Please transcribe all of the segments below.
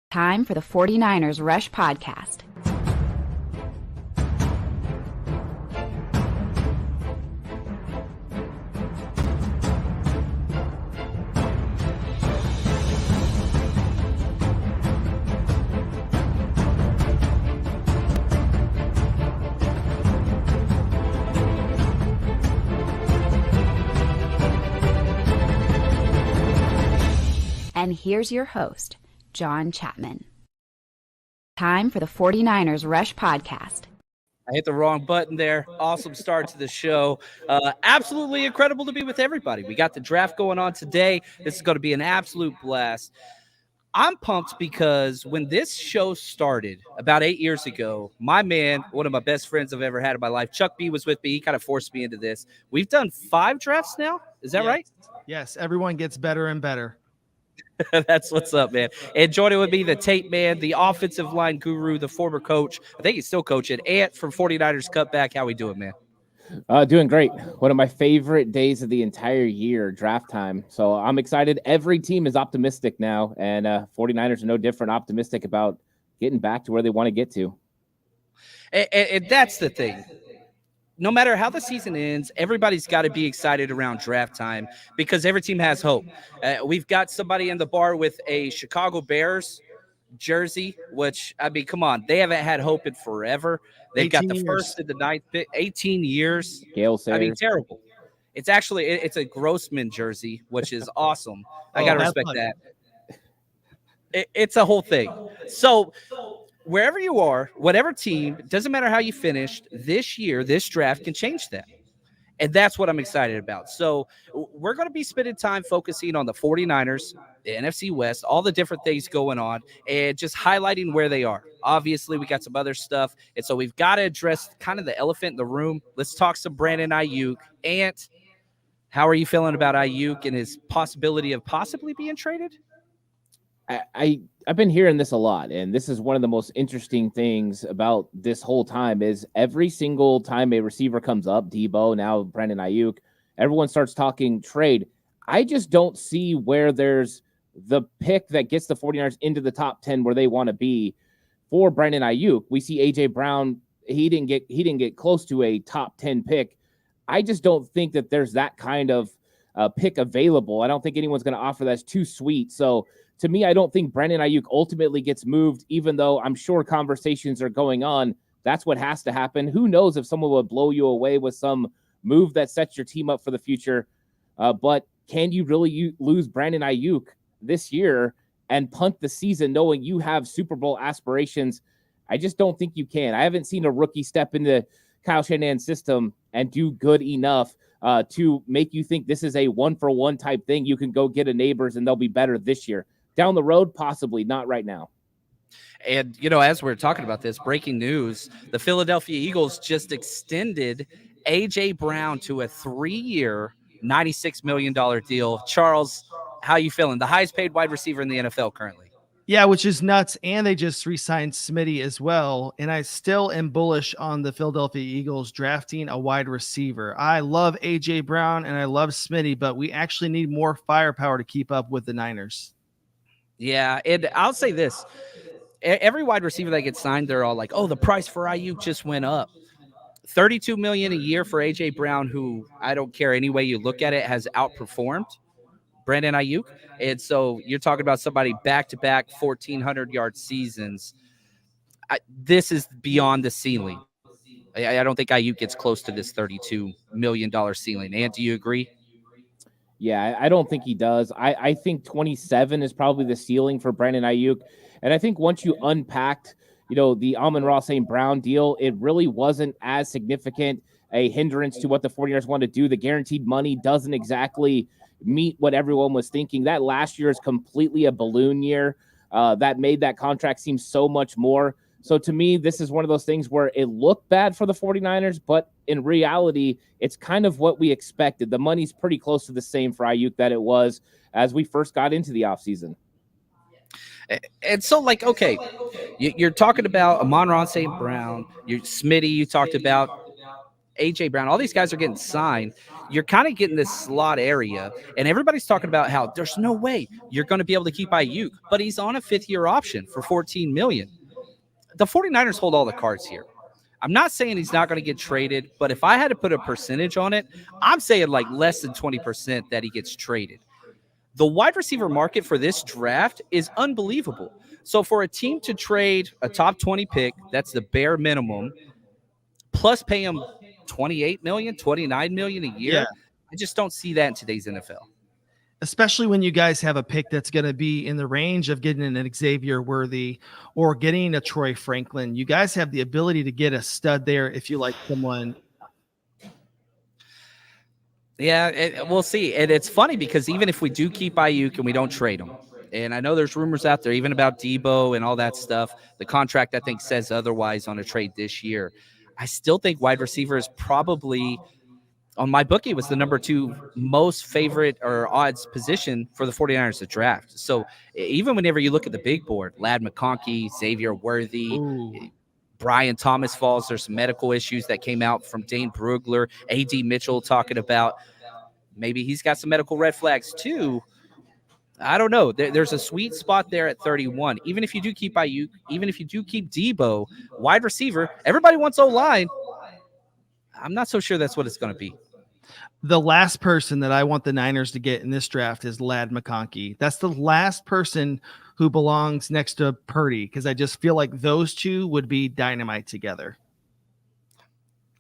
Time for the 49ers Rush Podcast. And here's your host, John Chapman. Time for the 49ers Rush Podcast. I hit the wrong button there. Awesome start to the show. Absolutely incredible to be with everybody. We got the draft going on today. This is going to be an absolute blast. I'm pumped because when this show started about 8 years ago, my man, one of my best friends I've ever had in my life, Chuck B, was with me. He kind of forced me into this. We've done 5 drafts now. Is that right? Yes, everyone gets better and better. That's what's up, man. And joining with me, the tape man, the offensive line guru, the former coach. I think he's still coaching. Ant from 49ers Cutback. How we doing, man? Doing great. One of my favorite days of the entire year, draft time. So I'm excited. Every team is optimistic now, and 49ers are no different, optimistic about getting back to where they want to get to. And that's the thing. No matter how the season ends, everybody's got to be excited around draft time because every team has hope. We've got somebody in the bar with a Chicago Bears jersey, which, I mean, come on. They haven't had hope in forever. They've got the first and the 9th pick, 18 years. Gale Sayers. I mean, terrible. It's actually, it's a Grossman jersey, which is awesome. I got to respect that. It's a whole thing. So, wherever you are, whatever team, doesn't matter how you finished, this year, this draft can change that. And that's what I'm excited about. So we're going to be spending time focusing on the 49ers, the NFC West, all the different things going on, and just highlighting where they are. Obviously, we got some other stuff. And so we've got to address kind of the elephant in the room. Let's talk some Brandon Aiyuk. Ant, how are you feeling about Aiyuk and his possibility of possibly being traded? I've been hearing this a lot, and this is one of the most interesting things about this whole time is every single time a receiver comes up, Debo, now Brandon Aiyuk, everyone starts talking trade. I just don't see where there's the pick that gets the 49ers into the top 10 where they want to be for Brandon Aiyuk. We see A.J. Brown, he didn't get close to a top 10 pick. I just don't think that there's that kind of pick available. I don't think anyone's going to offer that's too sweet. So to me, I don't think Brandon Aiyuk ultimately gets moved, even though I'm sure conversations are going on. That's what has to happen. Who knows if someone will blow you away with some move that sets your team up for the future. But can you really lose Brandon Aiyuk this year and punt the season knowing you have Super Bowl aspirations? I just don't think you can. I haven't seen a rookie step into Kyle Shanahan's system and do good enough to make you think this is a one-for-one type thing. You can go get a Neighbors and they'll be better this year. Down the road, possibly, not right now. And, you know, as we're talking about this, breaking news, the Philadelphia Eagles just extended A.J. Brown to a 3-year, $96 million deal. Charles, how you feeling? The highest paid wide receiver in the NFL currently. Yeah, which is nuts. And they just re-signed Smitty as well. And I still am bullish on the Philadelphia Eagles drafting a wide receiver. I love A.J. Brown and I love Smitty, but we actually need more firepower to keep up with the Niners. Yeah, and I'll say this. Every wide receiver that gets signed, they're all like, oh, the price for Aiyuk just went up. $32 million a year for A.J. Brown, who I don't care any way you look at it, has outperformed Brandon Aiyuk. And so you're talking about somebody back-to-back 1,400-yard seasons. This is beyond the ceiling. I don't think Aiyuk gets close to this $32 million ceiling. And do you agree? Yeah, I don't think he does. I think 27 is probably the ceiling for Brandon Aiyuk. And I think once you unpacked, the Amon-Ra St. Brown deal, it really wasn't as significant a hindrance to what the 49ers want to do. The guaranteed money doesn't exactly meet what everyone was thinking. That last year is completely a balloon year. That made that contract seem so much more. So to me, this is one of those things where it looked bad for the 49ers, but in reality, it's kind of what we expected. The money's pretty close to the same for Aiyuk that it was as we first got into the offseason. And so, okay, you're talking about Amon-Ra St. Brown, Smitty, you talked about A.J. Brown. All these guys are getting signed. you're kind of getting this slot area, and everybody's talking about how there's no way you're going to be able to keep Aiyuk, but he's on a 5th-year option for $14 million. The 49ers hold all the cards here. I'm not saying he's not going to get traded, but if I had to put a percentage on it, I'm saying like less than 20% that he gets traded. The wide receiver market for this draft is unbelievable. So for a team to trade a top 20 pick, that's the bare minimum, plus pay him $28 million, $29 million a year, I just don't see that in today's NFL. Especially when you guys have a pick that's going to be in the range of getting an Xavier Worthy or getting a Troy Franklin. You guys have the ability to get a stud there if you like someone. Yeah, we'll see. And it's funny because even if we do keep Aiyuk and we don't trade him, and I know there's rumors out there even about Debo and all that stuff, the contract I think says otherwise on a trade this year, I still think wide receiver is probably – on my bookie was the number 2 most favorite or odds position for the 49ers to draft. So even whenever you look at the big board, Ladd McConkey, Xavier Worthy, Brian Thomas falls. There's some medical issues that came out from Dane Brugler, A.D. Mitchell talking about maybe he's got some medical red flags too. I don't know. There's a sweet spot there at 31. Even if you do keep Aiyuk, even if you do keep Debo, wide receiver, everybody wants O-line. I'm not so sure that's what it's going to be. The last person that I want the Niners to get in this draft is Ladd McConkey. That's the last person who belongs next to Purdy, because I just feel like those two would be dynamite together.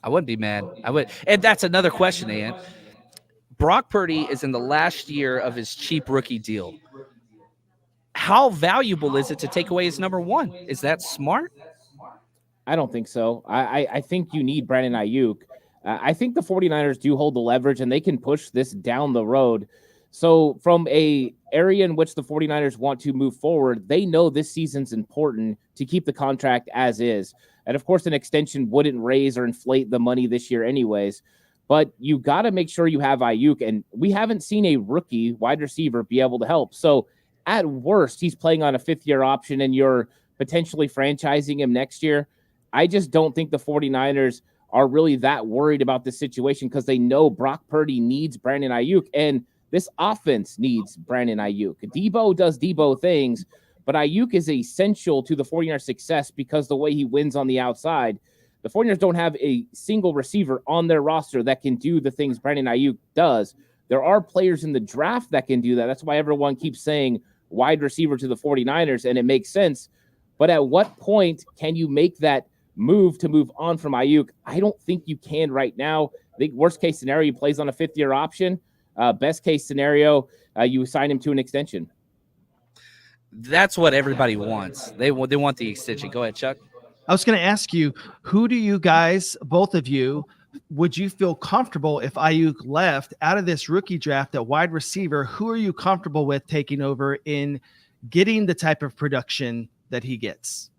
I wouldn't be mad. I would. And that's another question, Ian. Brock Purdy is in the last year of his cheap rookie deal. How valuable is it to take away his number 1? Is that smart? I don't think so. I think you need Brandon Aiyuk. I think the 49ers do hold the leverage and they can push this down the road. So from a area in which the 49ers want to move forward, they know this season's important to keep the contract as is. And of course, an extension wouldn't raise or inflate the money this year anyways. But you got to make sure you have Aiyuk. And we haven't seen a rookie wide receiver be able to help. So at worst, he's playing on a 5th-year option and you're potentially franchising him next year. I just don't think the 49ers are really that worried about this situation because they know Brock Purdy needs Brandon Aiyuk, and this offense needs Brandon Aiyuk. Debo does Debo things, but Aiyuk is essential to the 49ers' success because the way he wins on the outside. The 49ers don't have a single receiver on their roster that can do the things Brandon Aiyuk does. There are players in the draft that can do that. That's why everyone keeps saying wide receiver to the 49ers, and it makes sense. But at what point can you make that move to move on from Aiyuk? I don't think you can right now. I think worst case scenario, he plays on a 5th-year option. Best case scenario, you assign him to an extension. That's what everybody wants. They want the extension. Go ahead, Chuck. I was going to ask you, who do you guys, both of you, would you feel comfortable if Aiyuk left out of this rookie draft at wide receiver? Who are you comfortable with taking over in getting the type of production that he gets?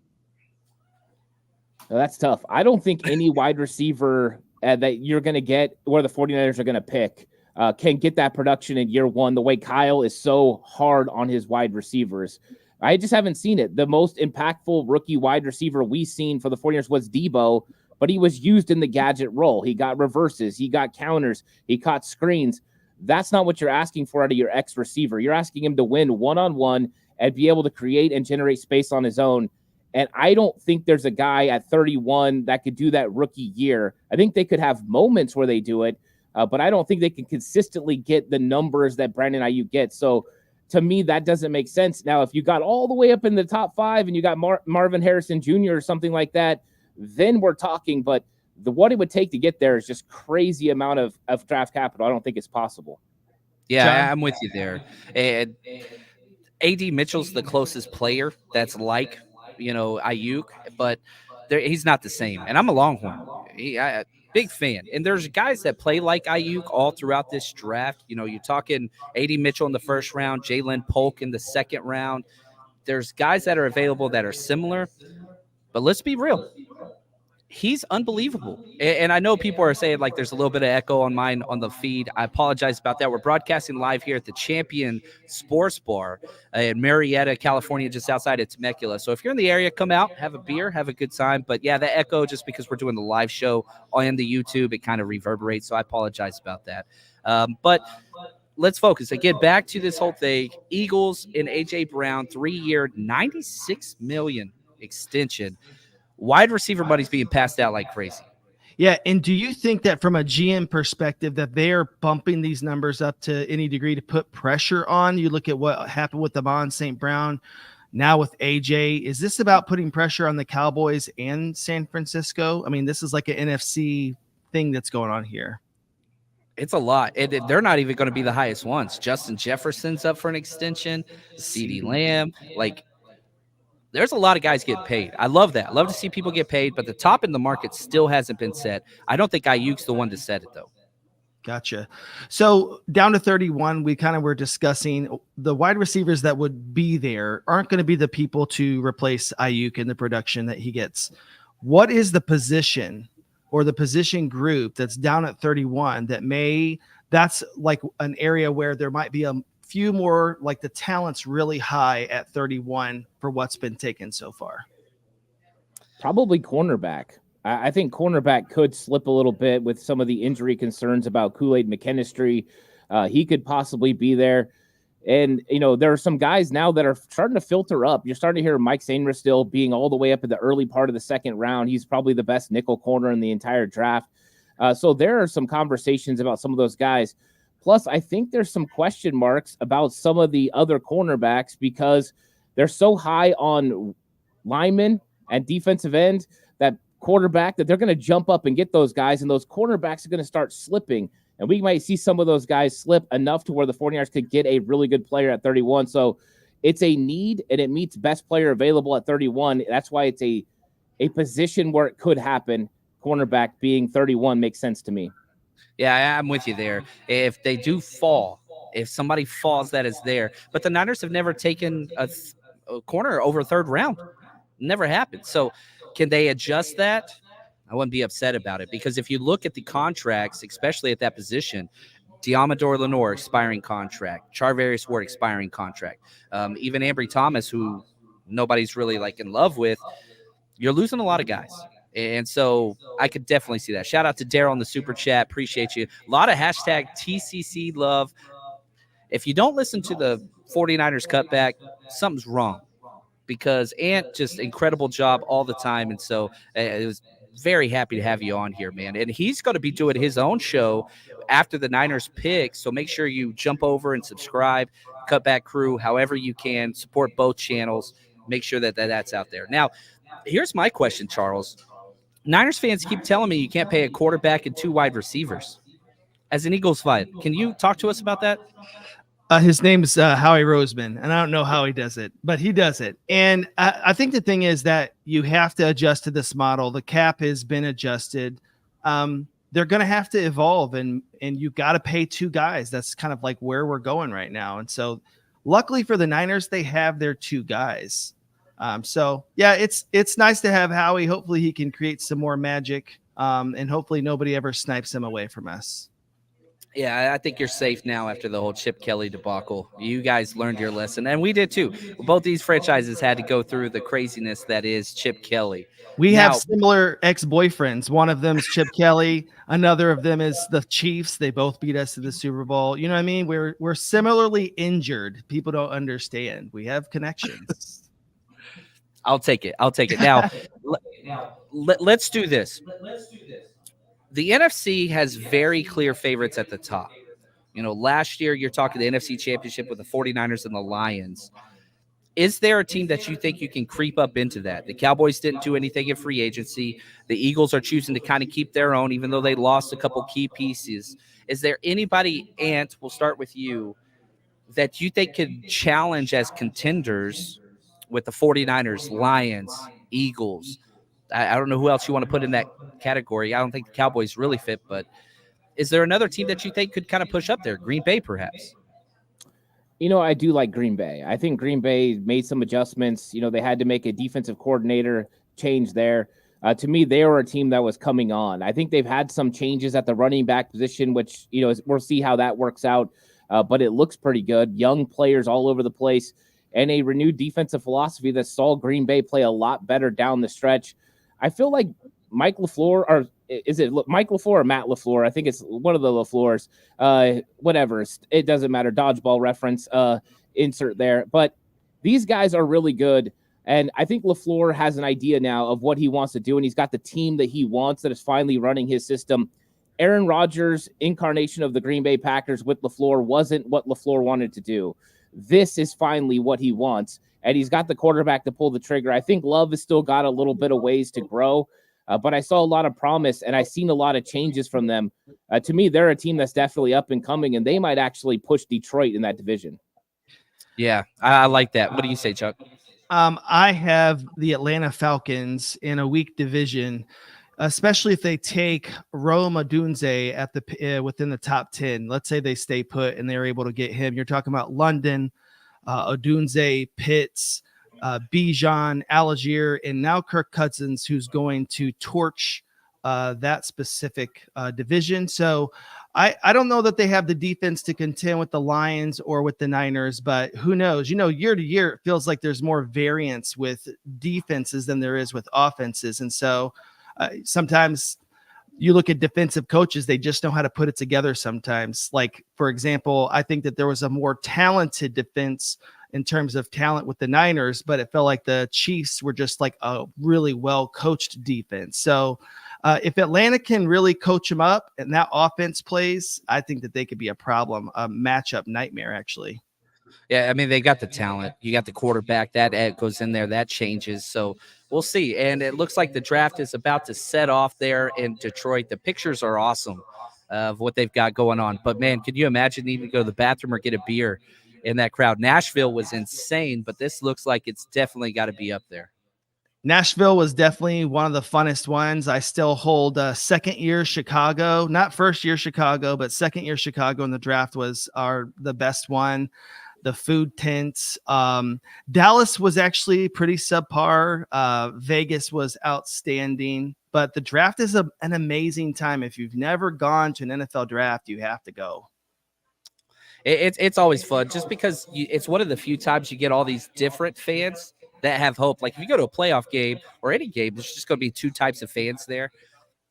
That's tough. I don't think any wide receiver that you're going to get or the 49ers are going to pick can get that production in year 1 the way Kyle is so hard on his wide receivers. I just haven't seen it. The most impactful rookie wide receiver we've seen for the 49ers was Debo, but he was used in the gadget role. He got reverses. He got counters. He caught screens. That's not what you're asking for out of your ex receiver. You're asking him to win one-on-one and be able to create and generate space on his own. And I don't think there's a guy at 31 that could do that rookie year. I think they could have moments where they do it, but I don't think they can consistently get the numbers that Brandon Aiyuk gets. So to me, that doesn't make sense. Now, if you got all the way up in the top 5 and you got Marvin Harrison Jr. or something like that, then we're talking. But what it would take to get there is just crazy amount of draft capital. I don't think it's possible. Yeah, John? I'm with you there. And A.D. Mitchell's the closest player that's like, Aiyuk, but he's not the same. And I'm a Longhorn. Big fan. And there's guys that play like Aiyuk all throughout this draft. You're talking A.D. Mitchell in the 1st round, Jalen Polk in the 2nd round. There's guys that are available that are similar. But let's be real. He's unbelievable. And I know people are saying like there's a little bit of echo on mine on the feed. I apologize about that. We're broadcasting live here at the Champion Sports Bar in Marietta, California, just outside of Temecula. So if you're in the area, come out, have a beer, have a good time. But yeah, the echo, just because we're doing the live show on the YouTube, it kind of reverberates. So I apologize about that. But let's focus again back to this whole thing. Eagles and AJ Brown, 3-year, $96 million extension. Wide receiver money's being passed out like crazy. Yeah, and do you think that from a GM perspective that they are bumping these numbers up to any degree to put pressure on? You look at what happened with Amon St. Brown, now with AJ. Is this about putting pressure on the Cowboys and San Francisco? I mean, this is like an NFC thing that's going on here. It's a lot. They're not even going to be the highest ones. Justin Jefferson's up for an extension. CeeDee Lamb, like – there's a lot of guys getting paid. I love that. I love to see people get paid, but the top in the market still hasn't been set. I don't think Aiyuk's the one to set it, though. Gotcha. So down to 31, we kind of were discussing the wide receivers that would be there aren't going to be the people to replace Aiyuk in the production that he gets. What is the position or the position group that's down at 31 that's like an area where there might be a few more, like the talent's really high at 31 for what's been taken so far? Probably cornerback. I think cornerback could slip a little bit with some of the injury concerns about Kool-Aid McKinstry. He could possibly be there. And, there are some guys now that are starting to filter up. You're starting to hear Mike Sainristil still being all the way up in the early part of the second round. He's probably the best nickel corner in the entire draft. So there are some conversations about some of those guys. Plus, I think there's some question marks about some of the other cornerbacks because they're so high on linemen and defensive end, that quarterback, that they're going to jump up and get those guys, and those cornerbacks are going to start slipping. And we might see some of those guys slip enough to where the 49ers could get a really good player at 31. So it's a need, and it meets best player available at 31. That's why it's a position where it could happen. Cornerback being 31 makes sense to me. Yeah, I'm with you there. If they do fall, if somebody falls, that is there. But the Niners have never taken a corner over third round. Never happened. So can they adjust that? I wouldn't be upset about it, because if you look at the contracts, especially at that position, Diamador Lenore, expiring contract. Charvarius Ward, expiring contract. Even Ambry Thomas, who nobody's really like in love with, you're losing a lot of guys. And so I could definitely see that. Shout out to Daryl in the super chat. Appreciate you. A lot of hashtag TCC love. If you don't listen to the 49ers cutback, something's wrong, because Ant just incredible job all the time. And so it was very happy to have you on here, man. And he's going to be doing his own show after the Niners pick. So make sure you jump over and subscribe, Cutback Crew, however you can. Support both channels. Make sure that's out there. Now, here's my question, Charles. Niners fans keep telling me you can't pay a quarterback and 2 wide receivers. As an Eagles fan, can you talk to us about that? His name's Howie Roseman, and I don't know how he does it, but he does it. And I think the thing is that you have to adjust to this model. The cap has been adjusted. They're going to have to evolve, and you got to pay 2 guys. That's kind of like where we're going right now. And so luckily for the Niners, they have their 2 guys. So yeah, it's nice to have Howie. Hopefully he can create some more magic, and hopefully nobody ever snipes him away from us. Yeah, I think you're safe now after the whole Chip Kelly debacle. You guys learned your lesson, and we did too. Both these franchises had to go through the craziness that is Chip Kelly. We have similar ex-boyfriends. One of them's Chip Kelly. Another of them is the Chiefs. They both beat us to the Super Bowl. You know what I mean? We're similarly injured. People don't understand. We have connections. I'll take it. Now, let's do this. The NFC has very clear favorites at the top. Last year you're talking the NFC Championship with the 49ers and the Lions. Is there a team that you think you can creep up into that? The Cowboys didn't do anything in free agency. The Eagles are choosing to kind of keep their own, even though they lost a couple key pieces. Is there anybody, Ant, we'll start with you, that you think could challenge as contenders with the 49ers, Lions, Eagles? I don't know who else you want to put in that category. I don't think the Cowboys really fit, but is there another team that you think could kind of push up there? Green Bay, perhaps? I do like Green Bay. I think Green Bay made some adjustments. They had to make a defensive coordinator change there. To me, they are a team that was coming on. I think they've had some changes at the running back position, which, we'll see how that works out. But it looks pretty good. Young players all over the place and a renewed defensive philosophy that saw Green Bay play a lot better down the stretch. I feel like Mike LaFleur, or is it Mike LaFleur or Matt LaFleur? I think it's one of the LaFleurs. Whatever. It doesn't matter. Dodgeball reference insert there. But these guys are really good. And I think LaFleur has an idea now of what he wants to do, and he's got the team that he wants that is finally running his system. Aaron Rodgers' incarnation of the Green Bay Packers with LaFleur wasn't what LaFleur wanted to do. This is finally what he wants, and he's got the quarterback to pull the trigger. I think Love has still got a little bit of ways to grow, but I saw a lot of promise, and I've seen a lot of changes from them. To me, they're a team that's definitely up and coming, and they might actually push Detroit in that division. Yeah, I like that. What do you say, Chuck? I have the Atlanta Falcons in a weak division, especially if they take Rome Odunze at the within the top 10. Let's say they stay put and they're able to get him. You're talking about London, Odunze, Pitts, Bijan, Algier, and now Kirk Cousins, who's going to torch that specific division. So I don't know that they have the defense to contend with the Lions or with the Niners, but who knows? Year to year, it feels like there's more variance with defenses than there is with offenses. And so sometimes you look at defensive coaches, they just know how to put it together sometimes. Like, for example, I think that there was a more talented defense in terms of talent with the Niners, but it felt like the Chiefs were just like a really well-coached defense. So if Atlanta can really coach them up and that offense plays, I think that they could be a problem, a matchup nightmare, actually. Yeah, I mean, they got the talent. You got the quarterback. That goes in there. That changes. So we'll see. And it looks like the draft is about to set off there in Detroit. The pictures are awesome of what they've got going on. But, man, can you imagine needing to go to the bathroom or get a beer in that crowd? Nashville was insane, but this looks like it's definitely got to be up there. Nashville was definitely one of the funnest ones. I still hold second year Chicago, not first year Chicago, but second year Chicago in the draft was the best one. The food tents. Dallas was actually pretty subpar. Vegas was outstanding, but the draft is an amazing time. If you've never gone to an NFL draft, you have to go. It's always fun just because it's one of the few times you get all these different fans that have hope. Like if you go to a playoff game or any game, there's just going to be two types of fans there.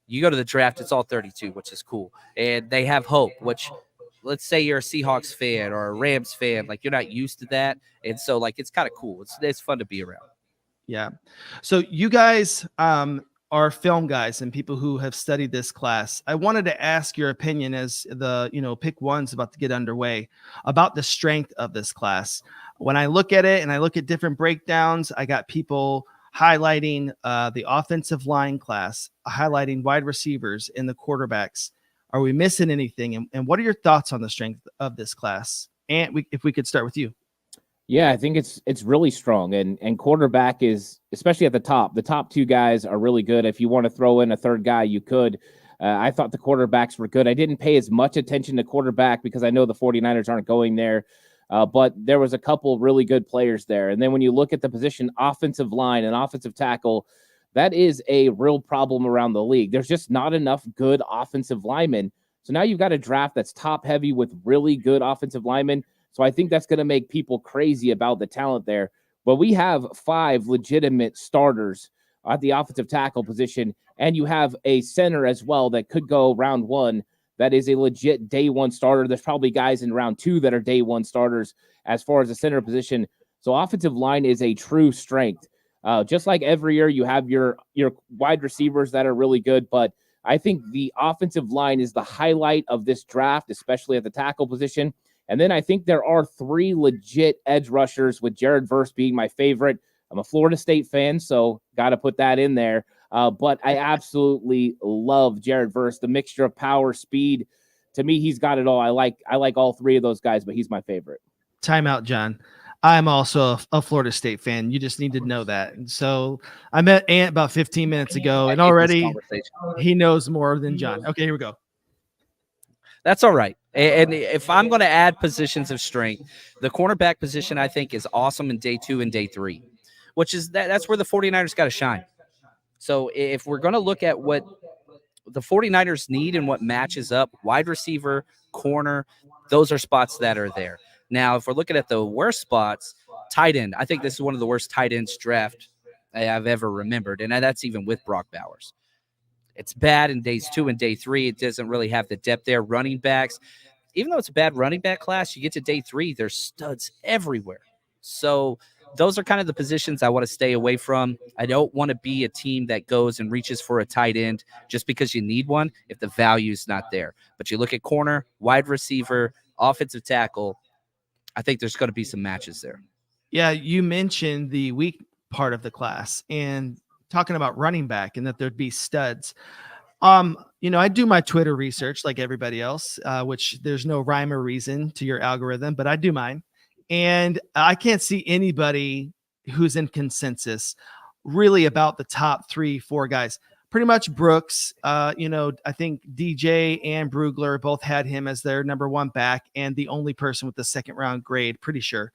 You go to the draft, it's all 32, which is cool. And they have hope, which let's say you're a Seahawks fan or a Rams fan, like you're not used to that. And so like, it's kind of cool. It's fun to be around. Yeah. So you guys are film guys and people who have studied this class. I wanted to ask your opinion as the, pick one's about to get underway about the strength of this class. When I look at it and I look at different breakdowns, I got people highlighting the offensive line class, highlighting wide receivers and the quarterbacks. Are we missing anything? And what are your thoughts on the strength of this class? And if we could start with you. Yeah, I think it's really strong. And quarterback is, especially at the top two guys are really good. If you want to throw in a third guy, you could. I thought the quarterbacks were good. I didn't pay as much attention to quarterback because I know the 49ers aren't going there. But there was a couple really good players there. And then when you look at the position, offensive line and offensive tackle, that is a real problem around the league. There's just not enough good offensive linemen. So now you've got a draft that's top heavy with really good offensive linemen. So I think that's going to make people crazy about the talent there. But we have 5 legitimate starters at the offensive tackle position, and you have a center as well that could go round 1. That is a legit day 1 starter. There's probably guys in round 2 that are day 1 starters as far as the center position. So offensive line is a true strength. Just like every year, you have your wide receivers that are really good, but I think the offensive line is the highlight of this draft, especially at the tackle position. And then I think there are 3 legit edge rushers, with Jared Verse being my favorite. I'm a Florida State fan, so got to put that in there. But I absolutely love Jared Verse, the mixture of power, speed. To me, he's got it all. I like all 3 of those guys, but he's my favorite. Timeout, John. I'm also a Florida State fan. You just need to know that. And so I met Ant about 15 minutes ago, and already he knows more than John. Okay, here we go. That's all right. And if I'm going to add positions of strength, the cornerback position I think is awesome in day 2 and day 3, which is that's where the 49ers got to shine. So if we're going to look at what the 49ers need and what matches up, wide receiver, corner, those are spots that are there. Now, if we're looking at the worst spots, tight end, I think this is one of the worst tight ends draft I've ever remembered, and that's even with Brock Bowers. It's bad in days 2 and day 3. It doesn't really have the depth there. Running backs, even though it's a bad running back class, you get to day 3, there's studs everywhere. So those are kind of the positions I want to stay away from. I don't want to be a team that goes and reaches for a tight end just because you need one if the value's not there. But you look at corner, wide receiver, offensive tackle, I think there's going to be some matches there. Yeah, you mentioned the weak part of the class and talking about running back and that there'd be studs. I do my Twitter research like everybody else, which there's no rhyme or reason to your algorithm, but I do mine. And I can't see anybody who's in consensus really about the top 3-4 guys. Pretty much Brooks, I think DJ and Brugler both had him as their number 1 back and the only person with the 2nd round grade, pretty sure.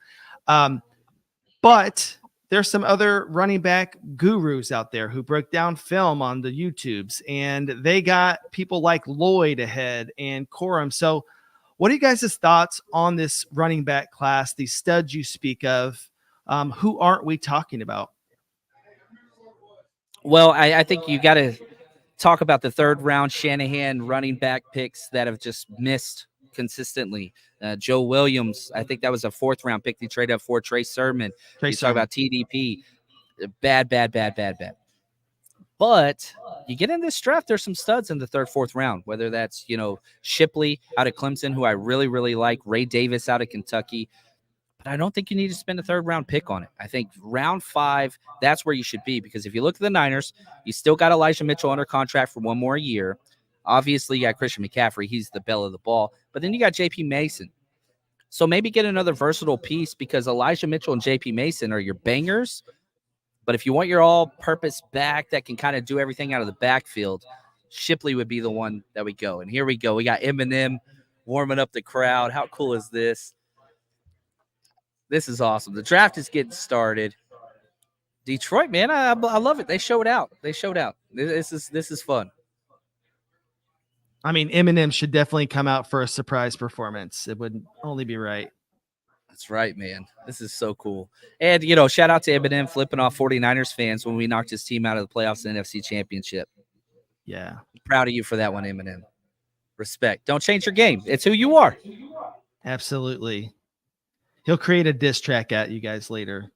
But there's some other running back gurus out there who broke down film on the YouTubes, and they got people like Lloyd ahead and Corum. So what are you guys' thoughts on this running back class, these studs you speak of? Who aren't we talking about? Well, I think you got to talk about the 3rd round Shanahan running back picks that have just missed consistently. Joe Williams, I think that was a 4th round pick. They traded up for Trey Sermon. Talk about TDP. Bad. But you get in this draft, there's some studs in the 3rd, 4th round, whether that's, Shipley out of Clemson, who I really, really like, Ray Davis out of Kentucky. But I don't think you need to spend a 3rd round pick on it. I think round 5, that's where you should be, because if you look at the Niners, you still got Elijah Mitchell under contract for 1 more year. Obviously, you got Christian McCaffrey. He's the belle of the ball. But then you got J.P. Mason. So maybe get another versatile piece, because Elijah Mitchell and J.P. Mason are your bangers. But if you want your all-purpose back that can kind of do everything out of the backfield, Shipley would be the one that we go. And here we go. We got Eminem warming up the crowd. How cool is this? This is awesome. The draft is getting started. Detroit, man, I love it. They showed out. This is fun. I mean, Eminem should definitely come out for a surprise performance. It would only be right. That's right, man. This is so cool. And, shout out to Eminem flipping off 49ers fans when we knocked his team out of the playoffs in the NFC Championship. Yeah. Proud of you for that one, Eminem. Respect. Don't change your game. It's who you are. Absolutely. He'll create a diss track at you guys later.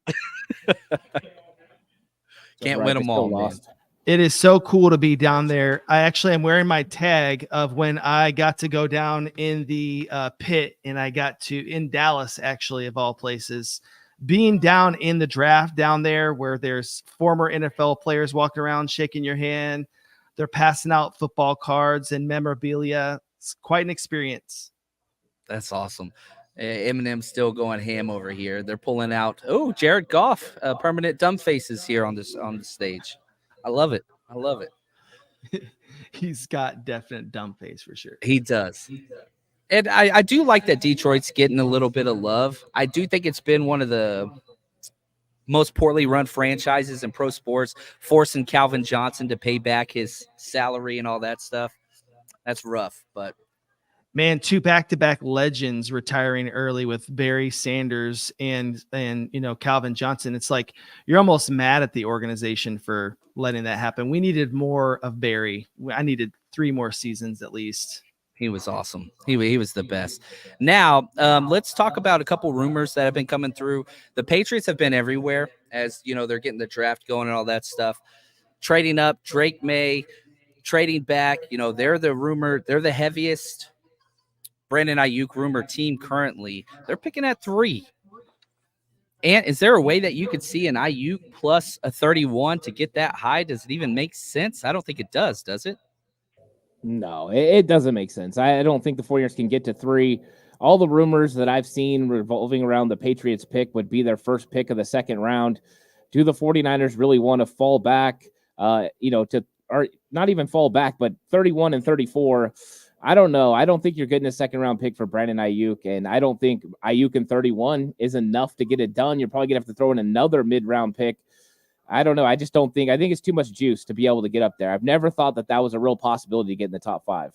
Can't win them all, man. It is so cool to be down there. I actually am wearing my tag of when I got to go down in the pit, and I got to in Dallas, actually, of all places, being down in the draft down there where there's former NFL players walking around shaking your hand. They're passing out football cards and memorabilia. It's quite an experience. That's awesome. Eminem's still going ham over here. They're pulling out. Oh, Jared Goff, permanent dumb faces here on the stage. I love it. He's got definite dumb face for sure. He does. And I do like that Detroit's getting a little bit of love. I do think it's been one of the most poorly run franchises in pro sports, forcing Calvin Johnson to pay back his salary and all that stuff. That's rough, but man, 2 back-to-back legends retiring early with Barry Sanders and Calvin Johnson. It's like you're almost mad at the organization for letting that happen. We needed more of Barry. I needed 3 more seasons at least. He was awesome. He was the best. Now, let's talk about a couple rumors that have been coming through. The Patriots have been everywhere, as they're getting the draft going and all that stuff. Trading up, Drake May, trading back. They're the heaviest Brandon Aiyuk rumor team currently. They're picking at 3. And is there a way that you could see an Aiyuk plus a 31 to get that high? Does it even make sense? I don't think it does it? No, it doesn't make sense. I don't think the 49ers can get to 3. All the rumors that I've seen revolving around the Patriots pick would be their first pick of the 2nd round. Do the 49ers really want to fall back, or not even fall back, but 31 and 34? I don't know. I don't think you're getting a 2nd round pick for Brandon Aiyuk, and I don't think Aiyuk in 31 is enough to get it done. You're probably going to have to throw in another mid-round pick. I don't know. I just don't think. I think it's too much juice to be able to get up there. I've never thought that was a real possibility to get in the top 5.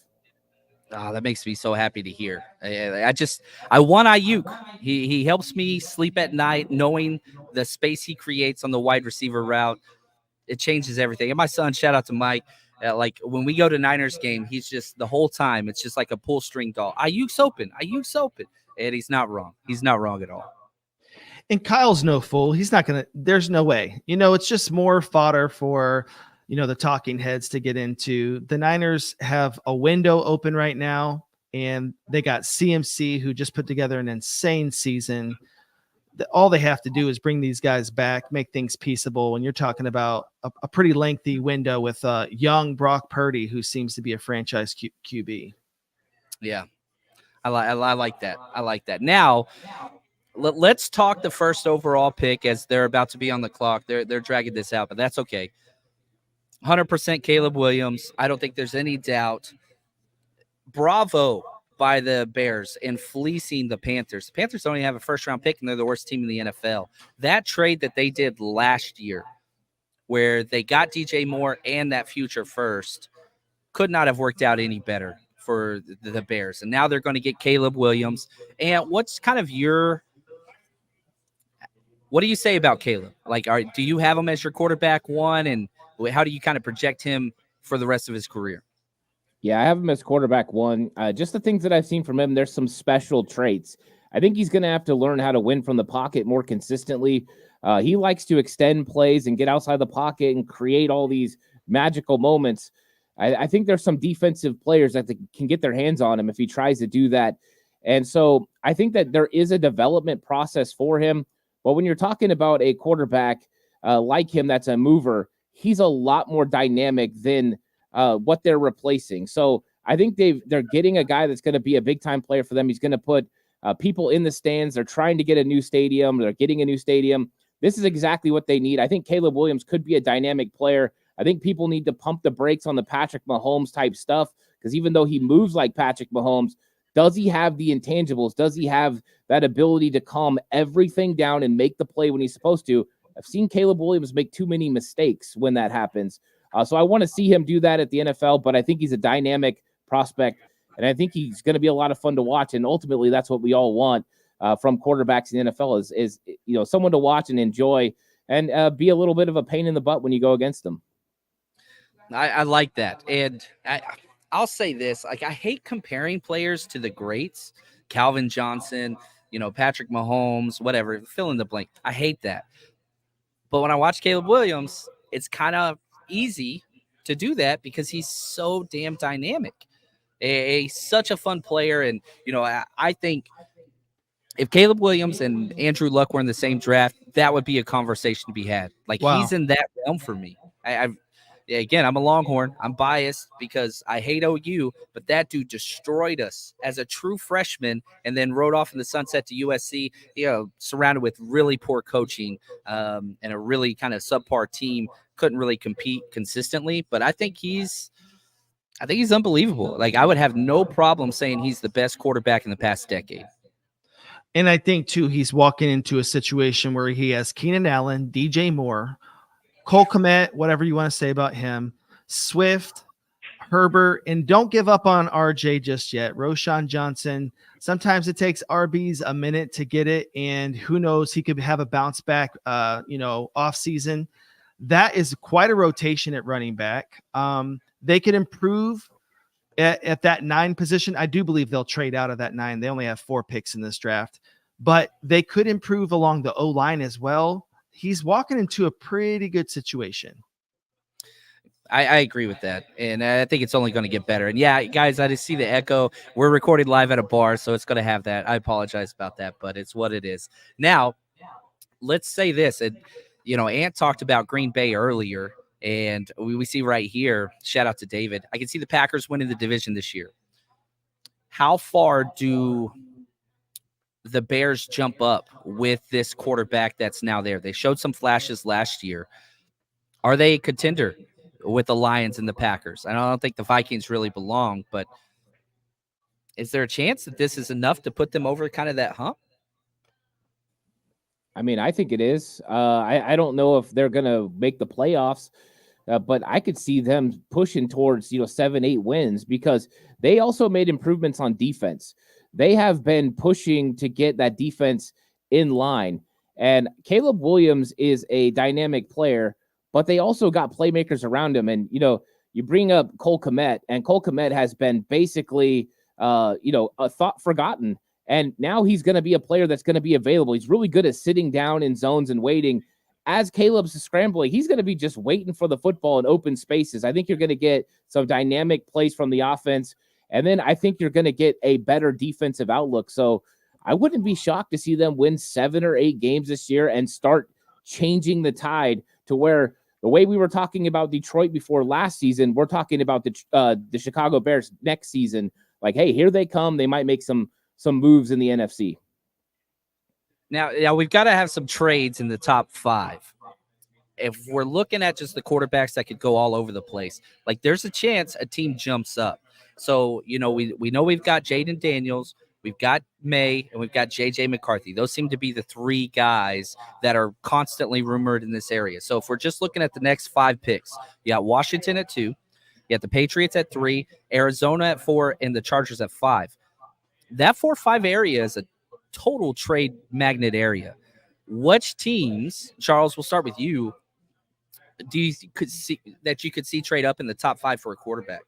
Oh, that makes me so happy to hear. I want Aiyuk. He helps me sleep at night knowing the space he creates on the wide receiver route. It changes everything. And my son, shout out to Mike, like when we go to Niners game, he's just the whole time, it's just like a pull string doll. Aiyuk's open. And he's not wrong. He's not wrong at all. And Kyle's no fool. He's not going to, there's no way. It's just more fodder for, the talking heads to get into. The Niners have a window open right now, and they got CMC, who just put together an insane season. All they have to do is bring these guys back, make things peaceable. And you're talking about a pretty lengthy window with young Brock Purdy, who seems to be a franchise QB. Yeah, I like that. I like that. Now, let's talk the first overall pick, as they're about to be on the clock. They're dragging this out, but that's okay. 100% Caleb Williams. I don't think there's any doubt. Bravo by the Bears in fleecing the Panthers. The Panthers don't even have a first-round pick, and they're the worst team in the NFL. That trade that they did last year, where they got DJ Moore and that future first, could not have worked out any better for the Bears. And now they're going to get Caleb Williams. And what's kind of what do you say about Caleb? Like, do you have him as your quarterback one, and how do you kind of project him for the rest of his career? Yeah, I have him as quarterback one. Just the things that I've seen from him, there's some special traits. I think he's going to have to learn how to win from the pocket more consistently. He likes to extend plays and get outside the pocket and create all these magical moments. I think there's some defensive players that can get their hands on him if he tries to do that. And so I think that there is a development process for him. But when you're talking about a quarterback like him that's a mover, he's a lot more dynamic than what they're replacing. So I think they're getting a guy that's going to be a big-time player for them. He's going to put people in the stands. They're trying to get a new stadium. They're getting a new stadium. This is exactly what they need. I think Caleb Williams could be a dynamic player. I think people need to pump the brakes on the Patrick Mahomes type stuff, because even though he moves like Patrick Mahomes, does he have the intangibles? Does he have that ability to calm everything down and make the play when he's supposed to? I've seen Caleb Williams make too many mistakes when that happens. So I want to see him do that at the NFL, but I think he's a dynamic prospect, and I think he's going to be a lot of fun to watch. And ultimately, that's what we all want from quarterbacks in the NFL is someone to watch and enjoy, and be a little bit of a pain in the butt when you go against them. I like that, and I'll say this: like, I hate comparing players to the greats, Calvin Johnson, Patrick Mahomes, whatever, fill in the blank. I hate that. But when I watch Caleb Williams, it's kind of easy to do that because he's so damn dynamic. Such a fun player. And, I think if Caleb Williams and Andrew Luck were in the same draft, that would be a conversation to be had. Like, wow. He's in that realm for me. Again, I'm a Longhorn. I'm biased because I hate OU, but that dude destroyed us as a true freshman and then rode off in the sunset to USC, surrounded with really poor coaching and a really kind of subpar team. Couldn't really compete consistently, but I think he's unbelievable. Like, I would have no problem saying he's the best quarterback in the past decade. And I think too, he's walking into a situation where he has Keenan Allen, DJ Moore, Cole Kmet, whatever you want to say about him, Swift, Herbert, and don't give up on RJ just yet. Roschon Johnson. Sometimes it takes RBs a minute to get it, and who knows, he could have a bounce back, off season. That is quite a rotation at running back. They could improve at that 9 position. I do believe they'll trade out of that 9. They only have 4 picks in this draft, but they could improve along the O-line as well. He's walking into a pretty good situation. I agree with that, and I think it's only going to get better. And yeah, guys, I just see the echo. We're recording live at a bar, so it's going to have that. I apologize about that, but it's what it is. Now, let's say this. Ant talked about Green Bay earlier, and we see right here, shout out to David, I can see the Packers winning the division this year. How far do the Bears jump up with this quarterback that's now there? They showed some flashes last year. Are they a contender with the Lions and the Packers? I don't think the Vikings really belong, but is there a chance that this is enough to put them over kind of that hump? I mean, I think it is. I don't know if they're going to make the playoffs, but I could see them pushing towards, 7-8 wins because they also made improvements on defense. They have been pushing to get that defense in line. And Caleb Williams is a dynamic player, but they also got playmakers around him. And, you bring up Cole Kmet, and Cole Kmet has been basically, a thought forgotten. And now he's going to be a player that's going to be available. He's really good at sitting down in zones and waiting. As Caleb's scrambling, he's going to be just waiting for the football in open spaces. I think you're going to get some dynamic plays from the offense. And then I think you're going to get a better defensive outlook. So I wouldn't be shocked to see them win 7 or 8 games this year and start changing the tide to where the way we were talking about Detroit before last season, we're talking about the Chicago Bears next season. Like, hey, here they come. They might make some moves in the NFC. Now we've got to have some trades in the top 5. If we're looking at just the quarterbacks that could go all over the place, like there's a chance a team jumps up. So, we know we've got Jaden Daniels, we've got May, and we've got JJ McCarthy. Those seem to be the 3 guys that are constantly rumored in this area. So if we're just looking at the next 5 picks, you got Washington at 2, you got the Patriots at 3, Arizona at 4, and the Chargers at 5. That 4-5 area is a total trade magnet area. Which teams, Charles, we'll start with you, do you could see trade up in the top 5 for a quarterback?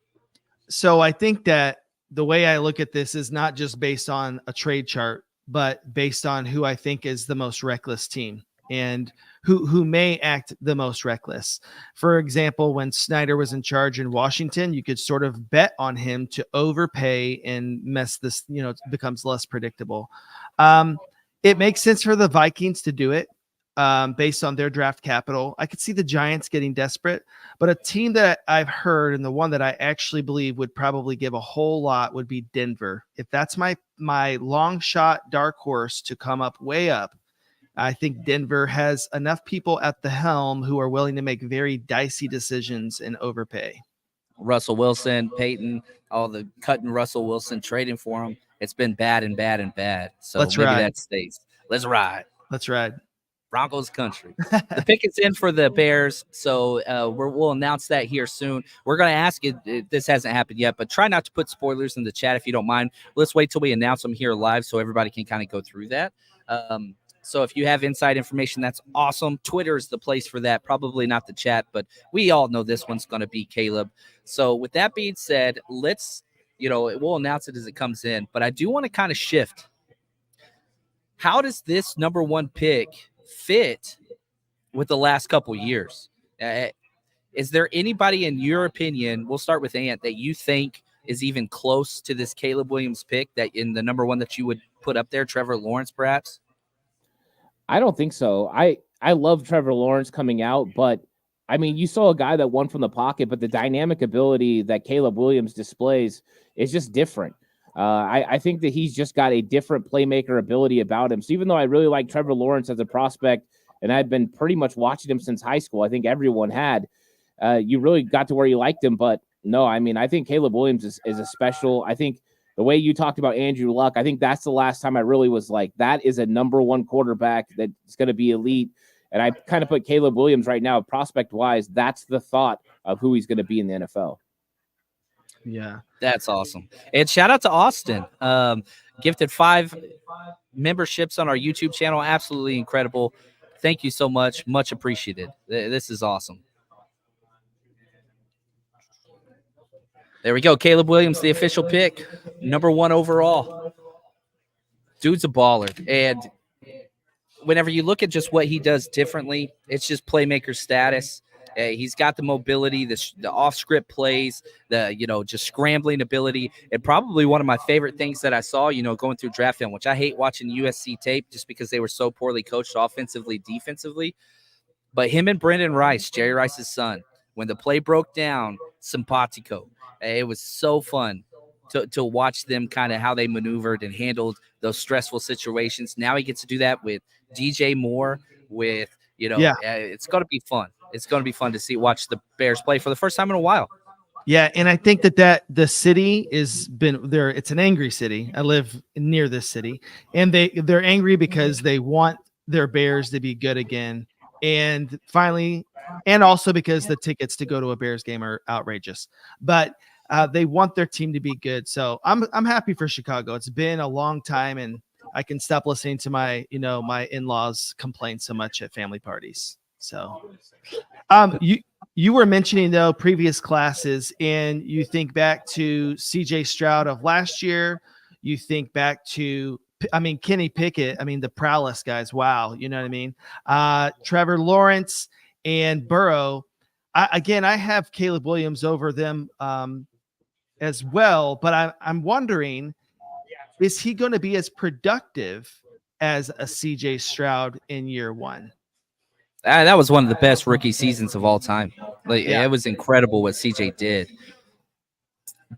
So I think that the way I look at this is not just based on a trade chart, but based on who I think is the most reckless team and who may act the most reckless. For example, when Snyder was in charge in Washington, you could sort of bet on him to overpay and mess this, it becomes less predictable. It makes sense for the Vikings to do it based on their draft capital. I could see the Giants getting desperate, but a team that I've heard and the one that I actually believe would probably give a whole lot would be Denver. If that's my long shot dark horse to come up way up, I think Denver has enough people at the helm who are willing to make very dicey decisions and overpay. Russell Wilson, Peyton, all the cutting Russell Wilson, trading for him. It's been bad and bad and bad. So Let's maybe ride. that stays. Let's ride. Let's ride. Broncos country. The pick is in for the Bears, so we'll announce that here soon. We're going to ask you, this hasn't happened yet, but try not to put spoilers in the chat if you don't mind. Let's wait till we announce them here live so everybody can kind of go through that. So if you have inside information, that's awesome. Twitter is the place for that. Probably not the chat, but we all know this one's going to be Caleb. So with that being said, we'll announce it as it comes in. But I do want to kind of shift. How does this number 1 pick fit with the last couple years? Is there anybody in your opinion, we'll start with Ant, that you think is even close to this Caleb Williams pick, that in the number 1 that you would put up there, Trevor Lawrence perhaps? I don't think so. I love Trevor Lawrence coming out, but I mean, you saw a guy that won from the pocket, but the dynamic ability that Caleb Williams displays is just different. I think that he's just got a different playmaker ability about him. So even though I really like Trevor Lawrence as a prospect, and I've been pretty much watching him since high school, I think everyone had, you really got to where you liked him. But no, I mean, I think Caleb Williams is a special. I think the way you talked about Andrew Luck, I think that's the last time I really was like, that is a number 1 quarterback that's going to be elite. And I kind of put Caleb Williams right now, prospect-wise, that's the thought of who he's going to be in the NFL. Yeah. That's awesome. And shout out to Austin. Gifted 5 memberships on our YouTube channel. Absolutely incredible. Thank you so much. Much appreciated. This is awesome. There we go. Caleb Williams, the official pick, number 1 overall. Dude's a baller. And whenever you look at just what he does differently, it's just playmaker status. He's got the mobility, the off-script plays, just scrambling ability. And probably one of my favorite things that I saw, going through draft film, which I hate watching USC tape just because they were so poorly coached offensively, defensively. But him and Brendan Rice, Jerry Rice's son, when the play broke down, simpatico. It was so fun to watch them kind of how they maneuvered and handled those stressful situations. Now he gets to do that with DJ Moore, with, it's going to be fun. It's going to be fun to watch the Bears play for the first time in a while. Yeah, and I think that the city is been there. It's an angry city. I live near this city, and they're angry because they want their Bears to be good again. And finally, and also because the tickets to go to a Bears game are outrageous, but they want their team to be good. So I'm happy for Chicago. It's been a long time, and I can stop listening to my in-laws complain so much at family parties. So you were mentioning though previous classes, and you think back to CJ Stroud of last year. You think back to, Kenny Pickett. The prowess guys. Wow. You know what I mean? Trevor Lawrence and Burrow. I have Caleb Williams over them as well, but I'm wondering, is he going to be as productive as a CJ Stroud in year one? That was one of the best rookie seasons of all time. It was incredible what CJ did.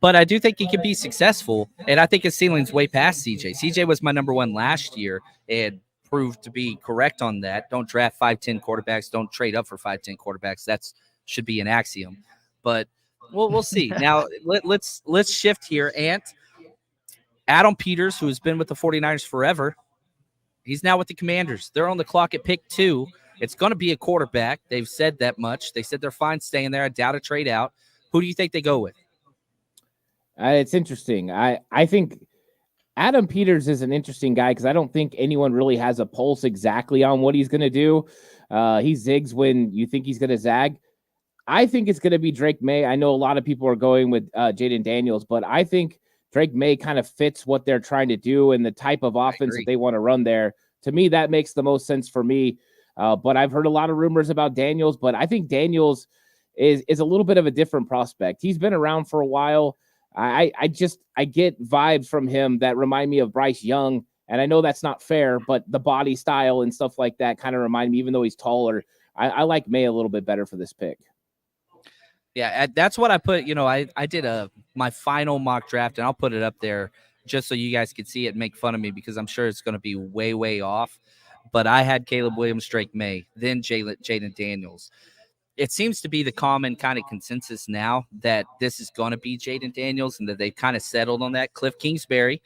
But I do think he can be successful, and I think his ceiling's way past CJ. CJ was my number one last year and proved to be correct on that. Don't draft 5'10" quarterbacks. Don't trade up for 5'10" quarterbacks. That should be an axiom. But we'll see. Now, let's shift here. Adam Peters, who has been with the 49ers forever, he's now with the Commanders. They're on the clock at pick 2. It's going to be a quarterback. They've said that much. They said they're fine staying there. I doubt a trade out. Who do you think they go with? It's interesting. I think Adam Peters is an interesting guy because I don't think anyone really has a pulse exactly on what he's going to do. He zigs when you think he's going to zag. I think it's going to be Drake May. I know a lot of people are going with Jaden Daniels, but I think Drake May kind of fits what they're trying to do and the type of offense that they want to run there. To me, that makes the most sense for me. But I've heard a lot of rumors about Daniels, but I think Daniels is a little bit of a different prospect. He's been around for a while. I get vibes from him that remind me of Bryce Young. And I know that's not fair, but the body style and stuff like that kind of remind me, even though he's taller, I like May a little bit better for this pick. Yeah, that's what I put. I did my final mock draft, and I'll put it up there just so you guys can see it and make fun of me because I'm sure it's going to be way, way off. But I had Caleb Williams, Drake May, then Jaden Daniels. It seems to be the common kind of consensus now that this is going to be Jaden Daniels and that they've kind of settled on that. Cliff Kingsbury,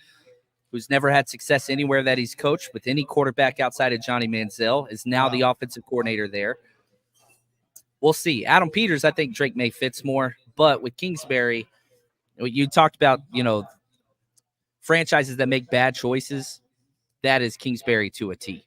who's never had success anywhere that he's coached with any quarterback outside of Johnny Manziel, is now the offensive coordinator there. We'll see. Adam Peters, I think Drake May fits more. But with Kingsbury, you talked about, franchises that make bad choices. That is Kingsbury to a T.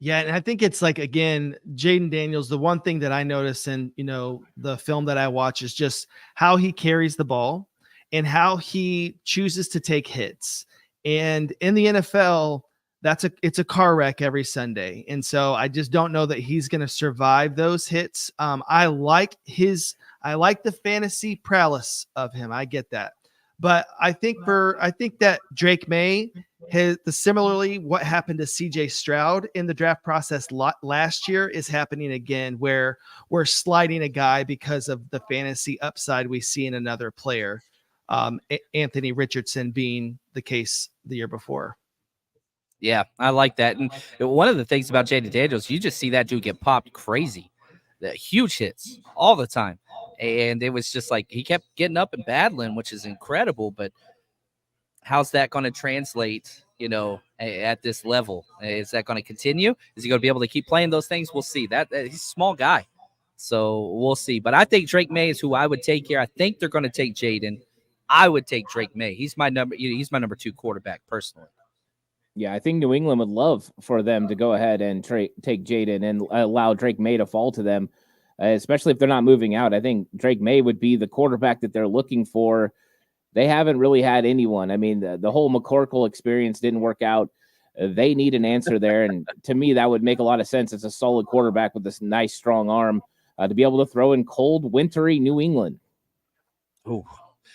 Yeah, and I think it's like, again, Jaden Daniels, the one thing that I notice in, the film that I watch is just how he carries the ball and how he chooses to take hits. And in the NFL, it's a car wreck every Sunday. And so I just don't know that he's going to survive those hits. I like the fantasy prowess of him. I get that. But I think that Drake May has similarly what happened to CJ Stroud in the draft process last year is happening again, where we're sliding a guy because of the fantasy upside we see in another player. Anthony Richardson being the case the year before. Yeah, I like that. And one of the things about Jaden Daniels, you just see that dude get popped crazy. The huge hits all the time. And it was just like he kept getting up and battling, which is incredible. But how's that going to translate, at this level? Is that going to continue? Is he going to be able to keep playing those things? We'll see. He's a small guy. So we'll see. But I think Drake May is who I would take here. I think they're going to take Jaden. I would take Drake May. He's my number 2 quarterback personally. Yeah, I think New England would love for them to go ahead and take Jaden and allow Drake May to fall to them, especially if they're not moving out. I think Drake May would be the quarterback that they're looking for. They haven't really had anyone. I mean, the whole McCorkle experience didn't work out. They need an answer there, and to me, that would make a lot of sense. It's a solid quarterback with this nice, strong arm to be able to throw in cold, wintry New England. Ooh.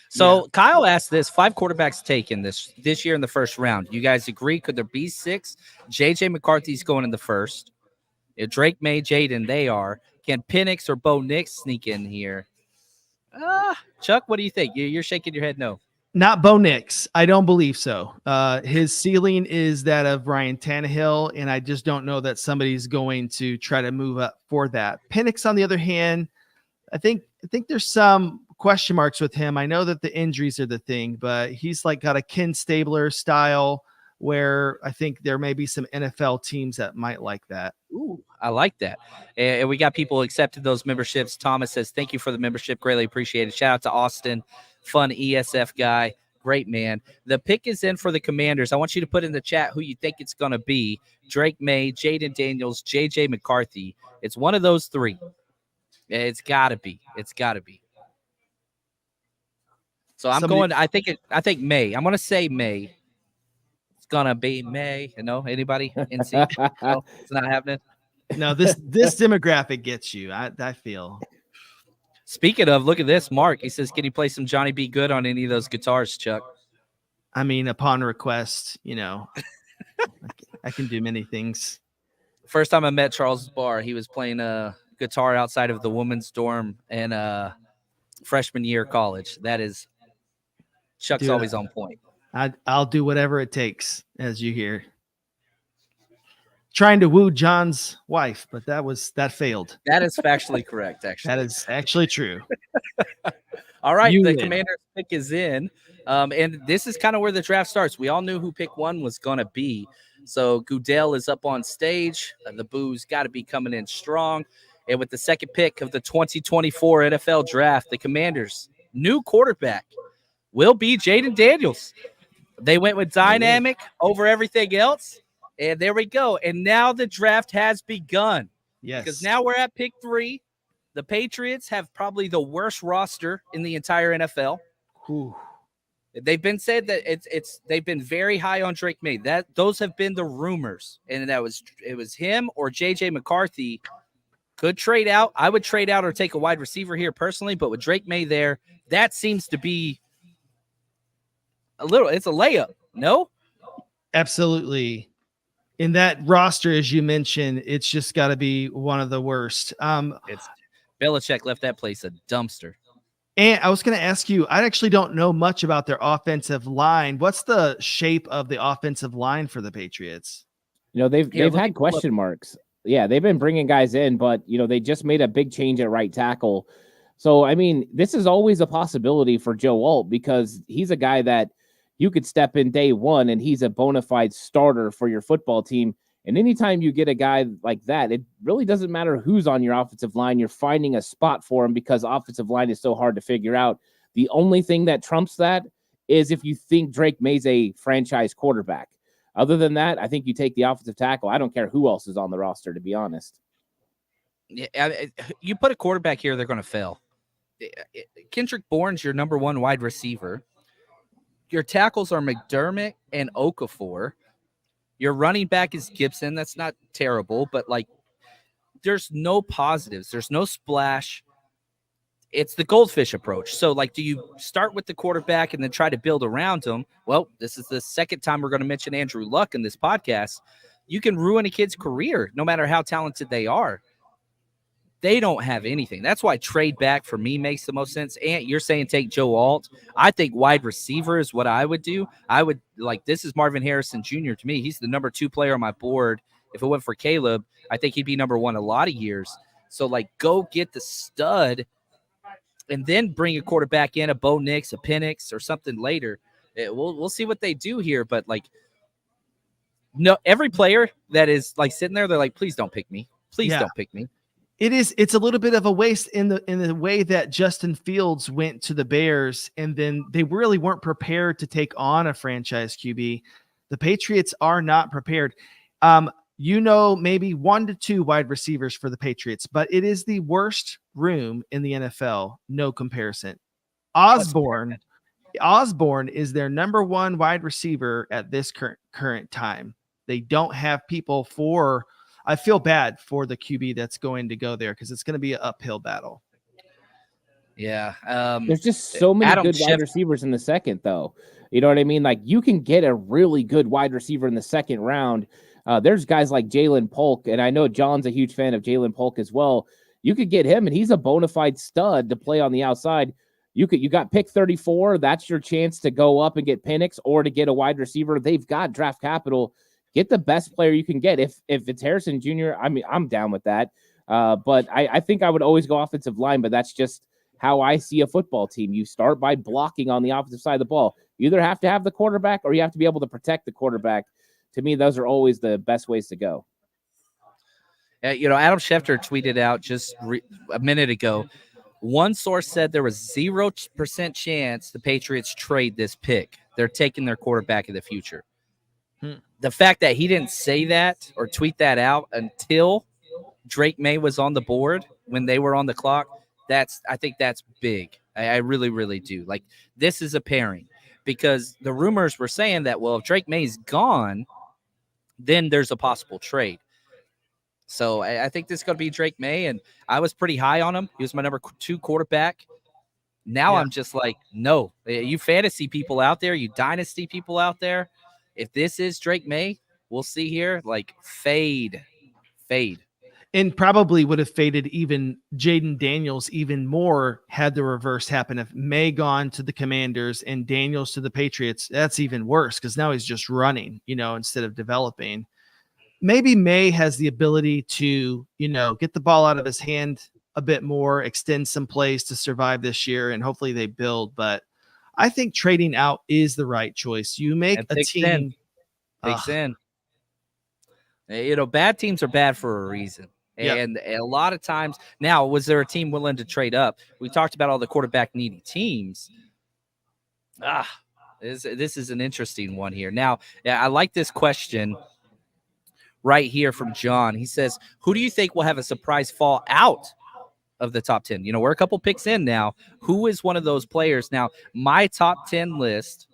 So yeah. Kyle asked this: 5 quarterbacks taken this year in the first round. You guys agree? Could there be 6? JJ McCarthy's going in the first. If Drake May, Jaden, they are. Can Penix or Bo Nix sneak in here? Chuck, what do you think? You're shaking your head no. Not Bo Nix. I don't believe so. His ceiling is that of Ryan Tannehill, and I just don't know that somebody's going to try to move up for that. Penix, on the other hand, I think there's some question marks with him. I know that the injuries are the thing, but he's like got a Ken Stabler style where I think there may be some NFL teams that might like that. Ooh, I like that. And we got people accepted those memberships. Thomas says, thank you for the membership. Greatly appreciated. Shout out to Austin, fun ESF guy. Great man. The pick is in for the Commanders. I want you to put in the chat who you think it's going to be. Drake May, Jaden Daniels, JJ McCarthy. It's one of those three. It's got to be. It's got to be. So I think May. I'm going to say May. It's going to be May. You know, anybody in C? No, it's not happening. No, this demographic gets you. I feel. Speaking of, look at this. Mark, he says, can you play some Johnny B. Good on any of those guitars, Chuck? I mean, upon request, you know, I can do many things. First time I met Charles Barr, he was playing a guitar outside of the women's dorm in freshman year of college. That is, Chuck's always on point. I'll do whatever it takes, as you hear. Trying to woo John's wife, but that failed. That is factually correct, actually. That is actually true. All right, the Commanders pick is in. And this is kind of where the draft starts. We all knew who pick one was going to be. So Goodell is up on stage. The boo's got to be coming in strong. And with the second pick of the 2024 NFL draft, the Commanders' new quarterback will be Jaden Daniels. They went with dynamic over everything else. And there we go. And now the draft has begun. Yes. Because now we're at pick 3. The Patriots have probably the worst roster in the entire NFL. Ooh. They've been said that they've been very high on Drake May. Those have been the rumors. And it was him or JJ McCarthy could trade out. I would trade out or take a wide receiver here personally, but with Drake May there, that seems to be it's a layup. No? Absolutely. In that roster, as you mentioned, it's just got to be one of the worst. It's Belichick left that place a dumpster. And I was going to ask you, I actually don't know much about their offensive line. What's the shape of the offensive line for the Patriots? You know, they've had question marks. Yeah, they've been bringing guys in, but, you know, they just made a big change at right tackle. So, I mean, this is always a possibility for Joe Alt because he's a guy that you could step in day one and he's a bona fide starter for your football team. And anytime you get a guy like that, it really doesn't matter who's on your offensive line. You're finding a spot for him because offensive line is so hard to figure out. The only thing that trumps that is if you think Drake May's a franchise quarterback. Other than that, I think you take the offensive tackle. I don't care who else is on the roster, to be honest. Yeah, you put a quarterback here, they're going to fail. Kendrick Bourne's your number one wide receiver. Your tackles are McDermott and Okafor. Your running back is Gibson. That's not terrible, but like there's no positives. There's no splash. It's the goldfish approach. So like, do you start with the quarterback and then try to build around him? Well, this is the second time we're going to mention Andrew Luck in this podcast. You can ruin a kid's career no matter how talented they are. They don't have anything. That's why trade back for me makes the most sense. And you're saying take Joe Alt. I think wide receiver is what I would do. I would this is Marvin Harrison Jr. to me. He's the number 2 player on my board. If it went for Caleb, I think he'd be number 1 a lot of years. So like go get the stud and then bring a quarterback in, a Bo Nix, a Penix or something later. We'll see what they do here. But like no, every player that is like sitting there, they're like, please don't pick me. Please don't pick me. It's a little bit of a waste in the way that Justin Fields went to the Bears, and then they really weren't prepared to take on a franchise QB. The Patriots are not prepared. Maybe 1 to 2 wide receivers for the Patriots, but it is the worst room in the NFL. No comparison. Osborne is their number 1 wide receiver at this current time. They don't have people for. I feel bad for the QB that's going to go there because it's going to be an uphill battle. Yeah. There's just so many good wide receivers in the second, though. You know what I mean? Like, you can get a really good wide receiver in the second round. There's guys like Jalen Polk, and I know John's a huge fan of Jalen Polk as well. You could get him, and he's a bona fide stud to play on the outside. You got pick 34. That's your chance to go up and get Penix or to get a wide receiver. They've got draft capital. Get the best player you can get. If it's Harrison Jr., I mean, I'm down with that. But I think I would always go offensive line, but that's just how I see a football team. You start by blocking on the offensive side of the ball. You either have to have the quarterback or you have to be able to protect the quarterback. To me, those are always the best ways to go. Adam Schefter tweeted out just a minute ago, one source said there was 0% chance the Patriots trade this pick. They're taking their quarterback in the future. The fact that he didn't say that or tweet that out until Drake May was on the board when they were on the clock, I think that's big. I really, really do. Like, this is a pairing because the rumors were saying that, well, if Drake May's gone, then there's a possible trade. So I think this is going to be Drake May, and I was pretty high on him. He was my number 2 quarterback. Now I'm just like, no. You fantasy people out there, you dynasty people out there, if this is Drake May, we'll see here, like, fade. And probably would have faded even Jaden Daniels even more had the reverse happen. If May gone to the Commanders and Daniels to the Patriots, that's even worse because now he's just running, instead of developing. Maybe May has the ability to, get the ball out of his hand a bit more, extend some plays to survive this year, and hopefully they build. But I think trading out is the right choice. You make a team. Takes in. Bad teams are bad for a reason. And a lot of times now, was there a team willing to trade up? We talked about all the quarterback needy teams. This is an interesting one here. Now, I like this question right here from John. He says, who do you think will have a surprise fall out of the top 10? We're a couple picks in now. Who is one of those players? Now, my top 10 list,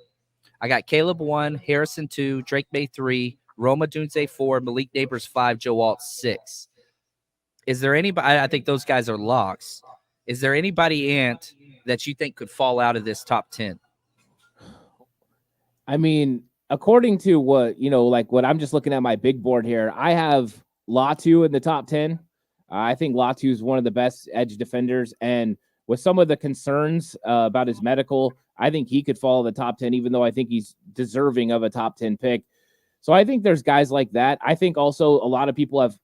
I got Caleb 1, Harrison 2, Drake May 3, Roma Dunze 4, Malik Neighbors 5, Joe Alt 6. Is there anybody? I think those guys are locks. Is there anybody, Ant, that you think could fall out of this top 10? I mean, according to what, what I'm just looking at my big board here, I have Latu in the top 10. I think Latu is one of the best edge defenders. And with some of the concerns about his medical, I think he could fall in the top 10, even though I think he's deserving of a top 10 pick. So I think there's guys like that. I think also a lot of people have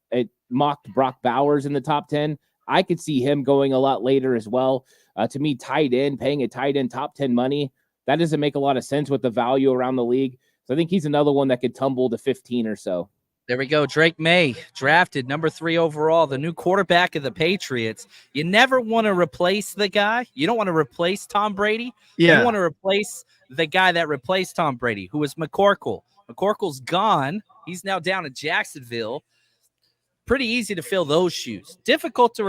mocked Brock Bowers in the top 10. I could see him going a lot later as well. To me, paying a tight end top 10 money, that doesn't make a lot of sense with the value around the league. So I think he's another one that could tumble to 15 or so. There we go. Drake May, drafted number 3 overall, the new quarterback of the Patriots. You never want to replace the guy. You don't want to replace Tom Brady. Yeah. You want to replace the guy that replaced Tom Brady, who was McCorkle. McCorkle's gone. He's now down in Jacksonville. Pretty easy to fill those shoes. Difficult to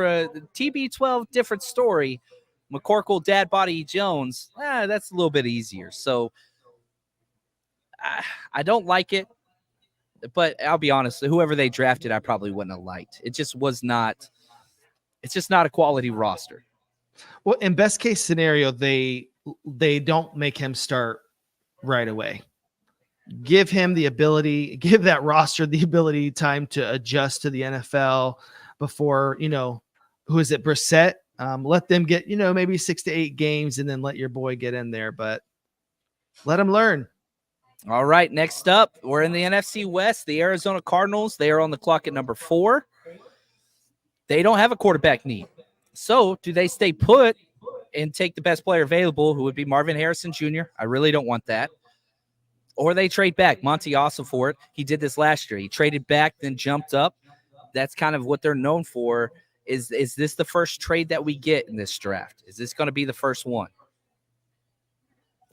TB12, different story. McCorkle, Dad Body Jones, that's a little bit easier. So I don't like it, but I'll be honest, whoever they drafted, I probably wouldn't have liked. It just was not. It's just not a quality roster. Well, in best case scenario, they don't make him start right away. Give him the ability, give that roster the ability, time to adjust to the NFL before, who is it? Brissett. Let them get, maybe 6 to 8 games and then let your boy get in there, but let him learn. All right. Next up, we're in the NFC West, the Arizona Cardinals. They are on the clock at number 4. They don't have a quarterback need. So do they stay put and take the best player available, who would be Marvin Harrison Jr.? I really don't want that. Or they trade back. Monty Ossenfort, he did this last year. He traded back, then jumped up. That's kind of what they're known for. Is this the first trade that we get in this draft? Is this going to be the first one?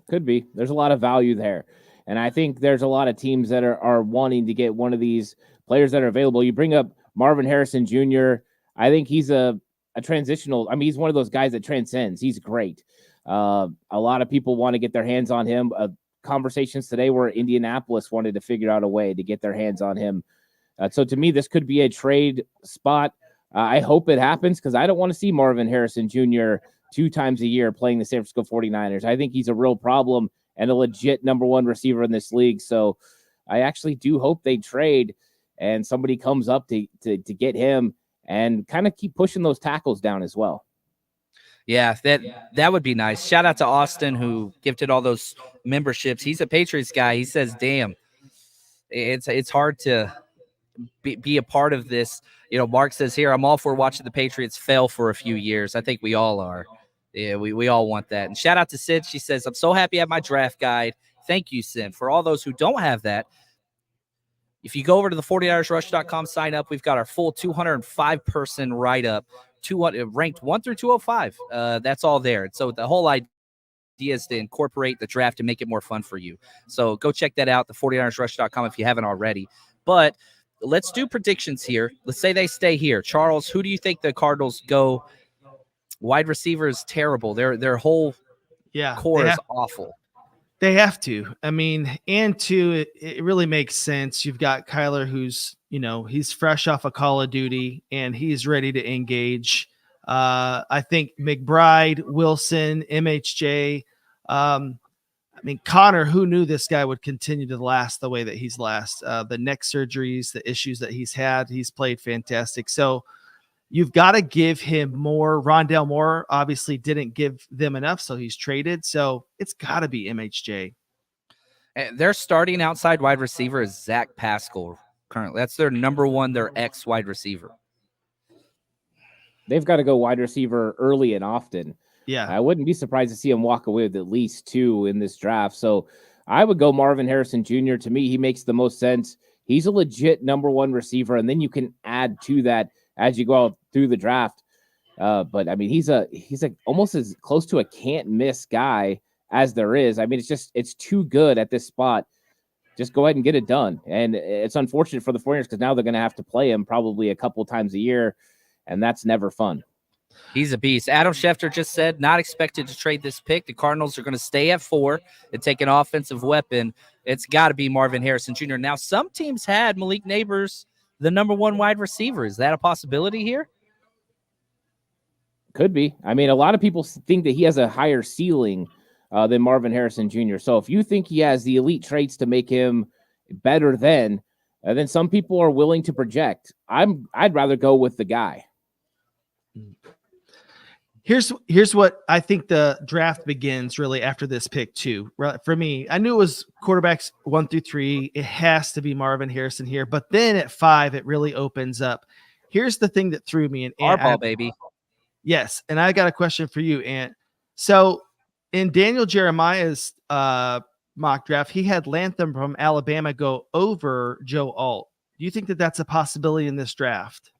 Could be. There's a lot of value there. And I think there's a lot of teams that are wanting to get one of these players that are available. You bring up Marvin Harrison Jr. I think he's a transitional. I mean, he's one of those guys that transcends. He's great. A lot of people want to get their hands on him. Conversations today where Indianapolis wanted to figure out a way to get their hands on him. So to me, this could be a trade spot. I hope it happens because I don't want to see Marvin Harrison Jr. 2 times a year playing the San Francisco 49ers. I think he's a real problem and a legit number 1 receiver in this league. So I actually do hope they trade and somebody comes up to get him and kind of keep pushing those tackles down as well. Yeah, that would be nice. Shout out to Austin, who gifted all those memberships. He's a Patriots guy. He says, damn, it's hard to be a part of this. Mark says here, I'm all for watching the Patriots fail for a few years. I think we all are. Yeah, we all want that. And shout out to Sid. She says, I'm so happy I have my draft guide. Thank you, Sid. For all those who don't have that, if you go over to the 49ersrush.com, sign up. We've got our full 205-person write-up, ranked 1 through 205. That's all there. So the whole idea is to incorporate the draft and make it more fun for you. So go check that out, the 49ersrush.com, if you haven't already. But let's do predictions here. Let's say they stay here. Charles, who do you think the Cardinals go? Wide receiver is terrible. Their whole core is awful. They have to. I mean, and two, it really makes sense. You've got Kyler, who's, he's fresh off of Call of Duty and he's ready to engage. I think McBride, Wilson, MHJ. Connor, who knew this guy would continue to last the way that he's last? The neck surgeries, the issues that he's had, he's played fantastic. So you've got to give him more. Rondale Moore obviously didn't give them enough, so he's traded. So it's got to be MHJ. Their starting outside wide receiver is Zach Pascal currently. That's their number one, their ex-wide receiver. They've got to go wide receiver early and often. Yeah. I wouldn't be surprised to see him walk away with at least 2 in this draft. So I would go Marvin Harrison Jr. To me, he makes the most sense. He's a legit number 1 receiver, and then you can add to that as you go out through the draft. But I mean, he's almost as close to a can't miss guy as there is. I mean, it's too good at this spot. Just go ahead and get it done. And it's unfortunate for the 49ers because now they're going to have to play him probably a couple times a year, and that's never fun. He's a beast. Adam Schefter just said, not expected to trade this pick. The Cardinals are going to stay at 4 and take an offensive weapon. It's got to be Marvin Harrison Jr. Now, some teams had Malik Neighbors the number 1 wide receiver. Is that a possibility here? Could be. I mean, a lot of people think that he has a higher ceiling than Marvin Harrison Jr. So if you think he has the elite traits to make him better then some people are willing to project. I'd rather go with the guy. Here's what I think the draft begins really after this pick too. For me, I knew it was quarterbacks 1 through 3. It has to be Marvin Harrison here, but then at 5, it really opens up. Here's the thing that threw me in. Harbaugh, baby. Yes. And I got a question for you, Ant. So in Daniel Jeremiah's mock draft, he had Latham from Alabama go over Joe Alt. Do you think that that's a possibility in this draft?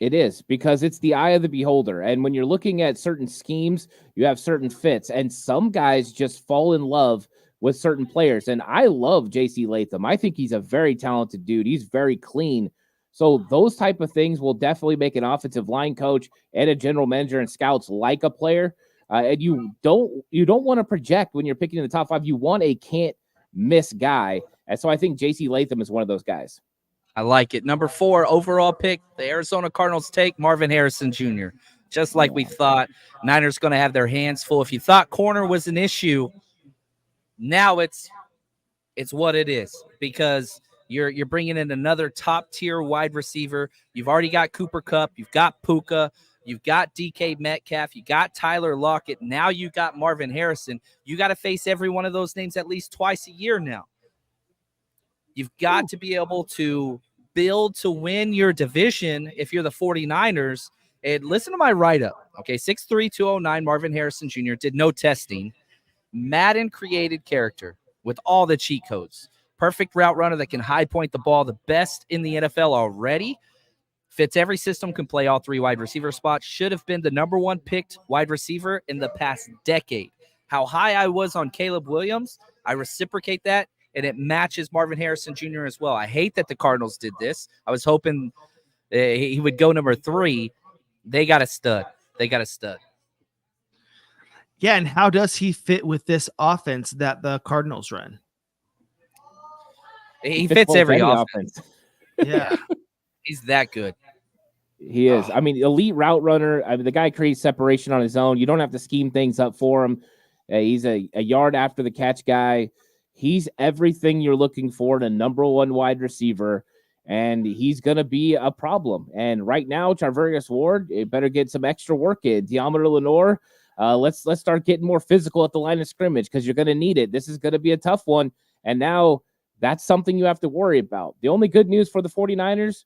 It is, because it's the eye of the beholder. And when you're looking at certain schemes, you have certain fits. And some guys just fall in love with certain players. And I love J.C. Latham. I think he's a very talented dude. He's very clean. So those type of things will definitely make an offensive line coach and a general manager and scouts like a player. And you don't want to project when you're picking in the top 5. You want a can't miss guy. And so I think J.C. Latham is one of those guys. I like it. Number 4 overall pick, the Arizona Cardinals take Marvin Harrison Jr. Just like we thought. Niners going to have their hands full. If you thought corner was an issue, now it's what it is, because you're bringing in another top-tier wide receiver. You've already got Cooper Kupp. You've got Puka. You've got DK Metcalf. You got Tyler Lockett. Now you got Marvin Harrison. You got to face every one of those names at least twice a year now. You've got to be able to build to win your division if you're the 49ers. And listen to my write-up. Okay, 6'3", 209, Marvin Harrison Jr. did no testing. Madden created character with all the cheat codes. Perfect route runner that can high point the ball, the best in the NFL already. Fits every system, can play all 3 wide receiver spots. Should have been the number 1 picked wide receiver in the past decade. How high I was on Caleb Williams, I reciprocate that. And it matches Marvin Harrison Jr. as well. I hate that the Cardinals did this. I was hoping he would go number 3. They got a stud. Yeah, and how does he fit with this offense that the Cardinals run? He fits every offense. Yeah. He's that good. He is. I mean, elite route runner. I mean, the guy creates separation on his own. You don't have to scheme things up for him. He's a yard after the catch guy. He's everything you're looking for in a number 1 wide receiver, and he's going to be a problem. And right now, Charvarius Ward, it better get some extra work in. Deommodore Lenoir, let's start getting more physical at the line of scrimmage, because you're going to need it. This is going to be a tough one, and now that's something you have to worry about. The only good news for the 49ers,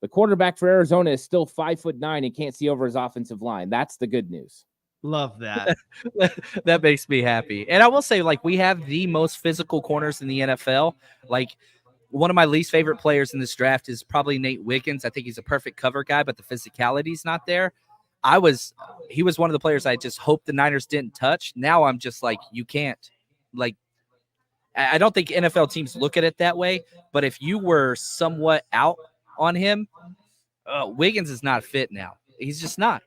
the quarterback for Arizona is still 5'9" and can't see over his offensive line. That's the good news. Love that. That makes me happy. And I will say, like, we have the most physical corners in the NFL. Like, one of my least favorite players in this draft is probably Nate Wiggins. I think he's a perfect cover guy, but the physicality's not there. He was one of the players I just hoped the Niners didn't touch. Now I'm just like, you can't. Like, I don't think NFL teams look at it that way, but if you were somewhat out on him, Wiggins is not fit now. He's just not.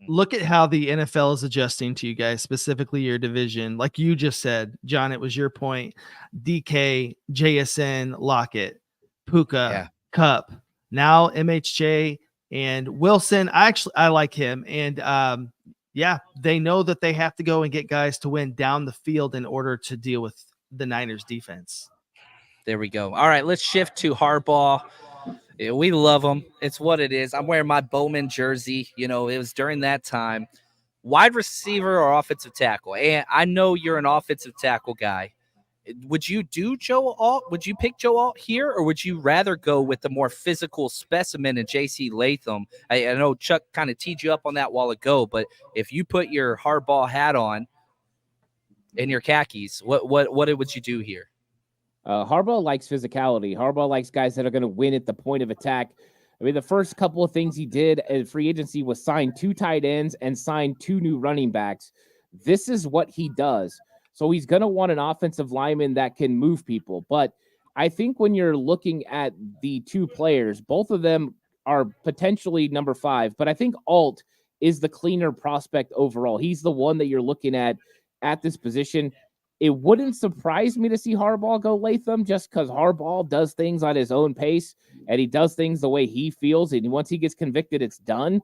Look at how the NFL is adjusting to you guys, specifically your division. Like you just said, John, it was your point. DK, JSN, Lockett, Puka, Cup, now MHJ and Wilson. I like him. And they know that they have to go and get guys to win down the field in order to deal with the Niners defense. There we go. All right, let's shift to Harbaugh. Yeah, we love him. It's what it is. I'm wearing my Bowman jersey. You know, it was during that time. Wide receiver or offensive tackle? And I know you're an offensive tackle guy. Would you do Joe Alt? Would you pick Joe Alt here, or would you rather go with the more physical specimen in J.C. Latham? I know Chuck kind of teed you up on that a while ago, but if you put your Harbaugh hat on and your khakis, what would you do here? Harbaugh likes physicality. Harbaugh likes guys that are going to win at the point of attack. I mean, the first couple of things he did at free agency was sign 2 tight ends and sign 2 new running backs. This is what he does. So he's going to want an offensive lineman that can move people. But I think when you're looking at the 2 players, both of them are potentially number 5. But I think Alt is the cleaner prospect overall. He's the one that you're looking at this position. It wouldn't surprise me to see Harbaugh go Latham just because Harbaugh does things on his own pace and he does things the way he feels. And once he gets convicted, it's done.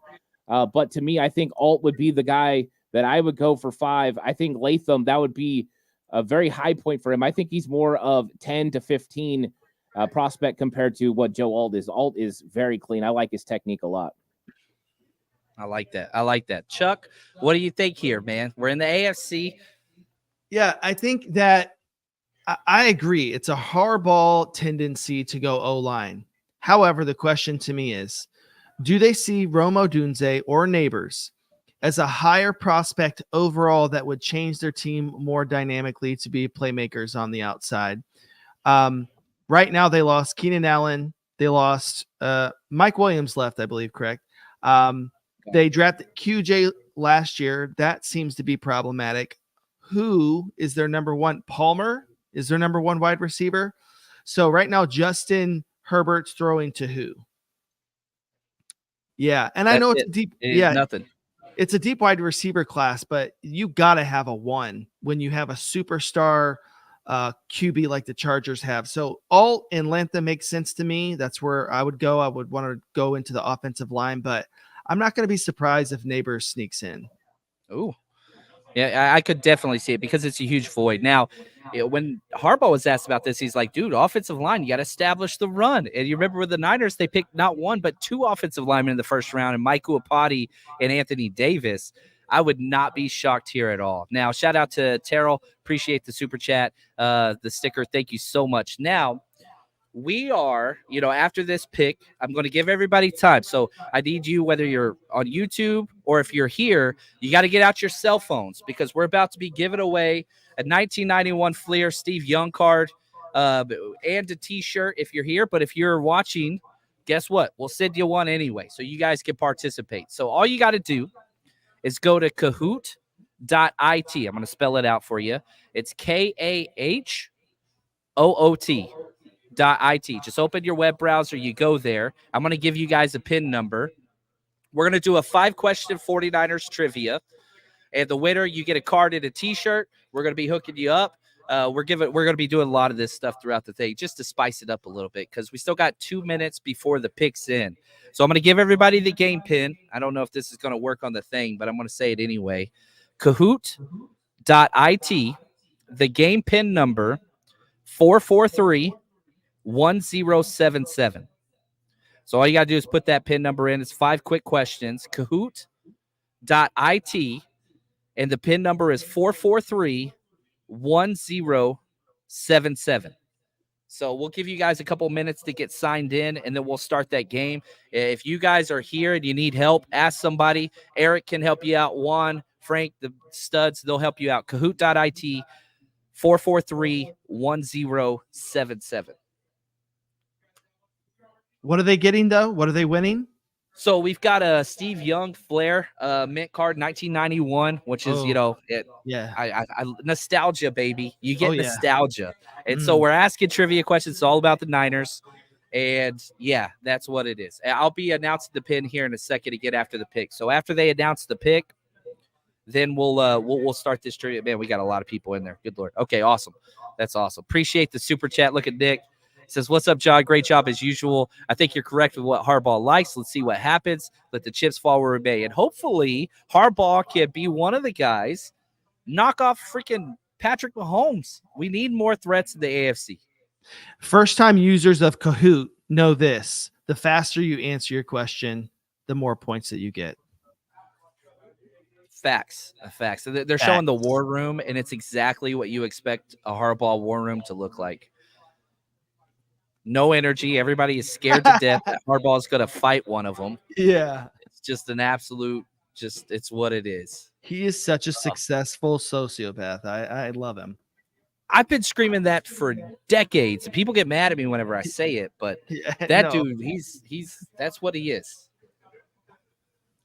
But to me, I think Alt would be the guy that I would go for 5. I think Latham, that would be a very high point for him. I think he's more of 10 to 15 prospect compared to what Joe Alt is. Alt is very clean. I like his technique a lot. I like that. Chuck, what do you think here, man? We're in the AFC. Yeah, I think that I agree. It's a Harbaugh tendency to go O-line. However, the question to me is, do they see Rome Odunze or Neighbors as a higher prospect overall that would change their team more dynamically to be playmakers on the outside? Right now, they lost Keenan Allen. They lost Mike Williams left, I believe, correct? They drafted QJ last year. That seems to be problematic. Who is their number 1? Palmer is their number 1 wide receiver. So right now, Justin Herbert's throwing to who? Yeah. And I know it's deep. Nothing. It's a deep wide receiver class, but you got to have a 1 when you have a superstar QB like the Chargers have. So Alt and Latham makes sense to me. That's where I would go. I would want to go into the offensive line, but I'm not going to be surprised if Neighbors sneaks in. Ooh. Yeah, I could definitely see it because it's a huge void. Now, when Harbaugh was asked about this, he's like, dude, offensive line, you got to establish the run. And you remember with the Niners, they picked not 1, but 2 offensive linemen in the first round, and Michael Apati and Anthony Davis. I would not be shocked here at all. Now, shout out to Terrell. Appreciate the super chat, the sticker. Thank you so much. Now, we are, after this pick, I'm going to give everybody time. So I need you, whether you're on YouTube or if you're here, you got to get out your cell phones because we're about to be giving away a 1991 Fleer Steve Young card and a T-shirt if you're here. But if you're watching, guess what? We'll send you one anyway, so you guys can participate. So all you got to do is go to Kahoot.it. I'm going to spell it out for you. It's KAHOOT. .it. Just open your web browser. You go there. I'm going to give you guys a PIN number. We're going to do a 5-question 49ers trivia. And the winner, you get a card and a T-shirt. We're going to be hooking you up. We're going to be doing a lot of this stuff throughout the day just to spice it up a little bit because we still got 2 minutes before the picks in. So I'm going to give everybody the game pin. I don't know if this is going to work on the thing, but I'm going to say it anyway. Kahoot.it. The game pin number 443-1077. So all you got to do is put that pin number in. It's 5 quick questions. Kahoot.it. And the pin number is 443-1077. So we'll give you guys a couple minutes to get signed in, and then we'll start that game. If you guys are here and you need help, ask somebody. Eric can help you out. Juan, Frank, the studs, they'll help you out. Kahoot.it, 443-1077. What are they getting, though? What are they winning? So we've got a Steve Young Flair mint card, 1991, which is, yeah, nostalgia, baby. You get yeah. nostalgia. And so we're asking trivia questions. It's all about the Niners. And yeah, that's what it is. I'll be announcing the pin here in a second to get after the pick. So after they announce the pick, then we'll start this trivia. Man, we got a lot of people in there. Good Lord. Okay, awesome. That's awesome. Appreciate the super chat. Look at Nick. Says, what's up, John? Great job as usual. I think you're correct with what Harbaugh likes. Let's see what happens. Let the chips fall where it may. And hopefully Harbaugh can be one of the guys, knock off freaking Patrick Mahomes. We need more threats in the AFC. First-time users of Kahoot know this. The faster you answer your question, the more points that you get. Facts. They're showing the war room, and it's exactly what you expect a Harbaugh war room to look like. No energy. Everybody is scared to death that Harbaugh is going to fight one of them. Yeah. It's just an absolute, it's what it is. He is such a successful sociopath. I love him. I've been screaming that for decades. People get mad at me whenever I say it, but dude, he's that's what he is.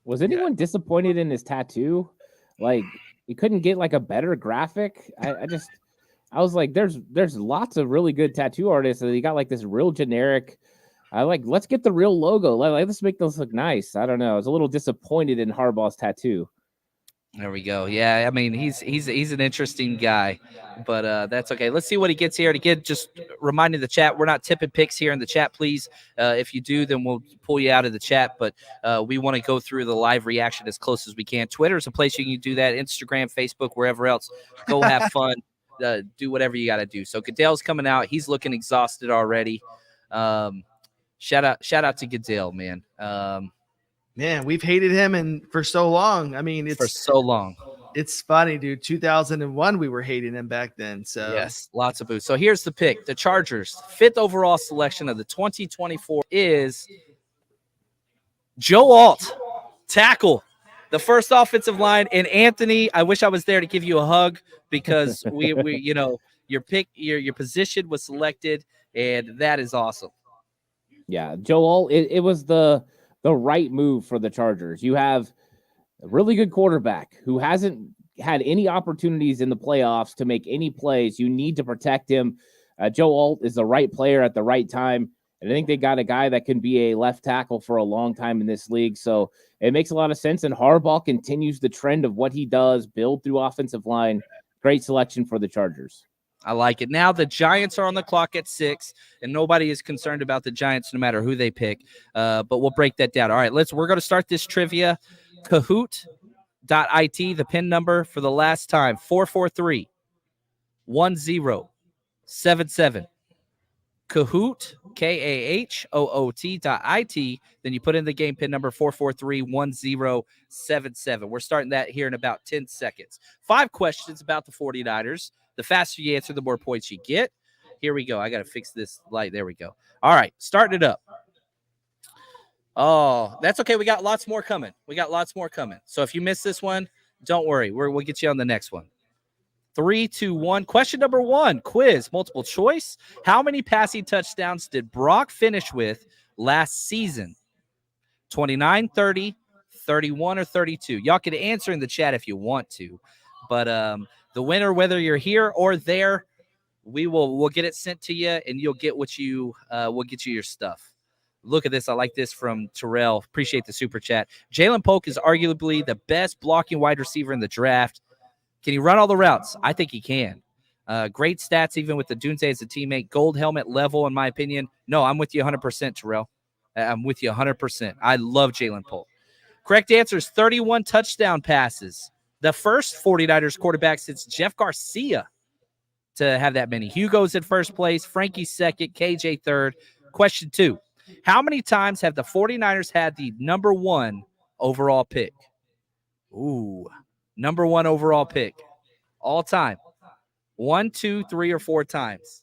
Was anyone disappointed in his tattoo? Like, he couldn't get like a better graphic. I was like, there's lots of really good tattoo artists, and he got like this real generic. Let's get the real logo. Let's make this look nice. I don't know. I was a little disappointed in Harbaugh's tattoo. There we go. Yeah, I mean, he's an interesting guy, but that's okay. Let's see what he gets here. And again, just reminding the chat, we're not tipping picks here in the chat, please. If you do, then we'll pull you out of the chat, but we want to go through the live reaction as close as we can. Twitter is a place you can do that. Instagram, Facebook, wherever else. Go have fun. Do whatever you got to do. So Goodell's coming out. He's looking exhausted already. Shout out to Goodell, man. Man, we've hated him for so long. I mean, for so long. It's funny, dude. 2001, we were hating him back then. So yes, lots of booze. So here's the pick. The Chargers' 5th overall selection of the 2024 is Joe Alt, tackle, the first offensive line. And Anthony, I wish I was there to give you a hug, because we your pick, your position was selected, and that is awesome. Yeah, Joel, it was the right move for the Chargers. You have a really good quarterback who hasn't had any opportunities in the playoffs to make any plays. You need to protect him. Joe Alt is the right player at the right time, and I think they got a guy that can be a left tackle for a long time in this league. So it makes a lot of sense, and Harbaugh continues the trend of what he does, build through offensive line. Great selection for the Chargers. I like it. Now the Giants are on the clock at 6, and nobody is concerned about the Giants no matter who they pick. But we'll break that down. All right, we're going to start this trivia. Kahoot.it, the pin number for the last time, 443-1077. Kahoot, KAHOOT.it. Then you put in the game pin number 443-1077. We're starting that here in about 10 seconds. 5 questions about the 49ers. The faster you answer, the more points you get. Here we go. I got to fix this light. There we go. All right, starting it up. Oh, that's okay. We got lots more coming. So if you miss this one, don't worry. We'll get you on the next one. 3, 2, 1. Question number 1, quiz, multiple choice. How many passing touchdowns did Brock finish with last season? 29, 30, 31, or 32? Y'all can answer in the chat if you want to. But the winner, whether you're here or there, we'll get it sent to you, and you'll get we'll get you your stuff. Look at this. I like this from Terrell. Appreciate the super chat. Jalen Polk is arguably the best blocking wide receiver in the draft. Can he run all the routes? I think he can. Great stats, even with the Dunze as a teammate. Gold helmet level, in my opinion. No, I'm with you 100%, Terrell. I'm with you 100%. I love Jalen Polk. Correct answer is 31 touchdown passes. The first 49ers quarterback since Jeff Garcia to have that many. Hugo's in first place. Frankie's second. KJ third. Question 2. How many times have the 49ers had the number 1 overall pick? Ooh, number 1 overall pick all time. 1, 2, 3, or 4 times.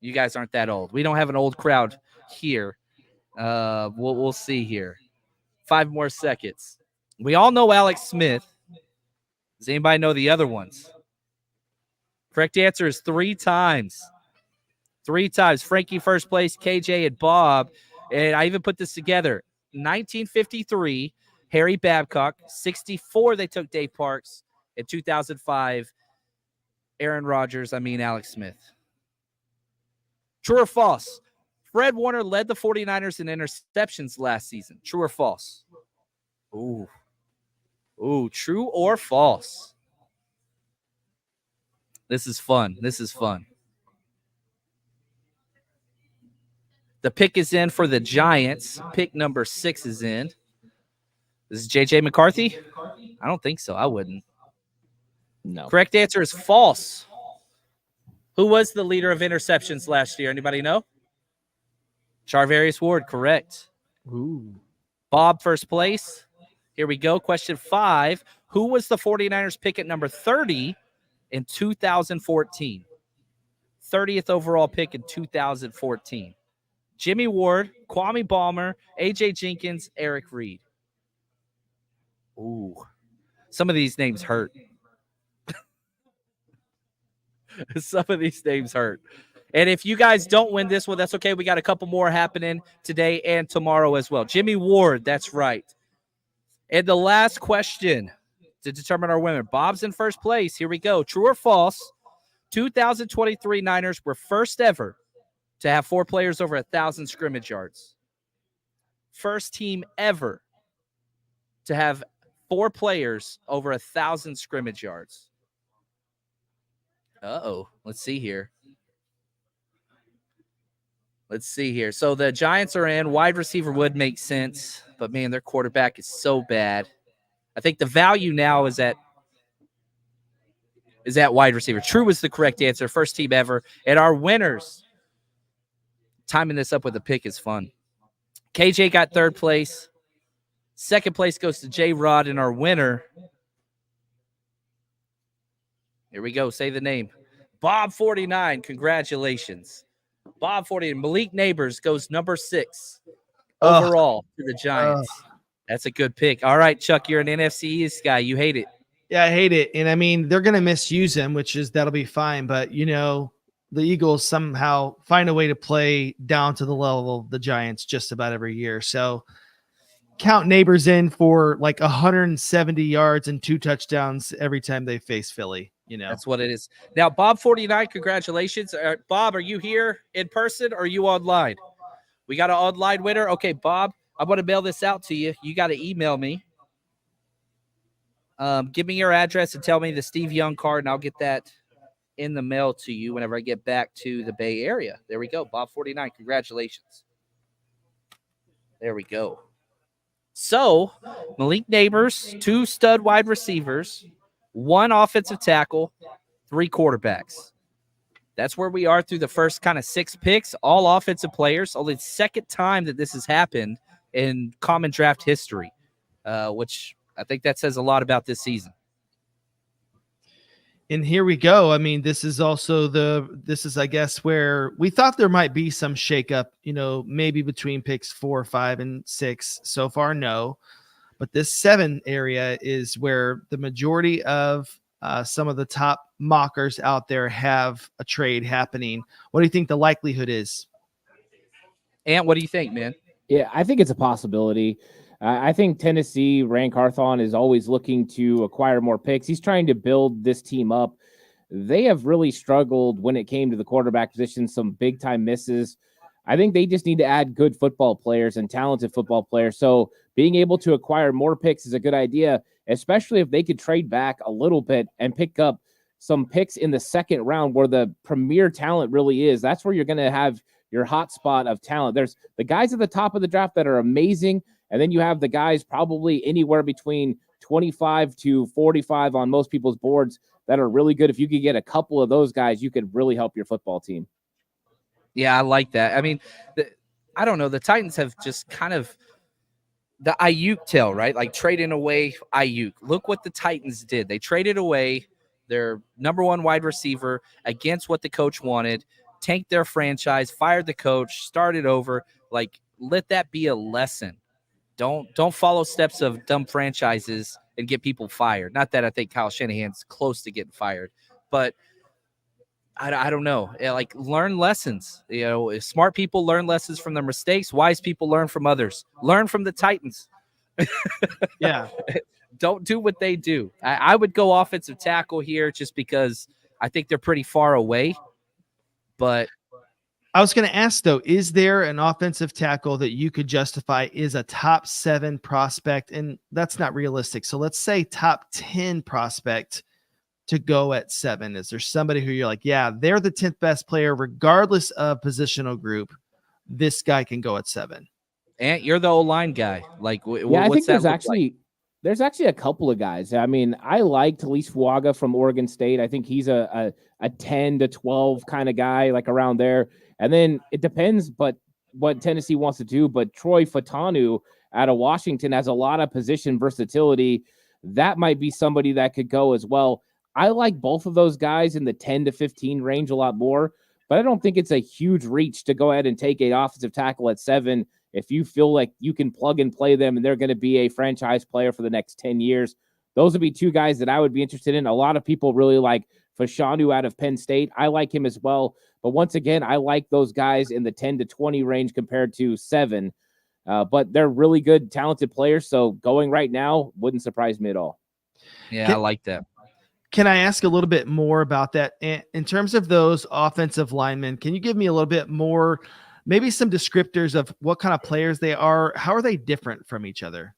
You guys aren't that old. We don't have an old crowd here. We'll see here. 5 more seconds. We all know Alex Smith. Does anybody know the other ones? Correct answer is 3 times. 3 times. Frankie first place, KJ and Bob. And I even put this together. 1953, Harry Babcock. 64, they took Dave Parks. In 2005, Alex Smith. True or false? Fred Warner led the 49ers in interceptions last season. True or false? Ooh, true or false? This is fun. The pick is in for the Giants. Pick number 6 is in. This is JJ McCarthy? I don't think so. I wouldn't. No. Correct answer is false. Who was the leader of interceptions last year? Anybody know? Charvarius Ward, correct. Ooh. Bob, first place. Here we go. Question 5. Who was the 49ers pick at number 30 in 2014? 30th overall pick in 2014. Jimmy Ward, Kwame Ballmer, A.J. Jenkins, Eric Reed. Ooh. Some of these names hurt. Some of these names hurt. And if you guys don't win this one, that's okay. We got a couple more happening today and tomorrow as well. Jimmy Ward, that's right. And the last question to determine our winner. Bob's in first place. Here we go. True or false? 2023 Niners were first ever to have 4 players over 1,000 scrimmage yards. First team ever to have 4 players over 1,000 scrimmage yards. Let's see here. So the Giants are in. Wide receiver would make sense, but man, their quarterback is so bad. I think the value now is at wide receiver. True is the correct answer. First team ever. And our winners, timing this up with a pick is fun. KJ got 3rd place. 2nd place goes to J-Rod, and our winner, here we go. Say the name. Bob 49. Congratulations. Bob 40. Malik Neighbors goes number 6 overall to the Giants. That's a good pick. All right, Chuck, you're an NFC East guy. You hate it. Yeah, I hate it. And I mean, they're going to misuse him, that'll be fine. But, the Eagles somehow find a way to play down to the level of the Giants just about every year. So count Neighbors in for like 170 yards and 2 touchdowns every time they face Philly. That's what it is. Now, Bob 49, congratulations. Bob, are you here in person or are you online? We got an online winner. Okay, Bob, I'm going to mail this out to you. You got to email me. Give me your address and tell me the Steve Young card, and I'll get that in the mail to you whenever I get back to the Bay Area. There we go. Bob 49, congratulations. There we go. So, Malik Neighbors, 2 stud wide receivers, 1 offensive tackle, 3 quarterbacks. That's where we are through the first kind of 6 picks, all offensive players. Only the 2nd time that this has happened in common draft history, which I think that says a lot about this season. And here we go. I mean, this is, I guess, where we thought there might be some shakeup, maybe between picks 4, 5, and 6. So far, no. But this 7 area is where the majority of some of the top mockers out there have a trade happening. What do you think the likelihood is? Ant, what do you think, man? Yeah, I think it's a possibility. I think Tennessee, Rand Carthon, is always looking to acquire more picks. He's trying to build this team up. They have really struggled when it came to the quarterback position, some big-time misses. I think they just need to add good football players and talented football players. So being able to acquire more picks is a good idea, especially if they could trade back a little bit and pick up some picks in the 2nd round where the premier talent really is. That's where you're going to have your hot spot of talent. There's the guys at the top of the draft that are amazing, and then you have the guys probably anywhere between 25 to 45 on most people's boards that are really good. If you could get a couple of those guys, you could really help your football team. Yeah, I like that. I mean, I don't know. The Titans have just kind of the Aiyuk tale, right? Like trading away Aiyuk. Look what the Titans did. They traded away their number 1 wide receiver against what the coach wanted. tanked their franchise, fired the coach, started over. Like, let that be a lesson. Don't follow steps of dumb franchises and get people fired. Not that I think Kyle Shanahan's close to getting fired, but I don't know. Like, learn lessons. Smart people learn lessons from their mistakes. Wise people learn from others. Learn from the Titans. Yeah. Don't do what they do. I would go offensive tackle here just because I think they're pretty far away. But I was going to ask, though, is there an offensive tackle that you could justify is a top 7 prospect? And that's not realistic. So let's say top 10 prospect to go at 7. Is there somebody who you're like, yeah, they're the 10th best player, regardless of positional group? This guy can go at 7. And you're the O-line guy. Like, I think there's actually a couple of guys. I mean, I like Talise Fuaga from Oregon State. I think he's a 10 to 12 kind of guy, like around there. And then it depends, but what Tennessee wants to do. But Troy Fautanu out of Washington has a lot of position versatility. That might be somebody that could go as well. I like both of those guys in the 10 to 15 range a lot more, but I don't think it's a huge reach to go ahead and take an offensive tackle at 7 if you feel like you can plug and play them and they're going to be a franchise player for the next 10 years. Those would be 2 guys that I would be interested in. A lot of people really like Fashanu out of Penn State. I like him as well. But once again, I like those guys in the 10 to 20 range compared to 7. But they're really good, talented players. So going right now wouldn't surprise me at all. Yeah, I like that. Can I ask a little bit more about that? In terms of those offensive linemen, can you give me a little bit more, maybe some descriptors of what kind of players they are? How are they different from each other?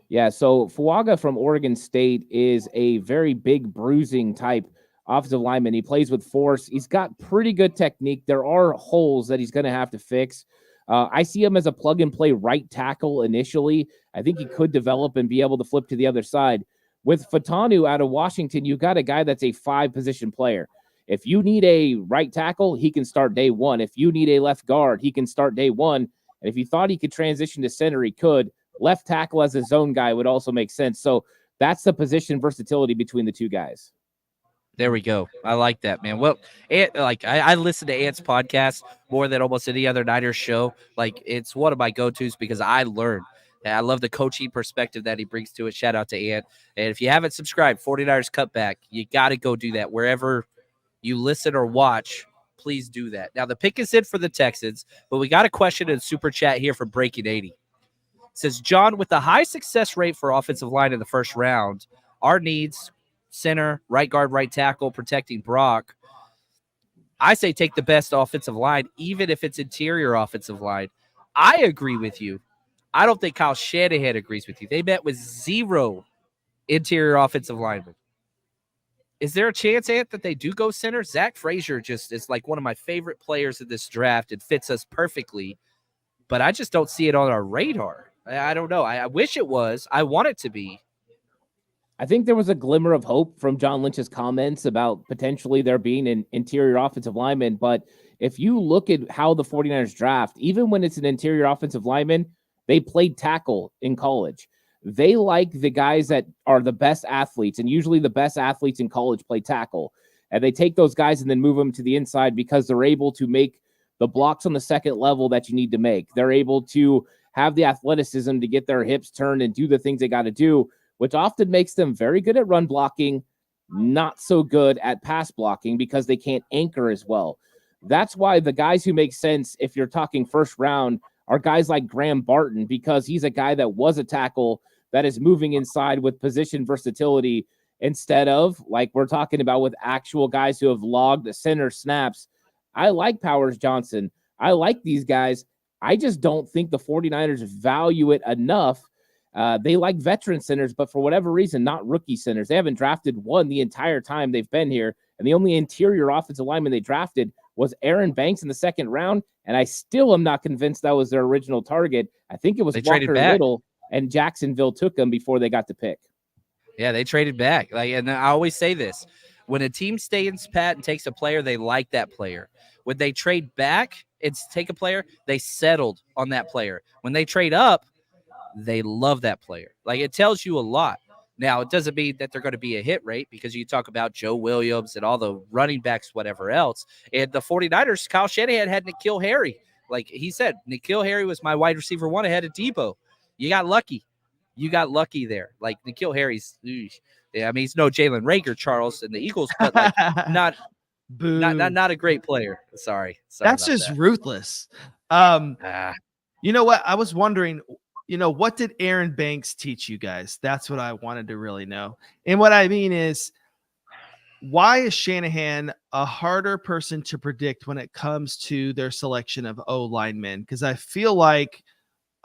Yeah, so Fuaga from Oregon State is a very big bruising type offensive lineman. He plays with force. He's got pretty good technique. There are holes that he's going to have to fix. I see him as a plug-and-play right tackle initially. I think he could develop and be able to flip to the other side. With Fautanu out of Washington, you've got a guy that's a 5-position player. If you need a right tackle, he can start day 1. If you need a left guard, he can start day 1. And if you thought he could transition to center, he could. Left tackle as a zone guy would also make sense. So that's the position versatility between the 2 guys. There we go. I like that, man. Well, I listen to Ant's podcast more than almost any other Niners show. Like, it's one of my go-tos because I learn. And I love the coaching perspective that he brings to it. Shout out to Ant. And if you haven't subscribed, 49ers Cutback, you got to go do that. Wherever you listen or watch, please do that. Now, the pick is in for the Texans, but we got a question in Super Chat here for Breaking 80. It says, John, with the high success rate for offensive line in the first round, our needs, center, right guard, right tackle, protecting Brock, I say take the best offensive line, even if it's interior offensive line. I agree with you. I don't think Kyle Shanahan agrees with you. They met with 0 interior offensive linemen. Is there a chance, Ant, that they do go center? Zach Frazier just is like one of my favorite players in this draft. It fits us perfectly, but I just don't see it on our radar. I don't know. I wish it was. I want it to be. I think there was a glimmer of hope from John Lynch's comments about potentially there being an interior offensive lineman. But if you look at how the 49ers draft, even when it's an interior offensive lineman, they played tackle in college. They like the guys that are the best athletes, and usually the best athletes in college play tackle. And they take those guys and then move them to the inside because they're able to make the blocks on the second level that you need to make. They're able to have the athleticism to get their hips turned and do the things they got to do, which often makes them very good at run blocking, not so good at pass blocking because they can't anchor as well. That's why the guys who make sense, if you're talking first round, are guys like Graham Barton, because he's a guy that was a tackle that is moving inside with position versatility instead of, like we're talking about, with actual guys who have logged the center snaps. I like Powers Johnson. I like these guys. I just don't think the 49ers value it enough. They like veteran centers, but for whatever reason, not rookie centers. They haven't drafted one the entire time they've been here. And the only interior offensive lineman they drafted was Aaron Banks in the second round. And I still am not convinced that was their original target. I think it was Walker Little, and Jacksonville took him before they got the pick. Yeah, they traded back. And I always say this. When a team stays pat and takes a player, they like that player. When they trade back and take a player, they settled on that player. When they trade up, they love that player. Like, it tells you a lot. Now, it doesn't mean that they're going to be a hit rate because you talk about Joe Williams and all the running backs, whatever else. And the 49ers, Kyle Shanahan had N'Keal Harry. Like he said, N'Keal Harry was my wide receiver 1 ahead of Debo. You got lucky. You got lucky there. Like N'Keal Harry's, yeah, I mean, he's no Jalen Reagor, Charles, and the Eagles, but like not a great player. Sorry That's just that. ruthless. You know what? I was wondering, what did Aaron Banks teach you guys? That's what I wanted to really know. And what I mean is, why is Shanahan a harder person to predict when it comes to their selection of O linemen? Because I feel like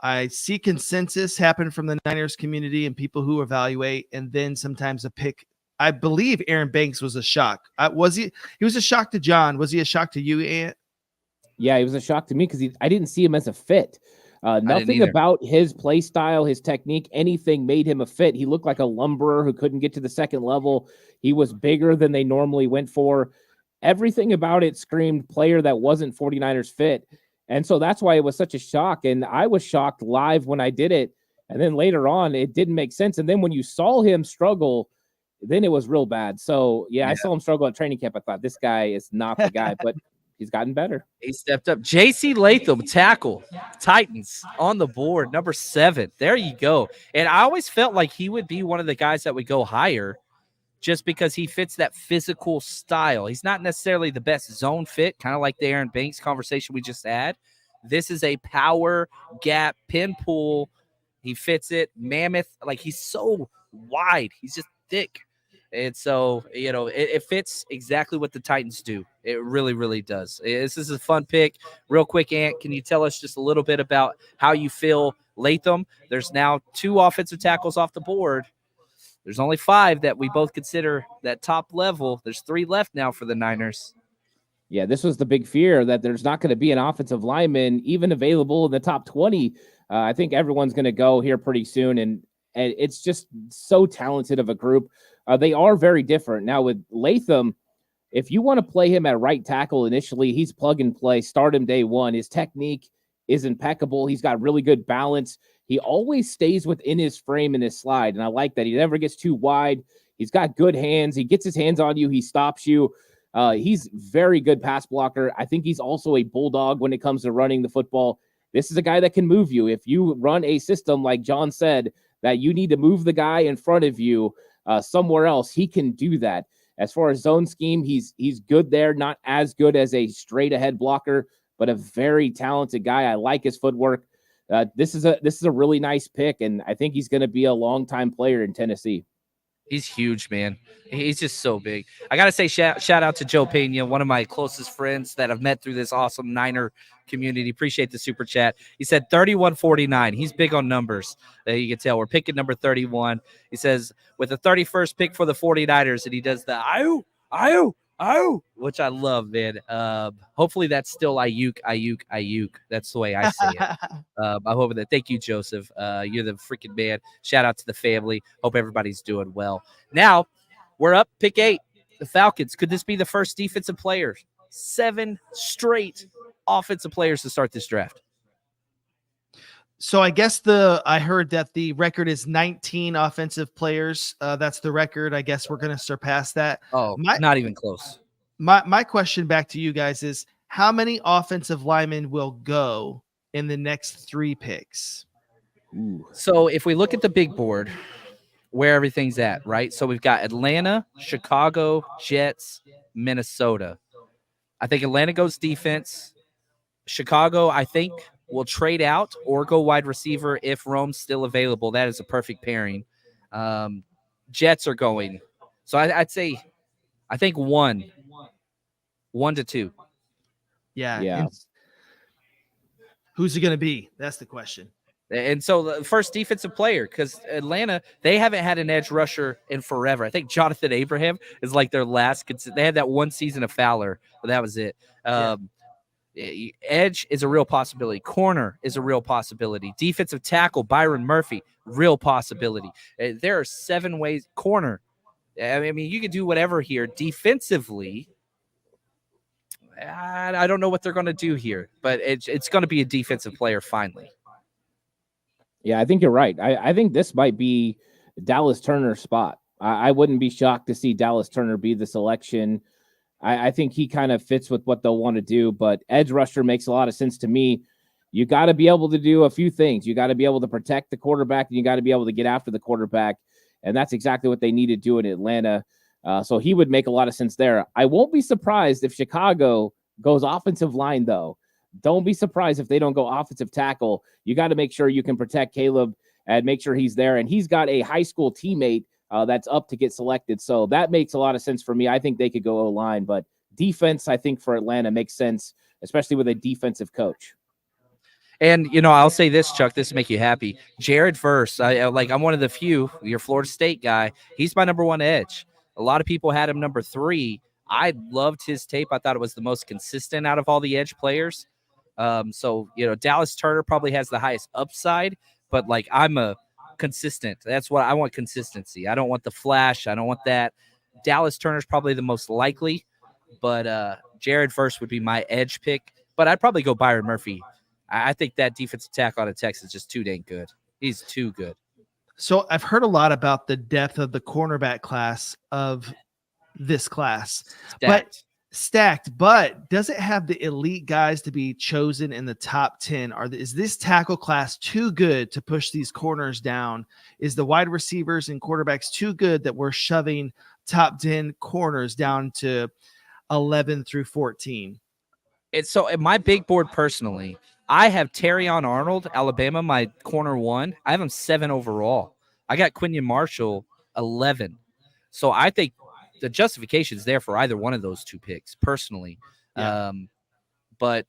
I see consensus happen from the Niners community and people who evaluate, and then sometimes a pick. I believe Aaron Banks was a shock. He was a shock to John. Was he a shock to you, Ant? Yeah, he was a shock to me because I didn't see him as a fit. Nothing about his play style, his technique, anything made him a fit. He looked like a lumberer who couldn't get to the second level. He was bigger than they normally went for. Everything about it screamed player that wasn't 49ers fit. And so that's why it was such a shock. And I was shocked live when I did it. And then later on, it didn't make sense. And then when you saw him struggle, then it was real bad. So, yeah, I saw him struggle at training camp. I thought, this guy is not the guy. But he's gotten better. He stepped up. J.C. Latham, tackle, Titans on the board, number 7. There you go. And I always felt like he would be one of the guys that would go higher just because he fits that physical style. He's not necessarily the best zone fit, kind of like the Aaron Banks conversation we just had. This is a power gap, pin pull. He fits it. Mammoth, like he's so wide. He's just thick. And so, it fits exactly what the Titans do. It really, really does. This is a fun pick. Real quick, Ant, can you tell us just a little bit about how you feel Latham? There's now 2 offensive tackles off the board. There's only 5 that we both consider that top level. There's 3 left now for the Niners. Yeah, this was the big fear that there's not going to be an offensive lineman even available in the top 20. I think everyone's going to go here pretty soon, and it's just so talented of a group. They are very different. Now with Latham, if you want to play him at right tackle initially, he's plug and play, start him day one. His technique is impeccable. He's got really good balance. He always stays within his frame in his slide, and I like that. He never gets too wide. He's got good hands. He gets his hands on you. He stops you. He's very good pass blocker. I think he's also a bulldog when it comes to running the football. This is a guy that can move you. If you run a system, like John said, that you need to move the guy in front of you somewhere else, he can do that. As far as zone scheme, he's good there. Not as good as a straight ahead blocker, but a very talented guy. I like his footwork. This is a really nice pick, and I think he's going to be a long-time player in Tennessee. He's huge, man. He's just so big. I got to say shout out to Joe Pena, one of my closest friends that I've met through this awesome Niner community. Appreciate the super chat. He said 31-49. He's big on numbers. You can tell we're picking number 31. He says with the 31st pick for the 49ers, and he does the Aiyuk, which I love, man. Hopefully that's still Aiyuk. That's the way I say it. I hope that. Thank you, Joseph. You're the freaking man. Shout out to the family. Hope everybody's doing well. Now we're up, pick 8. The Falcons. Could this be the first defensive player? 7 straight offensive players to start this draft. So I guess I heard that the record is 19 offensive players. That's the record. I guess we're going to surpass that. Oh, not even close. My question back to you guys is, how many offensive linemen will go in the next 3 picks? Ooh. So if we look at the big board, where everything's at, right? So we've got Atlanta, Chicago, Jets, Minnesota. I think Atlanta goes defense. Chicago, I think, will trade out or go wide receiver if Rome's still available. That is a perfect pairing. Jets are going. So I'd say, I think 1 to 2. Yeah. Who's it going to be? That's the question. And so the first defensive player, because Atlanta, they haven't had an edge rusher in forever. I think Jonathan Abraham is like their last. They had that 1 season of Fowler, but that was it. Edge is a real possibility. Corner is a real possibility. Defensive tackle, Byron Murphy, real possibility. There are 7 ways. Corner. I mean, you could do whatever here. Defensively, I don't know what they're going to do here, but it's going to be a defensive player finally. Yeah, I think you're right. I think this might be Dallas Turner's spot. I wouldn't be shocked to see Dallas Turner be the selection. I think he kind of fits with what they'll want to do, but edge rusher makes a lot of sense to me. You got to be able to do a few things. You got to be able to protect the quarterback, and you got to be able to get after the quarterback, and that's exactly what they need to do in Atlanta. So he would make a lot of sense there. I won't be surprised if Chicago goes offensive line, though. Don't be surprised if they don't go offensive tackle. You got to make sure you can protect Caleb and make sure he's there, and he's got a high school teammate that's up to get selected. So that makes a lot of sense for me. I think they could go O-line, but defense, I think, for Atlanta makes sense, especially with a defensive coach. And, I'll say this, Chuck, this will make you happy. Jared Verse, I'm one of the few, your Florida State guy. He's my number one edge. A lot of people had him number 3. I loved his tape. I thought it was the most consistent out of all the edge players. So, Dallas Turner probably has the highest upside, but I'm a consistent. That's what I want, consistency. I don't want the flash. I don't want that. Dallas Turner's probably the most likely, but Jared Verse would be my edge pick. But I'd probably go Byron Murphy. I think that defensive tackle out of Texas is just too dang good. He's too good. So I've heard a lot about the depth of the cornerback class of this class. Stacked, but does it have the elite guys to be chosen in the top 10? Is this tackle class too good to push these corners down? Is the wide receivers and quarterbacks too good that we're shoving top 10 corners down to 11 through 14? It's so in my big board personally, I have Terrion Arnold, Alabama, my corner 1. I have him 7 overall. I got Quinion Marshall 11. So I think the justification is there for either one of those two picks, personally. Yeah. But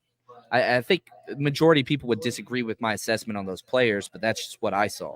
I think the majority of people would disagree with my assessment on those players, but that's just what I saw.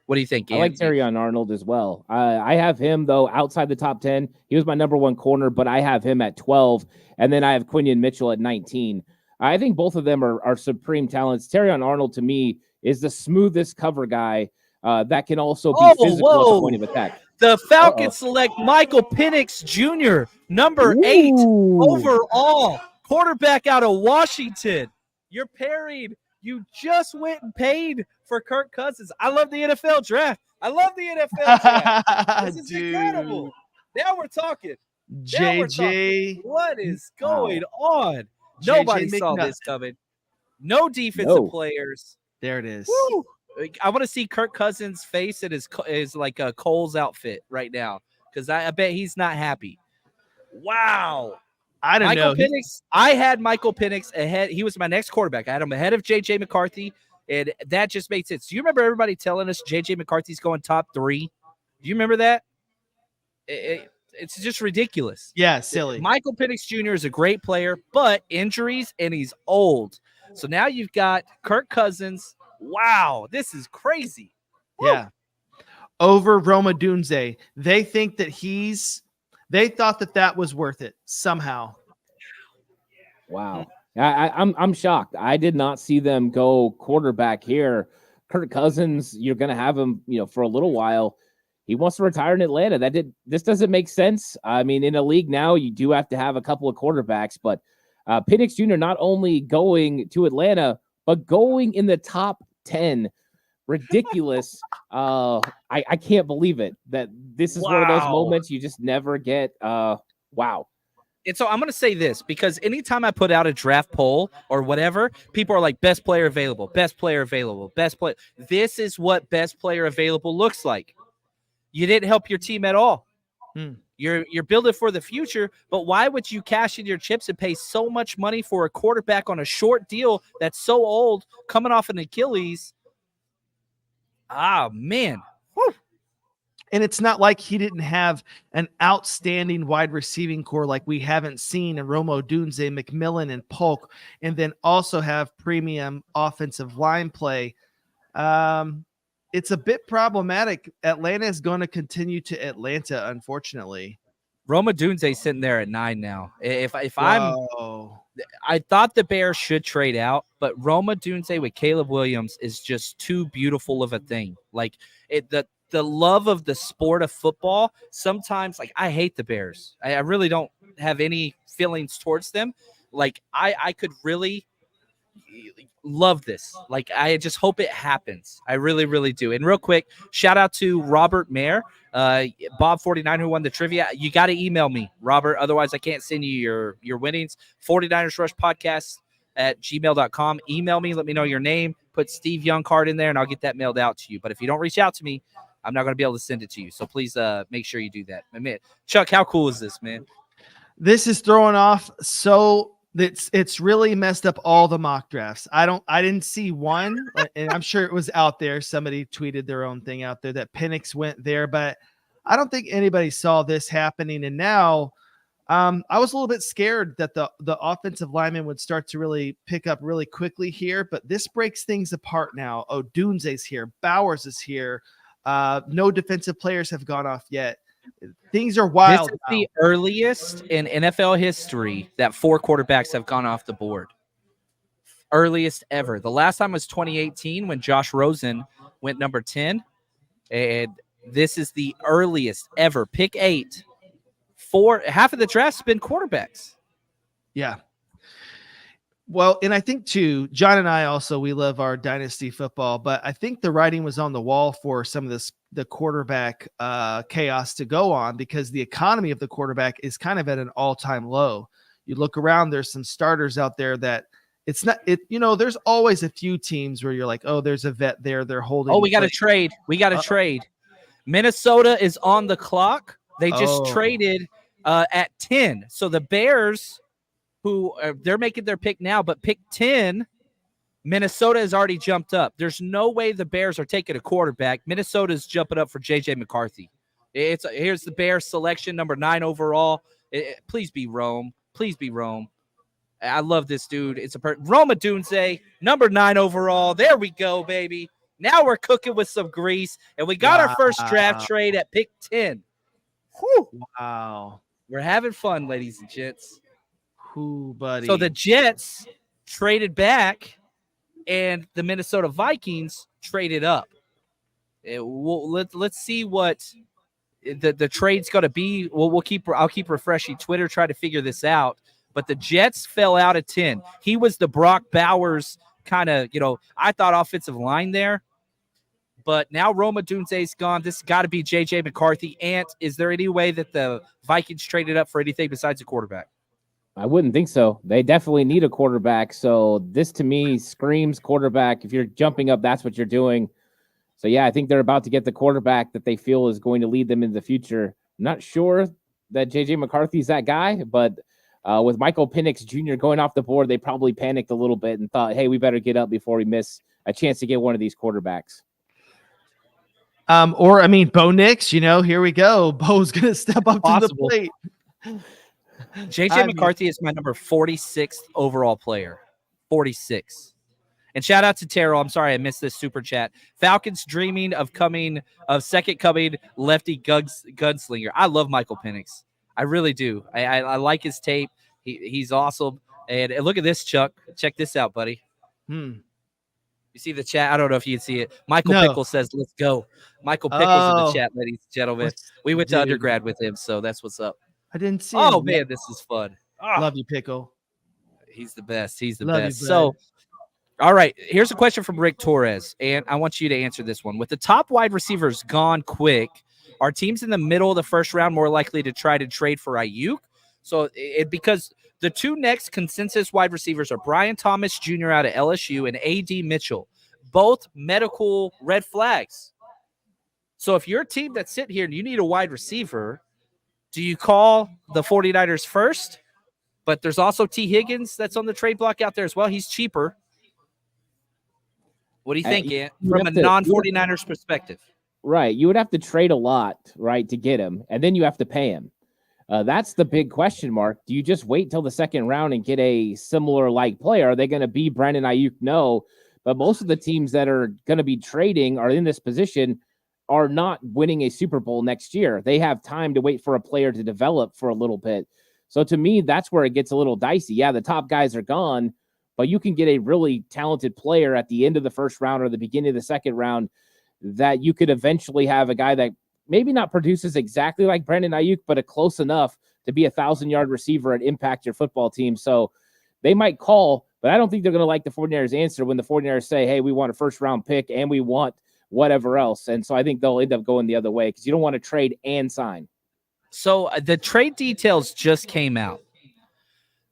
What do you think, Andy? I like Terrion Arnold as well. I have him, though, outside the top 10. He was my number 1 corner, but I have him at 12, and then I have Quinion Mitchell at 19. I think both of them are supreme talents. Terrion Arnold, to me, is the smoothest cover guy that can also be physical at the point of attack. The Falcons select Michael Penix Jr., number 8 overall, quarterback out of Washington. You're pairing. You just went and paid for Kirk Cousins. I love the NFL draft. This is incredible. Now we're talking. JJ. What is going on? Nobody saw this coming. No defensive players. There it is. Woo. I want to see Kirk Cousins' face in his like a Cole's outfit right now, because I bet he's not happy. Wow. I don't know. Penix, I had Michael Penix ahead. He was my next quarterback. I had him ahead of JJ McCarthy, and that just made sense. Do you remember everybody telling us JJ McCarthy's going top 3? Do you remember that? It's just ridiculous. Yeah, silly. Michael Penix Jr. is a great player, but injuries, and he's old. So now you've got Kirk Cousins. Wow, this is crazy. Yeah. Over Roma Dunze. They think that they thought that was worth it somehow. Wow. I'm shocked. I did not see them go quarterback here. Kirk Cousins, you're going to have him, for a little while. He wants to retire in Atlanta. This doesn't make sense. I mean, in a league now, you do have to have a couple of quarterbacks, but Penix Jr. not only going to Atlanta, but going in the top 10. Ridiculous. I can't believe it that this is one of those moments you just never get. Wow. And so I'm going to say this, because anytime I put out a draft poll or whatever, people are like, best player available, best player available, best player. This is what best player available looks like. You didn't help your team at all. You're building for the future, but why would you cash in your chips and pay so much money for a quarterback on a short deal that's so old, coming off an Achilles? Ah, man. Whew. And it's not like he didn't have an outstanding wide receiving core like we haven't seen in Romo Dunze, McMillan, and Polk, and then also have premium offensive line play. It's a bit problematic. Atlanta is going to continue to Atlanta, unfortunately. Roma Dunze's sitting there at 9 now. I thought the Bears should trade out, but Roma Dunze with Caleb Williams is just too beautiful of a thing. Like the love of the sport of football. Sometimes, I hate the Bears. I really don't have any feelings towards them. I could really love this. Like, I just hope it happens. I really, really do. And real quick, shout out to Robert Mayer, Bob49, who won the trivia. You got to email me, Robert. Otherwise, I can't send you your winnings. 49ers Rush Podcast at gmail.com. Email me. Let me know your name. Put Steve Young card in there, and I'll get that mailed out to you. But if you don't reach out to me, I'm not going to be able to send it to you. So please make sure you do that. Man, Chuck, how cool is this, man? This is throwing off so it's really messed up all the mock drafts. I didn't see one, and I'm sure it was out there. Somebody tweeted their own thing out there that Penix went there, but I don't think anybody saw this happening. And now I was a little bit scared that the offensive lineman would start to really pick up really quickly here, but this breaks things apart now. Odunze's here. Bowers is here. No defensive players have gone off yet. Things are wild. This is the earliest in NFL history that 4 quarterbacks have gone off the board. Earliest ever. The last time was 2018 when Josh Rosen went number 10. And this is the earliest ever. Pick 8. Half of the draft's been quarterbacks. Yeah. Well, and I think too, John and I also, we love our dynasty football, but I think the writing was on the wall for some of the quarterback chaos to go on, because the economy of the quarterback is kind of at an all-time low. You look around, there's some starters out there that it's not, there's always a few teams where you're like, oh, there's a vet there. They're holding. Oh, we got to trade. We got to trade. Minnesota is on the clock. They just traded at 10. So the Bears, who they're making their pick now, but pick 10, Minnesota has already jumped up. There's no way the Bears are taking a quarterback. Minnesota's jumping up for JJ McCarthy. Here's the Bears selection, number 9 overall. Please be Rome. Please be Rome. I love this dude. It's Rome Odunze, number 9 overall. There we go, baby. Now we're cooking with some grease, and we got our first draft trade at pick 10. Whew. Wow. We're having fun, ladies and gents. Who, buddy? So the Jets traded back, and the Minnesota Vikings traded up. Let's see what the trade's going to be. I'll keep refreshing Twitter, try to figure this out. But the Jets fell out at 10. He was the Brock Bowers kind of, I thought offensive line there. But now Roma Odunze's gone. This has got to be JJ McCarthy. Ant, is there any way that the Vikings traded up for anything besides a quarterback? I wouldn't think so. They definitely need a quarterback. So this to me screams quarterback. If you're jumping up, that's what you're doing. So yeah, I think they're about to get the quarterback that they feel is going to lead them in the future. I'm not sure that JJ McCarthy's that guy, but with Michael Penix Jr. going off the board, they probably panicked a little bit and thought, hey, we better get up before we miss a chance to get one of these quarterbacks. Bo Nix, here we go. Bo's going to step up to the plate. JJ McCarthy is my number 46th overall player. 46. And shout out to Terrell. I'm sorry I missed this super chat. Falcons dreaming of second coming lefty gunslinger. I love Michael Penix. I really do. I like his tape. He's awesome. And look at this, Chuck. Check this out, buddy. You see the chat? I don't know if you can see it. Michael Pickle says, let's go. Michael Pickle's in the chat, ladies and gentlemen. We went to undergrad with him, so that's what's up. I didn't see him. Man, this is fun. Love you, Pickle. He's the best. He's the best. So, all right, here's a question from Rick Torres, and I want you to answer this one. With the top wide receivers gone quick, are teams in the middle of the first round more likely to try to trade for Aiyuk? So, because the two next consensus wide receivers are Brian Thomas Jr. out of LSU and A.D. Mitchell, both medical red flags. So if you're a team that's sitting here and you need a wide receiver, do you call the 49ers first? But there's also T. Higgins that's on the trade block out there as well. He's cheaper. What do you think, Ant, from a non-49ers perspective? Right. You would have to trade a lot, right, to get him, and then you have to pay him. That's the big question mark. Do you just wait till the second round and get a similar like player? Are they going to be Brandon Aiyuk? No. But most of the teams that are going to be trading are in this position are not winning a Super Bowl next year. They have time to wait for a player to develop for a little bit. So to me, that's where it gets a little dicey. Yeah, the top guys are gone, but you can get a really talented player at the end of the first round or the beginning of the second round that you could eventually have a guy that maybe not produces exactly like Brandon Aiyuk, but a close enough to be 1,000-yard receiver and impact your football team. So they might call, but I don't think they're going to like the 49ers answer when the 49ers say, hey, we want a first-round pick and we want whatever else. And so I think they'll end up going the other way because you don't want to trade and sign. So the trade details just came out.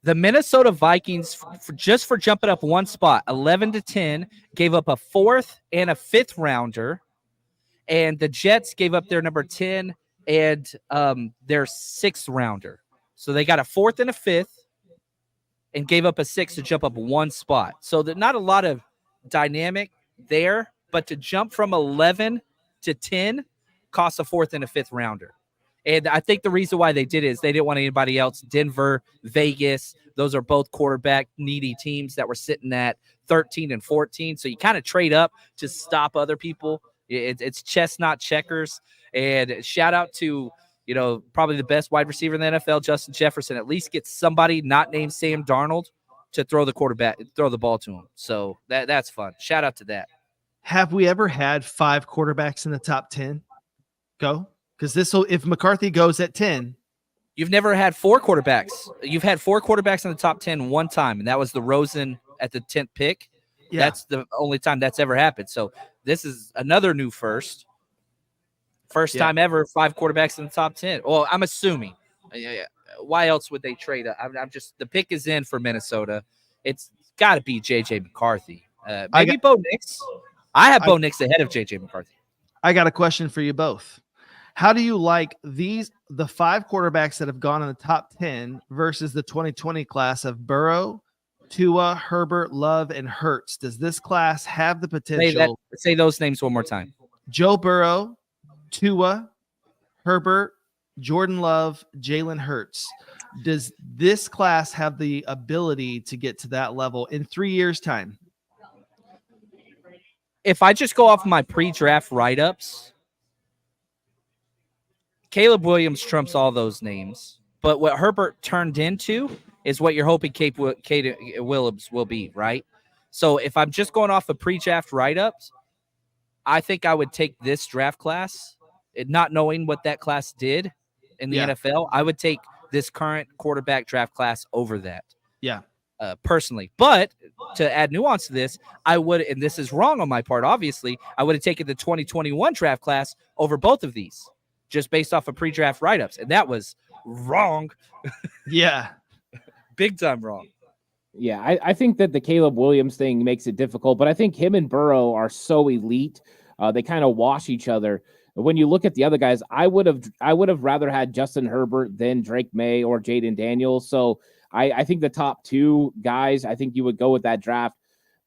The Minnesota Vikings, just for jumping up one spot, 11-10, gave up a 4th and a 5th rounder. And the Jets gave up their number 10 and their 6th rounder. So they got a 4th and a 5th and gave up a 6th to jump up one spot. So not a lot of dynamic there, but to jump from 11 to 10 costs a 4th and a 5th rounder. And I think the reason why they did it is they didn't want anybody else. Denver, Vegas, those are both quarterback needy teams that were sitting at 13 and 14. So you kind of trade up to stop other people. It's chess, not checkers. And shout out to, probably the best wide receiver in the NFL, Justin Jefferson. At least get somebody not named Sam Darnold to throw the ball to him. So that's fun. Shout out to that. Have we ever had 5 quarterbacks in the top 10 go? Because if McCarthy goes at 10. You've never had 4 quarterbacks. You've had 4 quarterbacks in the top 10 one time, and that was the Rosen at the 10th pick. Yeah. That's the only time that's ever happened. So this is another new first. First time ever, 5 quarterbacks in the top 10. Well, I'm assuming. Why else would they trade? The pick is in for Minnesota. It's got to be JJ McCarthy. Maybe Bo Nix. I have Bo Nix ahead of JJ McCarthy. I got a question for you both. How do you like the 5 quarterbacks that have gone in the top 10 versus the 2020 class of Burrow, Tua, Herbert, Love, and Hurts? Does this class have the potential? Say those names one more time. Joe Burrow, Tua, Herbert, Jordan Love, Jalen Hurts. Does this class have the ability to get to that level in 3 years' time? If I just go off my pre-draft write-ups, Caleb Williams trumps all those names. But what Herbert turned into is what you're hoping Kate Williams will be, right? So if I'm just going off of pre-draft write-ups, I think I would take this draft class, and not knowing what that class did in the NFL, I would take this current quarterback draft class over that. Yeah. Personally. But to add nuance to this, I would, and this is wrong on my part, obviously, I would have taken the 2021 draft class over both of these, just based off of pre-draft write-ups. And that was wrong. Yeah. Big time wrong. Yeah, I think that the Caleb Williams thing makes it difficult, but I think him and Burrow are so elite. They kind of wash each other. When you look at the other guys, I would have rather had Justin Herbert than Drake May or Jaden Daniels. So I think the top 2 guys, I think you would go with that draft.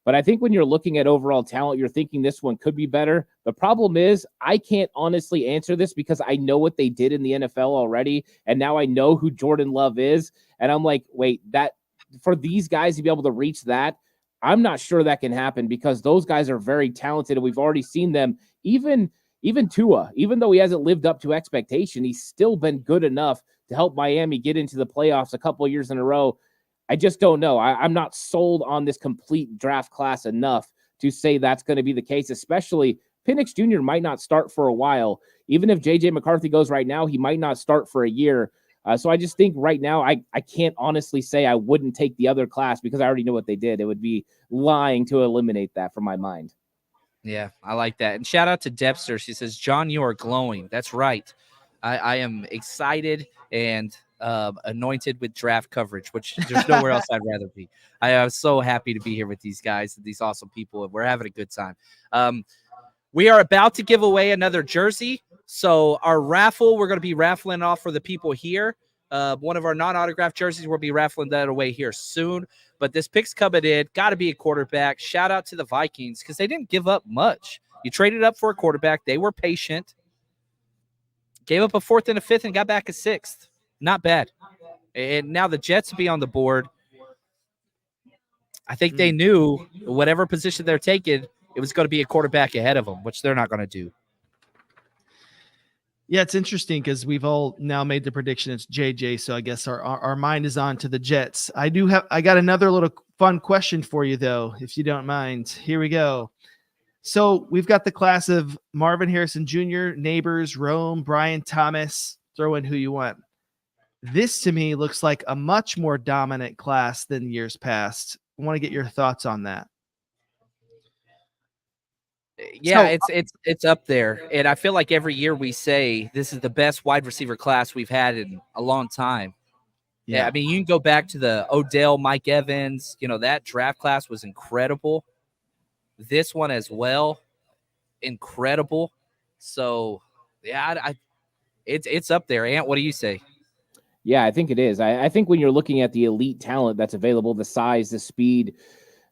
But I think when you're looking at overall talent, you're thinking this one could be better. The problem is I can't honestly answer this because I know what they did in the NFL already. And now I know who Jordan Love is. And I'm like, wait, that for these guys to be able to reach that, I'm not sure that can happen because those guys are very talented. And we've already seen them. Even Tua, even though he hasn't lived up to expectation, he's still been good enough to help Miami get into the playoffs a couple of years in a row. I just don't know. I'm not sold on this complete draft class enough to say that's going to be the case, especially Penix Jr. might not start for a while. Even if JJ McCarthy goes right now, he might not start for a year. So I just think right now I can't honestly say I wouldn't take the other class because I already know what they did. It would be lying to eliminate that from my mind. Yeah, I like that. And shout out to Debster. She says, John, you are glowing. That's right. I am excited and anointed with draft coverage, which there's nowhere else I'd rather be. I am so happy to be here with these guys, these awesome people. We're having a good time. We are about to give away another jersey. So our raffle, we're going to be raffling off for the people here. One of our non-autographed jerseys, we'll be raffling that away here soon. But this pick's coming in. Got to be a quarterback. Shout out to the Vikings because they didn't give up much. You traded up for a quarterback. They were patient. Gave up a 4th and a 5th and got back a 6th. Not bad. And now the Jets will be on the board. I think they knew whatever position they're taking, it was going to be a quarterback ahead of them, which they're not going to do. Yeah, it's interesting because we've all now made the prediction it's JJ, so I guess our mind is on to the Jets. I got another little fun question for you, though, if you don't mind. Here we go. So we've got the class of Marvin Harrison Jr., Neighbors, Rome, Brian Thomas. Throw in who you want. This to me looks like a much more dominant class than years past. I want to get your thoughts on that. Yeah, it's up there. And I feel like every year we say this is the best wide receiver class we've had in a long time. Yeah, I mean, you can go back to the Odell, Mike Evans, that draft class was incredible. This one as well, incredible. So, yeah, it's up there. Ant, what do you say? Yeah, I think it is. I think when you're looking at the elite talent that's available, the size, the speed,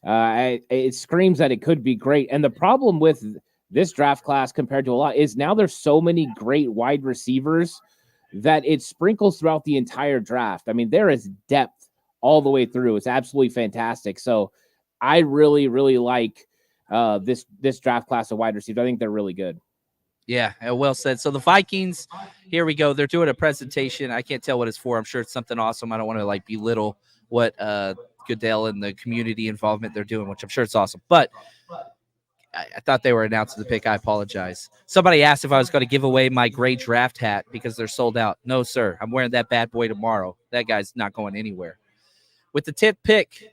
it screams that it could be great. And the problem with this draft class compared to a lot is now there's so many great wide receivers that it sprinkles throughout the entire draft. I mean, there is depth all the way through. It's absolutely fantastic. So I really, really like this draft class of wide receivers. I think they're really good. Yeah, well said. So the Vikings, here we go. They're doing a presentation. I can't tell what it's for. I'm sure it's something awesome. I don't want to belittle what Goodell and the community involvement they're doing, which I'm sure it's awesome. But I thought they were announcing the pick. I apologize. Somebody asked if I was going to give away my gray draft hat because they're sold out. No, sir. I'm wearing that bad boy tomorrow. That guy's not going anywhere. With the 10th pick,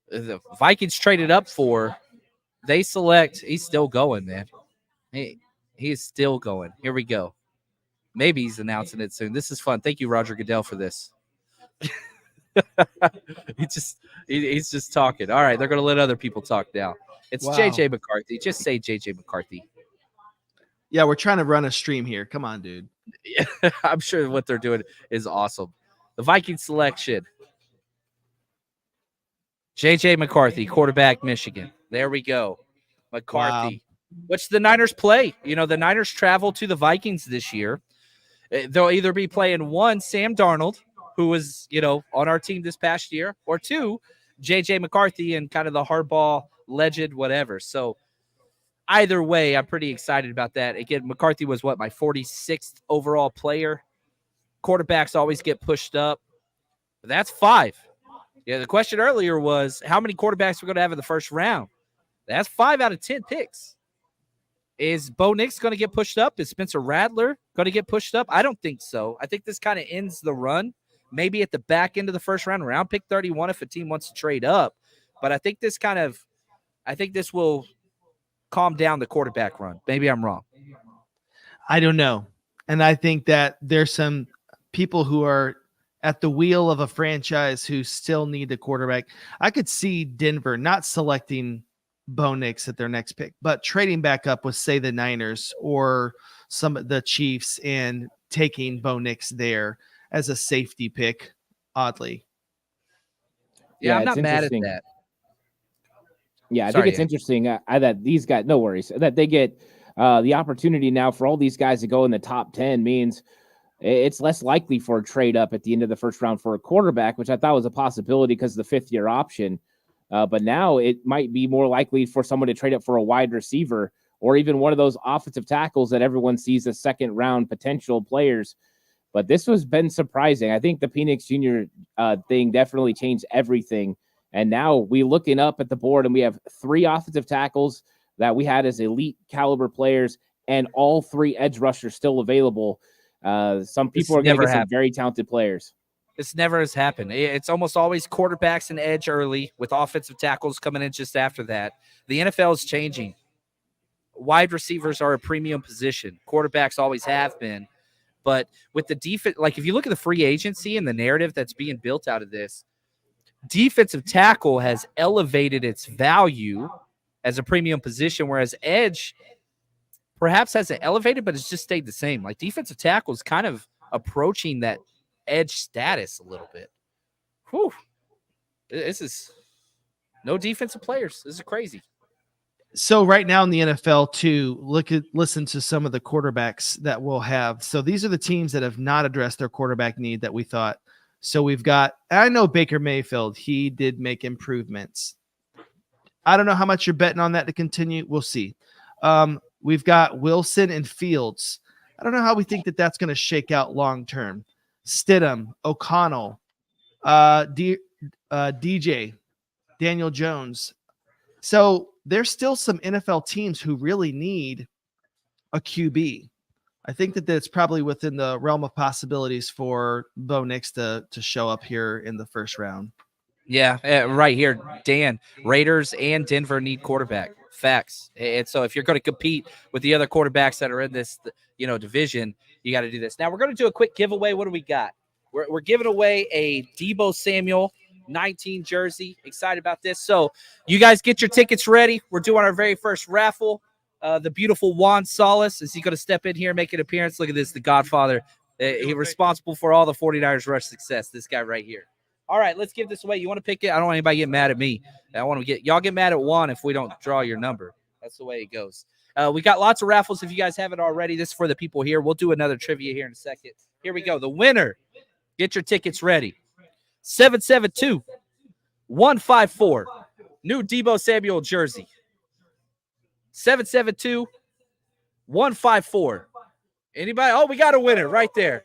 the Vikings traded up for. They select. He's still going, man. He's still going. Here we go. Maybe he's announcing it soon. This is fun. Thank you, Roger Goodell, for this. He's just talking. All right, they're going to let other people talk now. It's JJ McCarthy. Just say JJ McCarthy. Yeah, we're trying to run a stream here. Come on, dude. Yeah, I'm sure what they're doing is awesome. The Vikings selection. JJ McCarthy, quarterback, Michigan. There we go. McCarthy. Wow. Which the Niners play. The Niners travel to the Vikings this year. They'll either be playing one, Sam Darnold, who was, on our team this past year, or two, JJ McCarthy and kind of the hardball legend, whatever. So either way, I'm pretty excited about that. Again, McCarthy was my 46th overall player. Quarterbacks always get pushed up. But that's 5. Yeah, the question earlier was how many quarterbacks we're going to have in the first round. That's 5 out of 10 picks. Is Bo Nix going to get pushed up? Is Spencer Rattler going to get pushed up? I don't think so. I think this kind of ends the run. Maybe at the back end of the first round, around pick 31 if a team wants to trade up. But I think this will calm down the quarterback run. Maybe I'm wrong. I don't know. And I think that there's some people who are at the wheel of a franchise who still need a quarterback. I could see Denver not selecting Bo Nix at their next pick, but trading back up with, say, the Niners or some of the Chiefs and taking Bo Nix there as a safety pick, oddly. Yeah, I'm not mad at that. Yeah, I think it's interesting that these guys, no worries, that they get the opportunity now for all these guys to go in the top 10 means it's less likely for a trade up at the end of the first round for a quarterback, which I thought was a possibility because of the 5th-year option. But now it might be more likely for someone to trade up for a wide receiver or even one of those offensive tackles that everyone sees as second-round potential players. But this has been surprising. I think the Penix Jr. Thing definitely changed everything. And now we looking up at the board and we have 3 offensive tackles that we had as elite caliber players and all 3 edge rushers still available. Some people are going to get some very talented players. This never has happened. It's almost always quarterbacks and edge early with offensive tackles coming in just after that. The NFL is changing. Wide receivers are a premium position. Quarterbacks always have been. But with the defense, if you look at the free agency and the narrative that's being built out of this, defensive tackle has elevated its value as a premium position, whereas edge perhaps hasn't elevated, but it's just stayed the same. Defensive tackle is kind of approaching that edge status a little bit. Whew. This is no defensive players. This is crazy. So right now in the NFL too, listen to some of the quarterbacks that we'll have. So these are the teams that have not addressed their quarterback need that we thought. So we've got, I know Baker Mayfield, he did make improvements. I don't know how much you're betting on that to continue. We'll see. We've got Wilson and Fields. I don't know how we think that that's going to shake out long-term. Stidham, O'Connell, DJ, Daniel Jones. So there's still some NFL teams who really need a QB. I think that it's probably within the realm of possibilities for Bo Nix to show up here in the first round. Yeah, right here, Dan. Raiders and Denver need quarterback. Facts. And so if you're going to compete with the other quarterbacks that are in this, division, you got to do this. Now we're going to do a quick giveaway. What do we got? We're giving away a Deebo Samuel 19 jersey. Excited about this. So you guys get your tickets ready. We're doing our very first raffle. The beautiful Juan Solis, is he going to step in here and make an appearance? Look at this, the Godfather. He's responsible for all the 49ers rush success. This guy right here. All right, let's give this away. You want to pick it? I don't want anybody getting mad at me. I want to y'all get mad at Juan if we don't draw your number. That's the way it goes. We got lots of raffles if you guys haven't already. This is for the people here. We'll do another trivia here in a second. Here we go. The winner. Get your tickets ready. 772-154. New Deebo Samuel jersey. 772-154. Anybody? Oh, we got a winner right there.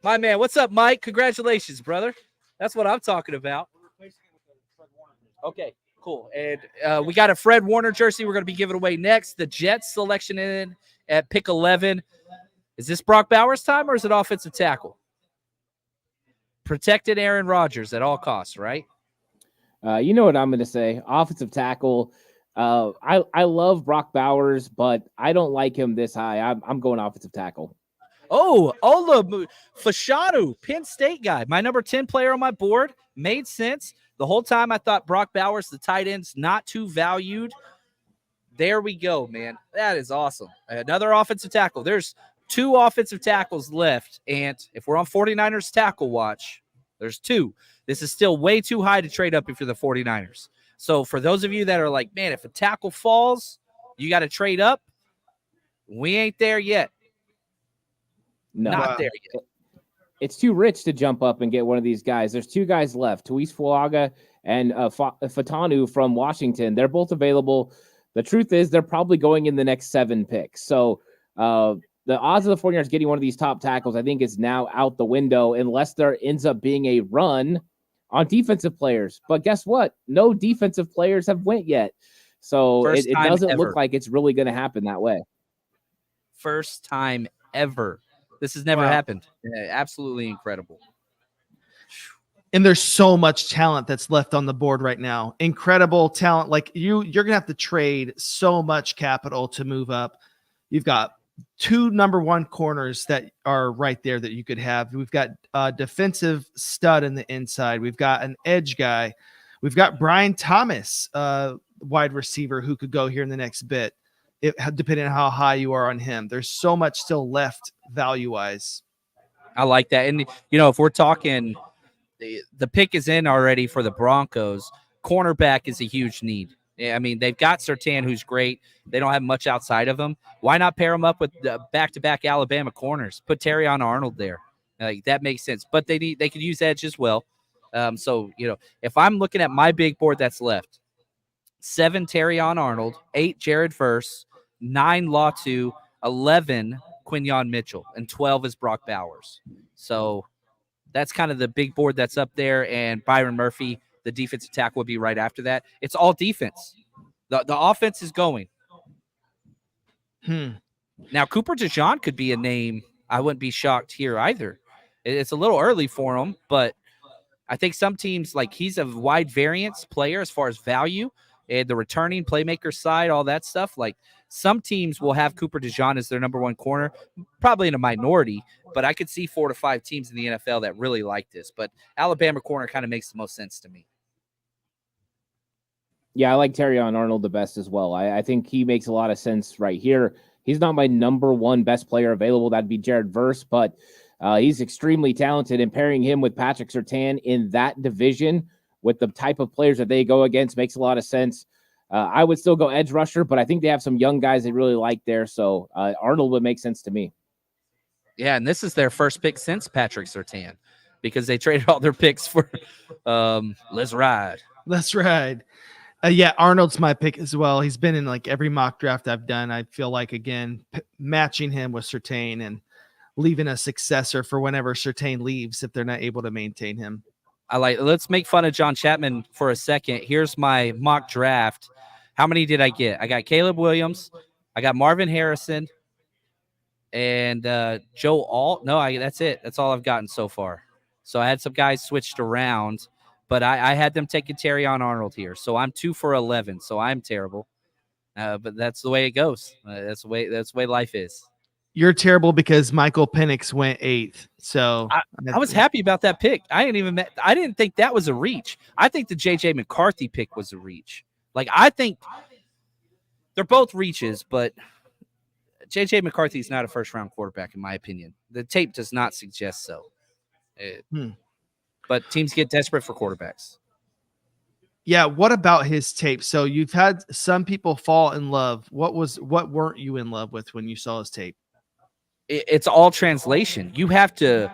My man. What's up, Mike? Congratulations, brother. That's what I'm talking about. Okay, cool. And we got a Fred Warner jersey we're going to be giving away next. The Jets selection in at pick 11. Is this Brock Bowers time or is it offensive tackle? Protected Aaron Rodgers at all costs, right? You know what I'm going to say. Offensive tackle. I love Brock Bowers, but I don't like him this high. I'm going offensive tackle. Oh, Ola Fashanu, Penn State guy. My number 10 player on my board. Made sense. The whole time I thought Brock Bowers, the tight end's not too valued. There we go, man. That is awesome. Another offensive tackle. There's 2 offensive tackles left. And if we're on 49ers tackle watch, there's 2. This is still way too high to trade up if you're the 49ers. So for those of you that are like, man, if a tackle falls, you got to trade up. We ain't there yet. No, not there yet. It's too rich to jump up and get one of these guys. There's 2 guys left, Tuis Fuaga and Fatanu from Washington. They're both available. The truth is they're probably going in the next 7 picks. So the odds of the 49ers getting one of these top tackles, I think, is now out the window unless there ends up being a run on defensive players. But guess what? No defensive players have went yet. So it doesn't look like it's really going to happen that way. First time ever. This has never happened. Absolutely incredible. And there's so much talent that's left on the board right now. Incredible talent. Like you're going to have to trade so much capital to move up. You've got 2 number 1 corners that are right there that you could have. We've got a defensive stud in the inside. We've got an edge guy. We've got Brian Thomas, wide receiver, who could go here in the next bit. Depending on how high you are on him. There's so much still left value-wise. I like that. And, if we're talking, the pick is in already for the Broncos. Cornerback is a huge need. I mean, they've got Surtain, who's great. They don't have much outside of him. Why not pair him up with the back-to-back Alabama corners? Put Terrion Arnold there. That makes sense. But they could use edge as well. So, if I'm looking at my big board that's left, 7 Terrion Arnold, 8 Jared Verse, 9 Latu, 11 Quinyon Mitchell, and 12 is Brock Bowers. So that's kind of the big board that's up there. And Byron Murphy, the defensive tackle, would be right after that. It's all defense. The offense is going. Now, Cooper DeJean could be a name. I wouldn't be shocked here either. It's a little early for him, but I think some teams, like, he's a wide variance player as far as value and the returning playmaker side, all that stuff. Like, some teams will have Cooper DeJean as their number 1 corner, probably in a minority, but I could see 4 to 5 teams in the NFL that really like this. But Alabama corner kind of makes the most sense to me. Yeah, I like Terrion Arnold the best as well. I think he makes a lot of sense right here. He's not my number 1 best player available. That'd be Jared Verse, but he's extremely talented, and pairing him with Patrick Surtain in that division with the type of players that they go against makes a lot of sense. I would still go edge rusher, but I think they have some young guys they really like there. So Arnold would make sense to me. Yeah, and this is their first pick since Patrick Surtain because they traded all their picks for Let's Ride. Let's Ride. Yeah, Arnold's my pick as well. He's been in like every mock draft I've done. I feel like, again, matching him with Surtain and leaving a successor for whenever Surtain leaves if they're not able to maintain him. Let's make fun of John Chapman for a second. Here's my mock draft. How many did I get? I got Caleb Williams. I got Marvin Harrison. and Joe Alt. No, that's it. That's all I've gotten so far. So I had some guys switched around, but I had them taking Terrion Arnold here. So I'm 2 for 11. So I'm terrible. But that's the way it goes. That's the way life is. You're terrible because Michael Penix went 8th. So I was happy about that pick. I didn't think that was a reach. I think the JJ McCarthy pick was a reach. Like, I think they're both reaches, but JJ McCarthy is not a first-round quarterback, in my opinion. The tape does not suggest so. But teams get desperate for quarterbacks. Yeah, what about his tape? So you've had some people fall in love. What weren't you in love with when you saw his tape? It's all translation. You have to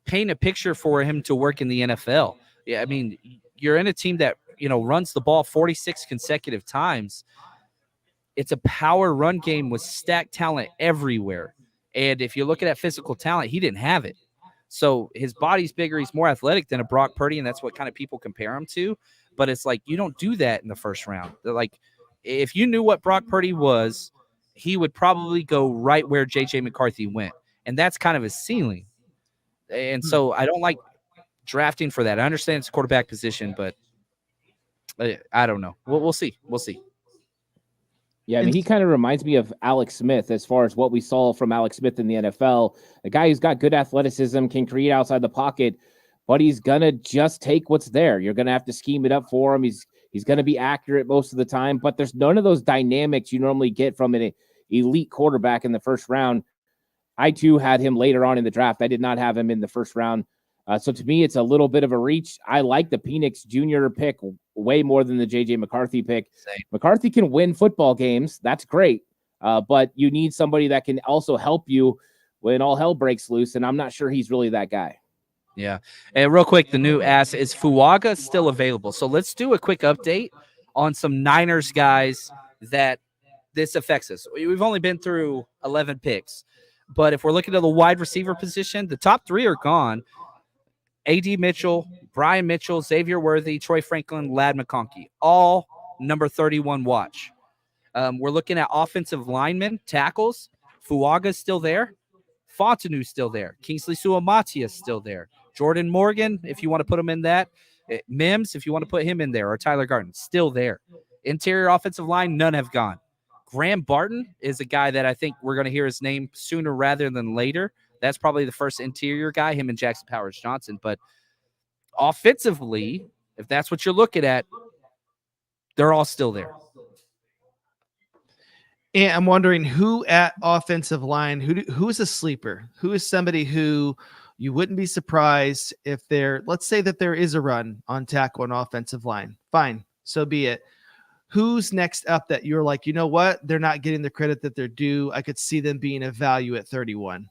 paint a picture for him to work in the NFL. Yeah, I mean, you're in a team that, runs the ball 46 consecutive times. It's a power run game with stacked talent everywhere. And if you're looking at physical talent, he didn't have it. So his body's bigger. He's more athletic than a Brock Purdy, and that's what kind of people compare him to. But it's like, you don't do that in the first round. They're like, if you knew what Brock Purdy was, he would probably go right where JJ McCarthy went. And that's kind of his ceiling. And so I don't like drafting for that. I understand it's a quarterback position, but I don't know. We'll see. We'll see. Yeah, I mean, he kind of reminds me of Alex Smith as far as what we saw from Alex Smith in the NFL. A guy who's got good athleticism, can create outside the pocket, but he's going to just take what's there. You're going to have to scheme it up for him. He's going to be accurate most of the time, but there's none of those dynamics you normally get from an elite quarterback in the first round. I, too, had him later on in the draft. I did not have him in the first round. So to me, it's a little bit of a reach. I like the Penix Jr. pick way more than the JJ McCarthy pick. Same. McCarthy can win football games. That's great. But you need somebody that can also help you when all hell breaks loose. And I'm not sure he's really that guy. Yeah. And real quick, the new ask is Fuaga still available? So let's do a quick update on some Niners guys that this affects us. We've only been through 11 picks. But if we're looking at the wide receiver position, the top 3 are gone. A.D. Mitchell, Brian Mitchell, Xavier Worthy, Troy Franklin, Ladd McConkey, all number 31 watch. We're looking at offensive linemen, tackles. Fuaga's still there. Fontenot's still there. Kingsley Suamatia's still there. Jordan Morgan, if you want to put him in that. Mims, if you want to put him in there. Or Tyler Garden, still there. Interior offensive line, none have gone. Graham Barton is a guy that I think we're going to hear his name sooner rather than later. That's probably the first interior guy, him and Jackson Powers Johnson. But offensively, if that's what you're looking at, they're all still there. And I'm wondering who at offensive line, who is a sleeper? Who is somebody who you wouldn't be surprised if let's say that there is a run on tackle and offensive line. Fine, so be it. Who's next up that you're like, you know what? They're not getting the credit that they're due. I could see them being a value at 31.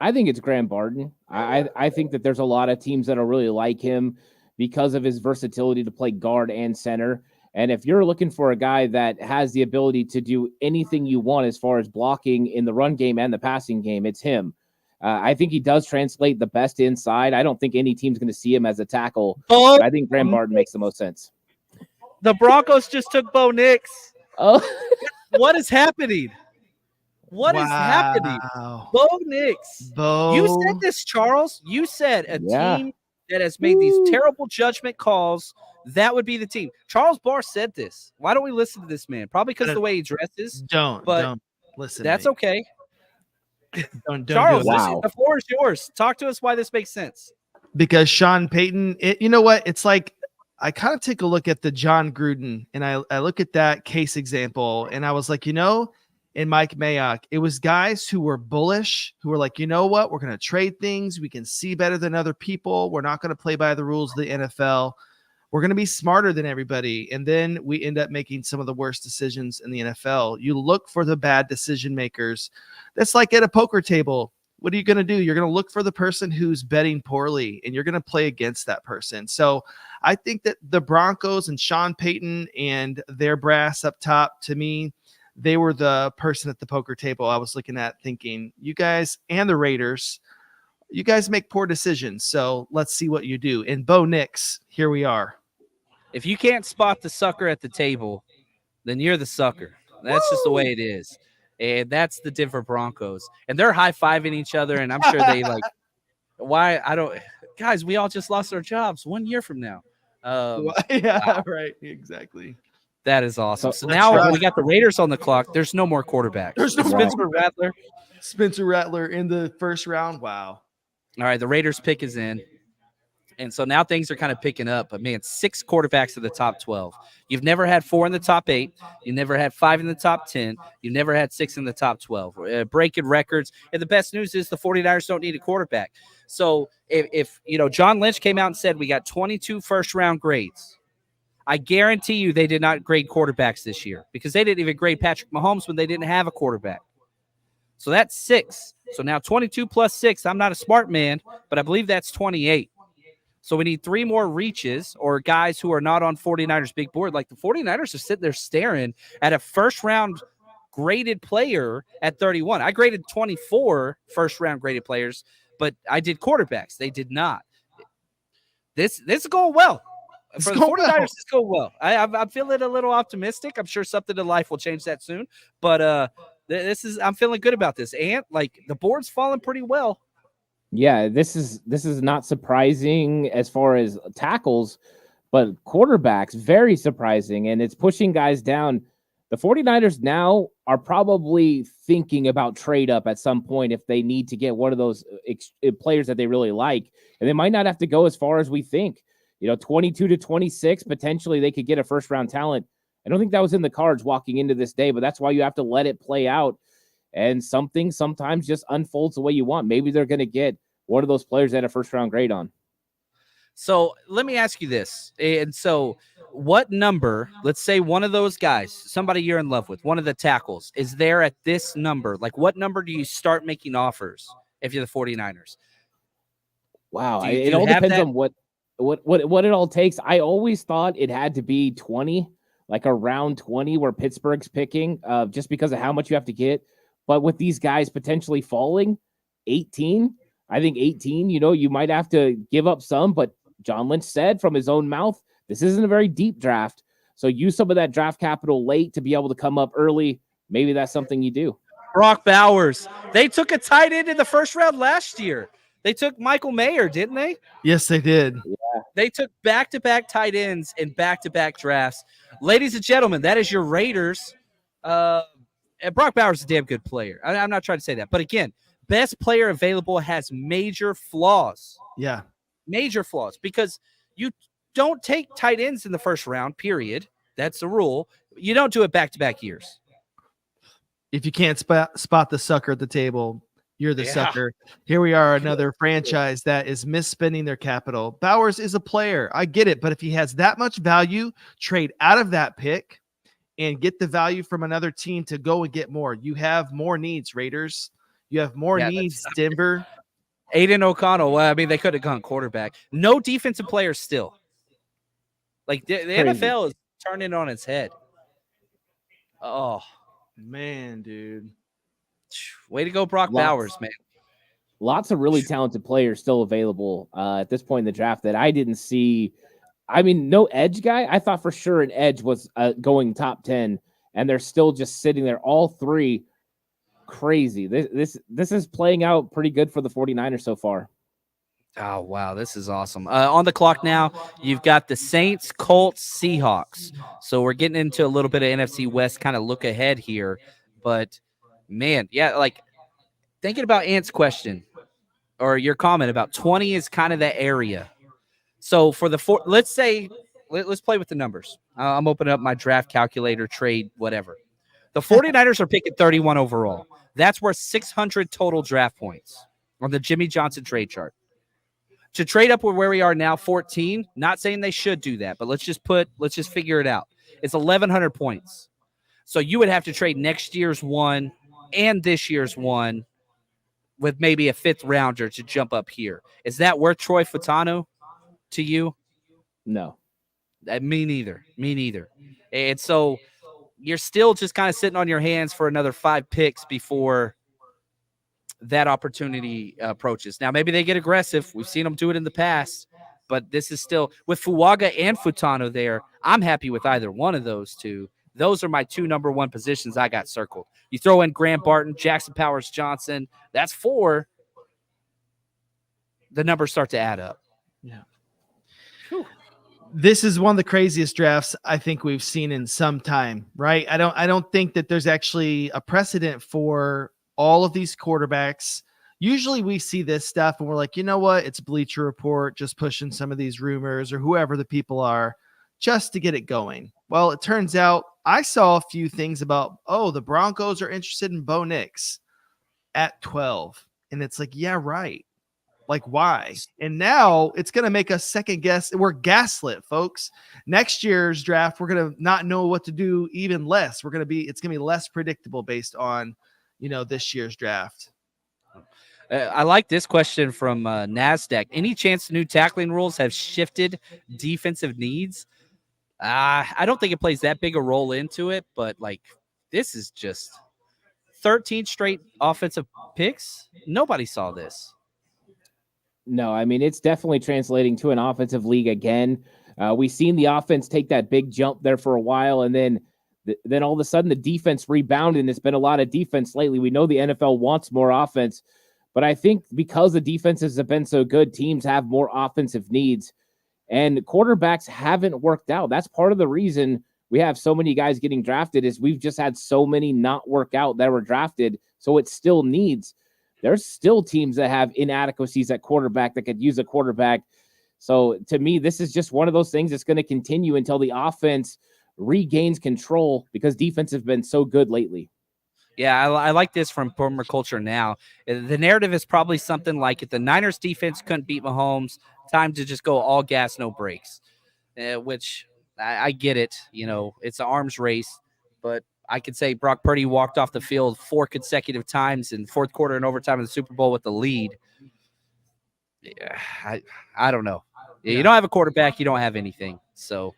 I think it's Graham Barton. I think that there's a lot of teams that are really like him because of his versatility to play guard and center. And if you're looking for a guy that has the ability to do anything you want as far as blocking in the run game and the passing game, it's him. I think he does translate the best inside. I don't think any team's going to see him as a tackle. But I think Graham Barton makes the most sense. The Broncos just took Bo Nix. Oh, what is happening? What is happening? Bo Nix. You said this, Charles. You said a team that has made these terrible judgment calls, that would be the team. Charles Barr said this. Why don't we listen to this man? Probably because of the way he dresses. Don't listen. That's okay. Don't Charles, do it. listen, the floor is yours. Talk to us why this makes sense. Because Sean Payton, you know what? It's like I kind of take a look at the John Gruden and I look at that case example and I was like, and Mike Mayock, it was guys who were bullish, who were like, you know what? We're going to trade things. We can see better than other people. We're not going to play by the rules of the NFL. We're going to be smarter than everybody. And then we end up making some of the worst decisions in the NFL. You look for the bad decision makers. That's like at a poker table. What are you going to do? You're going to look for the person who's betting poorly, and you're going to play against that person. So I think that the Broncos and Sean Payton and their brass up top, to me, they were the person at the poker table I was looking at thinking, you guys and the Raiders, you guys make poor decisions. So let's see what you do. And Bo Nix, here we are. If you can't spot the sucker at the table, then you're the sucker. That's just the way it is. and that's the Denver Broncos. And they're high-fiving each other, and I'm sure they like, why? I don't – guys, we all just lost our jobs 1 year from now. Wow. Right, exactly. That is awesome. So now we got the Raiders on the clock. There's no more quarterbacks. There's no Spencer Rattler in the first round. Wow. All right, the Raiders pick is in. And so now things are kind of picking up. But, man, 6 quarterbacks in the top 12. You've never had 4 in the top 8. You never had 5 in the top 10. You never had 6 in the top 12. Breaking records. And the best news is the 49ers don't need a quarterback. So if John Lynch came out and said we got 22 first-round grades, I guarantee you they did not grade quarterbacks this year because they didn't even grade Patrick Mahomes when they didn't have a quarterback. So that's 6. So now 22 plus 6. I'm not a smart man, but I believe that's 28. So we need 3 more reaches or guys who are not on 49ers big board. Like the 49ers are sitting there staring at a first-round graded player at 31. I graded 24 first-round graded players, but I did quarterbacks. They did not. This is going well. For the 49ers, it's going well. I'm feeling a little optimistic. I'm sure something in life will change that soon. But I'm feeling good about this. And like the board's falling pretty well. Yeah, this is not surprising as far as tackles, but quarterbacks, very surprising. And it's pushing guys down. The 49ers now are probably thinking about trade up at some point if they need to get one of those players that they really like. And they might not have to go as far as we think. 22 to 26, potentially they could get a first-round talent. I don't think that was in the cards walking into this day, but that's why you have to let it play out. And something sometimes just unfolds the way you want. Maybe they're going to get one of those players that a first-round grade on. So let me ask you this. And so what number, let's say one of those guys, somebody you're in love with, one of the tackles, is there at this number? Like what number do you start making offers if you're the 49ers? Wow. It all depends on what it all takes. I always thought it had to be 20, like around 20 where Pittsburgh's picking just because of how much you have to get. But with these guys potentially falling 18, I think 18, you might have to give up some, but John Lynch said from his own mouth, this isn't a very deep draft. So use some of that draft capital late to be able to come up early. Maybe that's something you do. Brock Bowers. They took a tight end in the first round last year. They took Michael Mayer, didn't they? Yes, they did. Yeah. They took back-to-back tight ends in back-to-back drafts. Ladies and gentlemen, that is your Raiders. Brock Bowers is a damn good player. I'm not trying to say that. But again, best player available has major flaws. Yeah. Major flaws because you don't take tight ends in the first round, period. That's the rule. You don't do it back-to-back years. If you can't spot the sucker at the table, you're the sucker. Here we are, another franchise that is misspending their capital. Bowers is a player. I get it. But if he has that much value, trade out of that pick and get the value from another team to go and get more. You have more needs, Raiders. You have more needs, Denver. Aiden O'Connell. Well, I mean, they could have gone quarterback. No defensive players still. Like the NFL is turning on its head. Oh, man, dude. Way to go, Brock Bowers, man. Lots of really talented players still available at this point in the draft that I didn't see. I mean, no edge guy. I thought for sure an edge was going top 10, and they're still just sitting there. All 3 crazy. This is playing out pretty good for the 49ers so far. Oh, wow. This is awesome. On the clock now, you've got the Saints, Colts, Seahawks. So we're getting into a little bit of NFC West kind of look ahead here. But, man, yeah, like thinking about Ant's question or your comment about 20 is kind of that area. So for the let's play with the numbers. I'm opening up my draft calculator, trade, whatever. The 49ers are picking 31 overall. That's worth 600 total draft points on the Jimmy Johnson trade chart. To trade up with where we are now, 14, not saying they should do that, but let's just figure it out. It's 1,100 points. So you would have to trade next year's 1 and this year's 1 with maybe a 5th rounder to jump up here. Is that worth Troy Fautanu to you? No. Me neither. And so you're still just kind of sitting on your hands for another 5 picks before that opportunity approaches. Now, maybe they get aggressive. We've seen them do it in the past, but this is still with Fuaga and Futano there. I'm happy with either one of those two. Those are my 2 number 1 positions I got circled. You throw in Graham Barton, Jackson Powers Johnson, that's 4. The numbers start to add up. Yeah. Whew. This is one of the craziest drafts I think we've seen in some time, right? I don't think that there's actually a precedent for all of these quarterbacks. Usually we see this stuff and we're like, you know what? It's Bleacher Report just pushing some of these rumors or whoever the people are just to get it going. Well, it turns out I saw a few things about, the Broncos are interested in Bo Nix at 12. And it's like, yeah, right. Like, why? And now it's going to make us second guess. We're gaslit, folks. Next year's draft, we're going to not know what to do even less. It's going to be less predictable based on, this year's draft. I like this question from NASDAQ. Any chance the new tackling rules have shifted defensive needs? I don't think it plays that big a role into it, but this is just 13 straight offensive picks. Nobody saw this. No, I mean, it's definitely translating to an offensive league again. We've seen the offense take that big jump there for a while, and then all of a sudden the defense rebounded, and it's been a lot of defense lately. We know the NFL wants more offense, but I think because the defenses have been so good, teams have more offensive needs, and quarterbacks haven't worked out. That's part of the reason we have so many guys getting drafted is we've just had so many not work out that were drafted, so it still needs. There's still teams that have inadequacies at quarterback that could use a quarterback. So to me, this is just one of those things that's going to continue until the offense regains control because defense has been so good lately. Yeah, I like this from Boomer Culture now. The narrative is probably something like if the Niners defense couldn't beat Mahomes, time to just go all gas, no brakes, which I get it. It's an arms race, but I could say Brock Purdy walked off the field 4 consecutive times in fourth quarter and overtime in the Super Bowl with the lead. Yeah, I don't know. You don't have a quarterback, you don't have anything. So,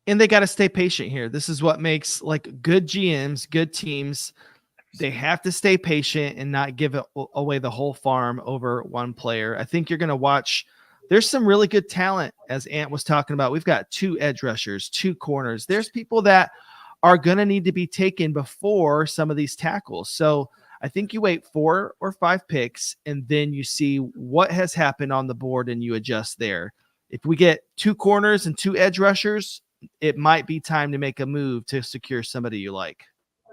and they got to stay patient here. This is what makes good GMs, good teams. They have to stay patient and not give away the whole farm over one player. I think you're going to watch. There's some really good talent, as Ant was talking about. We've got 2 edge rushers, 2 corners. There's people that are going to need to be taken before some of these tackles. So I think you wait 4 or 5 picks and then you see what has happened on the board and you adjust there. If we get 2 corners and 2 edge rushers, it might be time to make a move to secure somebody you like.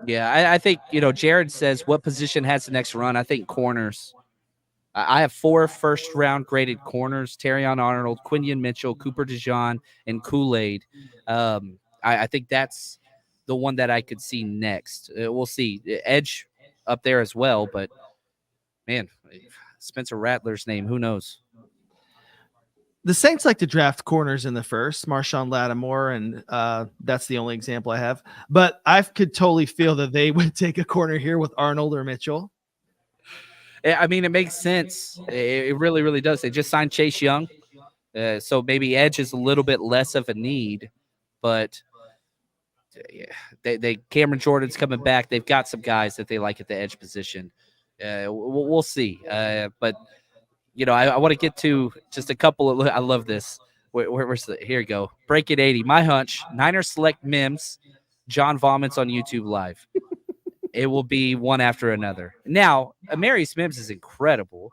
Yeah, I think, Jared says what position has the next run? I think corners. I have 4 first-round graded corners, Terrion Arnold, Quinion Mitchell, Cooper DeJean, and Kool-Aid. I think that's the one that I could see next. We'll see. Edge up there as well, but, man, Spencer Rattler's name, who knows? The Saints like to draft corners in the first, Marshawn Lattimore, and that's the only example I have. But I could totally feel that they would take a corner here with Arnold or Mitchell. I mean, it makes sense. It really, really does. They just signed Chase Young, so maybe edge is a little bit less of a need. But they Cameron Jordan's coming back. They've got some guys that they like at the edge position. We'll see. But I want to get to just a couple of. I love this. Where's the? Here you go. Break it 80. My hunch. Niners select Mims. John vomits on YouTube Live. It will be one after another. Now, Amarius Mims is incredible.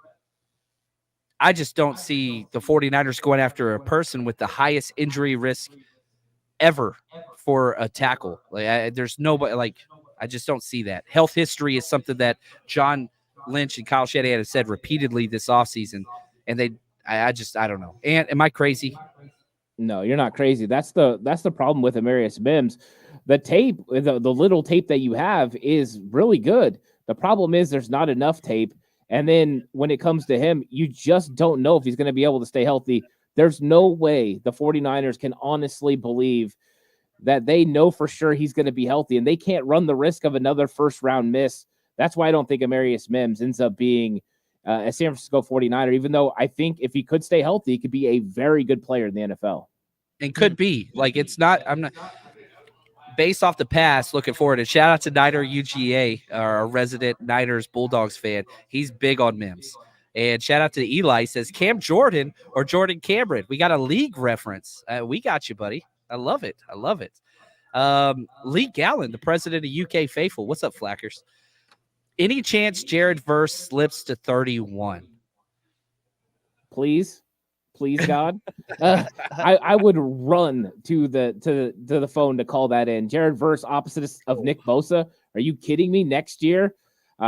I just don't see the 49ers going after a person with the highest injury risk ever for a tackle. There's nobody. I just don't see that. Health history is something that John Lynch and Kyle Shanahan have said repeatedly this offseason, and I don't know. And am I crazy? No, you're not crazy. That's the problem with Amarius Mims. The tape, the little tape that you have is really good. The problem is there's not enough tape. And then when it comes to him, you just don't know if he's going to be able to stay healthy. There's no way the 49ers can honestly believe that they know for sure he's going to be healthy, and they can't run the risk of another first-round miss. That's why I don't think Amarius Mims ends up being a San Francisco 49er, even though I think if he could stay healthy, he could be a very good player in the NFL. And could be. I'm not – based off the past, looking forward, and shout out to Niner UGA, our resident Niners Bulldogs fan. He's big on Mims. And shout out to Eli, says Cam Jordan or Jordan Cameron. We got a league reference. We got you, buddy. I love it. Lee Gallen, the president of UK Faithful. What's up, Flackers? Any chance Jared Verse slips to 31? Please, God. I would run to the phone to call that in. Jared Verse, opposite of Nick Bosa. Are you kidding me? Next year,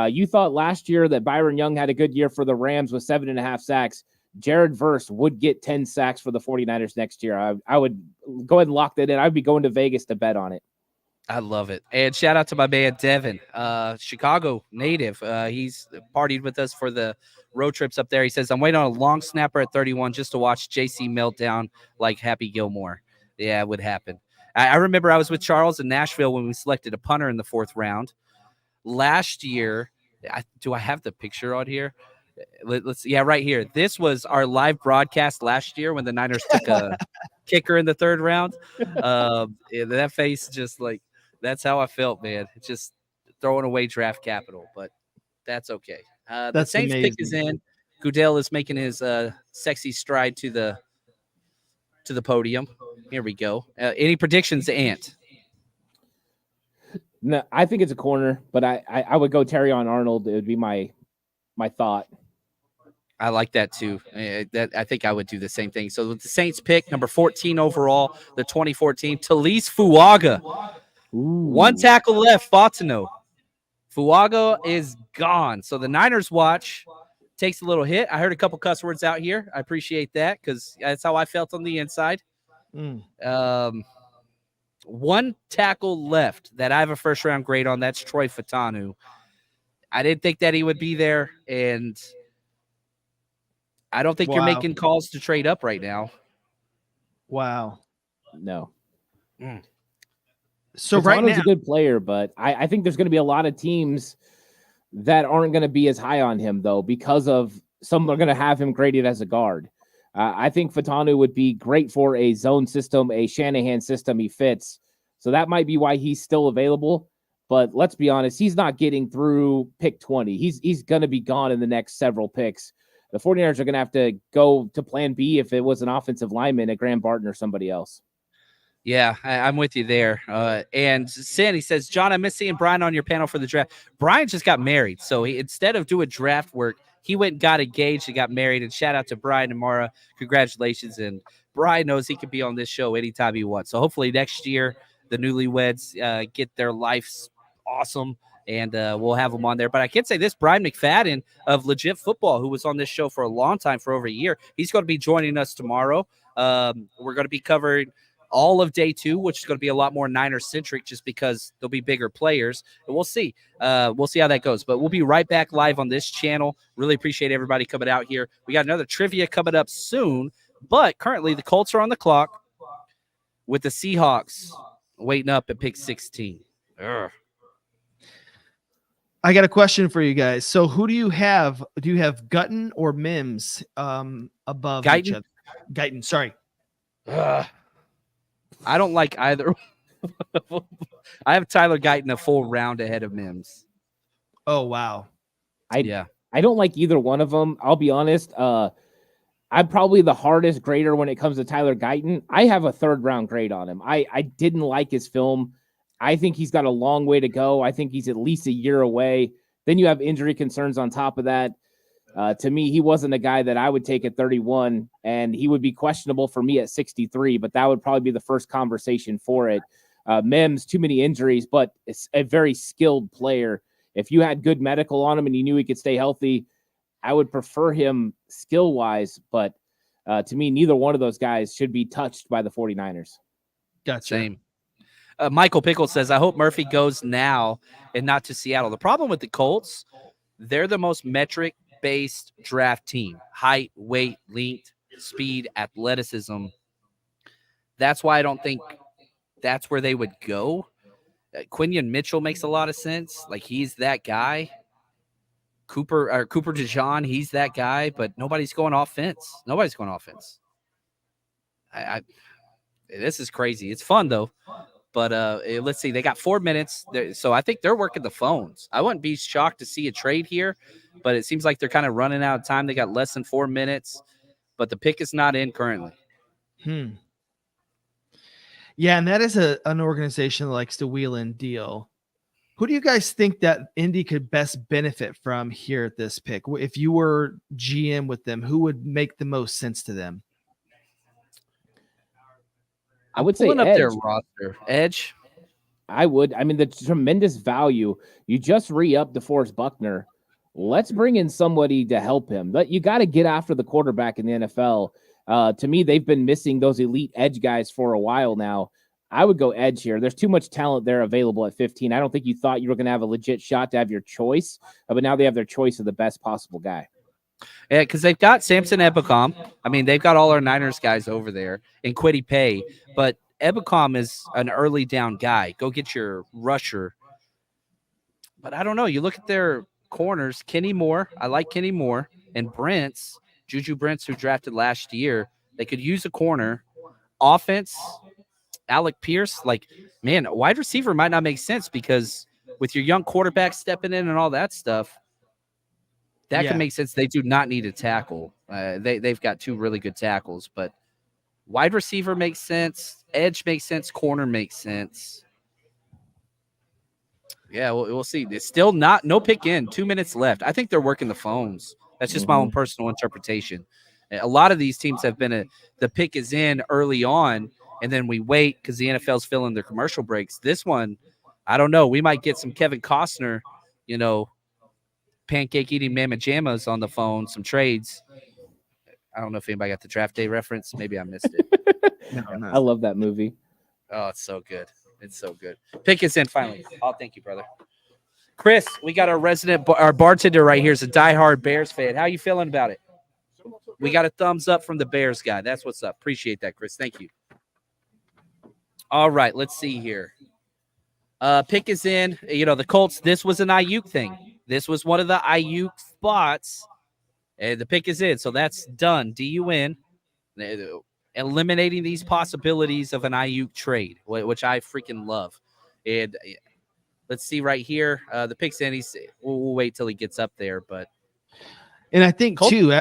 you thought last year that Byron Young had a good year for the Rams with 7.5 sacks. Jared Verse would get 10 sacks for the 49ers next year. I would go ahead and lock that in. I'd be going to Vegas to bet on it. I love it. And shout out to my man, Devin, Chicago native. He's partied with us for the road trips up there. He says, I'm waiting on a long snapper at 31 just to watch JC melt down like Happy Gilmore. Yeah, it would happen. I remember I was with Charles in Nashville when we selected a punter in the 4th round. Last year, do I have the picture on here? Yeah, right here. This was our live broadcast last year when the Niners took a kicker in the 3rd round. That face just like, that's how I felt, man. It's just throwing away draft capital, but that's okay. The Saints amazing. Pick is in. Goodell is making his sexy stride to the podium. Here we go. Any predictions, Ant? No, I think it's a corner, but I would go Terrion Arnold. It would be my thought. I like that too. I think I would do the same thing. So with the Saints pick, number 14 overall, the 2014, Talise Fuaga. Ooh. 1 tackle left, Fontenot. Fuaga is gone. So the Niners watch takes a little hit. I heard a couple cuss words out here. I appreciate that because that's how I felt on the inside. 1 tackle left that I have a 1st-round grade on. That's Troy Fautanu. I didn't think that he would be there, and I don't think you're making calls to trade up right now. Wow. No. So right now, a good player, but I think there's going to be a lot of teams that aren't going to be as high on him, though, because of some are going to have him graded as a guard. I think Fautanu would be great for a zone system, a Shanahan system. He fits. So that might be why he's still available. But let's be honest, he's not getting through pick 20. He's going to be gone in the next several picks. The 49ers are going to have to go to plan B if it was an offensive lineman, a Graham Barton or somebody else. Yeah, I'm with you there. And Sandy says, John, I miss seeing Brian on your panel for the draft. Brian just got married. So instead of doing draft work, he went and got engaged and got married. And shout out to Brian and Mara. Congratulations. And Brian knows he can be on this show anytime he wants. So hopefully next year, the newlyweds get their lives awesome. And we'll have them on there. But I can say this, Brian McFadden of Legit Football, who was on this show for a long time, for over a year, he's going to be joining us tomorrow. We're going to be covering all of day 2, which is going to be a lot more Niners-centric just because there'll be bigger players. And we'll see. We'll see how that goes. But we'll be right back live on this channel. Really appreciate everybody coming out here. We got another trivia coming up soon. But currently, the Colts are on the clock with the Seahawks waiting up at pick 16. Urgh. I got a question for you guys. So who do you have? Do you have Guyton or Mims above Guyton? Each other? Guyton, sorry. I don't like either. I have Tyler Guyton a full round ahead of Mims. Oh, wow. I don't like either one of them. I'll be honest. I'm probably the hardest grader when it comes to Tyler Guyton. I have a 3rd-round grade on him. I didn't like his film. I think he's got a long way to go. I think he's at least a year away. Then you have injury concerns on top of that. To me, he wasn't a guy that I would take at 31, and he would be questionable for me at 63, but that would probably be the first conversation for it. Mims, too many injuries, but it's a very skilled player. If you had good medical on him and you knew he could stay healthy, I would prefer him skill-wise, but to me, neither one of those guys should be touched by the 49ers. Gotcha. Same. Michael Pickle says, I hope Murphy goes now and not to Seattle. The problem with the Colts, they're the most metric-based draft team. Height, weight, length, speed, athleticism. That's why I don't think that's where they would go. Quinion Mitchell makes a lot of sense. Like, he's that guy. Cooper DeJean, he's that guy, but nobody's going offense. This is crazy. It's fun, though. But let's see. They got 4 minutes. So I think they're working the phones. I wouldn't be shocked to see a trade here, but it seems like they're kind of running out of time. They got less than 4 minutes, but the pick is not in currently. Yeah, and that is an organization that likes to wheel and deal. Who do you guys think that Indy could best benefit from here at this pick? If you were GM with them, who would make the most sense to them? I would say Pulling up their Edge. roster. Edge. I would. I mean, the tremendous value. You just re-up DeForest Buckner. Let's bring in somebody to help him. But you got to get after the quarterback in the NFL. To me, they've been missing those elite edge guys for a while now. I would go edge here. There's too much talent there available at 15. I don't think you thought you were going to have a legit shot to have your choice, but now they have their choice of the best possible guy. Yeah, because they've got Samson Ebukam. I mean, they've got all our Niners guys over there in Kwity Paye, but Ebukam is an early down guy. Go get your rusher. But I don't know. You look at their corners, Kenny Moore. I like Kenny Moore. And Brents, Juju Brents, who drafted last year. They could use a corner. Offense, Alec Pierce. Like, man, a wide receiver might not make sense because with your young quarterback stepping in and all that stuff, that can make sense. They do not need a tackle. They've got two really good tackles, but wide receiver makes sense. Edge makes sense. Corner makes sense. Yeah, we'll see. It's still no pick in. 2 minutes left. I think they're working the phones. That's just my own personal interpretation. A lot of these teams have been the pick is in early on, and then we wait because the NFL's filling their commercial breaks. This one, I don't know. We might get some Kevin Costner, pancake eating mamma jammas on the phone, some trades. I don't know if anybody got the draft day reference. Maybe I missed it. No. I love that movie. Oh, it's so good. It's so good. Pick us in finally. Oh, thank you, brother. Chris, we got our bartender right here is a diehard Bears fan. How you feeling about it? We got a thumbs up from the Bears guy. That's what's up. Appreciate that, Chris. Thank you. All right, let's see here. Pick is in. The Colts, this was an Aiyuk thing. This was one of the Aiyuk spots. And the pick is in, so that's done. DUN. Eliminating these possibilities of an Aiyuk trade, which I freaking love. And let's see right here. The pick's in. We'll wait till he gets up there. And I think, too,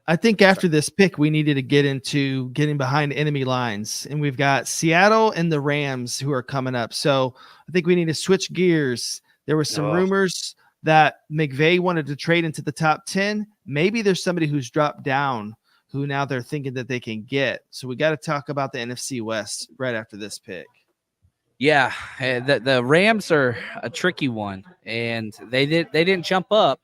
I think after this pick, we needed to get into getting behind enemy lines. And we've got Seattle and the Rams who are coming up. So I think we need to switch gears. There were some rumors that McVay wanted to trade into the top 10. Maybe there's somebody who's dropped down who now they're thinking that they can get. So we got to talk about the NFC West right after this pick. Yeah, the Rams are a tricky one, and they didn't jump up.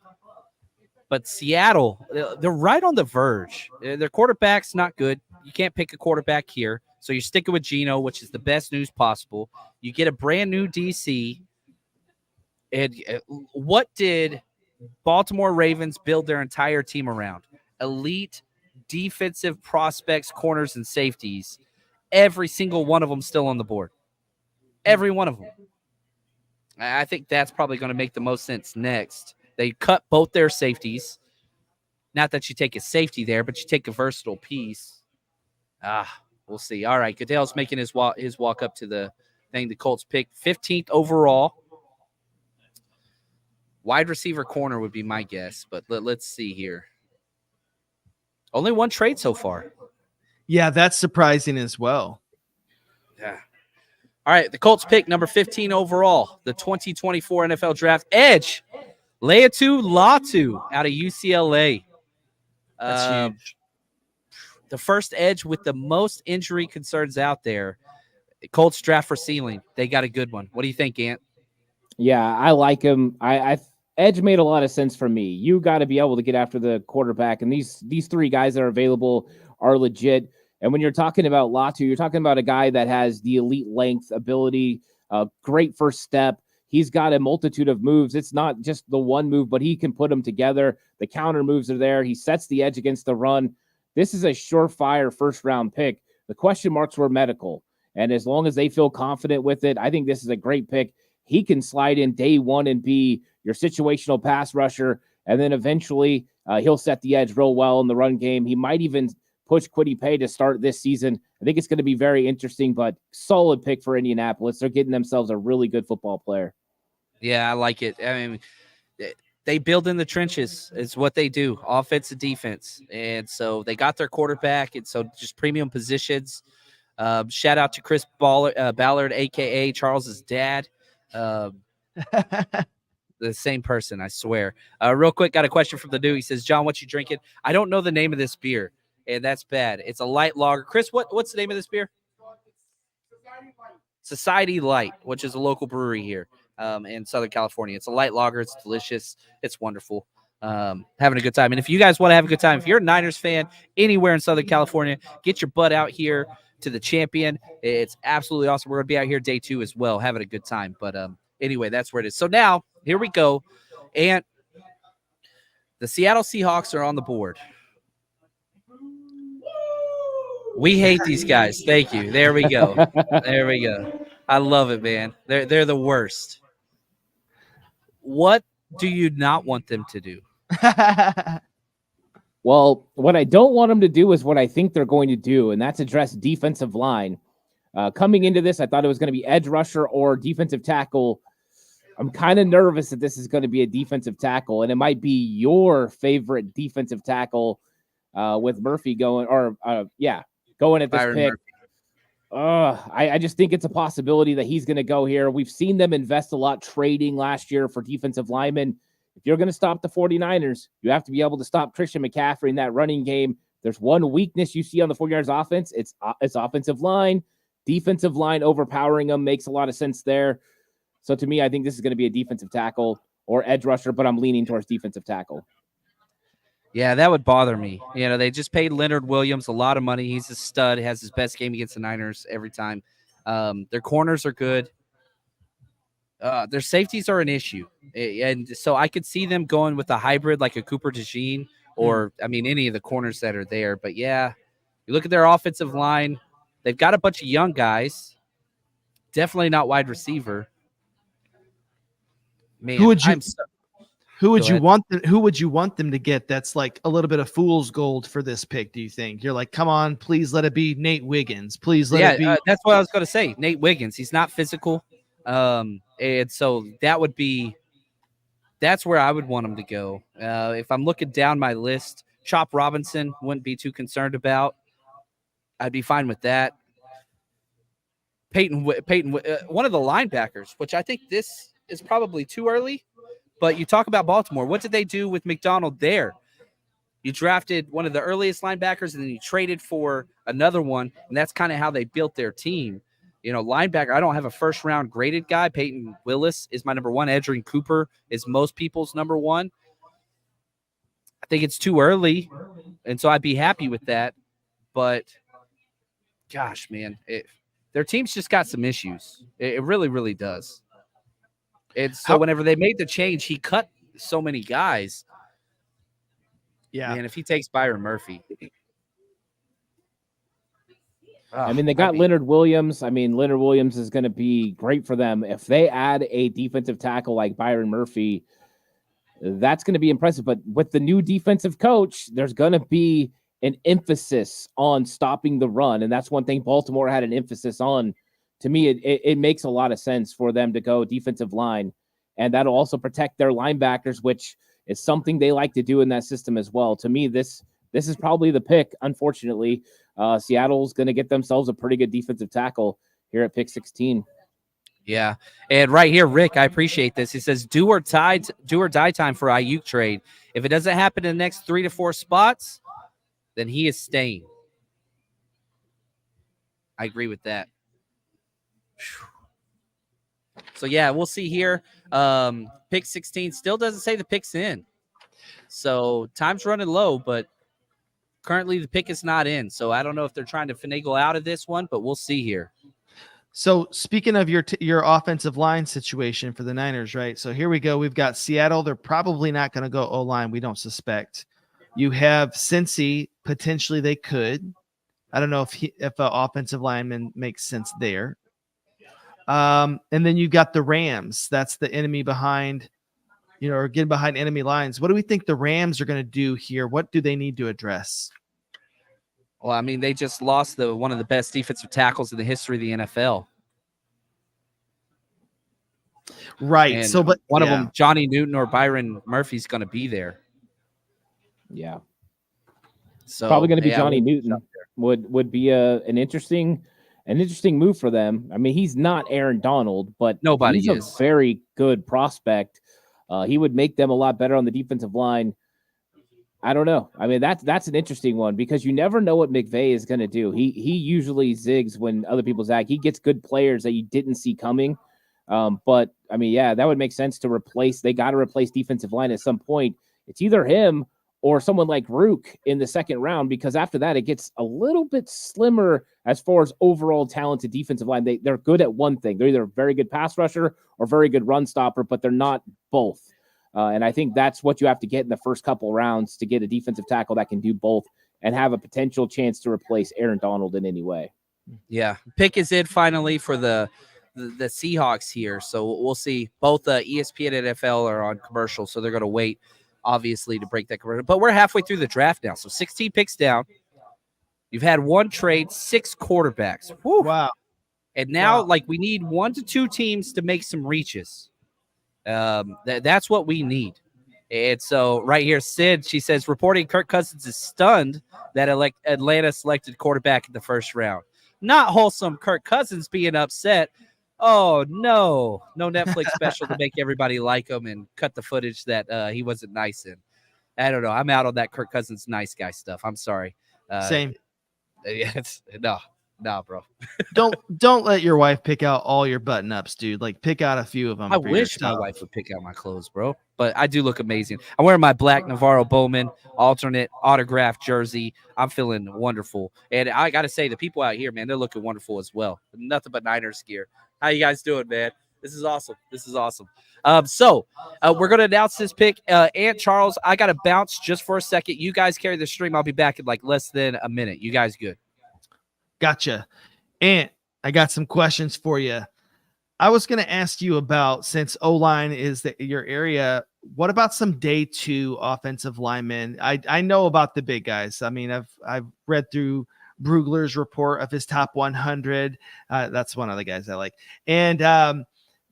But Seattle, they're right on the verge. Their quarterback's not good. You can't pick a quarterback here. So you're sticking with Geno, which is the best news possible. You get a brand new DC. And what did Baltimore Ravens build their entire team around? Elite defensive prospects, corners, and safeties. Every single one of them still on the board. Every one of them. I think that's probably going to make the most sense next. They cut both their safeties. Not that you take a safety there, but you take a versatile piece. We'll see. All right, Goodell's making his walk up to the thing. The Colts pick 15th overall. Wide receiver corner would be my guess, but let's see here. Only one trade so far. Yeah, that's surprising as well. Yeah. All right, the Colts pick number 15 overall, the 2024 NFL Draft. Edge, Laiatu Latu out of UCLA. That's huge. The first edge with the most injury concerns out there. Colts draft for ceiling. They got a good one. What do you think, Ant? Yeah, I like him. Edge made a lot of sense for me. You got to be able to get after the quarterback, and these three guys that are available are legit. And when you're talking about Latu, you're talking about a guy that has the elite length, ability, great first step. He's got a multitude of moves. It's not just the one move, but he can put them together. The counter moves are there. He sets the edge against the run. This is a surefire first-round pick. The question marks were medical, and as long as they feel confident with it, I think this is a great pick. He can slide in day one and be your situational pass rusher, and then eventually he'll set the edge real well in the run game. He might even push Kwity Paye to start this season. I think it's going to be very interesting, but solid pick for Indianapolis. They're getting themselves a really good football player. Yeah, I like it. I mean, they build in the trenches. It's what they do, offense and defense. And so they got their quarterback, and so just premium positions. Shout out to Chris Ballard, a.k.a. Charles's dad. The same person, I swear. Real quick, got a question from the dude. He says, John, what you drinking? I don't know the name of this beer, and that's bad. It's a light lager. Chris, what's the name of this beer? Society Light, which is a local brewery here in Southern California. It's a light lager. It's delicious. It's wonderful. Having a good time. And if you guys want to have a good time, if you're a Niners fan anywhere in Southern California, get your butt out here to the Champion. It's absolutely awesome. We're going to be out here day 2 as well, having a good time. But anyway, that's where it is. So now, here we go. And the Seattle Seahawks are on the board. We hate these guys. Thank you. There we go. There we go. I love it, man. They're the worst. What do you not want them to do? Well, what I don't want them to do is what I think they're going to do, and that's address defensive line. Coming into this, I thought it was going to be edge rusher or defensive tackle. I'm kind of nervous that this is going to be a defensive tackle, and it might be your favorite defensive tackle with Murphy going at this Byron pick. Murphy. I just think it's a possibility that he's going to go here. We've seen them invest a lot trading last year for defensive linemen. If you're going to stop the 49ers, you have to be able to stop Christian McCaffrey in that running game. There's one weakness you see on the 49ers offense. It's offensive line. Defensive line overpowering them makes a lot of sense there. So to me, I think this is going to be a defensive tackle or edge rusher, but I'm leaning towards defensive tackle. Yeah, that would bother me. You know, they just paid Leonard Williams a lot of money. He's a stud, has his best game against the Niners every time. Their corners are good. Their safeties are an issue. And so I could see them going with a hybrid like a Cooper DeJean or, any of the corners that are there. But, yeah, you look at their offensive line. They've got a bunch of young guys. Definitely not wide receiver. Man, who would you want them to get? That's like a little bit of fool's gold for this pick. Do you think you're like, come on, please let it be Nate Wiggins. Please let it be. That's what I was going to say. Nate Wiggins. He's not physical. And so that's where I would want him to go. If I'm looking down my list, Chop Robinson wouldn't be too concerned about. I'd be fine with that. Peyton, one of the linebackers, which I think this is probably too early, but you talk about Baltimore. What did they do with McDonald there? You drafted one of the earliest linebackers, and then you traded for another one, and that's kind of how they built their team. You know, linebacker, I don't have a first-round graded guy. Peyton Willis is my number one. Edgerrin Cooper is most people's number one. I think it's too early, and so I'd be happy with that. But, gosh, man, their team's just got some issues. It really, really does. And so whenever they made the change, he cut so many guys. Yeah. And if he takes Byron Murphy. They got Leonard Williams. Leonard Williams is going to be great for them. If they add a defensive tackle like Byron Murphy, that's going to be impressive. But with the new defensive coach, there's going to be an emphasis on stopping the run. And that's one thing Baltimore had an emphasis on. To me, it makes a lot of sense for them to go defensive line, and that'll also protect their linebackers, which is something they like to do in that system as well. To me, this is probably the pick. Unfortunately, Seattle's going to get themselves a pretty good defensive tackle here at pick 16. Yeah, and right here, Rick, I appreciate this. He says, do or die time for Aiyuk trade. If it doesn't happen in the next 3 to 4 spots, then he is staying. I agree with that. So, yeah, we'll see here. Pick 16 still doesn't say the pick's in. So, time's running low, but currently the pick is not in. So, I don't know if they're trying to finagle out of this one, but we'll see here. So, speaking of your offensive line situation for the Niners, right? So, here we go. We've got Seattle. They're probably not going to go O-line. We don't suspect. You have Cincy. Potentially they could. I don't know if an offensive lineman makes sense there. And then you've got the Rams. That's the enemy behind, or getting behind enemy lines. What do we think the Rams are going to do here? What do they need to address? Well, they just lost one of the best defensive tackles in the history of the NFL. Right. And so, but one of them, Johnny Newton or Byron Murphy's going to be there. Yeah. So probably going to be Johnny Newton. Would be an interesting an interesting move for them. I mean, he's not Aaron Donald, but he's a very good prospect. He would make them a lot better on the defensive line. I don't know. I mean, that's an interesting one because you never know what McVay is going to do. He usually zigs when other people zag. He gets good players that you didn't see coming. But I mean, yeah, that would make sense to replace. They got to replace defensive line at some point. It's either him or someone like Rook in the second round, because after that, it gets a little bit slimmer as far as overall talented defensive line. They're good at one thing. They're either a very good pass rusher or very good run stopper, but they're not both. And I think that's what you have to get in the first couple rounds to get a defensive tackle that can do both and have a potential chance to replace Aaron Donald in any way. Yeah. Pick is in finally for the Seahawks here. So we'll see. Both ESPN and NFL are on commercial, so they're going to wait, obviously, to break that commercial. But we're halfway through the draft now. So 16 picks down. You've had one trade, 6 quarterbacks. Whew. Wow. And now, we need 1 to 2 teams to make some reaches. That's what we need. And so right here, Sid, she says, reporting Kirk Cousins is stunned that Atlanta selected quarterback in the first round. Not wholesome Kirk Cousins being upset. Oh, no Netflix special to make everybody like him and cut the footage that he wasn't nice in. I don't know. I'm out on that Kirk Cousins nice guy stuff. I'm sorry. Same. Yeah, no, bro. Don't let your wife pick out all your button ups, dude. Like, pick out a few of them. I wish my wife would pick out my clothes, bro. But I do look amazing. I'm wearing my black Navarro Bowman alternate autographed jersey. I'm feeling wonderful. And I got to say, the people out here, man, they're looking wonderful as well. Nothing but Niners gear. How you guys doing, man? This is awesome. So we're going to announce this pick. Aunt Charles, I got to bounce just for a second. You guys carry the stream. I'll be back in less than a minute. You guys good? Gotcha. Aunt, I got some questions for you. I was going to ask you about, since O-line is your area, what about some day 2 offensive linemen? I know about the big guys. I mean, I've read through Brugler's report of his top 100. That's one of the guys I like. And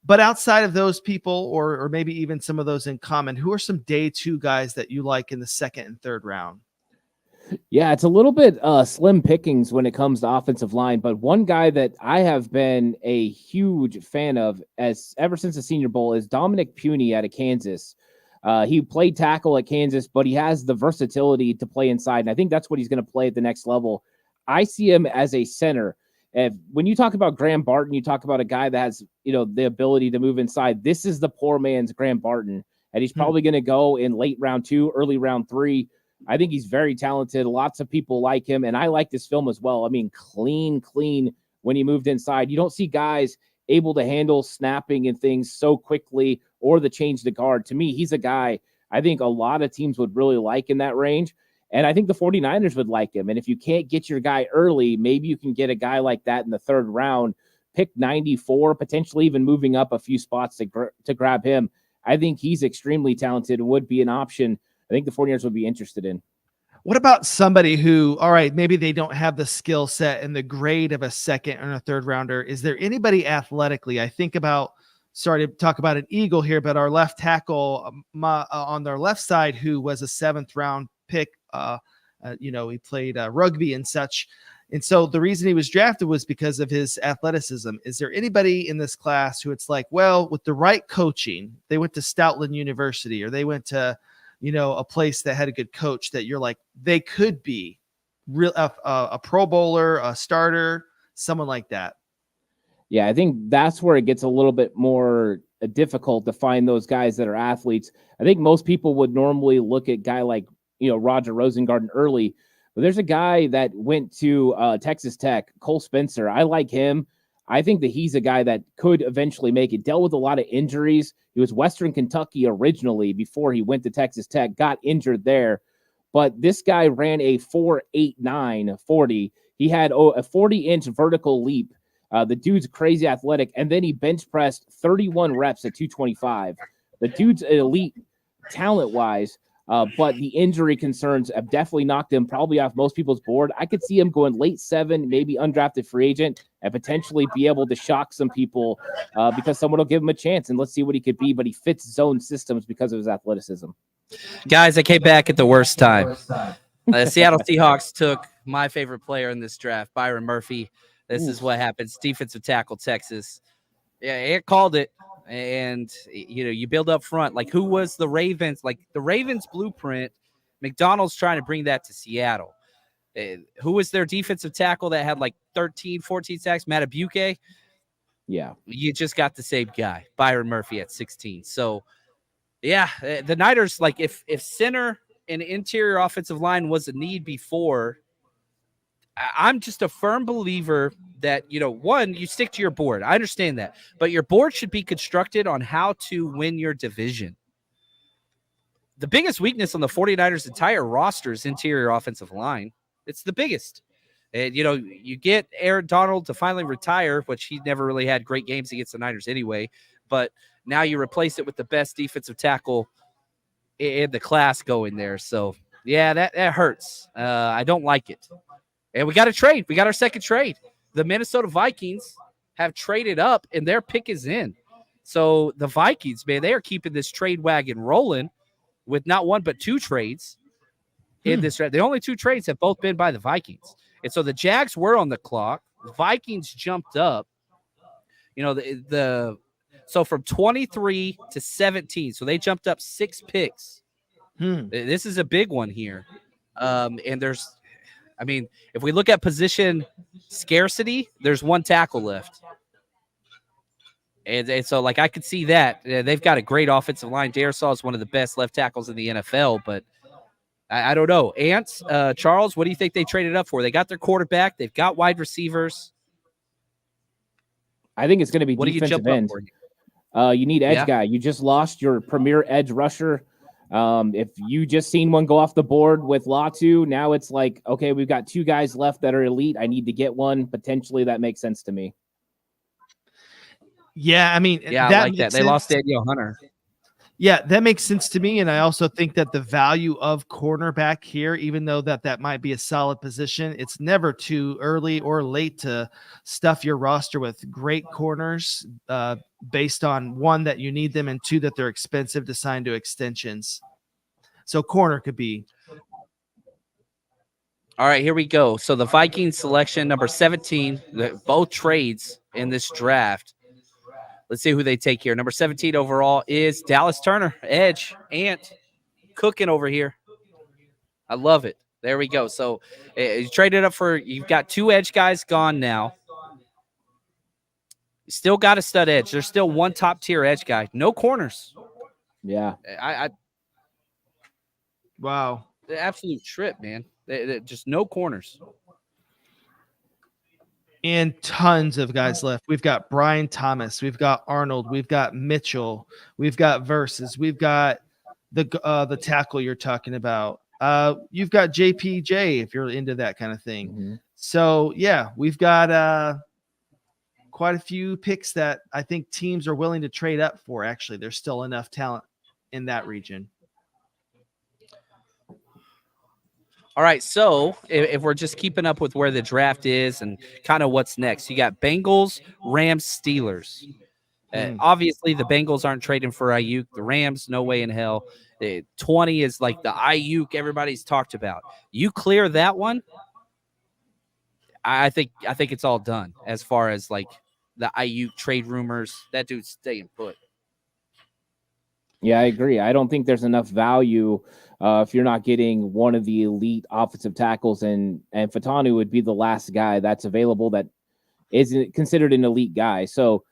but outside of those people, or maybe even some of those in common, who are some day 2 guys that you like in the second and third round? Yeah, it's a little bit slim pickings when it comes to offensive line, but one guy that I have been a huge fan of ever since the Senior Bowl is Dominic Puny out of Kansas. He played tackle at Kansas, but he has the versatility to play inside, and I think that's what he's going to play at the next level. I see him as a center. When you talk about Graham Barton, you talk about a guy that has, the ability to move inside. This is the poor man's Graham Barton, and he's probably going to go in late round 2, early round 3. I think he's very talented. Lots of people like him, and I like this film as well. I mean, clean when he moved inside. You don't see guys able to handle snapping and things so quickly or the change to guard. To me, he's a guy I think a lot of teams would really like in that range, and I think the 49ers would like him. And if you can't get your guy early, maybe you can get a guy like that in the third round, pick 94, potentially even moving up a few spots to grab him. I think he's extremely talented and would be an option I think the 49ers would be interested in. What about somebody who, all right, maybe they don't have the skill set and the grade of a second or a third rounder? Is there anybody athletically? I think about, sorry to talk about an Eagle here, but our left tackle on their left side, who was a 7th round pick, he played rugby and such. And so the reason he was drafted was because of his athleticism. Is there anybody in this class who it's like, well, with the right coaching, they went to Stoutland University, or they went to, a place that had a good coach, that you're like, they could be a Pro Bowler, a starter, someone like that? Yeah, I think that's where it gets a little bit more difficult to find those guys that are athletes. I think most people would normally look at a guy like, Roger Rosengarten early, but there's a guy that went to Texas Tech, Cole Spencer. I like him. I think that he's a guy that could eventually make it. Dealt with a lot of injuries. He was Western Kentucky originally before he went to Texas Tech, got injured there. But this guy ran a 4.89 40. He had a 40-inch vertical leap. The dude's crazy athletic. And then he bench pressed 31 reps at 225. The dude's elite talent-wise. But the injury concerns have definitely knocked him probably off most people's board. I could see him going late 7, maybe undrafted free agent, and potentially be able to shock some people because someone will give him a chance, and let's see what he could be. But he fits zone systems because of his athleticism. Guys, I came back at the worst time. The Seattle Seahawks took my favorite player in this draft, Byron Murphy, This is what happens. Defensive tackle, Texas. Yeah, it called it. And, you build up front. Like, who was the Ravens? Like, the Ravens blueprint, McDonald's trying to bring that to Seattle. Who was their defensive tackle that had like 13, 14 sacks? Mattabuke? Yeah. You just got the same guy, Byron Murphy at 16. So, yeah, the Niners, like, if center and interior offensive line was a need before, I'm just a firm believer that, one, you stick to your board. I understand that. But your board should be constructed on how to win your division. The biggest weakness on the 49ers' entire roster is interior offensive line. It's the biggest. And, you get Aaron Donald to finally retire, which he never really had great games against the Niners anyway. But now you replace it with the best defensive tackle in the class going there. So, yeah, that hurts. I don't like it. And we got a trade. We got our second trade. The Minnesota Vikings have traded up, and their pick is in. So the Vikings, man, they are keeping this trade wagon rolling with not one but two trades in this. The only two trades have both been by the Vikings. And so the Jags were on the clock. The Vikings jumped up. So from 23 to 17. So they jumped up 6 picks. This is a big one here. And if we look at position scarcity, there's one tackle left. And so, I could see that. They've got a great offensive line. Darisaw is one of the best left tackles in the NFL, but I don't know. Ants, Charles, what do you think they traded up for? They got their quarterback. They've got wide receivers. I think it's going to be defensive end. You need edge guy. You just lost your premier edge rusher. If you just seen one go off the board with Latu, now it's like, okay, we've got 2 guys left that are elite. I need to get one. Potentially that makes sense to me. Yeah, I like that. They lost Daniel Hunter. Yeah, that makes sense to me. And I also think that the value of cornerback here, even though that might be a solid position, it's never too early or late to stuff your roster with great corners based on, one, that you need them, and 2, that they're expensive to sign to extensions. So corner could be. All right, here we go. So the Vikings selection, number 17, both trades in this draft. Let's see who they take here. Number 17 overall is Dallas Turner, edge. Ant cooking over here. I love it. There we go. So you traded up you've got 2 edge guys gone now. You still got a stud edge. There's still one top tier edge guy. No corners. Yeah. Wow. The absolute trip, man. Just no corners. And tons of guys left. We've got Brian Thomas. We've got Arnold. We've got Mitchell. We've got Versus. We've got the tackle you're talking about. You've got JPJ if you're into that kind of thing. Mm-hmm. So, yeah, we've got quite a few picks that I think teams are willing to trade up for, actually. There's still enough talent in that region. All right, so if we're just keeping up with where the draft is and kind of what's next, you got Bengals, Rams, Steelers. Obviously, the Bengals aren't trading for Aiyuk. The Rams, no way in hell. 20 is like the Aiyuk everybody's talked about. You clear that one, I think it's all done as far as like the Aiyuk trade rumors. That dude's staying put. Yeah, I agree. I don't think there's enough value if you're not getting one of the elite offensive tackles, and Fatanu would be the last guy that's available that isn't considered an elite guy. So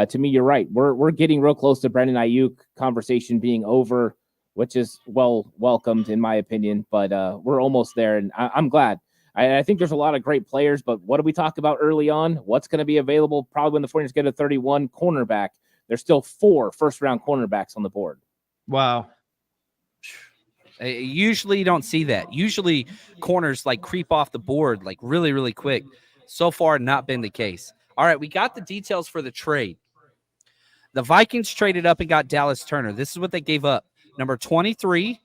to me, you're right. We're getting real close to Brandon Aiyuk conversation being over, which is well welcomed in my opinion, but we're almost there, and I'm glad. I think there's a lot of great players, but what did we talk about early on? What's going to be available probably when the 49ers get a 31 cornerback? There's still 4 first-round cornerbacks on the board. Wow. Usually you don't see that. Usually corners like creep off the board like really, really quick. So far, not been the case. All right, we got the details for the trade. The Vikings traded up and got Dallas Turner. This is what they gave up. Number 23,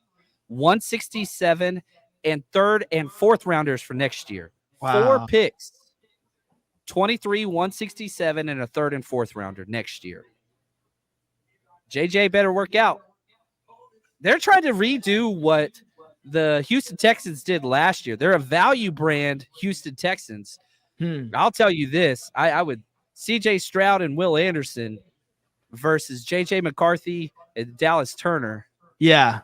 167, and 3rd and 4th rounders for next year. Wow. 4 picks. 23, 167, and a 3rd and 4th rounder next year. JJ better work out. They're trying to redo what the Houston Texans did last year. They're a value brand Houston Texans. I'll tell you this. I would CJ Stroud and Will Anderson versus JJ McCarthy and Dallas Turner. Yeah.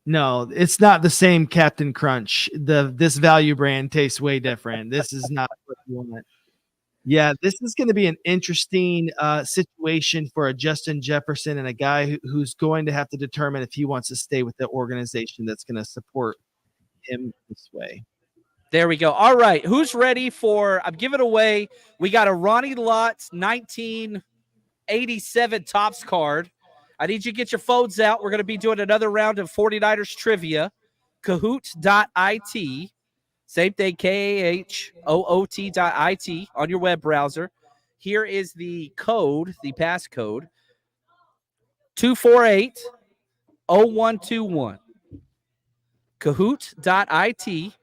No, it's not the same Captain Crunch. This value brand tastes way different. This is not what you want. Yeah, this is going to be an interesting situation for a Justin Jefferson and a guy who's going to have to determine if he wants to stay with the organization that's going to support him this way. There we go. All right, who's ready for? I'm giving away. We got a Ronnie Lott 1987 Topps card. I need you to get your phones out. We're going to be doing another round of 49ers trivia. Kahoot.it. Same thing, KAHOOT.it on your web browser. Here is the code, the passcode, 248-0121. Kahoot.it,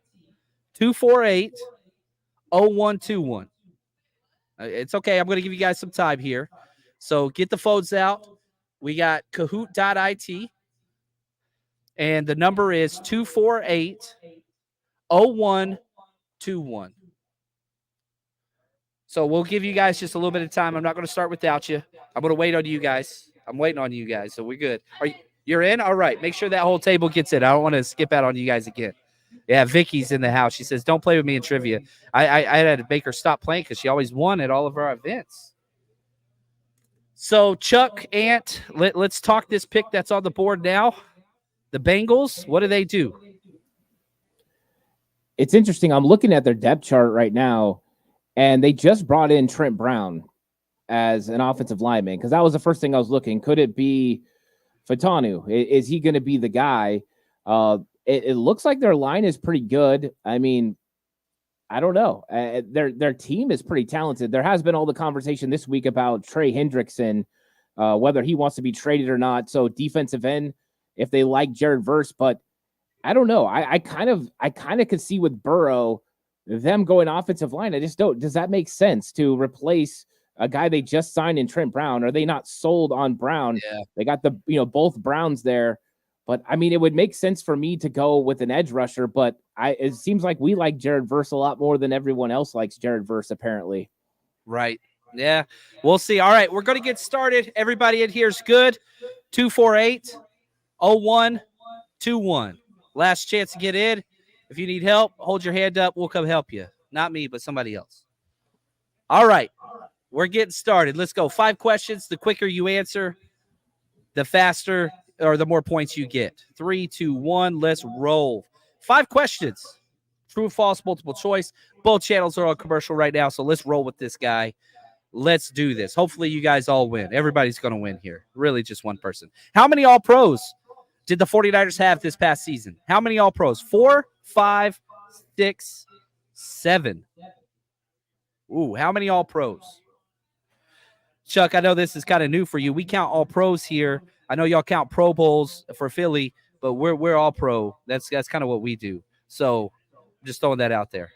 248-0121. It's okay. I'm going to give you guys some time here. So get the phones out. We got Kahoot.it, and the number is 248-0121. So we'll give you guys just a little bit of time. I'm not going to start without you. I'm going to wait on you guys. I'm waiting on you guys, so we're good. You're in? All right. Make sure that whole table gets in. I don't want to skip out on you guys again. Yeah, Vicky's in the house. She says, don't play with me in trivia. I had to make her stop playing because she always won at all of our events. So, Chuck, Ant, let's talk this pick that's on the board now. The Bengals, what do they do? It's interesting. I'm looking at their depth chart right now, and they just brought in Trent Brown as an offensive lineman because that was the first thing I was looking. Could it be Fatanu? Is he going to be the guy? It looks like their line is pretty good. I mean, I don't know. Their team is pretty talented. There has been all the conversation this week about Trey Hendrickson, whether he wants to be traded or not. So defensive end, if they like Jared Verse, but I don't know. I kind of could see with Burrow them going offensive line. I just don't. Does that make sense to replace a guy they just signed in Trent Brown? Are they not sold on Brown? Yeah. They got both Browns there. But, I mean, it would make sense for me to go with an edge rusher, but it seems like we like Jared Verse a lot more than everyone else likes Jared Verse, apparently. Right. Yeah, we'll see. All right, we're going to get started. Everybody in here is good. 248-0121. Last chance to get in. If you need help, hold your hand up. We'll come help you. Not me, but somebody else. All right, we're getting started. Let's go. 5 questions. The quicker you answer, the faster or the more points you get. 3, 2, 1. Let's roll. 5 questions. True or false, multiple choice. Both channels are on commercial right now, so let's roll with this guy. Let's do this. Hopefully you guys all win. Everybody's going to win here. Really just one person. How many All-Pros did the 49ers have this past season? How many All-Pros? 4, 5, 6, 7. Ooh, how many All-Pros? Chuck, I know this is kind of new for you. We count All-Pros here. I know y'all count Pro Bowls for Philly, but we're all pro. That's kind of what we do. So just throwing that out there.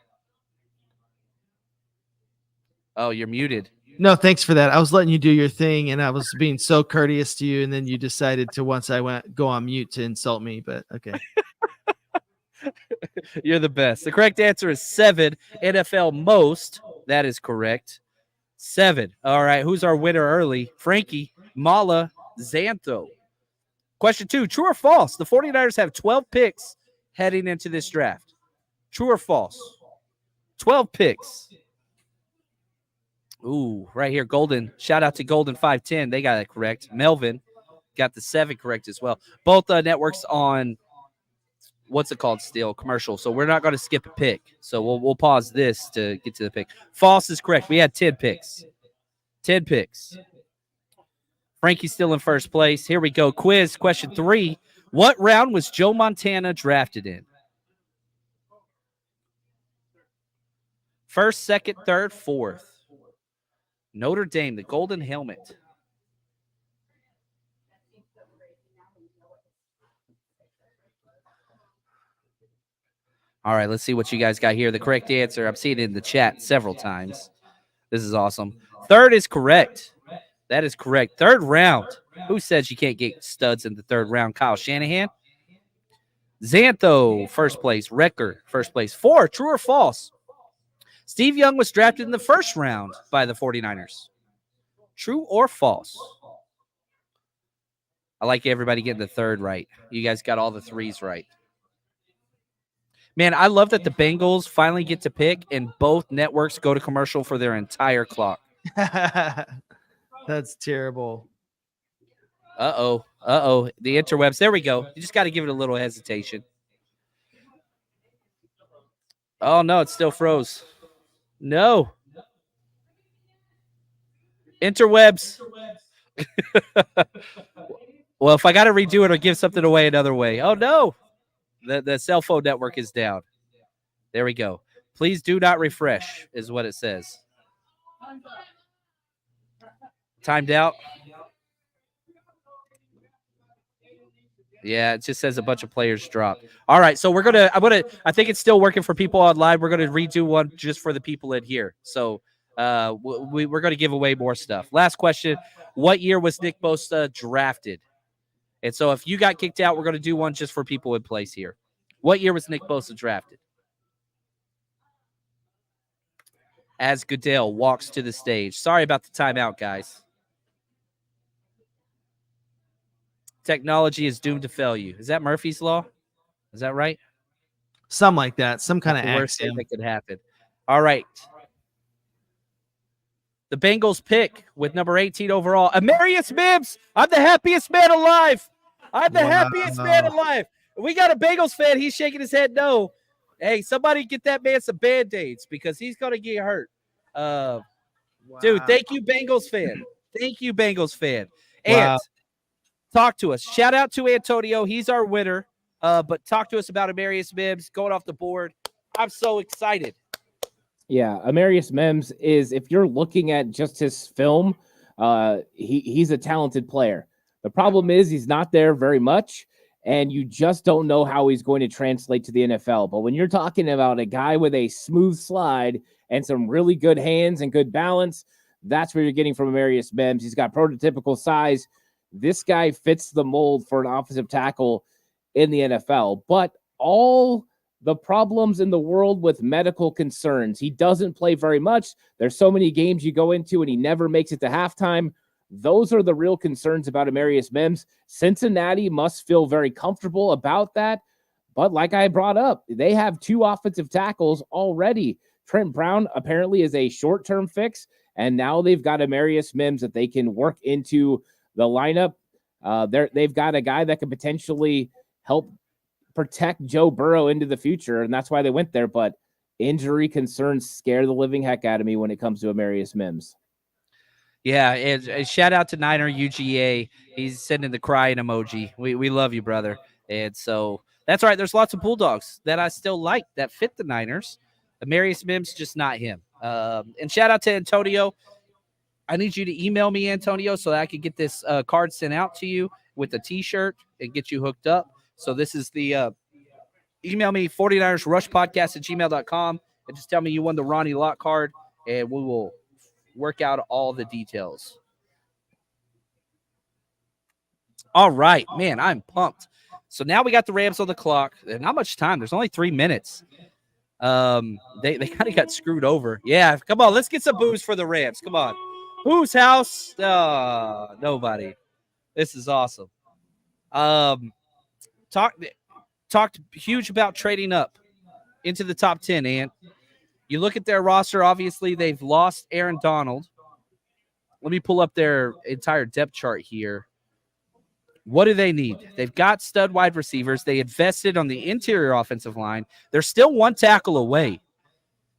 Oh, you're muted. No, thanks for that. I was letting you do your thing, and I was being so courteous to you, and then you decided to, once I go on mute, to insult me, but okay. You're the best. The correct answer is 7. NFL most. That is correct. 7. All right, who's our winner early? Frankie, Mala, Xantho. Question 2, true or false? The 49ers have 12 picks heading into this draft. True or false? 12 picks. Ooh, right here, Golden. Shout out to Golden 510. They got it correct. Melvin got the 7 correct as well. Both networks on, what's it called still? Commercial. So we're not going to skip a pick. So we'll pause this to get to the pick. False is correct. We had 10 picks. 10 picks. Frankie's still in first place. Here we go. Quiz question 3. What round was Joe Montana drafted in? First, second, third, fourth. Notre Dame, the golden helmet. All right, let's see what you guys got here. The correct answer, I'm seeing it in the chat several times. This is awesome. Third is correct. That is correct. Third round. Who says you can't get studs in the third round? Kyle Shanahan. Xantho, first place. Wrecker, first place. 4, true or false? Steve Young was drafted in the first round by the 49ers. True or false? I like everybody getting the third right. You guys got all the threes right. Man, I love that the Bengals finally get to pick and both networks go to commercial for their entire clock. That's terrible. Uh-oh. Uh-oh. The interwebs. There we go. You just got to give it a little hesitation. Oh, no, it still froze. No. Interwebs. Well, if I got to redo it or give something away another way. Oh, no. The cell phone network is down. There we go. Please do not refresh is what it says. Timed out. Yeah, it just says a bunch of players dropped. All right, so I think it's still working for people online. We're going to redo one just for the people in here. So we're going to give away more stuff. Last question. What year was Nick Bosa drafted? And so if you got kicked out, we're going to do one just for people in place here. What year was Nick Bosa drafted? As Goodell walks to the stage. Sorry about the timeout, guys. Technology is doomed to fail you. Is that Murphy's Law? Is that right? Something like that. Some kind of worst thing axiom. that could happen. All right. The Bengals pick with number 18 overall. Amarius Mims. I'm the happiest man alive. I'm the happiest man alive. We got a Bengals fan. He's shaking his head no. Hey, somebody get that man some Band-Aids because he's going to get hurt. Dude, thank you, Bengals fan. Thank you, Bengals fan. And talk to us. Shout out to Antonio. He's our winner. But talk to us about Amarius Mims going off the board. I'm so excited. Yeah, Amarius Mims is, if you're looking at just his film, he's a talented player. The problem is he's not there very much, and you just don't know how he's going to translate to the NFL. But when you're talking about a guy with a smooth slide and some really good hands and good balance, that's what you're getting from Amarius Mims. He's got prototypical size. This guy fits the mold for an offensive tackle in the NFL. But all the problems in the world with medical concerns. He doesn't play very much. There's so many games you go into and he never makes it to halftime. Those are the real concerns about Amarius Mims. Cincinnati must feel very comfortable about that. But like I brought up, they have two offensive tackles already. Trent Brown apparently is a short-term fix, and now they've got Amarius Mims that they can work into the lineup. They've got a guy that could potentially help protect Joe Burrow into the future, and that's why they went there. But injury concerns scare the living heck out of me when it comes to Amarius Mims. Yeah, and shout out to Niner UGA. He's sending the crying emoji. We love you, brother. And so that's all right. There's lots of Bulldogs that I still like that fit the Niners. Amarius Mims, just not him. And shout out to Antonio. I need you to email me, Antonio, so that I can get this card sent out to you with a T-shirt and get you hooked up. So this is the email me 49ersrushpodcast@gmail.com and just tell me you won the Ronnie Lott card, and we will work out all the details. All right, man, I'm pumped. So now we got the Rams on the clock. There's not much time. There's only 3 minutes. They kind of got screwed over. Yeah, come on, let's get some booze for the Rams. Come on. Whose house? Nobody. This is awesome. Talked huge about trading up into the top 10, and you look at their roster, obviously they've lost Aaron Donald. Let me pull up their entire depth chart here. What do they need? They've got stud wide receivers. They invested on the interior offensive line. They're still one tackle away.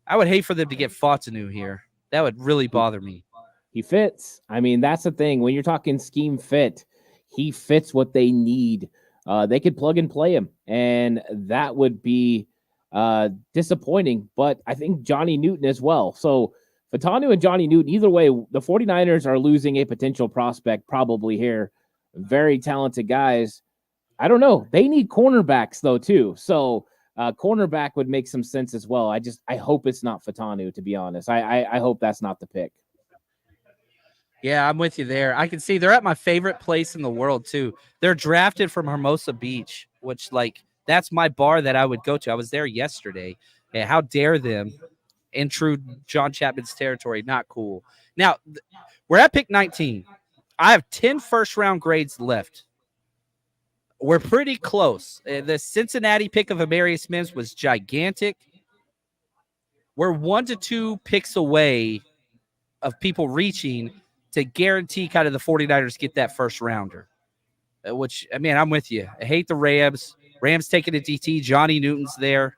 I would hate for them to get Fautanu here. That would really bother me. He fits. I mean, that's the thing. When you're talking scheme fit, he fits what they need. They could plug and play him, and that would be disappointing. But I think Johnny Newton as well. So Fautanu and Johnny Newton, either way, the 49ers are losing a potential prospect probably here. Very talented guys. I don't know. They need cornerbacks, though, too. So cornerback would make some sense as well. I hope it's not Fautanu, to be honest. I hope that's not the pick. Yeah, I'm with you there. I can see they're at my favorite place in the world, too. They're drafted from Hermosa Beach, which, that's my bar that I would go to. I was there yesterday. Yeah, how dare them in true John Chapman's territory. Not cool. Now, we're at pick 19. I have 10 first-round grades left. We're pretty close. The Cincinnati pick of Amarius Mims was gigantic. We're 1 to 2 picks away of people reaching to guarantee kind of the 49ers get that first rounder, which, I mean, I'm with you. I hate the Rams. Rams taking a DT. Johnny Newton's there.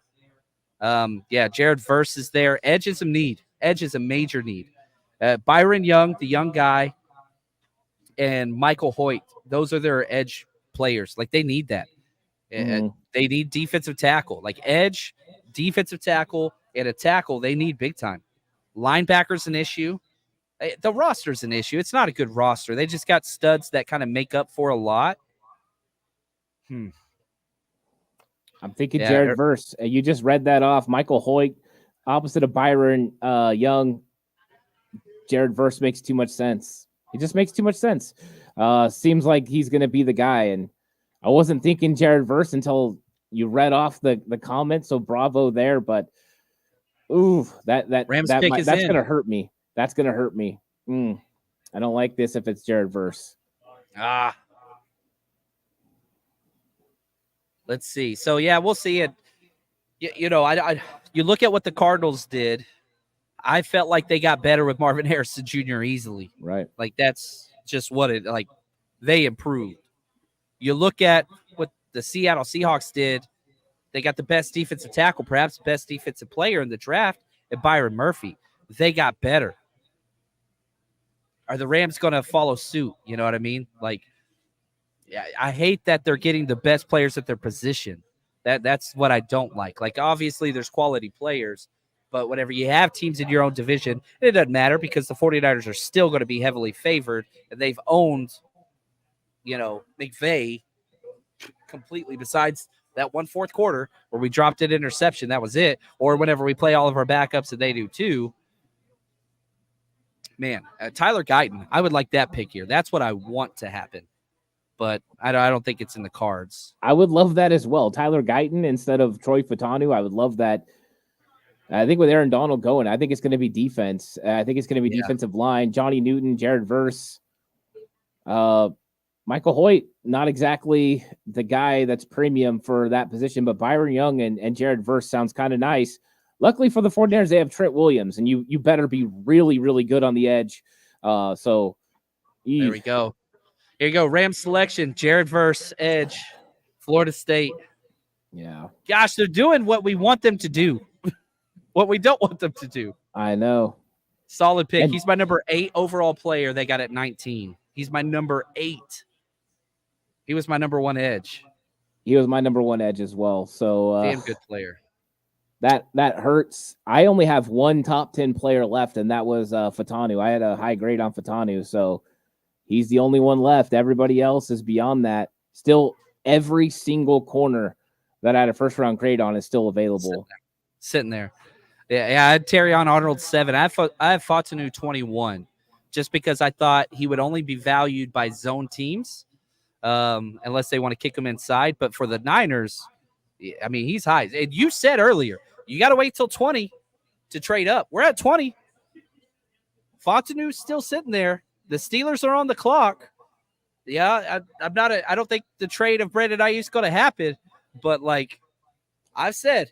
Jared Verse is there. Edge is a need. Edge is a major need. Byron Young, the young guy, and Michael Hoyt, those are their edge players. Like, they need that. They need defensive tackle. Like, edge, defensive tackle, and a tackle, they need big time. Linebacker's an issue. The roster's an issue. It's not a good roster. They just got studs that kind of make up for a lot. I'm thinking Jared Verse. You just read that off. Michael Hoyt, opposite of Byron Young. Jared Verse makes too much sense. He just makes too much sense. Seems like he's going to be the guy. And I wasn't thinking Jared Verse until you read off the comment. So bravo there. But that's going to hurt me. That's going to hurt me. I don't like this if it's Jared Verse. Let's see. So, yeah, we'll see it. You look at what the Cardinals did. I felt like they got better with Marvin Harrison Jr. easily. Right. Like, that's just what they improved. You look at what the Seattle Seahawks did. They got the best defensive tackle, perhaps the best defensive player in the draft, and Byron Murphy. They got better. Are the Rams going to follow suit? You know what I mean? Like, I hate that they're getting the best players at their position. That's what I don't like. Like, obviously, there's quality players, but whenever you have teams in your own division, it doesn't matter because the 49ers are still going to be heavily favored, and they've owned, McVay completely, besides that 1 fourth quarter where we dropped an interception. That was it. Or whenever we play all of our backups and they do too. Man, Tyler Guyton, I would like that pick here. That's what I want to happen. But I don't think it's in the cards. I would love that as well. Tyler Guyton instead of Troy Fatanu. I would love that. I think with Aaron Donald going, I think it's going to be defense. I think it's going to be defensive line. Johnny Newton, Jared Verse, Michael Hoyt, not exactly the guy that's premium for that position, but Byron Young and Jared Verse sounds kind of nice. Luckily for the 49ers, they have Trent Williams, and you better be really, really good on the edge. There we go. Here you go. Rams selection, Jared Verse, edge, Florida State. Yeah. Gosh, they're doing what we want them to do. What we don't want them to do. I know. Solid pick. He's my number 8 overall player. They got at 19. He's my number 8. He was my number 1 edge. He was my number 1 edge as well. So damn good player. That hurts. I only have one top 10 player left, and that was Fatanu. I had a high grade on Fatanu, so he's the only one left. Everybody else is beyond that. Still, every single corner that I had a first-round grade on is still available. Sitting there. Yeah, I had Terrion Arnold 7. I have Fatanu 21, just because I thought he would only be valued by zone teams, unless they want to kick him inside. But for the Niners, I mean, he's high. And you said earlier, you got to wait till 20 to trade up. We're at 20. Fatanu's still sitting there. The Steelers are on the clock. Yeah, I don't think the trade of Brandon Aiyuk is going to happen. But like I've said,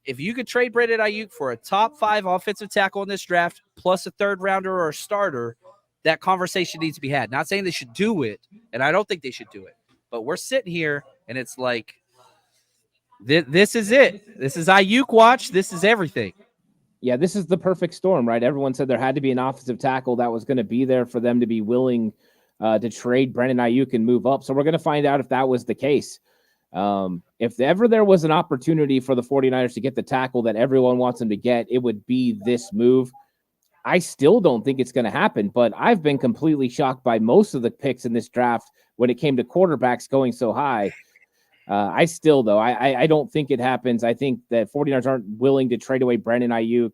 if you could trade Brandon Aiyuk for a top 5 offensive tackle in this draft, plus a 3rd rounder or a starter, that conversation needs to be had. Not saying they should do it, and I don't think they should do it. But we're sitting here, and it's like, this is it. This is Aiyuk watch. This is everything. Yeah, this is the perfect storm, right? Everyone said there had to be an offensive tackle that was going to be there for them to be willing to trade Brandon Aiyuk and move up. So we're going to find out if that was the case. If ever there was an opportunity for the 49ers to get the tackle that everyone wants them to get, it would be this move. I still don't think it's going to happen, but I've been completely shocked by most of the picks in this draft when it came to quarterbacks going so high. I don't think it happens. I think that 49ers aren't willing to trade away Brandon Aiyuk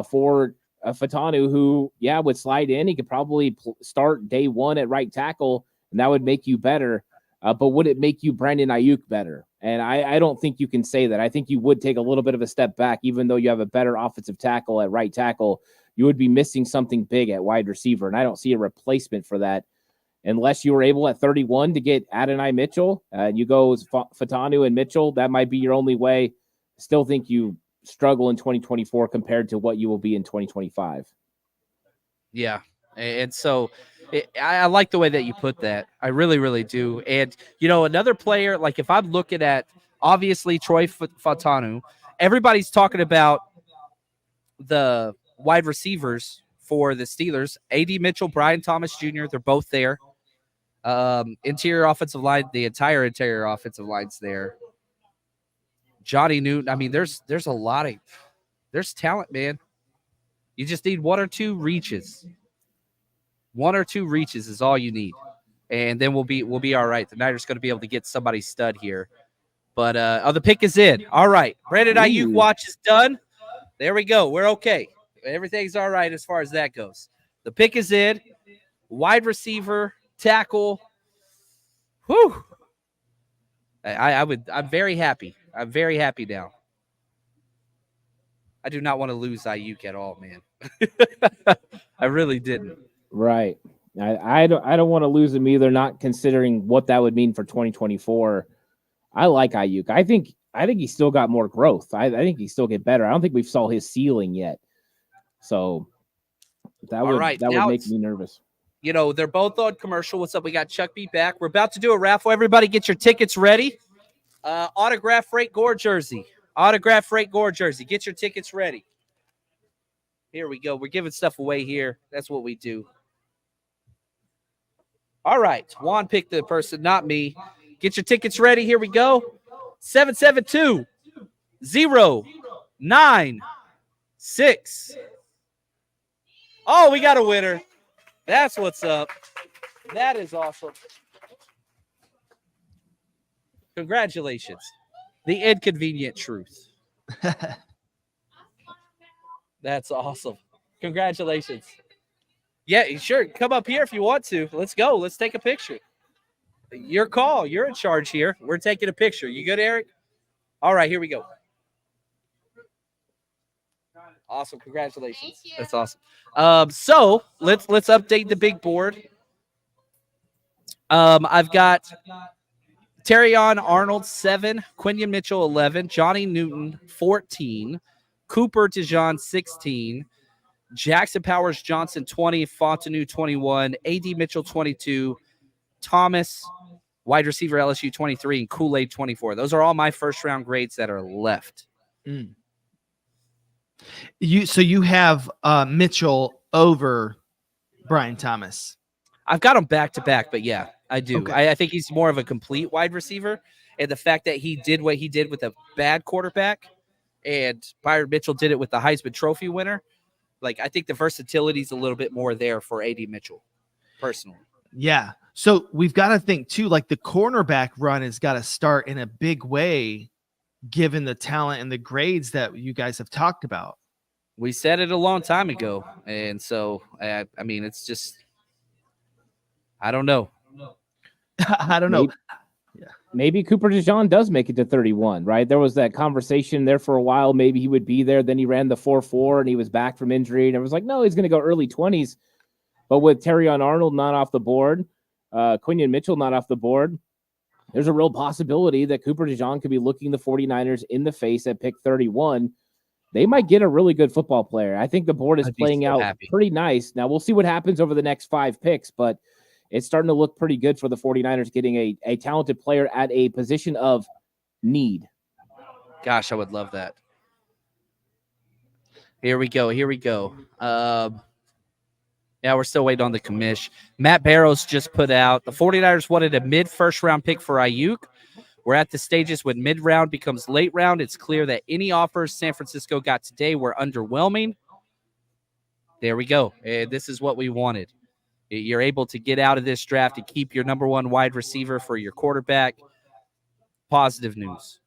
for Fatanu, who, would slide in. He could probably start day 1 at right tackle, and that would make you better. But would it make you Brandon Aiyuk better? And I don't think you can say that. I think you would take a little bit of a step back, even though you have a better offensive tackle at right tackle. You would be missing something big at wide receiver, and I don't see a replacement for that unless you were able at 31 to get Adonai Mitchell. You go Fatanu and Mitchell. That might be your only way. Still think you struggle in 2024 compared to what you will be in 2025. Yeah, and so I like the way that you put that. I really, really do. And, another player, like if I'm looking at, obviously, Troy Fatanu, everybody's talking about the wide receivers for the Steelers. A.D. Mitchell, Brian Thomas Jr., they're both there. Interior offensive line, the entire interior offensive line's there. Johnny Newton, I mean, there's a lot of – there's talent, man. You just need one or two reaches. One or two reaches is all you need, and then we'll be all right. The Niners going to be able to get somebody stud here, but the pick is in. All right, Brandon Aiyuk watch is done. There we go. We're okay. Everything's all right as far as that goes. The pick is in. Wide receiver, tackle. Whew. I'm very happy. I'm very happy now. I do not want to lose Aiyuk at all, man. I really didn't. Right. I don't want to lose him either, not considering what that would mean for 2024. I like Aiyuk. I think he's still got more growth. I think he still get better. I don't think we saw his ceiling yet. So that would make me nervous. They're both on commercial. What's up? We got Chuck B back. We're about to do a raffle. Everybody get your tickets ready. Autograph Frank Gore jersey. Autograph Frank Gore jersey. Get your tickets ready. Here we go. We're giving stuff away here. That's what we do. All right. Juan picked the person, not me. Get your tickets ready. Here we go. 772-096. Oh, we got a winner. That's what's up. That is awesome. Congratulations. The inconvenient truth. That's awesome. Congratulations. Yeah, sure. Come up here if you want to. Let's go. Let's take a picture. Your call. You're in charge here. We're taking a picture. You good, Eric? All right, here we go. Awesome. Congratulations. Thank you. That's awesome. So let's update the big board. I've got Terrion Arnold 7, Quinion Mitchell 11, Johnny Newton 14, Cooper DeJean 16, Jackson Powers Johnson 20, Fontenot 21, A.D. Mitchell 22, Thomas, wide receiver LSU 23, and Kool-Aid 24. Those are all my first round grades that are left. You have Mitchell over Brian Thomas. I've got him back to back, but yeah, I do. Okay. I think he's more of a complete wide receiver, and the fact that he did what he did with a bad quarterback, and Byron Mitchell did it with the Heisman Trophy winner. Like, I think the versatility is a little bit more there for A.D. Mitchell, personally. Yeah. So we've got to think too, like the cornerback run has got to start in a big way, given the talent and the grades that you guys have talked about. We said it a long time ago, and so I mean, it's just, I don't know. I don't know. Maybe Cooper DeJean does make it to 31, right? There was that conversation there for a while. Maybe he would be there. Then he ran the 4.4 and he was back from injury. And it was like, no, he's going to go early 20s. But with Terrion Arnold not off the board, Quinion Mitchell not off the board, there's a real possibility that Cooper DeJean could be looking the 49ers in the face at pick 31. They might get a really good football player. I think the board is playing out pretty nice. Now, we'll see what happens over the next 5 picks, but it's starting to look pretty good for the 49ers getting a talented player at a position of need. Gosh, I would love that. Here we go. Yeah, we're still waiting on the commish. Matt Barrows just put out the 49ers wanted a mid-first round pick for Aiyuk. We're at the stages when mid-round becomes late round. It's clear that any offers San Francisco got today were underwhelming. There we go. This is what we wanted. You're able to get out of this draft and keep your number one wide receiver for your quarterback. Positive news.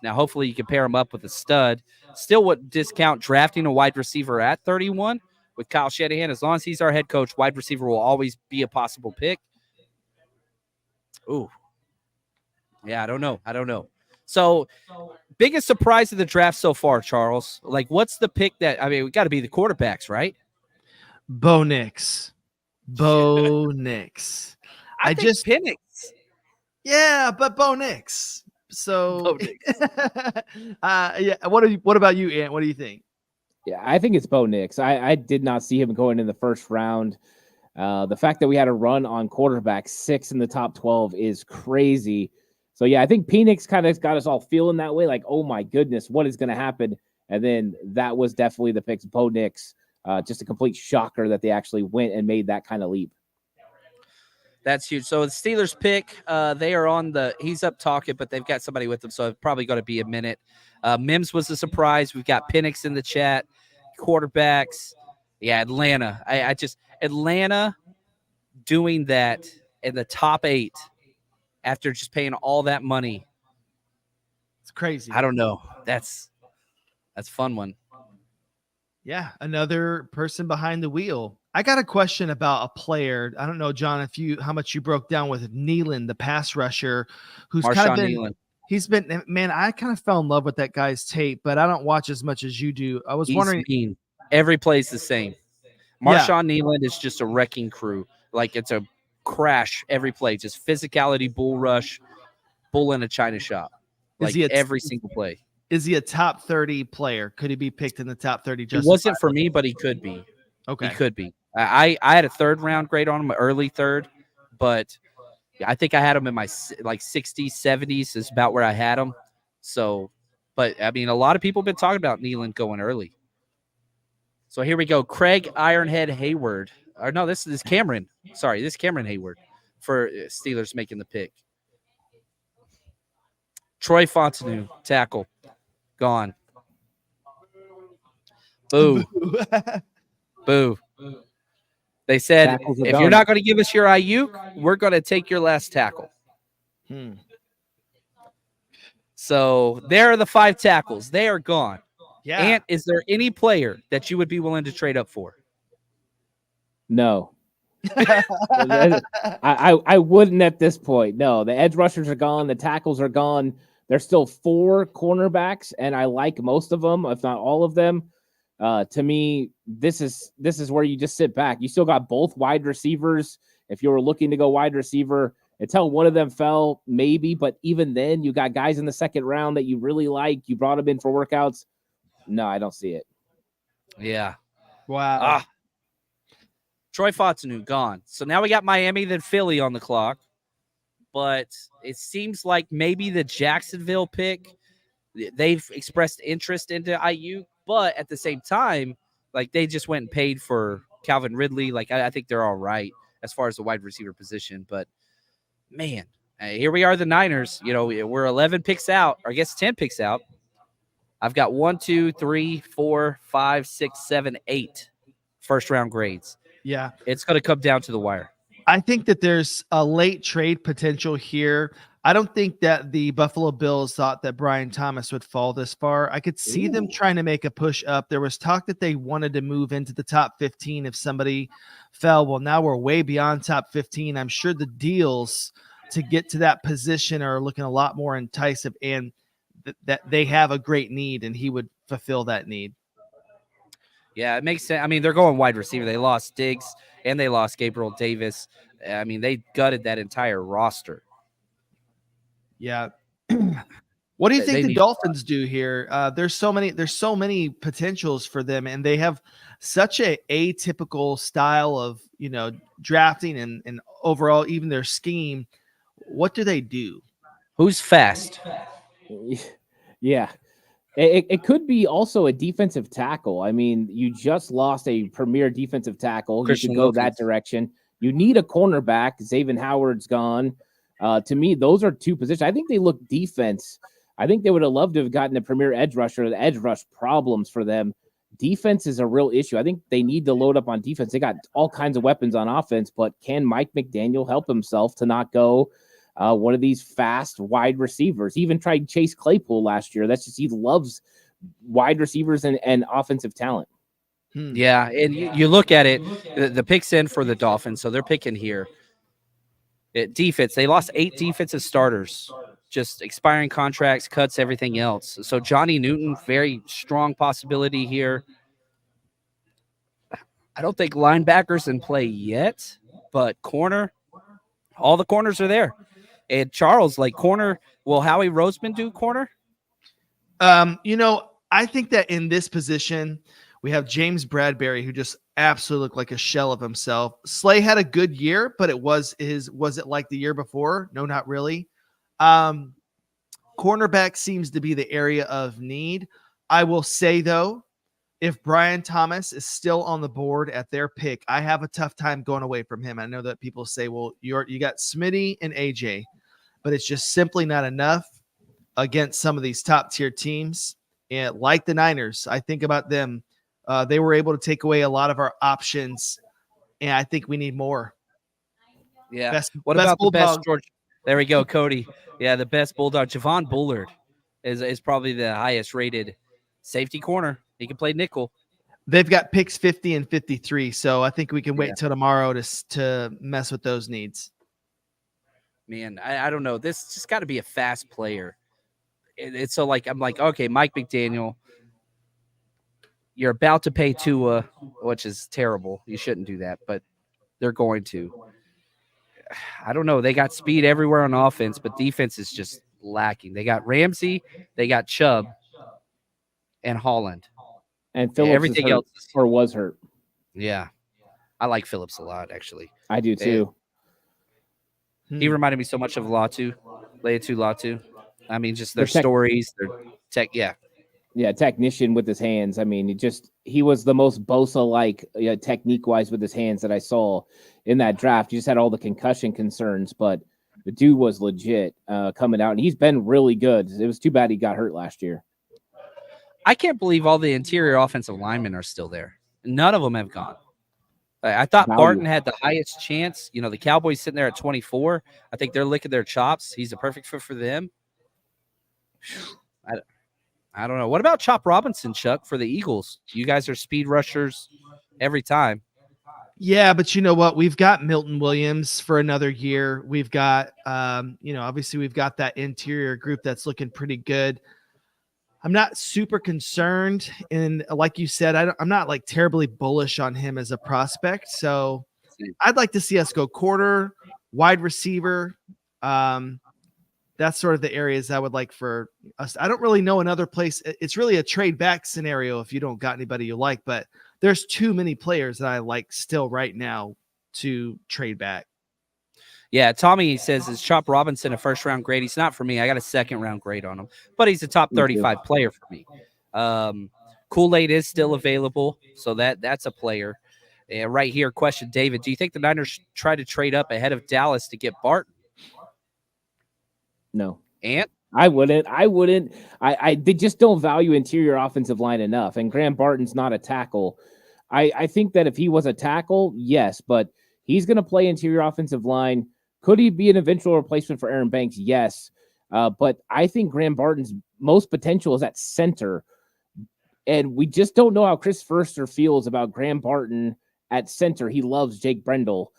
Now, hopefully you can pair him up with a stud. Still would discount drafting a wide receiver at 31 with Kyle Shanahan. As long as he's our head coach, wide receiver will always be a possible pick. Ooh, Yeah, I don't know. So, biggest surprise of the draft so far, Charles? Like, what's the pick that, I mean, we got to be the quarterbacks, right? Bo Nix. Bo Nix. I think Penix. Yeah, but Bo Nix. So, Bo Nix. yeah. What about you, Ant? What do you think? Yeah, I think it's Bo Nix. I did not see him going in the first round. The fact that we had a run on quarterback 6 in the top 12 is crazy. So, yeah, I think Penix kind of got us all feeling that way, like, oh, my goodness, what is going to happen? And then that was definitely the pick. Bo Nix, just a complete shocker that they actually went and made that kind of leap. That's huge. So the Steelers pick, they are on he's up talking, but they've got somebody with them, so it's probably going to be a minute. Mims was a surprise. We've got Penix in the chat. Quarterbacks. Yeah, Atlanta. Atlanta doing that in the top 8 after just paying all that money. It's crazy. I don't know. That's a fun one. Yeah, another person behind the wheel. I got a question about a player. I don't know, John, how much you broke down with Nealon, the pass rusher, who's kind of been Nealon. He's been, man, I kind of fell in love with that guy's tape, but I don't watch as much as you do. I was wondering. Mean. Every play's the same. Marshawn Nealon is just a wrecking crew. Like, it's a crash every play. Just physicality, bull rush, bull in a china shop. Like, every single play. Is he a top 30 player? Could he be picked in the top 30? He wasn't for me, but he could be. Okay. He could be. I had a 3rd round grade on him, early 3rd, but I think I had him in my 60s, 70s is about where I had him. So, but I mean, a lot of people have been talking about Nealon going early. So here we go. Craig Ironhead Hayward. Or no, this is Cameron. Sorry, this is Cameron Hayward for Steelers making the pick. Troy Fontenot, tackle. Gone. Boo. Boo. They said, if you're not going to give us your Aiyuk, we're going to take your last tackle. So there are the 5 tackles. They are gone. Yeah. And is there any player that you would be willing to trade up for? No. I wouldn't at this point. No, the edge rushers are gone. The tackles are gone. There's still 4 cornerbacks, and I like most of them, if not all of them. To me, this is where you just sit back. You still got both wide receivers. If you were looking to go wide receiver, until one of them fell, maybe. But even then, you got guys in the 2nd round that you really like. You brought them in for workouts. No, I don't see it. Yeah. Wow. Troy Fontenot, gone. So now we got Miami, then Philly on the clock. But it seems like maybe the Jacksonville pick, they've expressed interest into Aiyuk. But at the same time, like, they just went and paid for Calvin Ridley. Like, I think they're all right as far as the wide receiver position. But, man, here we are, the Niners. You know, we're 11 picks out, or I guess 10 picks out. I've got 1, 2, 3, 4, 5, 6, 7, 8 first-round grades. Yeah. It's going to come down to the wire. I think that there's a late trade potential here. I don't think that the Buffalo Bills thought that Brian Thomas would fall this far. I could see them trying to make a push up. There was talk that they wanted to move into the top 15 if somebody fell. Well, now we're way beyond top 15. I'm sure the deals to get to that position are looking a lot more enticing, and that they have a great need, and he would fulfill that need. Yeah, it makes sense. I mean, they're going wide receiver. They lost Diggs and they lost Gabriel Davis. I mean, they gutted that entire roster. Yeah. What do you think the Dolphins do here? There's so many potentials for them, and they have such a atypical style of, drafting and overall even their scheme. What do they do? Who's fast? Yeah. It could be also a defensive tackle. I mean, you just lost a premier defensive tackle. Christian you should go that direction. You need a cornerback. Xavier Howard's gone. To me, those are 2 positions. I think they look defense. I think they would have loved to have gotten a premier edge rusher. The edge rush problems for them. Defense is a real issue. I think they need to load up on defense. They got all kinds of weapons on offense, but can Mike McDaniel help himself to not go one of these fast wide receivers? He even tried Chase Claypool last year. That's just, he loves wide receivers and offensive talent. Yeah, and you look at it, the pick's in for the Dolphins, so they're picking here. Defense, they lost 8 defensive starters just expiring contracts, cuts, everything else. So Johnny Newton, very strong possibility here. I don't think linebackers in play yet, but corner, all the corners are there. And Charles, like corner, will Howie Roseman do corner? I think that in this position, we have James Bradbury, who just absolutely looked like a shell of himself. Slay had a good year, but was it like the year before? No, not really. Cornerback seems to be the area of need. I will say, though, if Brian Thomas is still on the board at their pick, I have a tough time going away from him. I know that people say, well, you got Smitty and AJ, but it's just simply not enough against some of these top tier teams. And like the Niners, I think about them. They were able to take away a lot of our options, and I think we need more. Yeah. What about the best George? There we go, Cody. Yeah, the best Bulldog. Javon Bullard is probably the highest rated safety corner. He can play nickel. They've got picks 50 and 53, so I think we can wait till tomorrow to mess with those needs. Man, I don't know. This just got to be a fast player. It's so like I'm like, okay, Mike McDaniel, you're about to pay Tua, which is terrible. You shouldn't do that, but they're going to. I don't know. They got speed everywhere on offense, but defense is just lacking. They got Ramsey, they got Chubb, and Holland. And Phillips everything else was hurt. Yeah. I like Phillips a lot, actually. I do too. He reminded me so much of Latu, Latu. I mean, just their stories, their tech. Yeah. Yeah, technician with his hands. I mean, he was the most Bosa-like technique-wise with his hands that I saw in that draft. He just had all the concussion concerns, but the dude was legit coming out, and he's been really good. It was too bad he got hurt last year. I can't believe all the interior offensive linemen are still there. None of them have gone. I thought Barton had the highest chance. The Cowboys sitting there at 24. I think they're licking their chops. He's a perfect fit for them. I don't know. What about Chop Robinson, Chuck, for the Eagles? You guys are speed rushers every time. Yeah, but you know what? We've got Milton Williams for another year. We've got, obviously we've got that interior group that's looking pretty good. I'm not super concerned. And like you said, I'm not like terribly bullish on him as a prospect. So I'd like to see us go quarter, wide receiver. That's sort of the areas I would like for us. I don't really know another place. It's really a trade back scenario if you don't got anybody you like, but there's too many players that I like still right now to trade back. Yeah, Tommy says, is Chop Robinson a first-round grade? He's not for me. I got a second-round grade on him, but he's a top 35 player for me. Kool-Aid is still available, so that's a player. Right here, question, David, do you think the Niners try to trade up ahead of Dallas to get Barton? No. Ant? I wouldn't. They just don't value interior offensive line enough, and Graham Barton's not a tackle. I think that if he was a tackle, yes, but he's going to play interior offensive line. Could he be an eventual replacement for Aaron Banks? Yes. But I think Graham Barton's most potential is at center. And we just don't know how Chris Foerster feels about Graham Barton at center. He loves Jake Brendel.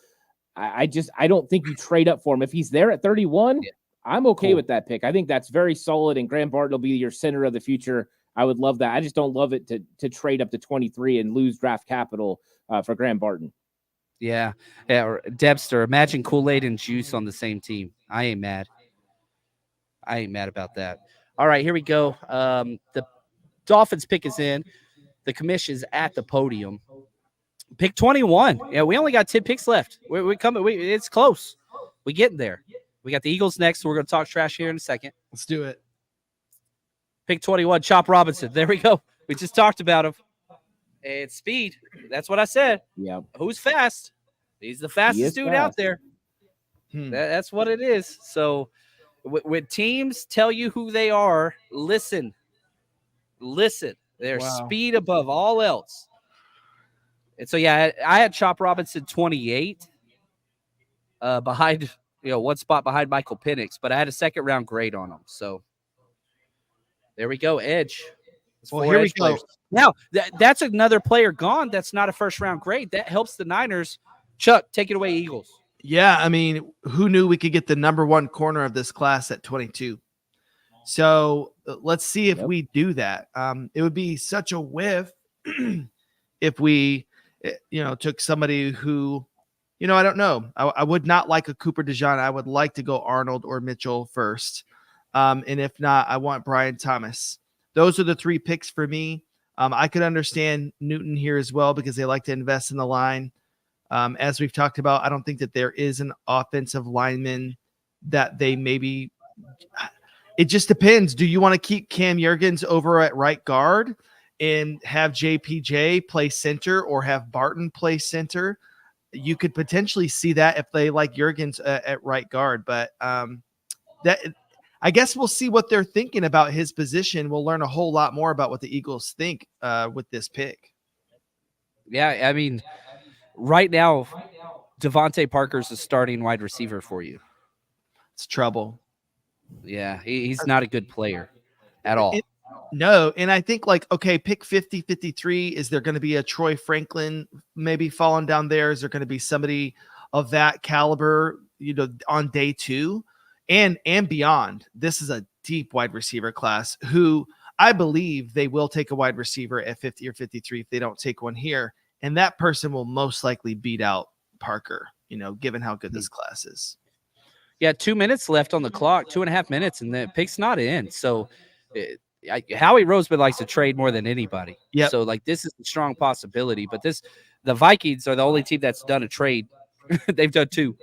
I don't think you trade up for him. If he's there at 31, I'm okay with that pick. I think that's very solid, and Graham Barton will be your center of the future. I would love that. I just don't love it to trade up to 23 and lose draft capital for Graham Barton. Yeah. Or Debster, imagine Kool-Aid and Juice on the same team. I ain't mad about that. All right, here we go. The Dolphins pick is in. The commission's at the podium. Pick 21. Yeah, we only got 10 picks left. We're coming. It's close. We getting there. We got the Eagles next. So we're going to talk trash here in a second. Let's do it. Pick 21, Chop Robinson. There we go. We just talked about him. It's speed. That's what I said. Yeah. Who's fast? He's the fastest dude out there. That's what it is. So when teams tell you who they are, listen. They're speed above all else. And so, yeah, I had Chop Robinson 28 behind, one spot behind Michael Penix, but I had a second-round grade on him. So there we go, edge. Well, here we go. Players. Now, that's another player gone that's not a first-round grade. That helps the Niners. Chuck, take it away, Eagles. Yeah, I mean, who knew we could get the number one corner of this class at 22? So let's see if we do that. It would be such a whiff if we, took somebody who, I don't know. I would not like a Cooper DeJean. I would like to go Arnold or Mitchell first. And if not, I want Brian Thomas. Those are the 3 picks for me. I could understand Newton here as well because they like to invest in the line. As we've talked about, I don't think that there is an offensive lineman that they maybe – it just depends. Do you want to keep Cam Jurgens over at right guard and have JPJ play center or have Barton play center? You could potentially see that if they like Jurgens at right guard. But that I guess we'll see what they're thinking about his position. We'll learn a whole lot more about what the Eagles think with this pick. Yeah, I mean – right now, Devontae Parker's a starting wide receiver for you. It's trouble. Yeah, he's not a good player at all. No, and I think pick 50, 53. Is there going to be a Troy Franklin maybe falling down there? Is there going to be somebody of that caliber, on day 2 and beyond? This is a deep wide receiver class who I believe they will take a wide receiver at 50 or 53 if they don't take one here. And that person will most likely beat out Parker, given how good this class is. Yeah, 2 minutes left on the clock, 2.5 minutes, and the pick's not in. So Howie Roseman likes to trade more than anybody. Yeah. So, this is a strong possibility. But the Vikings are the only team that's done a trade. They've done 2.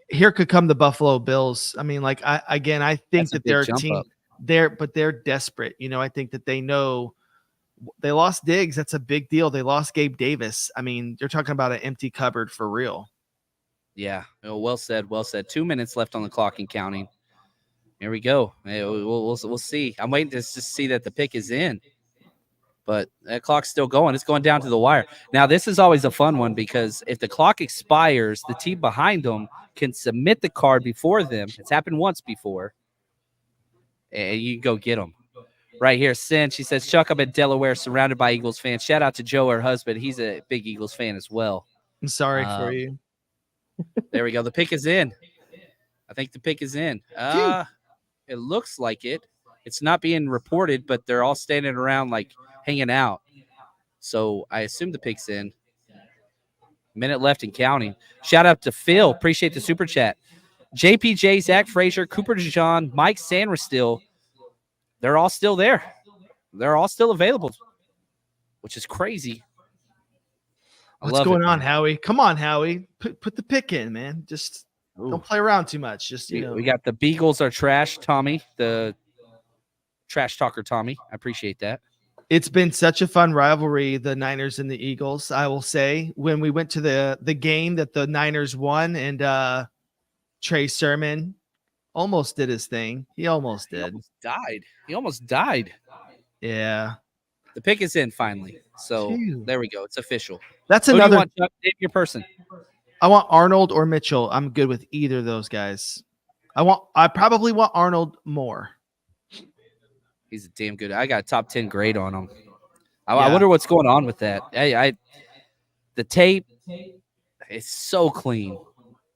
Here could come the Buffalo Bills. I mean, I think that they're a team but they're desperate. I think that they know – they lost Diggs. That's a big deal. They lost Gabe Davis. I mean, you're talking about an empty cupboard for real. Yeah. Well said. Well said. 2 minutes left on the clock and counting. Here we go. We'll see. I'm waiting to just see that the pick is in, but that clock's still going. It's going down to the wire. Now, this is always a fun one because if the clock expires, the team behind them can submit the card before them. It's happened once before, and you can go get them. Right here, Sin, she says, Chuck, I'm in Delaware surrounded by Eagles fans. Shout out to Joe, her husband. He's a big Eagles fan as well. I'm sorry for you. There we go. The pick is in. I think the pick is in. It looks like it. It's not being reported, but they're all standing around hanging out. So I assume the pick's in. Minute left and counting. Shout out to Phil. Appreciate the super chat. JPJ, Zach Frazier, Cooper DeJean, Mike Sanderstill. They're all still there. They're all still available, which is crazy. What's going on, Howie? Come on, Howie. Put the pick in, man. Just don't play around too much. Just we got the Beagles are trash, Tommy, the trash talker, Tommy. I appreciate that. It's been such a fun rivalry, the Niners and the Eagles. I will say when we went to the game that the Niners won and Trey Sermon almost did his thing. He almost did. He almost died. Yeah. The pick is in finally. So there we go. It's official. That's another. Who do you want, Chuck? Name your person. I want Arnold or Mitchell. I'm good with either of those guys. I probably want Arnold more. He's a damn good. I got a top 10 grade on him. I wonder what's going on with that. The tape is so clean,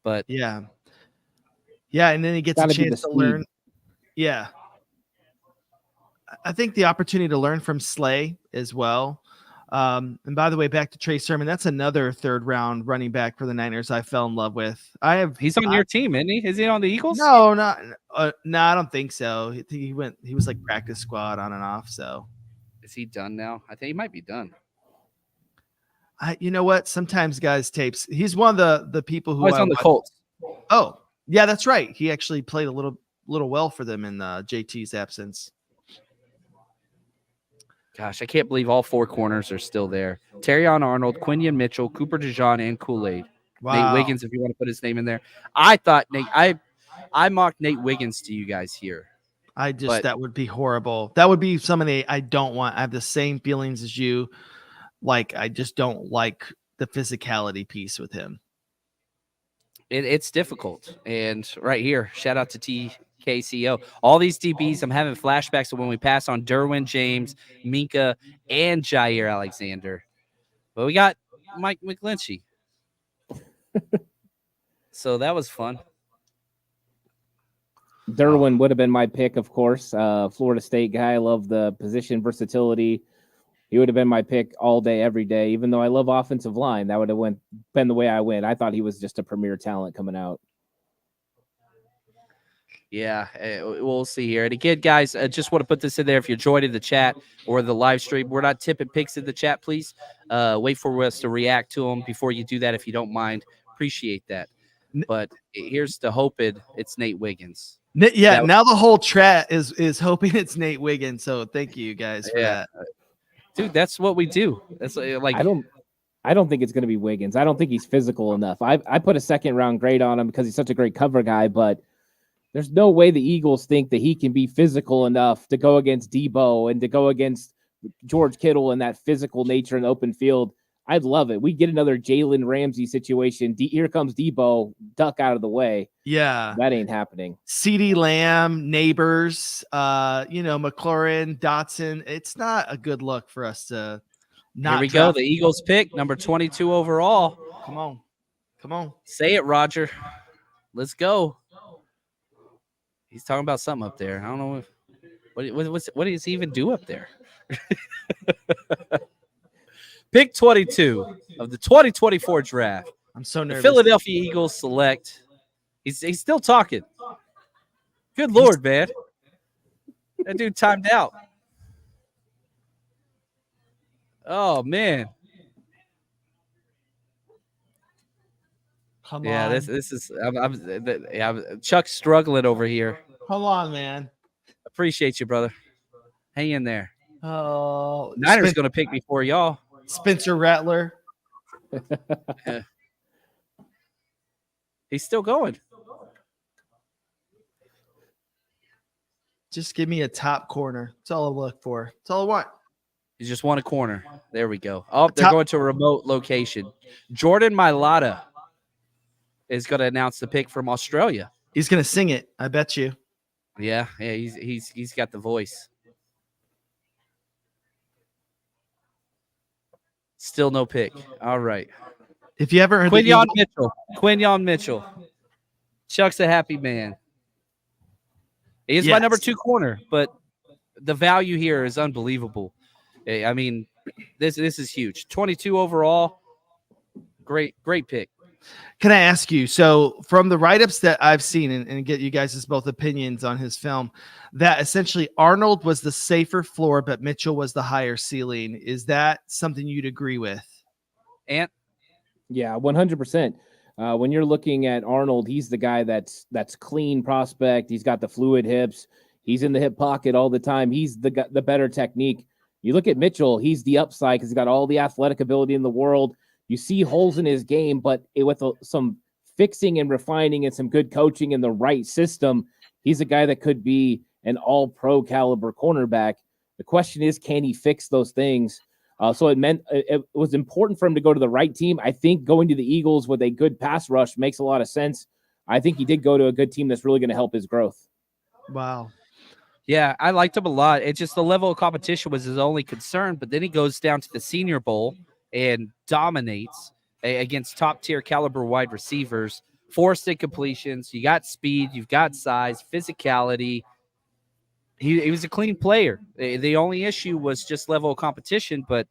but yeah, and then he gets a chance to learn. Yeah, I think the opportunity to learn from Slay as well. And by the way, back to Trey Sermon. That's another 3rd round running back for the Niners I fell in love with. He's on your team, isn't he? Is he on the Eagles? No, I don't think so. He was like practice squad on and off. So is he done now? I think he might be done. You know what? Sometimes guys tapes. He's one of the people who he's on the Colts. Oh, yeah, that's right. He actually played a little well for them in JT's absence. Gosh, I can't believe all 4 corners are still there. Terrion Arnold, Quinion Mitchell, Cooper DeJean, and Kool-Aid. Wow. Nate Wiggins, if you want to put his name in there. I thought I mocked Nate Wiggins to you guys here. That would be horrible. That would be somebody I don't want. I have the same feelings as you. I just don't like the physicality piece with him. It's difficult. And right here, shout out to TKCO. All these DBs, I'm having flashbacks of when we passed on Derwin James, Minka, and Jair Alexander. But we got Mike McGlinchey. So that was fun. Derwin would have been my pick, of course. Florida State guy. I love the position versatility. He would have been my pick all day, every day. Even though I love offensive line, that would have been the way I went. I thought he was just a premier talent coming out. Yeah, we'll see here. And again, guys, I just want to put this in there. If you're joining the chat or the live stream, we're not tipping picks in the chat, please. Wait for us to react to them before you do that, if you don't mind. Appreciate that. But here's the hoping it's Nate Wiggins. Yeah, now the whole chat is hoping it's Nate Wiggins. So thank you guys for that. Dude, that's what we do. That's like I don't think it's going to be Wiggins. I don't think he's physical enough. I put a second round grade on him because he's such a great cover guy, but there's no way the Eagles think that he can be physical enough to go against Debo and to go against George Kittle in that physical nature in the open field. I'd love it. We get another Jalen Ramsey situation. Here comes Debo, duck out of the way. Yeah. That ain't happening. CeeDee Lamb, Neighbors, McLaurin, Dotson. It's not a good look for us to not. Here we go. The Eagles pick, number 22 overall. Come on. Say it, Roger. Let's go. He's talking about something up there. I don't know what does he even do up there? Pick 22 of the 2024 draft. I'm so nervous. The Philadelphia Eagles select. He's still talking. Good Lord, man. That dude timed out. Oh, man. Come on. This is I'm Chuck's struggling over here. Come on, man. Appreciate you, brother. Hang in there. Oh, Niners going to pick before y'all. Spencer Rattler. He's still going. Just give me a top corner. That's all I look for. That's all I want. You just want a corner. There we go. Oh, they're going to a remote location. Jordan Mailata is going to announce the pick from Australia. He's going to sing it. I bet you. Yeah. He's got the voice. Still no pick. All right. If you ever heard Quinyon Mitchell. Chuck's a happy man. He's my number 2 corner, but the value here is unbelievable. I mean, this is huge. 22 overall. Great pick. Can I ask you, so from the write-ups that I've seen and get you guys' both opinions on his film, that essentially Arnold was the safer floor, but Mitchell was the higher ceiling. Is that something you'd agree with? Ant? Yeah, 100%. When you're looking at Arnold, he's the guy that's clean prospect. He's got the fluid hips. He's in the hip pocket all the time. He's the better technique. You look at Mitchell, he's the upside because he's got all the athletic ability in the world. You see holes in his game, but with some fixing and refining and some good coaching in the right system, he's a guy that could be an all-pro caliber cornerback. The question is, can he fix those things? So it was important for him to go to the right team. I think going to the Eagles with a good pass rush makes a lot of sense. I think he did go to a good team that's really going to help his growth. Wow. Yeah, I liked him a lot. It's just the level of competition was his only concern, but then he goes down to the Senior Bowl and dominates against top-tier caliber wide receivers, forced incompletions. You got speed, you've got size, physicality. He was a clean player. The only issue was just level of competition, but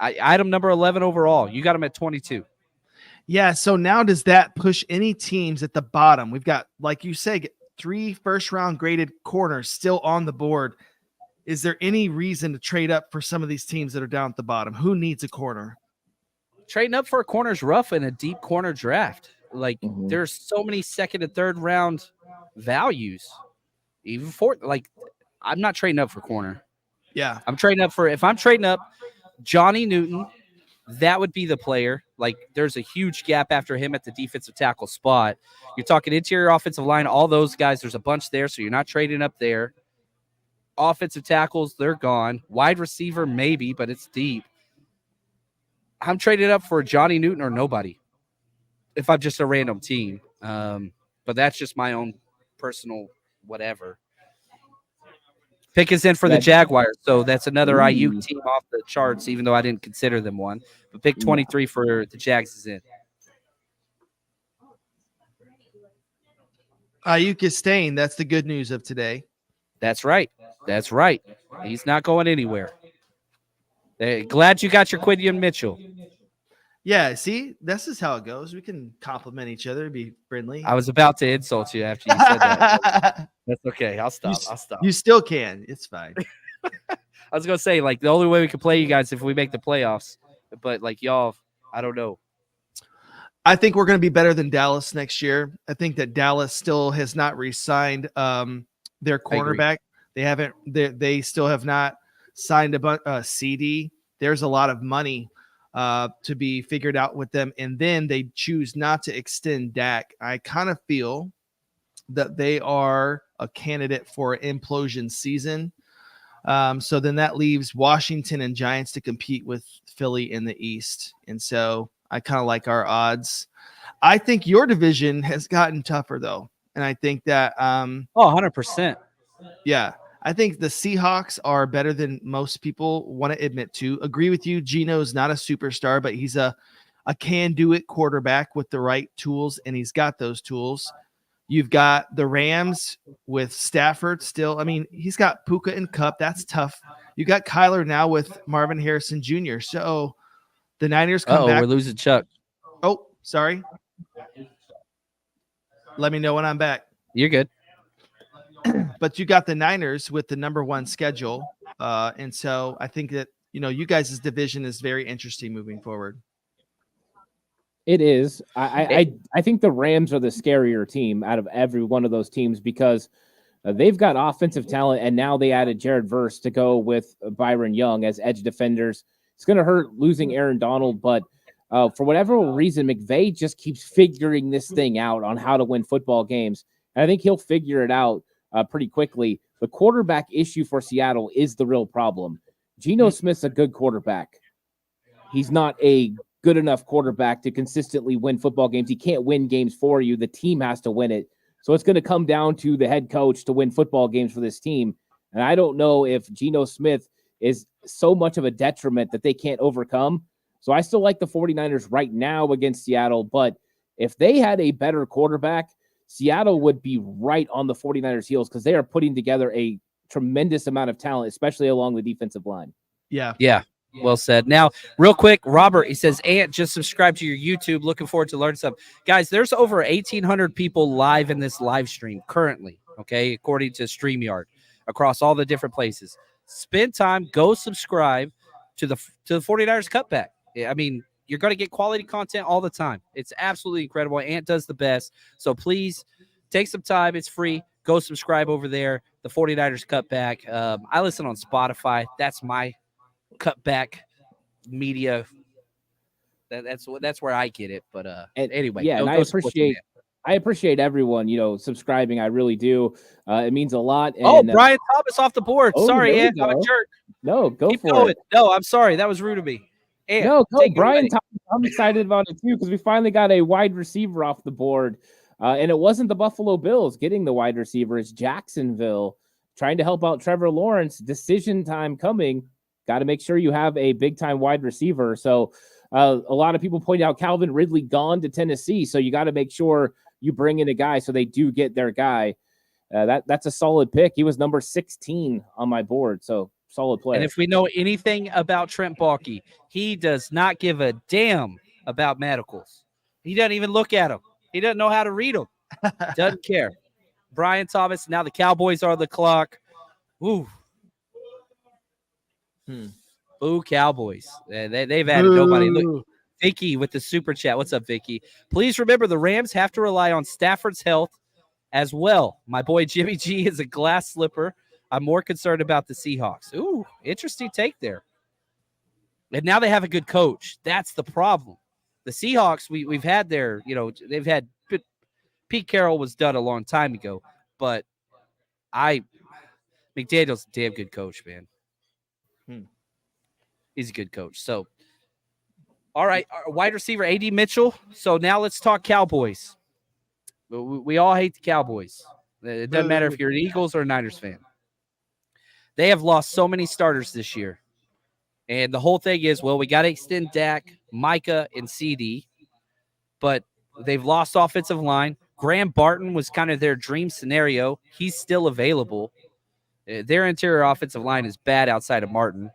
item number 11 overall. You got him at 22. Yeah, so now does that push any teams at the bottom? We've got, like you say, 3 first-round graded corners still on the board. Is there any reason to trade up for some of these teams that are down at the bottom? Who needs a corner? Trading up for a corner is rough in a deep corner draft. Like, there's so many second and third round values. Even for, like, I'm not trading up for corner. Yeah. I'm trading up for, if I'm trading up, Johnny Newton, that would be the player. Like, there's a huge gap after him at the defensive tackle spot. You're talking interior offensive line, all those guys, there's a bunch there, so you're not trading up there. Offensive tackles, they're gone. Wide receiver, maybe, but it's deep. I'm trading up for Johnny Newton or nobody if I'm just a random team. But that's just my own personal whatever. Pick is in for the Jaguars, so that's another Aiyuk team off the charts, even though I didn't consider them one. But pick 23 for the Jags is in. Aiyuk is staying. That's the good news of today. That's right. That's right. He's not going anywhere. Glad you got your Quinion Mitchell. Yeah, see, this is how it goes. We can compliment each other, be friendly. I was about to insult you after you said that. That's okay. I'll stop. You still can. It's fine. I was going to say, like, the only way we can play you guys if we make the playoffs. But, like, y'all, I don't know. I think we're going to be better than Dallas next year. I think that Dallas still has not re-signed their cornerback. They still have not signed a CD. There's a lot of money to be figured out with them, and then they choose not to extend Dak. I kind of feel that they are a candidate for an implosion season. So then that leaves Washington and Giants to compete with Philly in the East. And so I kind of like our odds. I think your division has gotten tougher, though. And I think that 100%. Yeah. I think the Seahawks are better than most people want to admit to. Agree with you. Geno's not a superstar, but he's a can-do-it quarterback with the right tools, and he's got those tools. You've got the Rams with Stafford still. I mean, he's got Puka and Kupp. That's tough. You got Kyler now with Marvin Harrison Jr. So the Niners come back. We're losing Chuck. Oh, sorry. Let me know when I'm back. You're good. But you got the Niners with the number 1 schedule. And so I think that, you guys' division is very interesting moving forward. It is. I think the Rams are the scarier team out of every one of those teams because they've got offensive talent, and now they added Jared Verse to go with Byron Young as edge defenders. It's going to hurt losing Aaron Donald, but for whatever reason, McVay just keeps figuring this thing out on how to win football games. And I think he'll figure it out pretty quickly. The quarterback issue for Seattle is the real problem. Geno Smith's a good quarterback. He's not a good enough quarterback to consistently win football games. He can't win games for you. The team has to win it. So it's going to come down to the head coach to win football games for this team. And I don't know if Geno Smith is so much of a detriment that they can't overcome. So I still like the 49ers right now against Seattle. But if they had a better quarterback, Seattle would be right on the 49ers' heels because they are putting together a tremendous amount of talent, especially along the defensive line. Yeah. Well said. Now, real quick, Robert, he says, Ant, just subscribe to your YouTube. Looking forward to learning stuff. Guys, there's over 1,800 people live in this live stream currently, okay, according to StreamYard, across all the different places. Spend time, go subscribe to the 49ers Cutback. I mean, you're going to get quality content all the time. It's absolutely incredible. Ant does the best. So please take some time. It's free. Go subscribe over there. The 49ers Cutback. I listen on Spotify. That's my Cutback media. That's where I get it. But anyway, yeah, and I appreciate everyone, subscribing. I really do. It means a lot. And, Brian Thomas off the board. Sorry, Ant, I'm a jerk. No, Keep for going. it. No, I'm sorry. That was rude of me. Ant, no, Brian Thomas. I'm excited about it too because we finally got a wide receiver off the board. And it wasn't the Buffalo Bills getting the wide receiver. It's Jacksonville trying to help out Trevor Lawrence. Decision time coming. Got to make sure you have a big-time wide receiver. So a lot of people point out Calvin Ridley gone to Tennessee. So you got to make sure you bring in a guy so they do get their guy. That's a solid pick. He was number 16 on my board. So solid player. And if we know anything about Trent Baalke, he does not give a damn about medicals. He doesn't even look at them. He doesn't know how to read them. Doesn't care. Brian Thomas, now the Cowboys are the clock. Ooh. Boo Cowboys. They've added nobody. Look, Vicky with the super chat. What's up, Vicky? Please remember the Rams have to rely on Stafford's health as well. My boy Jimmy G is a glass slipper. I'm more concerned about the Seahawks. Ooh, interesting take there. And now they have a good coach. That's the problem. The Seahawks, we've had their, they've had Pete Carroll was done a long time ago, but McDaniel's a damn good coach, man. He's a good coach. So, all right, our wide receiver AD Mitchell. So now let's talk Cowboys. We all hate the Cowboys. It doesn't matter if you're an Eagles or a Niners fan. They have lost so many starters this year. And the whole thing is, we got to extend Dak, Micah, and CD. But they've lost offensive line. Graham Barton was kind of their dream scenario. He's still available. Their interior offensive line is bad outside of Martin.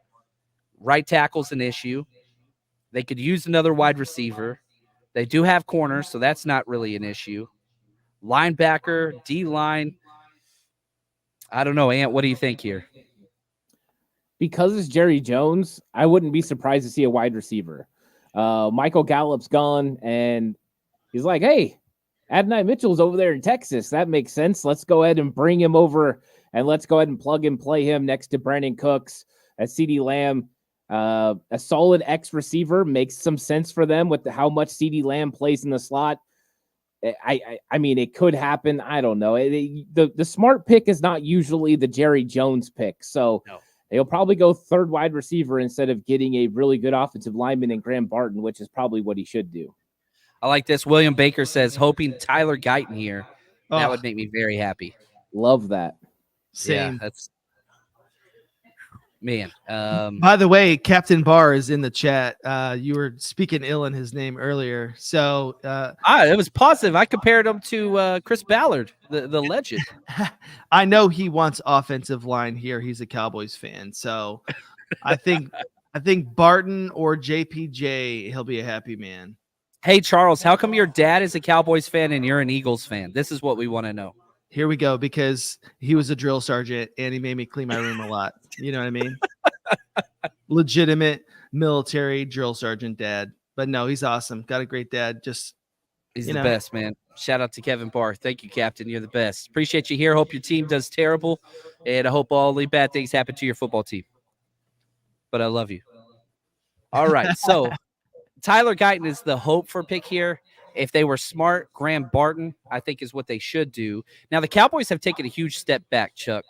Right tackle's an issue. They could use another wide receiver. They do have corners, so that's not really an issue. Linebacker, D-line. I don't know, Ant. What do you think here? Because it's Jerry Jones, I wouldn't be surprised to see a wide receiver. Michael Gallup's gone, and he's like, hey, Adonai Mitchell's over there in Texas. That makes sense. Let's go ahead and bring him over, and let's go ahead and plug and play him next to Brandon Cooks at CeeDee Lamb. A solid X receiver makes some sense for them with how much CeeDee Lamb plays in the slot. I mean, it could happen. I don't know. The smart pick is not usually the Jerry Jones pick. So they'll probably go third wide receiver instead of getting a really good offensive lineman in Graham Barton, which is probably what he should do. I like this. William Baker says, hoping Tyler Guyton here. That would make me very happy. Love that. Same. Yeah, that's man. By the way, Captain Barr is in the chat. You were speaking ill in his name earlier. So it was positive. I compared him to Chris Ballard, the legend. I know he wants offensive line here. He's a Cowboys fan. So I think Barton or JPJ, he'll be a happy man. Hey, Charles, how come your dad is a Cowboys fan and you're an Eagles fan? This is what we want to know. Here we go, because he was a drill sergeant and he made me clean my room a lot. You know what I mean? Legitimate military drill sergeant dad. But no, he's awesome. Got a great dad. He's the best, man. Shout out to Kevin Barr. Thank you, Captain. You're the best. Appreciate you here. Hope your team does terrible, and I hope all the bad things happen to your football team. But I love you. All right, so Tyler Guyton is the hope for pick here. If they were smart, Graham Barton, I think, is what they should do. Now, the Cowboys have taken a huge step back, Chuck.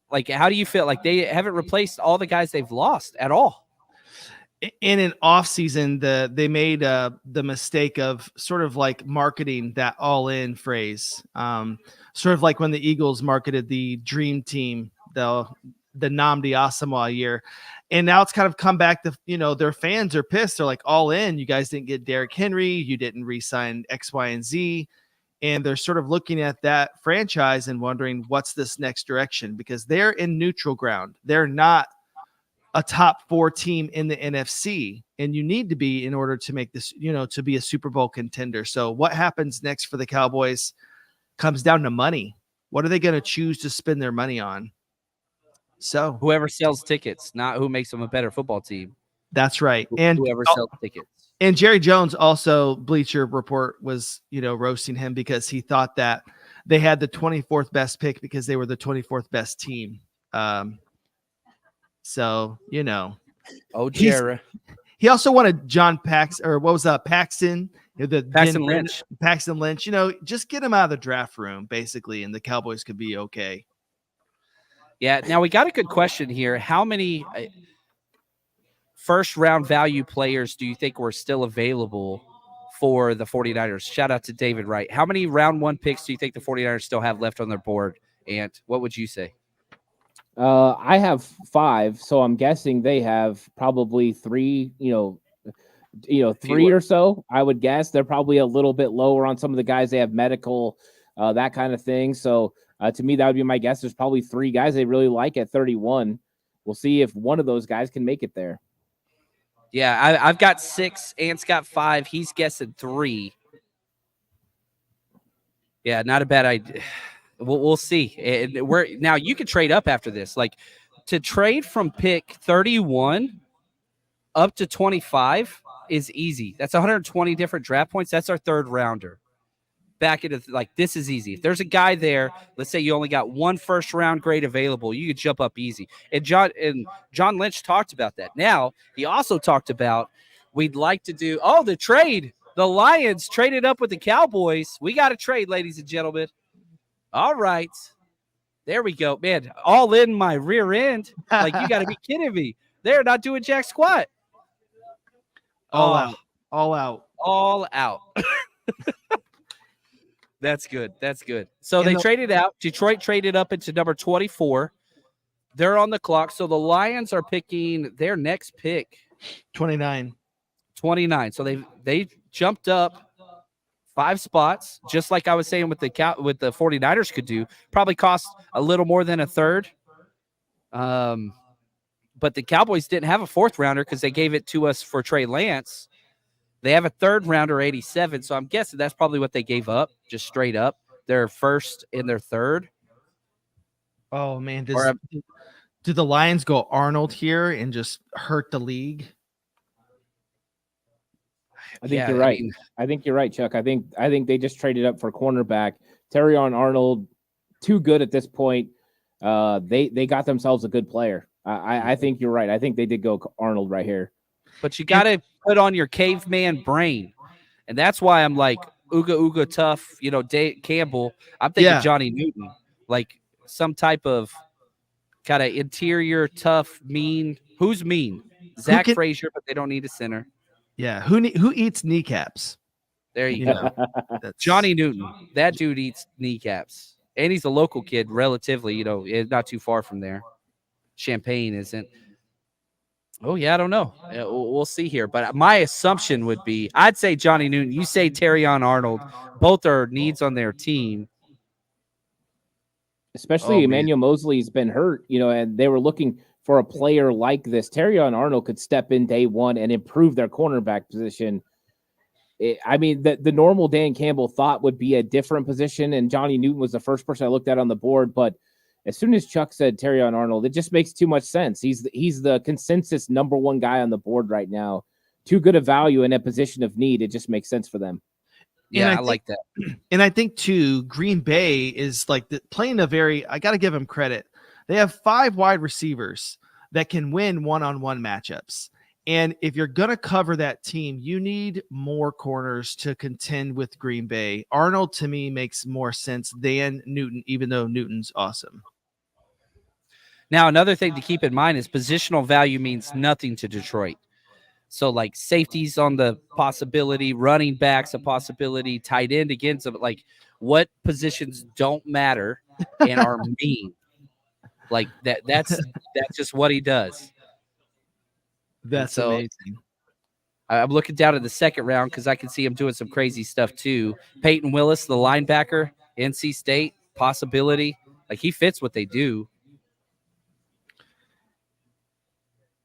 Like, how do you feel? Like, they haven't replaced all the guys they've lost at all. In an offseason, they made the mistake of sort of like marketing that all-in phrase. Sort of like when the Eagles marketed the dream team, the Nnamdi Asomugha year. And now it's kind of come back to, their fans are pissed. They're like, all in. You guys didn't get Derrick Henry. You didn't re-sign X, Y, and Z. And they're sort of looking at that franchise and wondering what's this next direction, because they're in neutral ground. They're not a top 4 team in the NFC, and you need to be in order to make this, to be a Super Bowl contender. So what happens next for the Cowboys comes down to money. What are they going to choose to spend their money on? So whoever sells tickets, not who makes them a better football team. That's right. And whoever sells tickets. And Jerry Jones also, Bleacher Report was, roasting him because he thought that they had the 24th best pick because they were the 24th best team. So, Oh, Jerry. He also wanted John Paxton, or what was that? Paxton Lynch. Paxton Lynch, just get him out of the draft room, basically, and the Cowboys could be okay. Yeah. Now we got a good question here. How many first round value players do you think were still available for the 49ers? Shout out to David Wright. How many round 1 picks do you think the 49ers still have left on their board? And what would you say? I have 5, so I'm guessing they have probably 3, 3 or so. I would guess they're probably a little bit lower on some of the guys. They have medical, that kind of thing. So to me, that would be my guess. There's probably 3 guys they really like at 31. We'll see if one of those guys can make it there. Yeah, I've got 6. Ant's got 5. He's guessing 3. Yeah, not a bad idea. We'll see. And now you can trade up after this. Like, to trade from pick 31 up to 25 is easy. That's 120 different draft points. That's our 3rd rounder. Back into this is easy. If there's a guy there, let's say you only got 1 first round grade available, you could jump up easy. And John Lynch talked about that. Now he also talked about we'd like to do the trade. The Lions traded up with the Cowboys. We got to trade, ladies and gentlemen. All right. There we go. Man, all in my rear end. Like, you got to be kidding me. They're not doing jack squat. All out. That's good. So they traded out. Detroit traded up into number 24. They're on the clock. So the Lions are picking their next pick. 29. So they jumped up 5 spots, just like I was saying with the 49ers could do. Probably cost a little more than a third. But the Cowboys didn't have a 4th rounder because they gave it to us for Trey Lance. They have a 3rd rounder, 87. So I'm guessing that's probably what they gave up, just straight up. Their 1st and their 3rd. Oh man, do the Lions go Arnold here and just hurt the league? I think you're right. I think you're right, Chuck. I think they just traded up for cornerback. Terrion Arnold, too good at this point. They got themselves a good player. I think you're right. I think they did go Arnold right here. But you got to put on your caveman brain, and that's why I'm like Ooga tough. Dave Campbell. I'm thinking Johnny Newton, like some type of kind of interior tough, mean. Who's mean? Zach Frazier, but they don't need a center. Yeah, who eats kneecaps? There you go. Johnny Newton. That dude eats kneecaps. And he's a local kid, relatively, not too far from there. Champaign isn't. Oh, yeah, I don't know. We'll see here. But my assumption would be, I'd say Johnny Newton. You say Terrion Arnold. Both are needs on their team. Especially Emmanuel Mosley's been hurt, and they were looking for a player like this. Terrion Arnold could step in day one and improve their cornerback position. The normal Dan Campbell thought would be a different position, and Johnny Newton was the first person I looked at on the board. But as soon as Chuck said Terrion Arnold, it just makes too much sense. He's the consensus number 1 guy on the board right now. Too good a value in a position of need. It just makes sense for them. Yeah, I like that. And I think, too, Green Bay is playing I got to give them credit. They have 5 wide receivers that can win one-on-one matchups. And if you're going to cover that team, you need more corners to contend with Green Bay. Arnold, to me, makes more sense than Newton, even though Newton's awesome. Now, another thing to keep in mind is positional value means nothing to Detroit. So, like, safeties on the possibility, running backs a possibility, tight end against them. Like, what positions don't matter and are mean? Like, that's just what he does. That's amazing. I'm looking down at the 2nd round because I can see him doing some crazy stuff, too. Peyton Willis, the linebacker, NC State, possibility. Like, he fits what they do.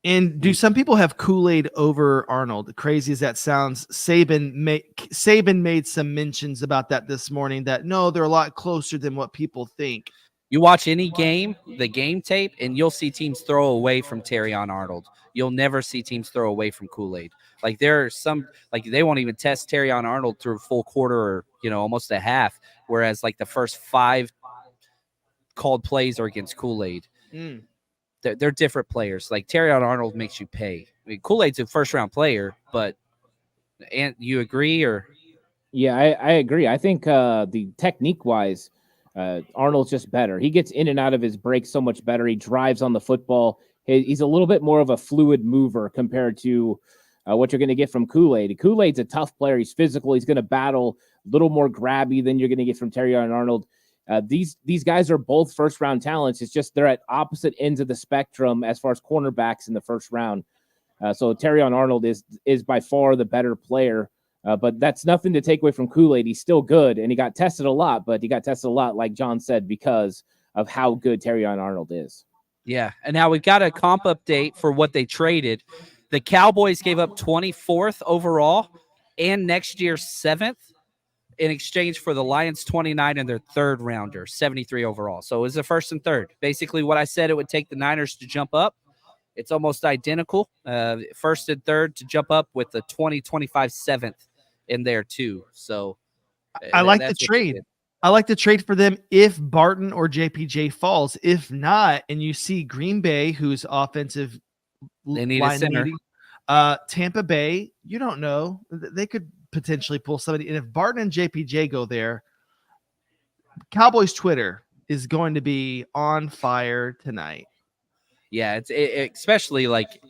And do some people have Kool-Aid over Arnold? Crazy as that sounds, Saban made some mentions about that this morning, that no, they're a lot closer than what people think. You watch any game, the game tape, and you'll see teams throw away from Terrion Arnold. You'll never see teams throw away from Kool-Aid. Like, there are some, like, they won't even test Terrion Arnold through a full quarter or, almost a half, whereas, like, the first 5 called plays are against Kool-Aid. They're different players. Like, Terrion Arnold makes you pay. I mean, Kool-Aid's a first-round player, but and you agree? Or yeah, I agree. I think the technique-wise, Arnold's just better. He gets in and out of his breaks so much better. He drives on the football. He's a little bit more of a fluid mover compared to what you're going to get from Kool-Aid. Kool-Aid's a tough player. He's physical. He's going to battle, a little more grabby than you're going to get from Terrion Arnold. These guys are both first-round talents. It's just they're at opposite ends of the spectrum as far as cornerbacks in the first round. So Terrion Arnold is by far the better player. But that's nothing to take away from Kool-Aid. He's still good, and he got tested a lot, but he got tested a lot, like John said, because of how good Terrion Arnold is. Yeah, and now we've got a comp update for what they traded. The Cowboys gave up 24th overall and next year's 7th in exchange for the Lions 29 and their 3rd rounder, 73 overall. So it was the 1st and 3rd. Basically what I said it would take the Niners to jump up. It's almost identical. 1st and 3rd to jump up with the 2025 7th in there too. So I like the trade. I like the trade for them if Barton or JPJ falls. If not, and you see Green Bay, who's offensive, they need a center. Tampa Bay, you don't know. They could potentially pull somebody. And if Barton and JPJ go there, Cowboys Twitter is going to be on fire tonight. Yeah, it's especially like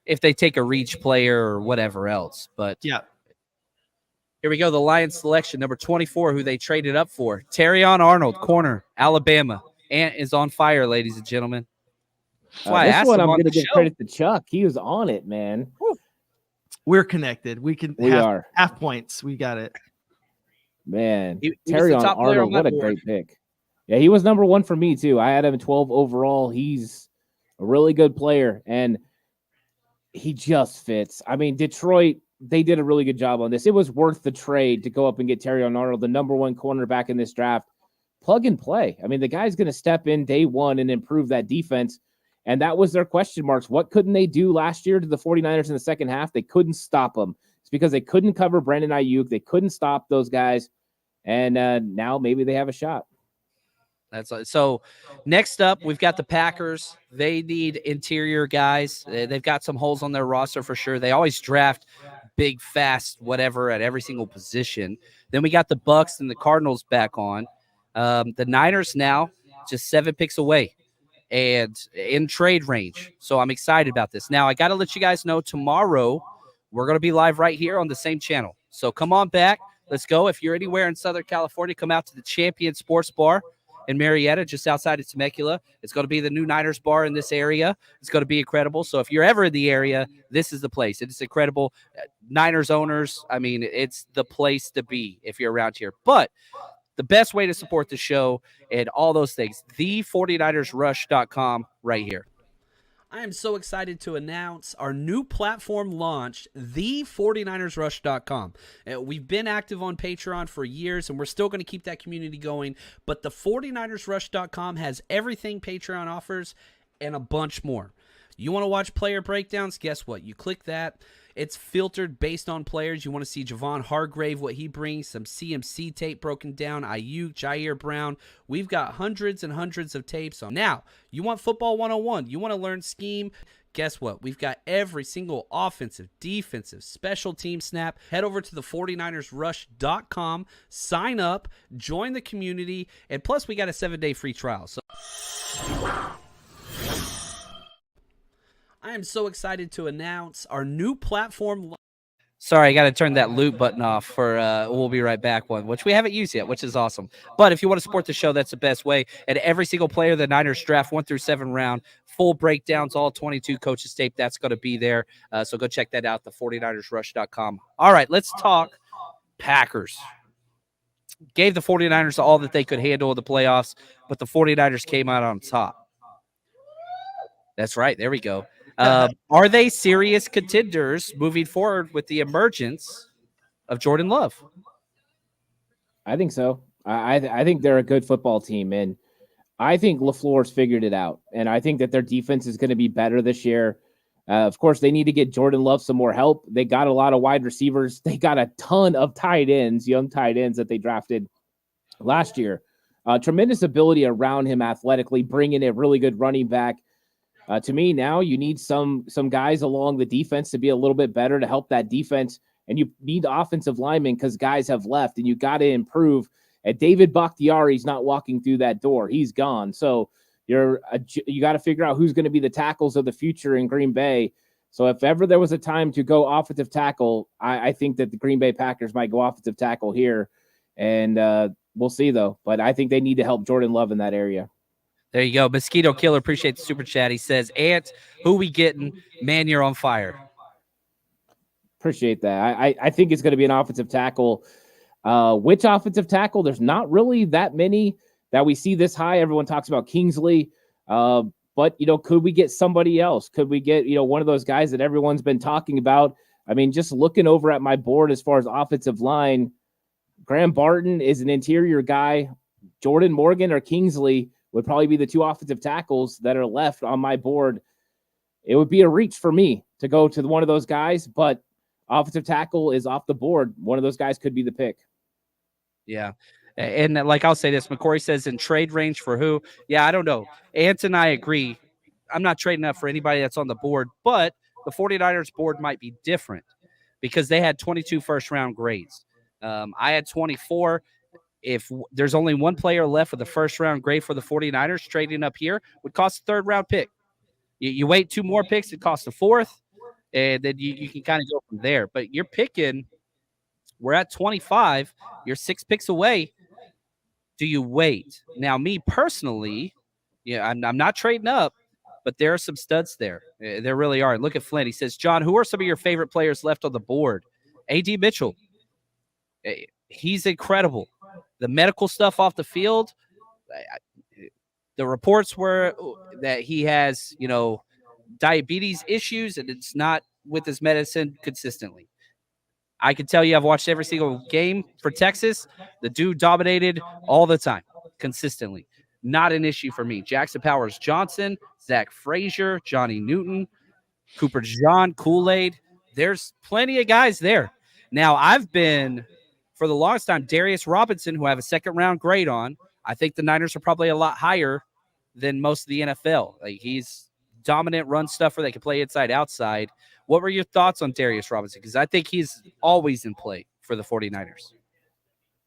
if they take a reach player or whatever else. But yeah. Here we go. The Lions selection, number 24, who they traded up for. Terrion Arnold, corner, Alabama. Ant is on fire, ladies and gentlemen. That's why this one I'm going to give credit to Chuck. He was on it, man. We're connected. We are half points. We got it. Man, He was the Terrion top player on Arnold, my what a board. great pick. Yeah, he was number 1 for me too. I had him 12 overall. He's a really good player, and he just fits. I mean, Detroit, they did a really good job on this. It was worth the trade to go up and get Terrion Arnold, the number 1 cornerback in this draft. Plug and play. I mean, the guy's going to step in day one and improve that defense. And that was their question marks. What couldn't they do last year to the 49ers in the second half? They couldn't stop them. It's because they couldn't cover Brandon Aiyuk. They couldn't stop those guys. And now maybe they have a shot. That's so. Next up, we've got the Packers. They need interior guys. They've got some holes on their roster for sure. They always draft big, fast, whatever at every single position. Then we got the Bucks and the Cardinals back on. The Niners now just 7 picks away and in trade range. So I'm excited about this. Now I got to let you guys know tomorrow we're going to be live right here on the same channel. So come on back. Let's go. If you're anywhere in Southern California, come out to the Champion Sports Bar in Marietta, just outside of Temecula. It's going to be the new Niners bar in this area. It's going to be incredible. So if you're ever in the area, this is the place. It's incredible. Niners owners, I mean, it's the place to be if you're around here. But the best way to support the show and all those things, the49ersrush.com right here. I am so excited to announce our new platform launched, the49ersrush.com. We've been active on Patreon for years, and we're still going to keep that community going, but the 49ersrush.com has everything Patreon offers and a bunch more. You want to watch player breakdowns? Guess what? You click that. It's filtered based on players. You want to see Javon Hargrave, what he brings, some CMC tape broken down, Aiyuk, Jair Brown. We've got hundreds and hundreds of tapes on. Now, you want football 101. You want to learn scheme. Guess what? We've got every single offensive, defensive, special team snap. Head over to the 49ersrush.com, sign up, join the community, and plus we got a 7-day free trial. So I am so excited to announce our new platform. Sorry, I got to turn that loop button off for we'll be right back one, which we haven't used yet, which is awesome. But if you want to support the show, that's the best way. And every single player the Niners draft 1 through 7 round, full breakdowns, all 22 coaches tape, that's going to be there. So go check that out, the 49ersrush.com. All right, let's talk Packers. Gave the 49ers all that they could handle in the playoffs, but the 49ers came out on top. That's right. There we go. Are they serious contenders moving forward with the emergence of Jordan Love? I think so. I think they're a good football team, and I think LaFleur's figured it out, and I think that their defense is going to be better this year. Of course, they need to get Jordan Love some more help. They got a lot of wide receivers. They got a ton of tight ends, young tight ends that they drafted last year. Tremendous ability around him athletically, bringing a really good running back. To me, now you need some guys along the defense to be a little bit better to help that defense, and you need offensive linemen because guys have left, and you got to improve. And David Bakhtiari's not walking through that door; he's gone. So you got to figure out who's going to be the tackles of the future in Green Bay. So if ever there was a time to go offensive tackle, I think that the Green Bay Packers might go offensive tackle here, and we'll see though. But I think they need to help Jordan Love in that area. There you go. Mosquito Killer, appreciate the super chat. He says, Ant, who we getting? Man, you're on fire. Appreciate that. I think it's going to be an offensive tackle. Which offensive tackle? There's not really that many that we see this high. Everyone talks about Kingsley. But, could we get somebody else? Could we get, one of those guys that everyone's been talking about? I mean, just looking over at my board as far as offensive line, Graham Barton is an interior guy. Jordan Morgan or Kingsley would probably be the 2 offensive tackles that are left on my board. It would be a reach for me to go to one of those guys, but offensive tackle is off the board. One of those guys could be the pick. Yeah. And like I'll say this, McCory says in trade range for who? Yeah, I don't know. Ant and I agree. I'm not trading up for anybody that's on the board, but the 49ers board might be different because they had 22 first-round grades. I had 24. If there's only one player left with a first-round grade for the 49ers, trading up here would cost a 3rd-round pick. You wait 2 more picks, it costs a 4th, and then you can kind of go from there. But you're picking, we're at 25, you're 6 picks away. Do you wait? Now, me personally, I'm not trading up, but there are some studs there. There really are. Look at Flynn. He says, John, who are some of your favorite players left on the board? A.D. Mitchell. He's incredible. The medical stuff off the field, the reports were that he has, diabetes issues, and it's not with his medicine consistently. I can tell you I've watched every single game for Texas. The dude dominated all the time, consistently. Not an issue for me. Jackson Powers Johnson, Zach Frazier, Johnny Newton, Cooper John, Kool-Aid. There's plenty of guys there. Now, I've been, for the longest time, Darius Robinson, who I have a second-round grade on. I think the Niners are probably a lot higher than most of the NFL. Like, he's dominant run stuffer that can play inside, outside. What were your thoughts on Darius Robinson? Because I think he's always in play for the 49ers.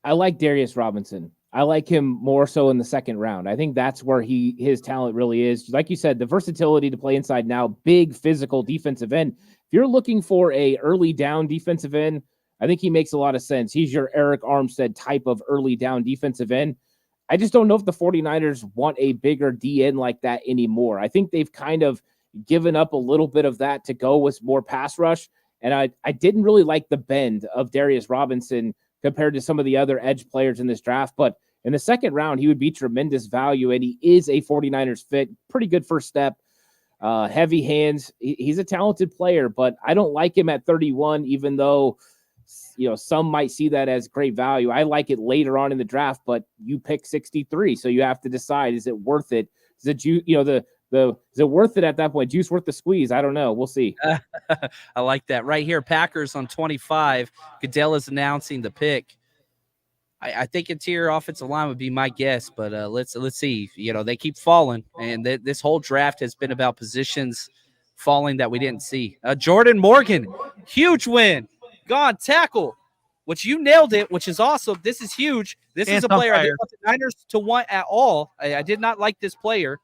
I like Darius Robinson. I like him more so in the second round. I think that's where his talent really is. Like you said, the versatility to play inside now, big physical defensive end. If you're looking for a early down defensive end, I think he makes a lot of sense. He's your Eric Armstead type of early down defensive end. I just don't know if the 49ers want a bigger DN like that anymore. I think they've kind of given up a little bit of that to go with more pass rush. And I didn't really like the bend of Darius Robinson compared to some of the other edge players in this draft. But in the second round, he would be tremendous value, and he is a 49ers fit. Pretty good first step, heavy hands. He's a talented player, but I don't like him at 31, even though, some might see that as great value. I like it later on in the draft, but you pick 63, so you have to decide, is it worth it? Is it, is it worth it at that point? Juice worth the squeeze? I don't know. We'll see. I like that. Right here, Packers on 25. Goodell is announcing the pick. I think interior offensive line would be my guess, but let's see. They keep falling, and this whole draft has been about positions falling that we didn't see. Jordan Morgan, huge win. Gone tackle, which you nailed it, which is awesome. This is huge. This is a player I didn't want the Niners to want at all. I did not like this player.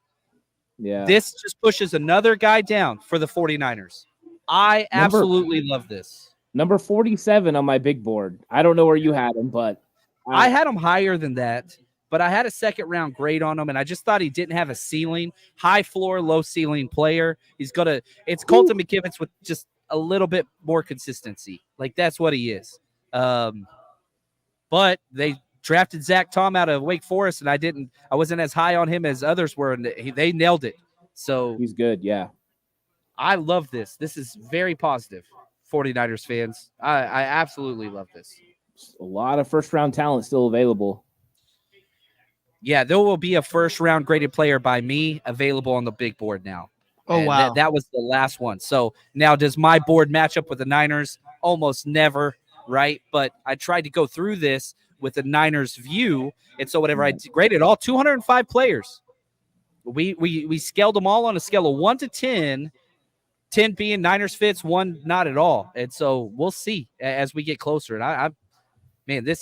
Yeah. This just pushes another guy down for the 49ers. I absolutely love this. Number 47 on my big board. I don't know where you had him, but I had him higher than that, but I had a second-round grade on him, and I just thought he didn't have a ceiling. High floor, low ceiling player. It's Colton McKivitz with just a little bit more consistency. Like, that's what he is. But they drafted Zach Tom out of Wake Forest, and I wasn't as high on him as others were, and they nailed it. So he's good, yeah. I love this. This is very positive, 49ers fans. I absolutely love this. A lot of first-round talent still available. Yeah, there will be a first-round graded player by me available on the big board now. Oh, and wow. That was the last one. So now does my board match up with the Niners? Almost never, right? But I tried to go through this with the Niners view, and so whatever I graded, all 205 players, we scaled them all on a scale of 1 to 10, 10 being Niners fits, 1 not at all. And so we'll see as we get closer. And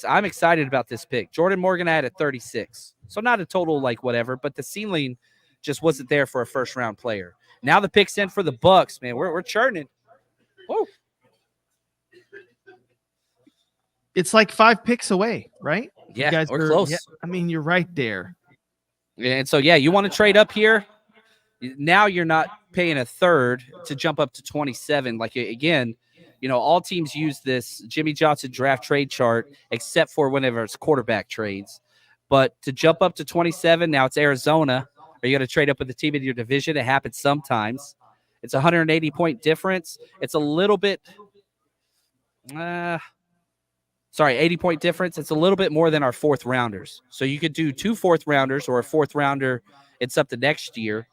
I'm excited about this pick. Jordan Morgan I had at 36. So not a total like whatever, but the ceiling just wasn't there for a first-round player. Now the pick's in for the Bucks, man. We're churning. Woo. It's like 5 picks away, right? Yeah, you guys we're close. Yeah, I mean, you're right there. And so, yeah, you want to trade up here. Now you're not paying a third to jump up to 27. Like, again, all teams use this Jimmy Johnson draft trade chart, except for whenever it's quarterback trades. But to jump up to 27, now it's Arizona. Are you going to trade up with the team in your division? It happens sometimes. It's a 180-point difference. It's a little bit 80-point difference. It's a little bit more than our fourth rounders. So you could do 2 fourth rounders or a fourth rounder. It's up to next year.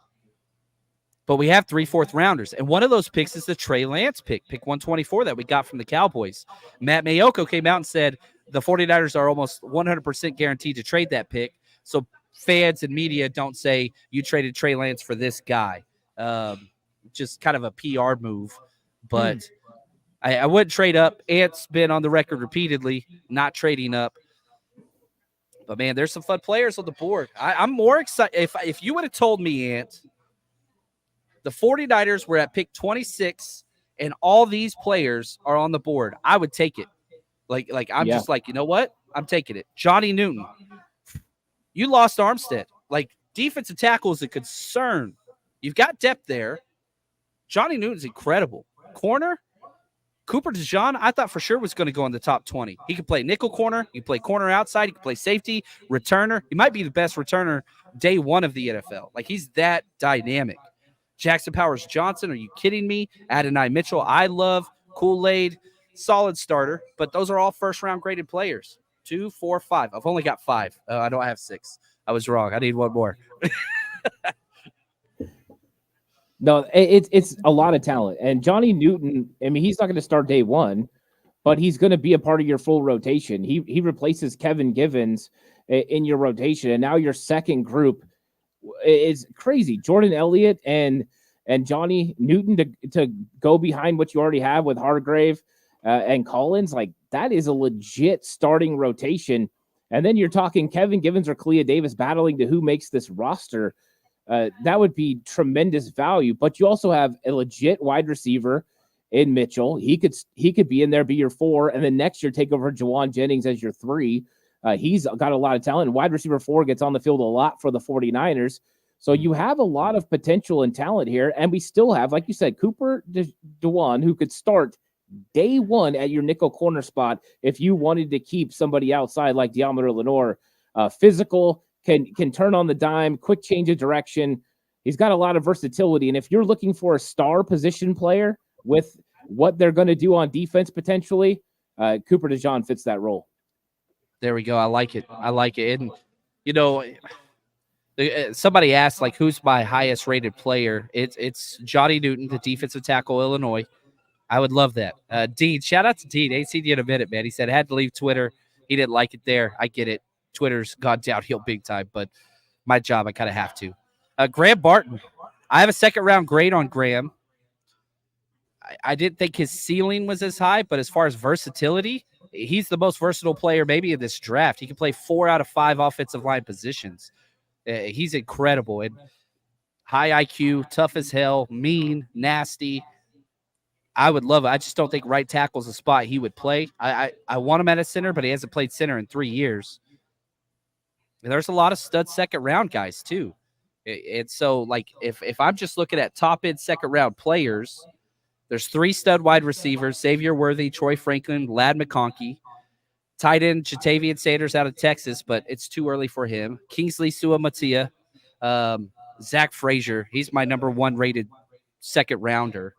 But we have 3 fourth rounders. And one of those picks is the Trey Lance pick 124 that we got from the Cowboys. Matt Mayoko came out and said the 49ers are almost 100% guaranteed to trade that pick. So fans and media don't say you traded Trey Lance for this guy. Just kind of a PR move. But I wouldn't trade up. Ant's been on the record repeatedly not trading up. But, man, there's some fun players on the board. I'm more excited. If you would have told me, Ant, the 49ers were at pick 26 and all these players are on the board, I would take it. I'm just like, you know what? I'm taking it. Johnny Newton. You lost Armstead. Like, defensive tackle is a concern. You've got depth there. Johnny Newton's incredible. Corner, Cooper DeJean, I thought for sure was going to go in the top 20. He could play nickel corner. He could play corner outside. He could play safety, returner. He might be the best returner day one of the NFL. Like, he's that dynamic. Jackson Powers Johnson, are you kidding me? Adonai Mitchell, I love. Kool-Aid, solid starter. But those are all first-round graded players. 2, 4, 5. I've only got 5. I don't have 6. I was wrong. I need one more. No, it's a lot of talent. And Johnny Newton, I mean, he's not going to start day one, but he's going to be a part of your full rotation. He replaces Kevin Givens in your rotation, and now your second group is crazy. Jordan Elliott and Johnny Newton to go behind what you already have with Hargrave and Collins, like that is a legit starting rotation. And then you're talking Kevin Givens or Clea Davis battling to who makes this roster. That would be tremendous value. But you also have a legit wide receiver in Mitchell. He could be in there, be your 4, and then next year take over Jawan Jennings as your 3. He's got a lot of talent. Wide receiver 4 gets on the field a lot for the 49ers. So you have a lot of potential and talent here. And we still have, like you said, Cooper DeJean, who could start day one at your nickel corner spot if you wanted to keep somebody outside like Deommodore Lenoir. Physical, can turn on the dime, quick change of direction. He's got a lot of versatility. And if you're looking for a star position player with what they're going to do on defense potentially, Cooper DeJean fits that role. There we go. I like it. And, you know, somebody asked, like, who's my highest rated player? It's Johnny Newton, the defensive tackle, Illinois. I would love that. Dean, shout out to Dean. Ain't seen you in a minute, man. He said had to leave Twitter. He didn't like it there. I get it. Twitter's gone downhill big time, but my job, I kind of have to. Graham Barton. I have a second-round grade on Graham. I didn't think his ceiling was as high, but as far as versatility, he's the most versatile player maybe in this draft. He can play 4 out of 5 offensive line positions. He's incredible. And high IQ, tough as hell, mean, nasty. I would love it. I just don't think right tackle's a spot he would play. I want him at a center, but he hasn't played center in 3 years. And there's a lot of stud second-round guys, too. And so, like, if I'm just looking at top-end second-round players, there's 3 stud wide receivers, Xavier Worthy, Troy Franklin, Ladd McConkey. Tight end, Jatavian Sanders out of Texas, but it's too early for him. Kingsley Suamatia, Zach Frazier. He's my number 1 rated second-rounder.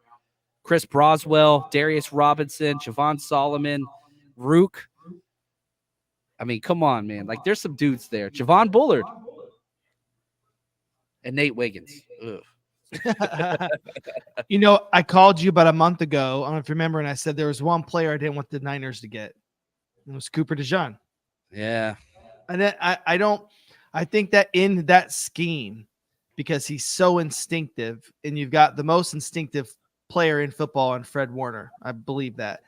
Chris Broswell, Darius Robinson, Javon Solomon, Rook. I mean, come on, man. Like, there's some dudes there. Javon Bullard. And Nate Wiggins. You know, I called you about a month ago. I don't know if you remember, and I said there was one player I didn't want the Niners to get. It was Cooper DeJean. Yeah. And then I think that in that scheme, because he's so instinctive, and you've got the most instinctive player in football in Fred Warner. I believe that.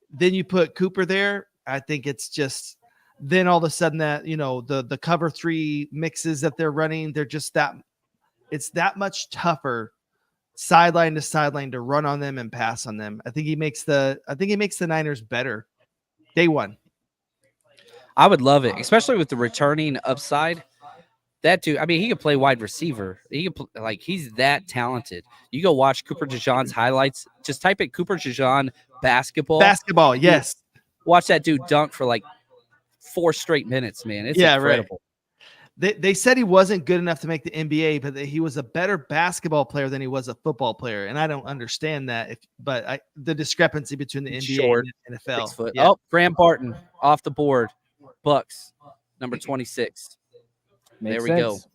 Then you put Cooper there. I think it's just then all of a sudden that, you know, the cover 3 mixes that they're running, they're just it's that much tougher sideline to sideline to run on them and pass on them. I think he makes the Niners better day one. I would love it, especially with the returning upside. That dude, I mean, he could play wide receiver. He could he's that talented. You go watch Cooper DeJean's highlights. Just type in Cooper DeJean basketball. Basketball, yes. Watch that dude dunk for like 4 straight minutes, man. It's incredible. Right. They said he wasn't good enough to make the NBA, but that he was a better basketball player than he was a football player. And I don't understand that. But the discrepancy between the NBA and the NFL. Yeah. Oh, Graham Barton off the board. Bucks, number 26. Makes there we sense.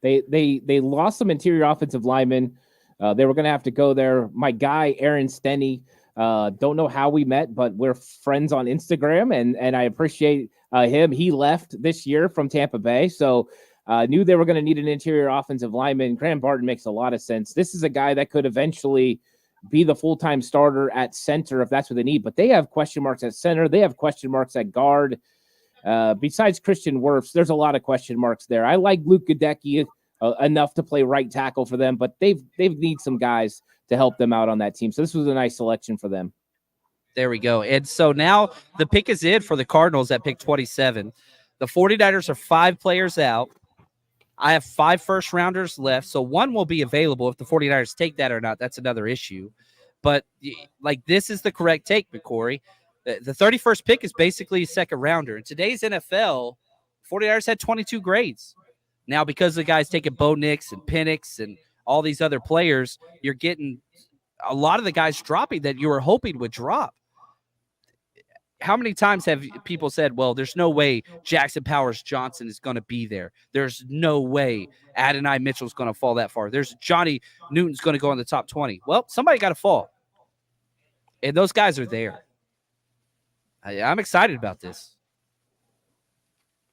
go. They lost some interior offensive linemen. They were going to have to go there. My guy, Aaron Stenney, don't know how we met, but we're friends on Instagram, and I appreciate him. He left this year from Tampa Bay, so knew they were going to need an interior offensive lineman. Graham Barton makes a lot of sense. This is a guy that could eventually be the full-time starter at center if that's what they need, but they have question marks at center. They have question marks at guard. Besides Christian Wirfs, there's a lot of question marks there. I like Luke Goedeke enough to play right tackle for them, but they need some guys to help them out on that team. So this was a nice selection for them. There we go. And so now the pick is in for the Cardinals at pick 27. The 49ers are 5 players out. I have 5 first-rounders left, so 1 will be available. If the 49ers take that or not, that's another issue. But like, this is the correct take, McCory. The 31st pick is basically a second rounder. In today's NFL, 49ers had 22 grades. Now, because the guys taking Bo Nix and Penix and all these other players, you're getting a lot of the guys dropping that you were hoping would drop. How many times have people said, well, there's no way Jackson Powers Johnson is going to be there. There's no way Adonai Mitchell's going to fall that far. There's Johnny Newton's going to go in the top 20. Well, somebody got to fall. And those guys are there. I'm excited about this.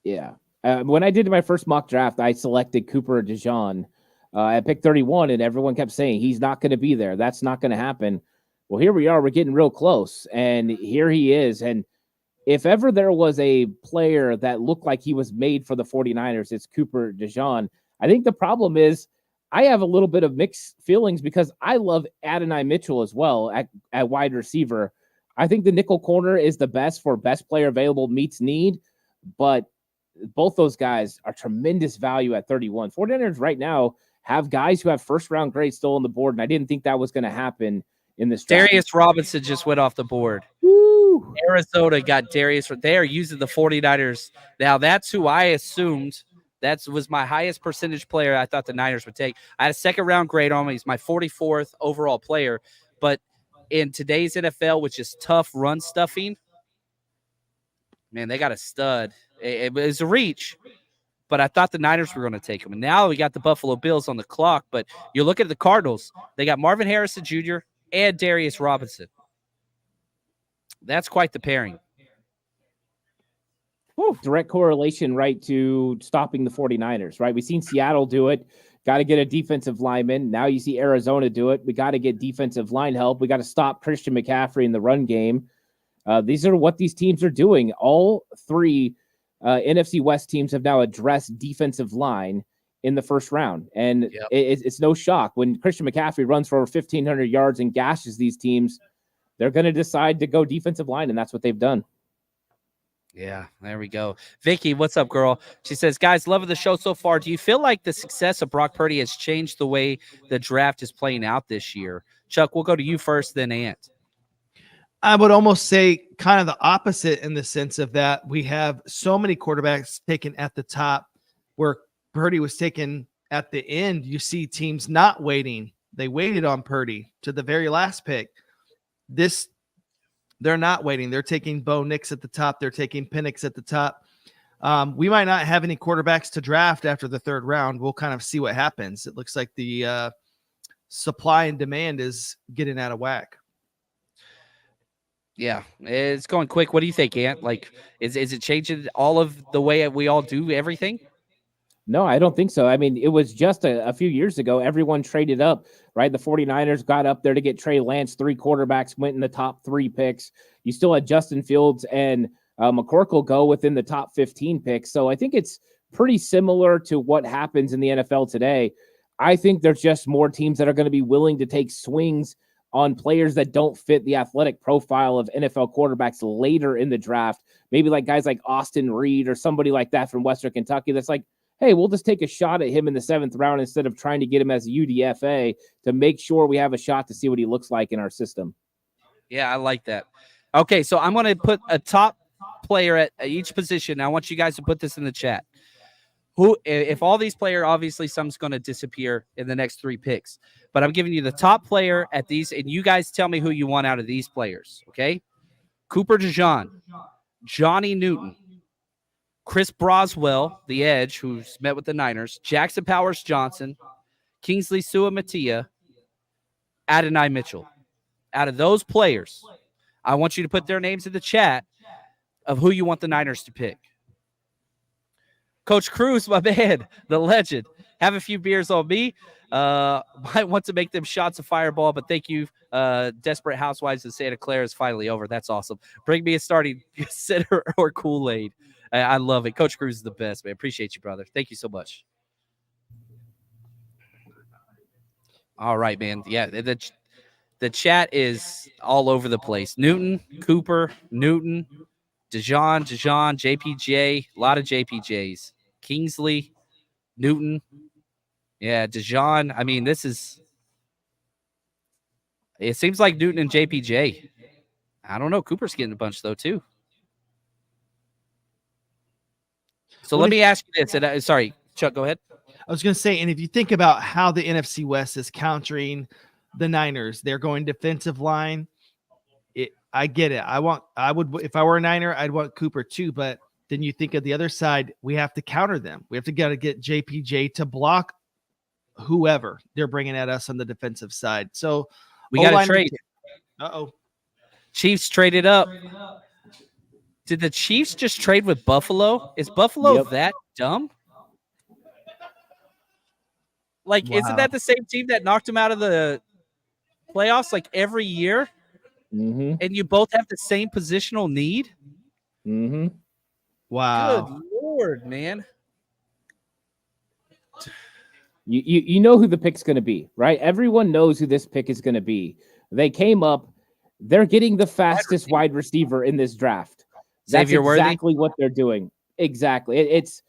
Yeah. When I did my first mock draft, I selected Cooper DeJean at pick 31, and everyone kept saying he's not going to be there. That's not going to happen. Well, here we are. We're getting real close, and here he is. And if ever there was a player that looked like he was made for the 49ers, it's Cooper DeJean. I think the problem is I have a little bit of mixed feelings because I love Adonai Mitchell as well at wide receiver. I think the nickel corner is the best for best player available meets need, but both those guys are tremendous value at 31. 49ers right now have guys who have first-round grades still on the board, and I didn't think that was going to happen in this draft. Darius Robinson just went off the board. Woo. Arizona got Darius. They are using the 49ers. Now, that's who I assumed. That was my highest percentage player I thought the Niners would take. I had a second-round grade on him. He's my 44th overall player. But in today's NFL, which is tough run stuffing, man, they got a stud. It was a reach, but I thought the Niners were going to take him. And now we got the Buffalo Bills on the clock. But you look at the Cardinals, they got Marvin Harrison Jr. and Darius Robinson. That's quite the pairing. Whew, direct correlation, right, to stopping the 49ers, right? We've seen Seattle do it. Got to get a defensive lineman. Now you see Arizona do it. We got to get defensive line help. We got to stop Christian McCaffrey in the run game. These are what these teams are doing. All three NFC West teams have now addressed defensive line in the first round. And it's no shock. When Christian McCaffrey runs for over 1,500 yards and gashes these teams, they're going to decide to go defensive line, and that's what they've done. Yeah, there we go. Vicky, what's up, girl? She says, guys, loving the show so far. Do you feel like the success of Brock Purdy has changed the way the draft is playing out this year? Chuck, we'll go to you first, then Ant. I would almost say kind of the opposite in the sense of that we have so many quarterbacks taken at the top where Purdy was taken at the end. You see teams not waiting. They waited on Purdy to the very last pick. They're not waiting. They're taking Bo Nix at the top. They're taking Penix at the top. We might not have any quarterbacks to draft after the third round. We'll kind of see what happens. It looks like the supply and demand is getting out of whack. Yeah, it's going quick. What do you think, Ant? Like, is it changing all of the way we all do everything? No, I don't think so. I mean, it was just a few years ago. Everyone traded up, right? The 49ers got up there to get Trey Lance. 3 quarterbacks went in the top 3 picks. You still had Justin Fields and McCorkle go within the top 15 picks. So I think it's pretty similar to what happens in the NFL today. I think there's just more teams that are going to be willing to take swings on players that don't fit the athletic profile of NFL quarterbacks later in the draft. Maybe like guys like Austin Reed or somebody like that from Western Kentucky that's like, hey, we'll just take a shot at him in the 7th round instead of trying to get him as a UDFA to make sure we have a shot to see what he looks like in our system. Yeah, I like that. Okay, so I'm going to put a top player at each position. I want you guys to put this in the chat. If all these players, obviously some's going to disappear in the next 3 picks, but I'm giving you the top player at these, and you guys tell me who you want out of these players, okay? Cooper DeJean, Johnny Newton, Chris Broswell, the edge, who's met with the Niners, Jackson Powers Johnson, Kingsley Suamataia, Adonai Mitchell. Out of those players, I want you to put their names in the chat of who you want the Niners to pick. Coach Cruz, my man, the legend. Have a few beers on me. Might want to make them shots of Fireball, but thank you. Desperate Housewives of Santa Clara is finally over. That's awesome. Bring me a starting center or Kool-Aid. I love it. Coach Cruz is the best, man. Appreciate you, brother. Thank you so much. All right, man. Yeah, the chat is all over the place. Newton, Cooper, Newton, DeJean, JPJ, a lot of JPJs. Kingsley, Newton. Yeah, DeJean. I mean, this is It seems like Newton and JPJ. I don't know. Cooper's getting a bunch, though, too. So let me ask you this. And, sorry, Chuck, go ahead. I was going to say, and if you think about how the NFC West is countering the Niners, they're going defensive line. I get it. I would, if I were a Niner, I'd want Cooper too. But then you think of the other side, we have to counter them. We have to get JPJ to block whoever they're bringing at us on the defensive side. So we got to trade. Uh-oh. Chiefs traded up. Did the Chiefs just trade with Buffalo? Is Buffalo that dumb? Like, isn't that the same team that knocked them out of the playoffs like every year? Mm-hmm. And you both have the same positional need? Mm-hmm. Wow. Good Lord, man. You know who the pick's going to be, right? Everyone knows who this pick is going to be. They came up. They're getting the fastest wide receiver in this draft. That's exactly what they're doing. Exactly. It's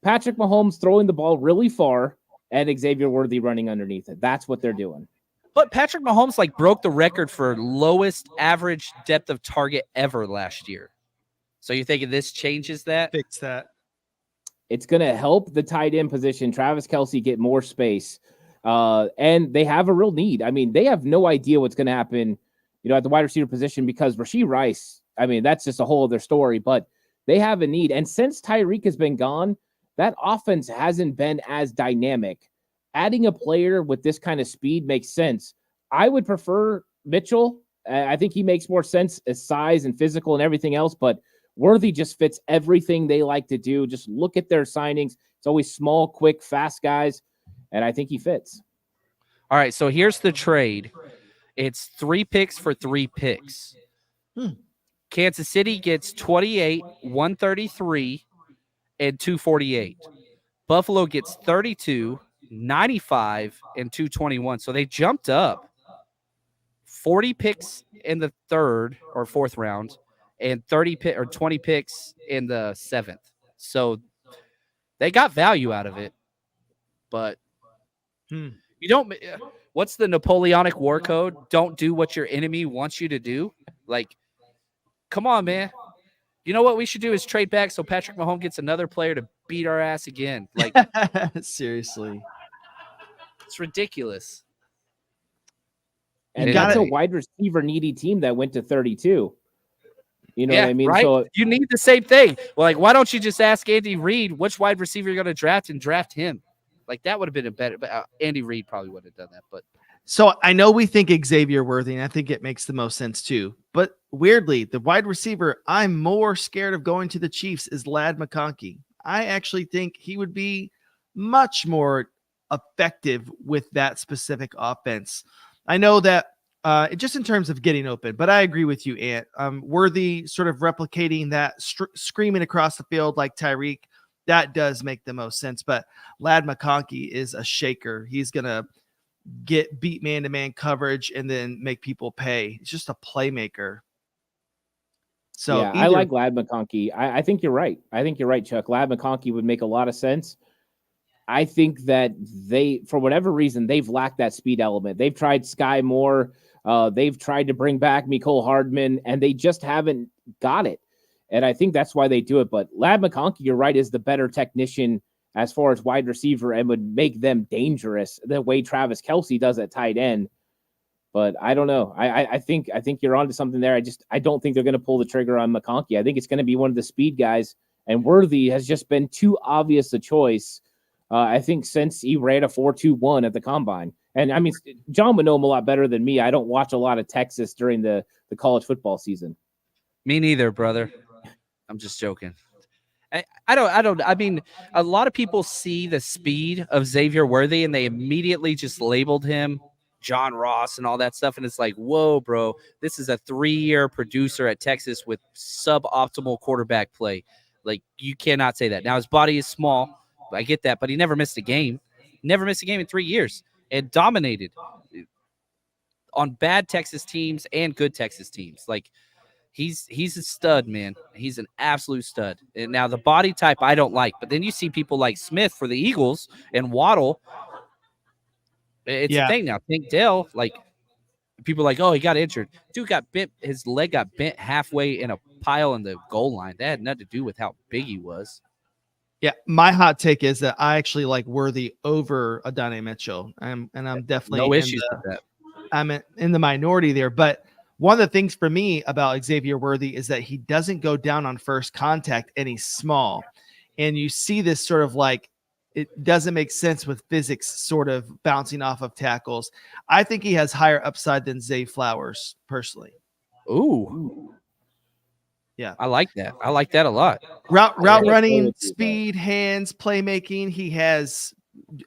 Patrick Mahomes throwing the ball really far and Xavier Worthy running underneath it. That's what they're doing. But Patrick Mahomes broke the record for lowest average depth of target ever last year. So you're thinking this changes that? Fix that. It's going to help the tight end position, Travis Kelce, get more space. And they have a real need. I mean, they have no idea what's going to happen, at the wide receiver position because Rashee Rice, I mean, that's just a whole other story. But they have a need. And since Tyreek has been gone, that offense hasn't been as dynamic. Adding a player with this kind of speed makes sense. I would prefer Mitchell. I think he makes more sense as size and physical and everything else, but Worthy just fits everything they like to do. Just look at their signings. It's always small, quick, fast guys, and I think he fits. All right, so here's the trade. It's 3 picks for 3 picks. Kansas City gets 28, 133, and 248. Buffalo gets 32, 95, and 221. So they jumped up 40 picks in the 3rd or 4th round and 20 picks in the 7th. So they got value out of it. But you don't – what's the Napoleonic War Code? Don't do what your enemy wants you to do. Like, come on, man. You know what we should do is trade back so Patrick Mahomes gets another player to beat our ass again. Like, seriously. It's ridiculous. And that's a wide receiver needy team that went to 32. You know what I mean? Right? So you need the same thing. Well, like, why don't you just ask Andy Reid which wide receiver you're going to draft and draft him? Like, that would have been a better. Andy Reid probably would have done that. But so I know we think Xavier Worthy, and I think it makes the most sense too. But weirdly, the wide receiver I'm more scared of going to the Chiefs is Ladd McConkey. I actually think he would be much more effective with that specific offense. I know that just in terms of getting open, but I agree with you, Ant. Worthy sort of replicating that screaming across the field like Tyreek, that does make the most sense. But Ladd McConkey is a shaker. He's going to beat man-to-man coverage and then make people pay. He's just a playmaker. So yeah, I like Ladd McConkey. I think you're right. I think you're right, Chuck. Ladd McConkey would make a lot of sense. I think that they, for whatever reason, they've lacked that speed element. They've tried Sky Moore. They've tried to bring back Mecole Hardman, and they just haven't got it. And I think that's why they do it. But Ladd McConkey, you're right, is the better technician as far as wide receiver and would make them dangerous the way Travis Kelce does at tight end. But I don't know. I think you're onto something there. I don't think they're going to pull the trigger on McConkey. I think it's going to be one of the speed guys. And Worthy has just been too obvious a choice. I think since he ran a 4.21 at the combine. And I mean, John would know him a lot better than me. I don't watch a lot of Texas during the college football season. Me neither, brother. I'm just joking. I mean, a lot of people see the speed of Xavier Worthy and they immediately just labeled him John Ross and all that stuff. And it's like, whoa, bro, this is a 3-year producer at Texas with suboptimal quarterback play. Like, you cannot say that. Now, his body is small. I get that, but he never missed a game. Never missed a game in 3 years and dominated on bad Texas teams and good Texas teams. Like, he's a stud, man. He's an absolute stud. And now the body type I don't like, but then you see people like Smith for the Eagles and Waddle. It's a thing now. Tank Dell, like, People are like, oh, he got injured. Dude got bent. His leg got bent halfway in a pile in the goal line. That had nothing to do with how big he was. Yeah, my hot take is that I actually like Worthy over Adonai Mitchell. I'm definitely no issues with that. I'm in the minority there, but one of the things for me about Xavier Worthy is that he doesn't go down on first contact and he's small. And you see this sort of like, it doesn't make sense with physics sort of bouncing off of tackles. I think he has higher upside than Zay Flowers personally. Ooh. Yeah. I like that. I like that a lot. Route running, speed, hands, playmaking. He has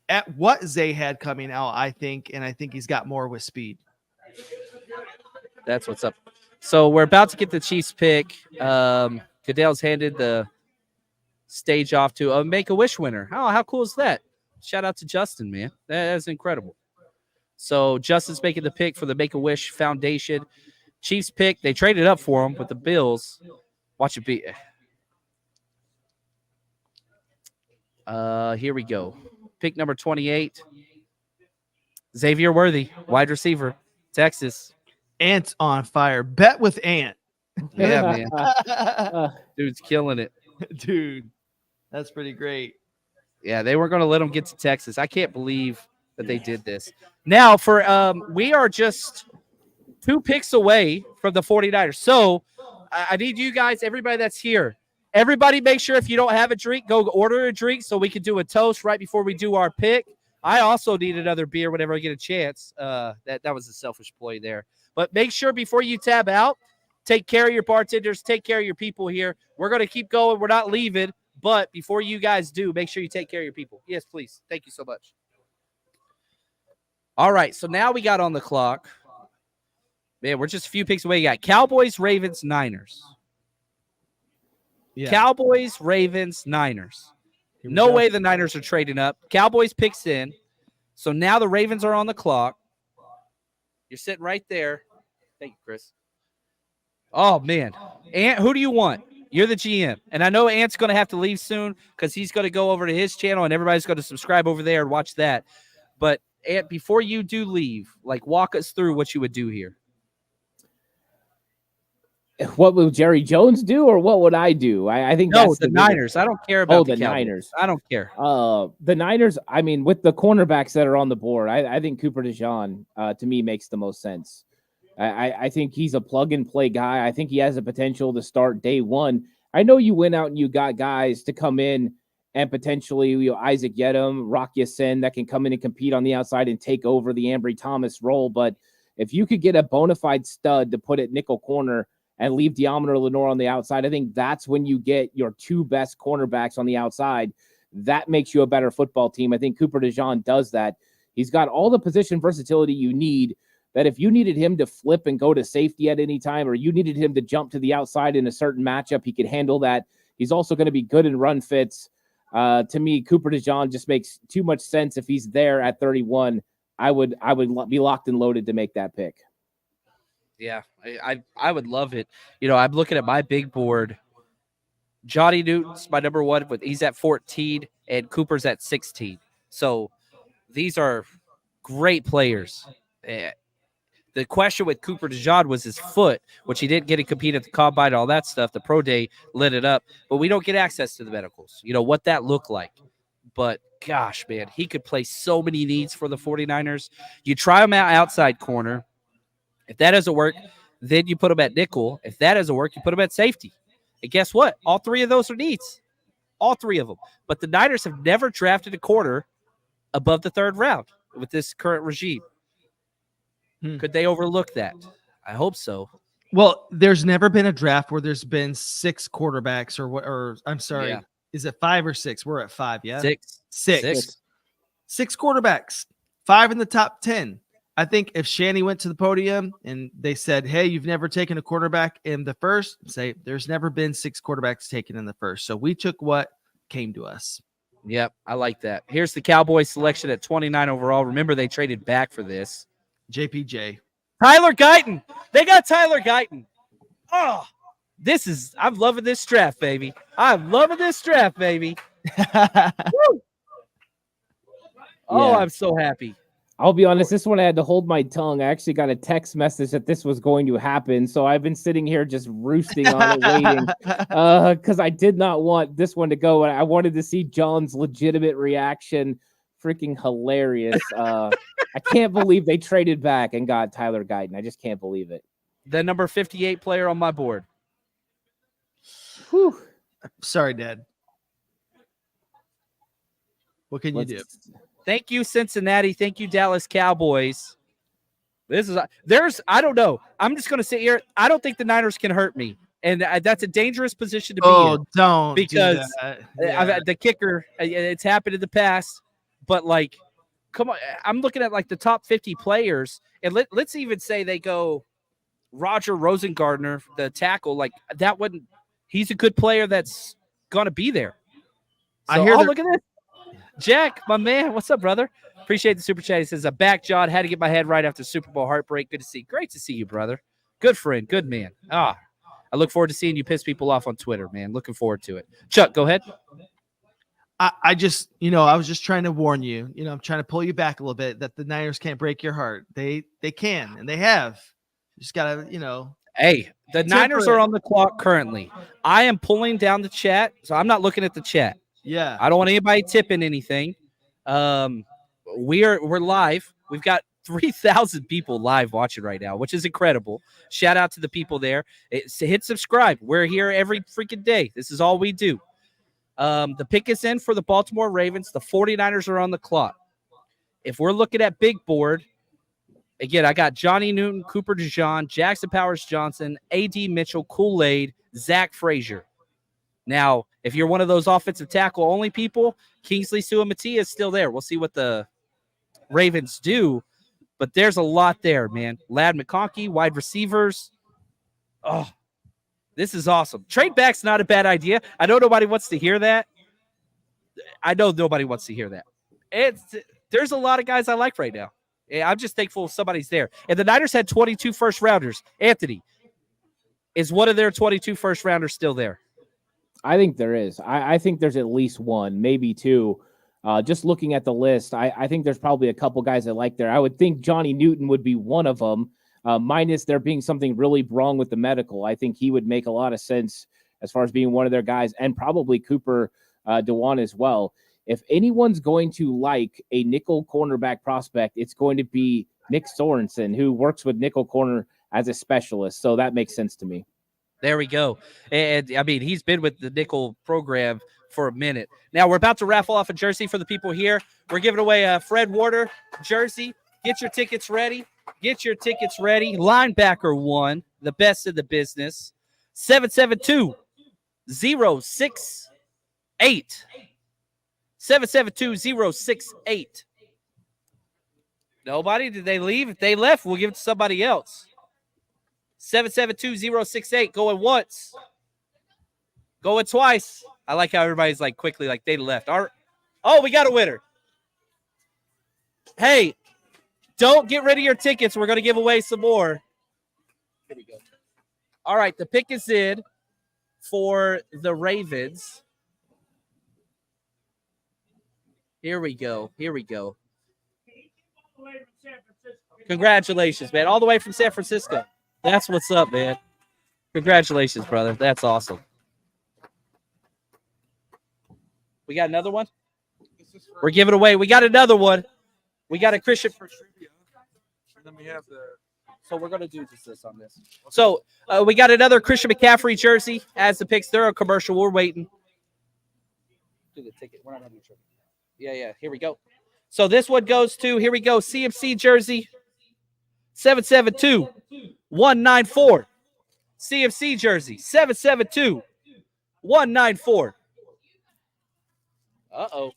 at what Zay had coming out, I think, and I think he's got more with speed. That's what's up. So we're about to get the Chiefs pick. Goodell's handed the stage off to a Make-A-Wish winner. How cool is that? Shout out to Justin, man. That is incredible. So Justin's making the pick for the Make-A-Wish Foundation. Chiefs pick. They traded up for him with the Bills. Watch it be. Here we go. Pick number 28. Xavier Worthy, wide receiver, Texas. Ant's on fire. Bet with Ant. Yeah, man. Dude's killing it. Dude, that's pretty great. Yeah, they weren't going to let him get to Texas. I can't believe that they did this. Now, for we are just 2 picks away from the 49ers. So I need you guys, everybody that's here, everybody make sure if you don't have a drink, go order a drink so we can do a toast right before we do our pick. I also need another beer whenever I get a chance. That was a selfish play there. But make sure before you tab out, take care of your bartenders, take care of your people here. We're going to keep going. We're not leaving. But before you guys do, make sure you take care of your people. Yes, please. Thank you so much. All right, so now we got on the clock. Man, we're just a few picks away. You got Cowboys, Ravens, Niners. Yeah. Cowboys, Ravens, Niners. No way the Niners are trading up. Cowboys picks in. So now the Ravens are on the clock. You're sitting right there. Thank you, Chris. Oh, man. Ant, who do you want? You're the GM. And I know Ant's going to have to leave soon because he's going to go over to his channel and everybody's going to subscribe over there and watch that. But, Ant, before you do leave, like, walk us through what you would do here. What will Jerry Jones do, or what would I do? I think no, that's the Niners. I don't care about the Niners. I don't care. The Niners. I mean, with the cornerbacks that are on the board, I think Cooper DeJean to me makes the most sense. I think he's a plug and play guy. I think he has the potential to start day one. I know you went out and you got guys to come in and potentially Isaac Yedem, Rock Ya-Sin that can come in and compete on the outside and take over the Ambry Thomas role. But if you could get a bona fide stud to put at nickel corner and leave Diamondre Lenore on the outside, I think that's when you get your 2 best cornerbacks on the outside. That makes you a better football team. I think Cooper DeJean does that. He's got all the position versatility you need, that if you needed him to flip and go to safety at any time, or you needed him to jump to the outside in a certain matchup, he could handle that. He's also going to be good in run fits. To me, Cooper DeJean just makes too much sense. If he's there at 31, I would be locked and loaded to make that pick. Yeah, I would love it. I'm looking at my big board. Johnny Newton's my number 1, but he's at 14, and Cooper's at 16. So these are great players. The question with Cooper DeJean was his foot, which he didn't get to compete at the combine and all that stuff. The pro day lit it up, but we don't get access to the medicals. What that looked like. But gosh, man, he could play so many needs for the 49ers. You try him out outside corner. If that doesn't work, then you put him at nickel. If that doesn't work, you put him at safety. And guess what? All 3 of those are needs. All 3 of them. But the Niners have never drafted a corner above the 3rd round with this current regime. Could they overlook that? I hope so. Well, there's never been a draft where there's been 6 quarterbacks or I'm sorry. Yeah. Is it 5 or 6? We're at 5, yeah? 6. 6 quarterbacks. 5 in the top 10. I think if Shanny went to the podium and they said, hey, you've never taken a quarterback in the first, say there's never been 6 quarterbacks taken in the first. So we took what came to us. Yep, I like that. Here's the Cowboys selection at 29 overall. Remember, they traded back for this. JPJ. Tyler Guyton. They got Tyler Guyton. Oh, I'm loving this draft, baby. I'm loving this draft, baby. Woo. Oh, yeah. I'm so happy. I'll be honest, this one I had to hold my tongue. I actually got a text message that this was going to happen. So I've been sitting here just roosting on it, waiting. Because I did not want this one to go. I wanted to see John's legitimate reaction. Freaking hilarious. I can't believe they traded back and got Tyler Guyton. I just can't believe it. The number 58 player on my board. Whew. Sorry, Dad. What can you do? Thank you, Cincinnati. Thank you, Dallas Cowboys. I don't know. I'm just going to sit here. I don't think the Niners can hurt me. And that's a dangerous position to be in. Oh, don't. Because Yeah. the kicker, it's happened in the past. But, like, come on. I'm looking at, like, the top 50 players. And let's even say they go Roger Rosengartner, the tackle. Like, that wouldn't – he's a good player that's going to be there. So, look at this. Jack, my man, what's up, brother? Appreciate the super chat. He says, "I'm back, John. Had to get my head right after Super Bowl heartbreak. Good to see. Great to see you, brother. Good friend, good man. I look forward to seeing you piss people off on Twitter, man. Looking forward to it. Chuck, go ahead. I just, I was just trying to warn you. I'm trying to pull you back a little bit that the Niners can't break your heart. They can, and they have. You just gotta, Hey, the Niners are on the clock currently. I am pulling down the chat, so I'm not looking at the chat. Yeah, I don't want anybody tipping anything. We're live. We've got 3,000 people live watching right now, which is incredible. Shout out to the people there. Hit subscribe. We're here every freaking day. This is all we do. The pick is in for the Baltimore Ravens. The 49ers are on the clock. If we're looking at big board, again, I got Johnny Newton, Cooper DeJean, Jackson Powers Johnson, A.D. Mitchell, Kool-Aid, Zach Frazier. Now, if you're one of those offensive tackle only people, Kingsley Suamati is still there. We'll see what the Ravens do, but there's a lot there, man. Ladd McConkey, wide receivers. Oh, this is awesome. Trade back's not a bad idea. I know nobody wants to hear that. There's a lot of guys I like right now. I'm just thankful somebody's there. And the Niners had 22 first-rounders. Anthony, is one of their 22 first-rounders still there? I think there is. I think there's at least one, maybe two. Just looking at the list, I think there's probably a couple guys I like there. I would think Johnny Newton would be one of them, minus there being something really wrong with the medical. I think he would make a lot of sense as far as being one of their guys, and probably Cooper DeJean as well. If anyone's going to like a nickel cornerback prospect, it's going to be Nick Sorensen, who works with nickel corner as a specialist. So that makes sense to me. There we go. And, I mean, he's been with the nickel program for a minute. Now, we're about to raffle off a jersey for the people here. We're giving away a Fred Warner jersey. Get your tickets ready. Linebacker 1, the best in the business. 772-068. 772-068. Nobody? Did they leave? If they left, we'll give it to somebody else. 772-068. Going once. Going twice. I like how everybody's like quickly, like they left. Oh, we got a winner. Hey, don't get rid of your tickets. We're going to give away some more. Here we go. All right, the pick is in for the Ravens. Here we go. Congratulations, man. All the way from San Francisco. That's what's up, man. Congratulations, brother. That's awesome. We got another one? We're giving away. We got another one. We got a Christian. And then we have so we're going to do just this on this. So we got another Christian McCaffrey jersey as the picks. They're a commercial. We're waiting. Do the ticket. We're not having a trip. Yeah. Here we go. So this one goes to, here we go, CMC jersey. 772-194. CMC jersey. 772-194. Uh-oh.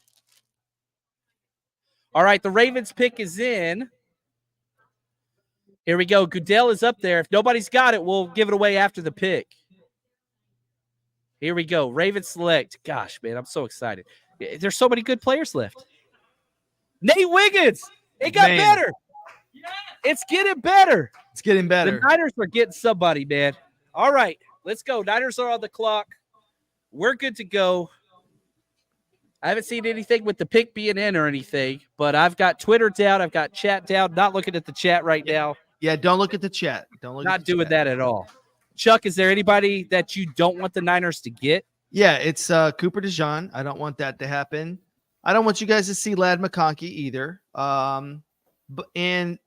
All right, the Ravens pick is in. Here we go. Goodell is up there. If nobody's got it, we'll give it away after the pick. Here we go. Ravens select. Gosh, man, I'm so excited. There's so many good players left. Nate Wiggins. It got better. It's getting better. The Niners are getting somebody, man. All right, let's go. Niners are on the clock. We're good to go. I haven't seen anything with the pick being in or anything, but I've got Twitter down. I've got chat down. Not looking at the chat right now. Yeah, don't look at the chat. Don't look. Not doing that at all. Chuck, is there anybody that you don't want the Niners to get? Yeah, it's Cooper DeJean. I don't want that to happen. I don't want you guys to see Lad McConkey either. And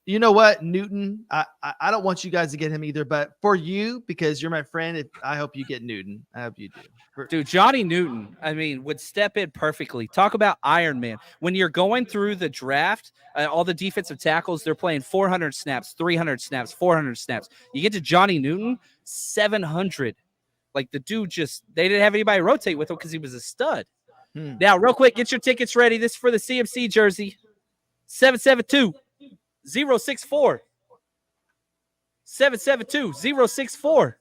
you know what, Newton, I don't want you guys to get him either. But for you, because you're my friend, I hope you get Newton. I hope you do. Dude, Johnny Newton, I mean, would step in perfectly. Talk about Iron Man. When you're going through the draft, all the defensive tackles, they're playing 400 snaps, 300 snaps, 400 snaps. You get to Johnny Newton, 700. Like, the dude they didn't have anybody rotate with him because he was a stud. Now, real quick, get your tickets ready. This is for the CMC jersey. 772-064. 772-064.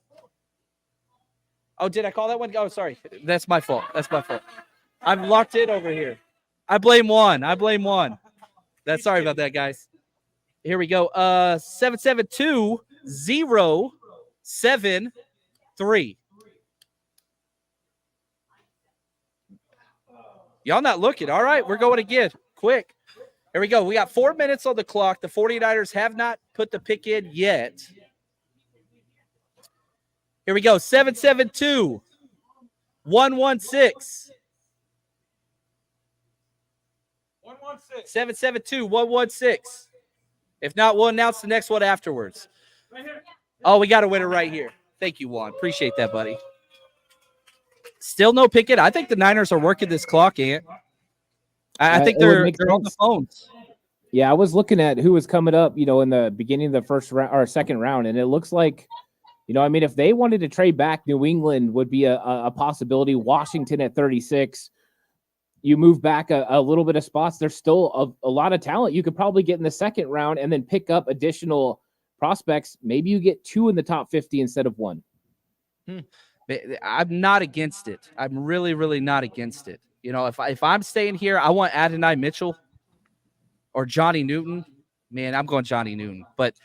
Oh, did I call that one? Oh, sorry. That's my fault. I'm locked in over here. I blame one. That's sorry about that, guys. Here we go. 772-073. Y'all not looking. All right, we're going again. Quick. Here we go. We got 4 minutes on the clock. The 49ers have not put the pick in yet. Here we go. 772-116. 772-116. If not, we'll announce the next one afterwards. Right here. Oh, we got a winner right here. Thank you, Juan. Appreciate that, buddy. Still no pick in. I think the Niners are working this clock, Ant. I think they're on the phones. Yeah, I was looking at who was coming up, in the beginning of the first round or second round, and it looks like, if they wanted to trade back, New England would be a possibility. Washington at 36. You move back a little bit of spots. There's still a lot of talent you could probably get in the second round and then pick up additional prospects. Maybe you get 2 in the top 50 instead of 1. I'm not against it. I'm really, really not against it. If I'm staying here, I want Adonai Mitchell or Johnny Newton. Man, I'm going Johnny Newton. But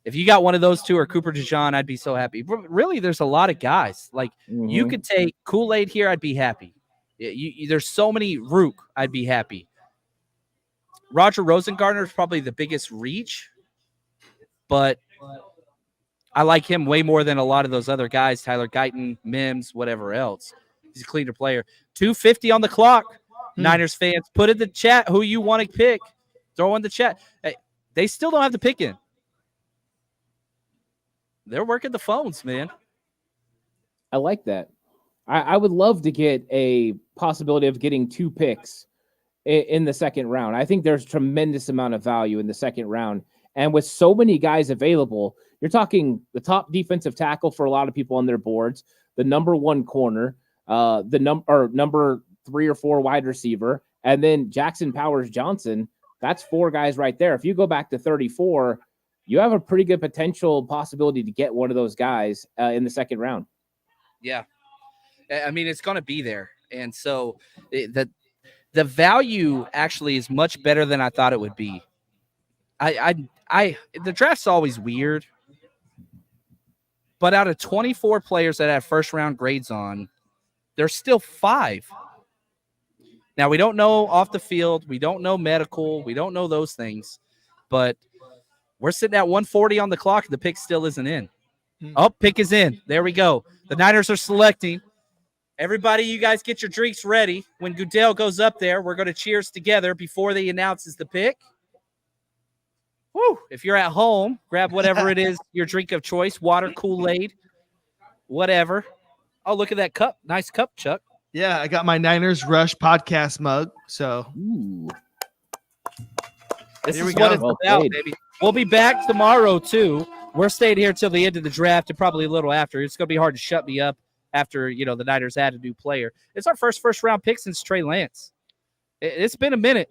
if you got one of those two or Cooper DeJean, I'd be so happy. But really, there's a lot of guys. Like, you could take Kool-Aid here, I'd be happy. There's so many Rook, I'd be happy. Roger Rosengartner is probably the biggest reach, but I like him way more than a lot of those other guys, Tyler Guyton, Mims, whatever else. He's a cleaner player. 2:50 on the clock. Niners fans, put in the chat who you want to pick. Throw in the chat. Hey, they still don't have the pick in. They're working the phones, man. I like that. I would love to get a possibility of getting 2 picks in the second round. I think there's tremendous amount of value in the second round. And with so many guys available, you're talking the top defensive tackle for a lot of people on their boards, the number 1 corner, the number 3 or 4 wide receiver, and then Jackson Powers Johnson. That's 4 guys right there. If you go back to 34, you have a pretty good potential possibility to get one of those guys in the second round. Yeah. I mean, it's going to be there. And so the value actually is much better than I thought it would be. The draft's always weird, but out of 24 players that have first round grades on, there's still 5. Now, we don't know off the field. We don't know medical. We don't know those things, but we're sitting at 140 on the clock. The pick still isn't in. Oh, pick is in. There we go. The Niners are selecting. Everybody, you guys get your drinks ready. When Goodell goes up there, we're going to cheers together before they announces the pick. Woo! If you're at home, grab whatever it is, your drink of choice, water, Kool-Aid, whatever. Oh, look at that cup. Nice cup, Chuck. Yeah, I got my Niners Rush podcast mug. So this is what it's about, baby. We'll be back tomorrow, too. We're staying here till the end of the draft and probably a little after. It's going to be hard to shut me up after, the Niners add a new player. It's our first-round pick since Trey Lance. It's been a minute.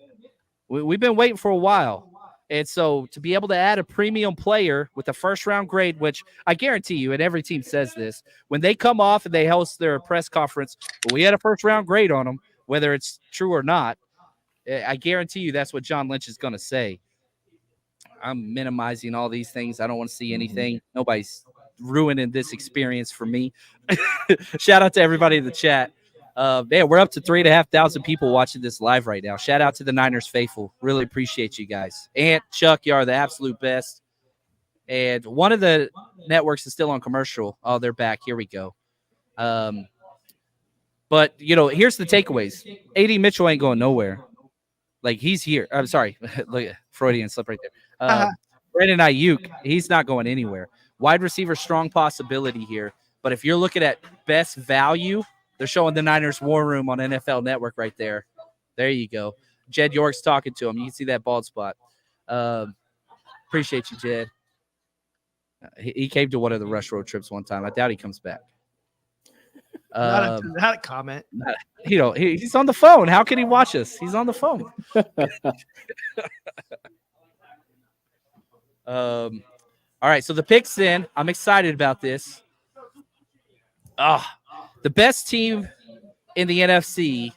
We've been waiting for a while. And so to be able to add a premium player with a first-round grade, which I guarantee you, and every team says this, when they come off and they host their press conference, we had a first-round grade on them, whether it's true or not, I guarantee you that's what John Lynch is going to say. I'm minimizing all these things. I don't want to see anything. Nobody's ruining this experience for me. Shout out to everybody in the chat. Man, we're up to 3,500 people watching this live right now. Shout out to the Niners faithful. Really appreciate you guys. And Chuck, you are the absolute best. And one of the networks is still on commercial. Oh, they're back. Here we go. But, here's the takeaways. A.D. Mitchell ain't going nowhere. Like, he's here. I'm sorry. Look at Freudian slip right there. Brandon Aiyuk, he's not going anywhere. Wide receiver, strong possibility here. But if you're looking at best value, they're showing the Niners War Room on NFL Network right there. There you go. Jed York's talking to him. You can see that bald spot. Appreciate you, Jed. He came to one of the Rush Road trips one time. I doubt he comes back. Not a comment. He's on the phone. How can he watch us? He's on the phone. All right, so the pick's in. I'm excited about this. The best team in the NFC.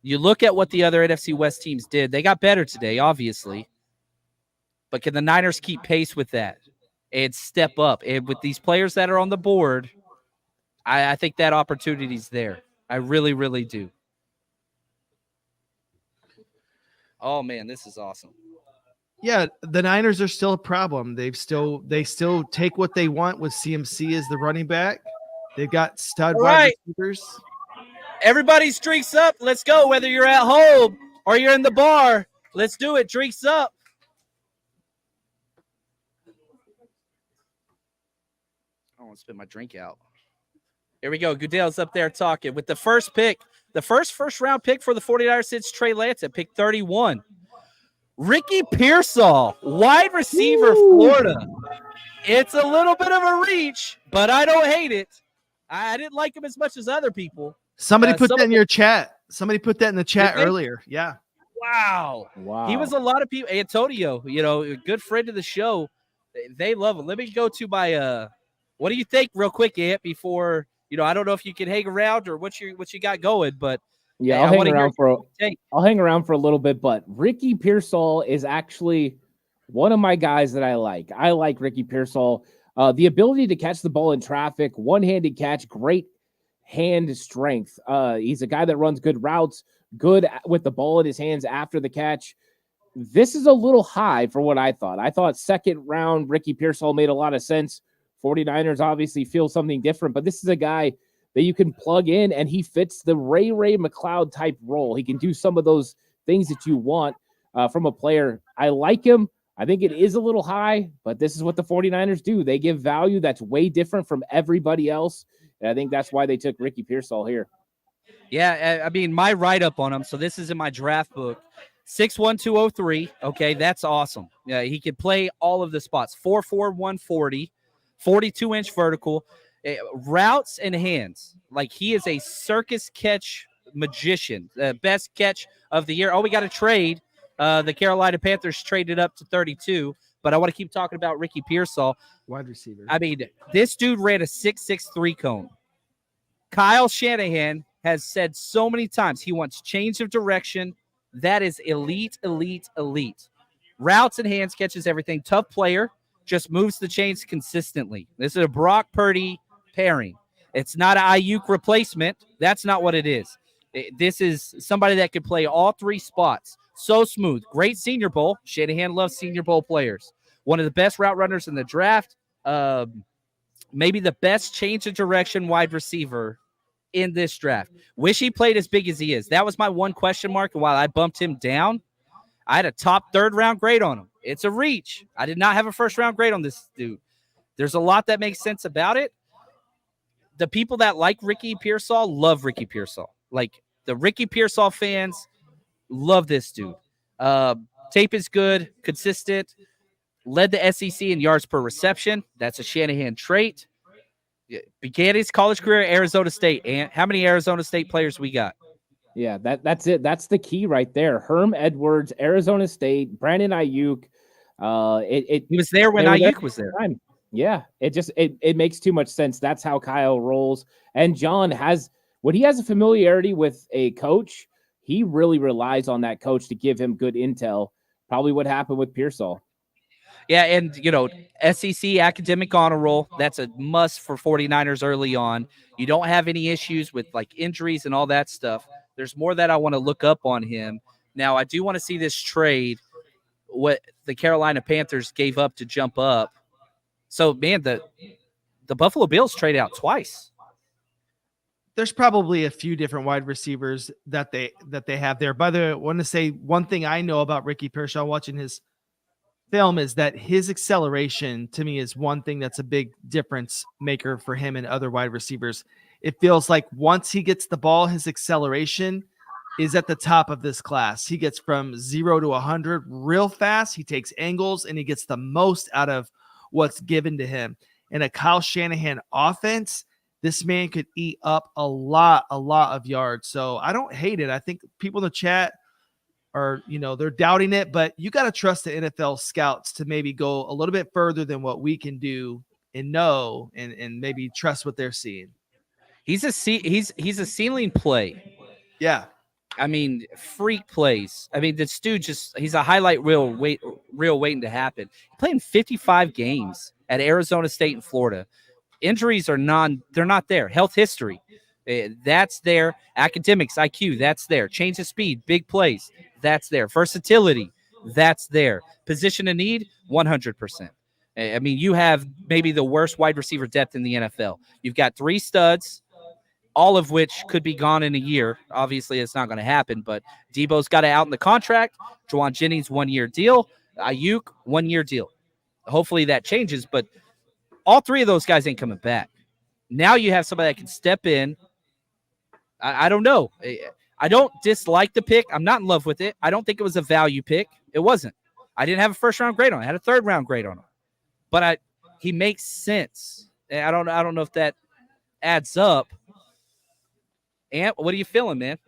You look at what the other NFC West teams did. They got better today, obviously. But can the Niners keep pace with that and step up? And with these players that are on the board, I think that opportunity's there. I really, really do. Oh, man, this is awesome. Yeah, the Niners are still a problem. They still take what they want with CMC as the running back. They've got stud wide receivers. Everybody's drinks up. Let's go. Whether you're at home or you're in the bar, let's do it. Drinks up. I don't want to spit my drink out. Here we go. Goodell's up there talking with the first pick. The first round pick for the 49ers since Trey Lance at pick 31. Ricky Pearsall, wide receiver, Florida. It's a little bit of a reach, but I don't hate it. I didn't like him as much as other people. Somebody put that in your chat. Somebody put that in the chat earlier. Yeah. Wow. He was a lot of people. Antonio, a good friend of the show. They love him. Let me go to my what do you think real quick, Ant, before I don't know if you can hang around or what you got going, but yeah, I'll hang around for a little bit, but Ricky Pearsall is actually one of my guys that I like. I like Ricky Pearsall. The ability to catch the ball in traffic, one-handed catch, great hand strength. He's a guy that runs good routes, good with the ball in his hands after the catch. This is a little high for what I thought. I thought second round Ricky Pearsall made a lot of sense. 49ers obviously feel something different, but this is a guy that you can plug in, and he fits the Ray McCloud type role. He can do some of those things that you want from a player. I like him. I think it is a little high, but this is what the 49ers do. They give value that's way different from everybody else, and I think that's why they took Ricky Pearsall here. Yeah, I mean, my write-up on him, so this is in my draft book, 6'1", 203. Okay, that's awesome. Yeah, he could play all of the spots, 4'4", 140, 42-inch vertical. Routes and hands. Like, he is a circus catch magician. The best catch of the year. Oh, we got a trade. The Carolina Panthers traded up to 32, but I want to keep talking about Ricky Pearsall. Wide receiver. I mean, this dude ran a 6'6" cone. Kyle Shanahan has said so many times he wants change of direction. That is elite, elite, elite. Routes and hands, catches everything. Tough player, just moves the chains consistently. This is a Brock Purdy pairing. It's not an Aiyuk replacement. That's not what it is. This is somebody that can play all three spots. So smooth. Great Senior Bowl. Shanahan loves Senior Bowl players. One of the best route runners in the draft. Maybe the best change of direction wide receiver in this draft. Wish he played as big as he is. That was my one question mark. And while I bumped him down, I had a top third-round grade on him. It's a reach. I did not have a first-round grade on this dude. There's a lot that makes sense about it. The people that like Ricky Pearsall love Ricky Pearsall. Like, the Ricky Pearsall fans love this dude. Tape is good, consistent. Led the SEC in yards per reception. That's a Shanahan trait. Began his college career at Arizona State. And how many Arizona State players we got? Yeah, that's it. That's the key right there. Herm Edwards, Arizona State, Brandon Aiyuk. He was there when Aiyuk was there. Yeah, it makes too much sense. That's how Kyle rolls. And John when he has a familiarity with a coach, he really relies on that coach to give him good intel. Probably what happened with Pearsall. Yeah, and, SEC academic honor roll, that's a must for 49ers early on. You don't have any issues with, injuries and all that stuff. There's more that I want to look up on him. Now, I do want to see this trade, what the Carolina Panthers gave up to jump up. So, man, the Buffalo Bills trade out twice. There's probably a few different wide receivers that they have there. By the way, I want to say one thing I know about Ricky Pearsall watching his film is that his acceleration to me is one thing that's a big difference maker for him and other wide receivers. It feels like once he gets the ball, his acceleration is at the top of this class. He gets from 0 to 100 real fast. He takes angles and he gets the most out of what's given to him. In a Kyle Shanahan offense, this man could eat up a lot of yards. So I don't hate it. I think people in the chat are, they're doubting it, but you got to trust the NFL scouts to maybe go a little bit further than what we can do and know and maybe trust what they're seeing. He's a ceiling play. Yeah. I mean, freak plays. I mean, this dude he's a highlight reel waiting to happen. He played in 55 games at Arizona State and Florida. Injuries they're not there. Health history, that's there. Academics, IQ, that's there. Change of speed, big plays, that's there. Versatility, that's there. Position of need, 100%. I mean, you have maybe the worst wide receiver depth in the NFL. You've got 3 studs, all of which could be gone in a year. Obviously, it's not going to happen, but Debo's got it out in the contract. Juwan Jennings, 1-year deal. Aiyuk, 1-year deal. Hopefully that changes, but all 3 of those guys ain't coming back. Now you have somebody that can step in. I don't know. I don't dislike the pick. I'm not in love with it. I don't think it was a value pick. It wasn't. I didn't have a first-round grade on it. I had a third-round grade on him. But he makes sense. I don't know if that adds up. And what are you feeling, man?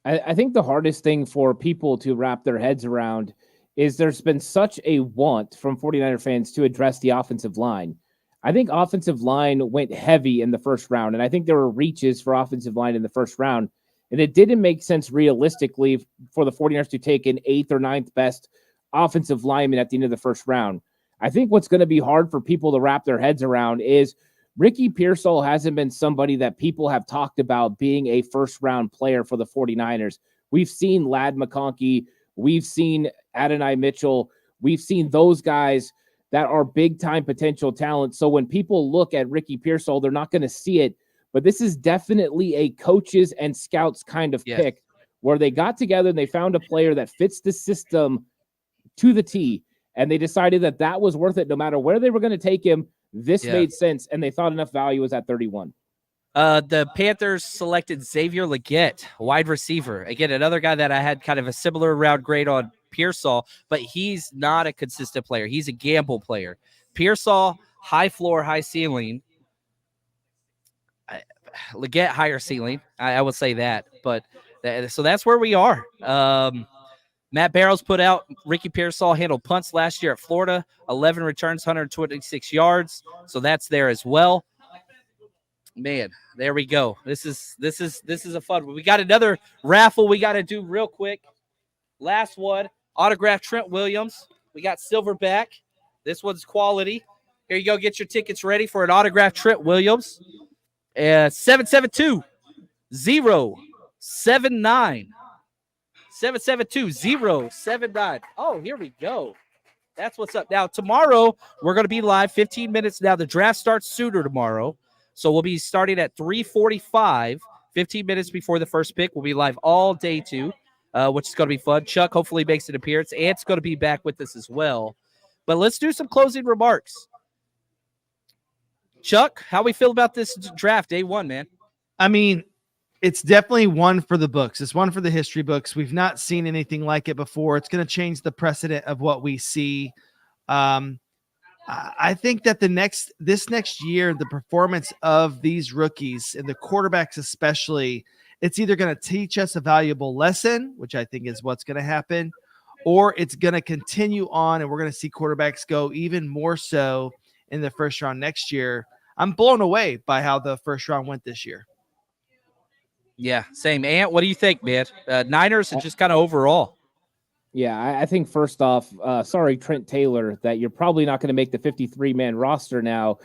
I think the hardest thing for people to wrap their heads around is there's been such a want from 49er fans to address the offensive line. I think offensive line went heavy in the first round, and I think there were reaches for offensive line in the first round, and it didn't make sense realistically for the 49ers to take an 8th or 9th best offensive lineman at the end of the first round. I think what's going to be hard for people to wrap their heads around is Ricky Pearsall hasn't been somebody that people have talked about being a first-round player for the 49ers. We've seen Ladd McConkey. We've seen Adonai Mitchell. We've seen those guys that are big-time potential talent. So when people look at Ricky Pearsall, they're not going to see it. But this is definitely a coaches and scouts kind of pick where they got together and they found a player that fits the system to the T, and they decided that that was worth it no matter where they were going to take him. This made sense, and they thought enough value was at 31. The Panthers selected Xavier Legette, wide receiver. Again, another guy that I had kind of a similar round grade on Pearsall, but he's not a consistent player. He's a gamble player. Pearsall, high floor, high ceiling. Legette, higher ceiling. I would say that. But so that's where we are. Matt Barrows put out Ricky Pearsall handled punts last year at Florida, 11 returns, 126 yards. So that's there as well. Man, there we go. This is a fun one. We got another raffle we got to do real quick. Last one, autograph Trent Williams. We got Silverback. This one's quality. Here you go. Get your tickets ready for an autograph Trent Williams. 772-079. 772-079. Oh, here we go. That's what's up. Now, tomorrow, we're going to be live 15 minutes. Now, the draft starts sooner tomorrow. So we'll be starting at 3:45, 15 minutes before the first pick. We'll be live all day, too, which is going to be fun. Chuck hopefully makes an appearance. Ant's going to be back with us as well. But let's do some closing remarks. Chuck, how we feel about this draft, day one, man? I mean, it's definitely one for the books. It's one for the history books. We've not seen anything like it before. It's going to change the precedent of what we see. I think that this next year, the performance of these rookies and the quarterbacks especially, it's either going to teach us a valuable lesson, which I think is what's going to happen, or it's going to continue on and we're going to see quarterbacks go even more so in the first round next year. I'm blown away by how the first round went this year. Yeah, same. Ant, what do you think, man? Niners and just kind of overall. Yeah, I think first off, sorry, Trent Taylor, that you're probably not going to make the 53-man roster now.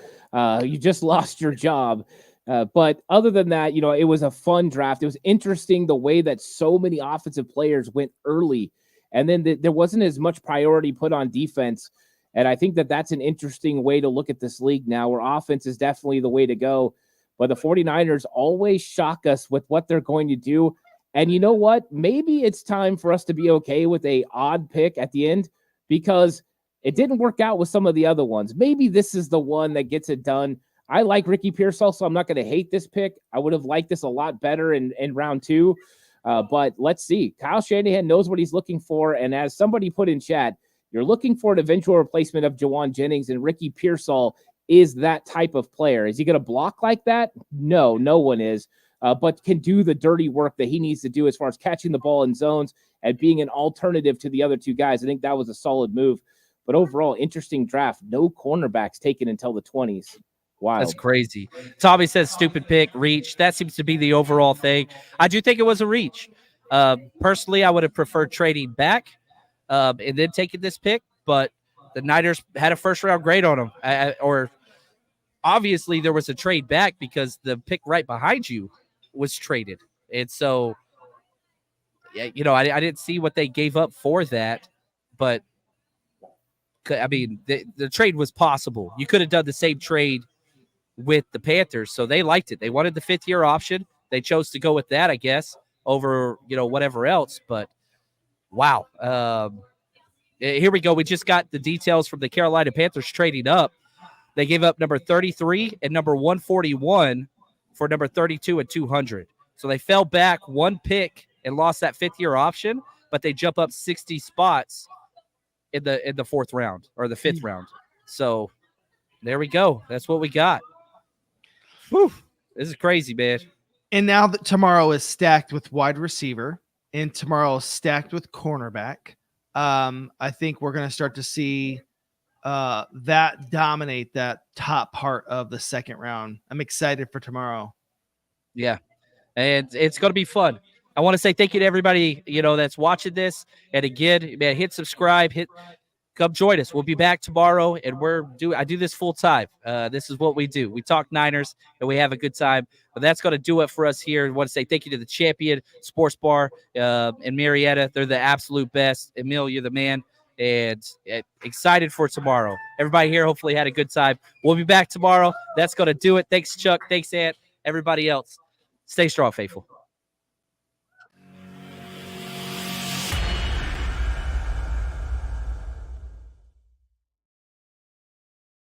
You just lost your job. But other than that, it was a fun draft. It was interesting the way that so many offensive players went early, and then there wasn't as much priority put on defense. And I think that that's an interesting way to look at this league now, where offense is definitely the way to go. But the 49ers always shock us with what they're going to do. And you know what? Maybe it's time for us to be okay with a odd pick at the end, because it didn't work out with some of the other ones. Maybe this is the one that gets it done. I like Ricky Pearsall, so I'm not going to hate this pick. I would have liked this a lot better in round 2. But let's see. Kyle Shanahan knows what he's looking for. And as somebody put in chat, you're looking for an eventual replacement of Jawan Jennings, and Ricky Pearsall is that type of player. Is he going to block like that? No one is. But can do the dirty work that he needs to do as far as catching the ball in zones and being an alternative to the other two guys. I think that was a solid move. But overall, interesting draft. No cornerbacks taken until the 20s. Wow. That's crazy. Tommy says stupid pick, reach. That seems to be the overall thing. I do think it was a reach. Personally, I would have preferred trading back and then taking this pick. But the Niners had a first-round grade on them. Or obviously there was a trade back because the pick right behind you was traded. And so, I didn't see what they gave up for that, but I mean, the trade was possible. You could have done the same trade with the Panthers. So they liked it. They wanted the 5th-year option. They chose to go with that, I guess, over, whatever else. But wow. Here we go. We just got the details from the Carolina Panthers trading up. They gave up number 33 and number 141 for number 32 and 200. So they fell back 1 pick and lost that 5th-year option, but they jump up 60 spots in the 4th round or the 5th round. So there we go. That's what we got. Whew. This is crazy, man. And now that tomorrow is stacked with wide receiver and tomorrow is stacked with cornerback, I think we're going to start to see that dominate that top part of the 2nd round. I'm excited for tomorrow. Yeah. And it's going to be fun. I want to say thank you to everybody, that's watching this. And again, man, hit subscribe, come join us. We'll be back tomorrow, and I do this full time. This is what we do. We talk Niners, and we have a good time. But that's going to do it for us here. I want to say thank you to the Champion Sports Bar in Marietta. They're the absolute best. Emil, you're the man. And excited for tomorrow. Everybody here hopefully had a good time. We'll be back tomorrow. That's going to do it. Thanks, Chuck. Thanks, Ant. Everybody else. Stay strong, faithful.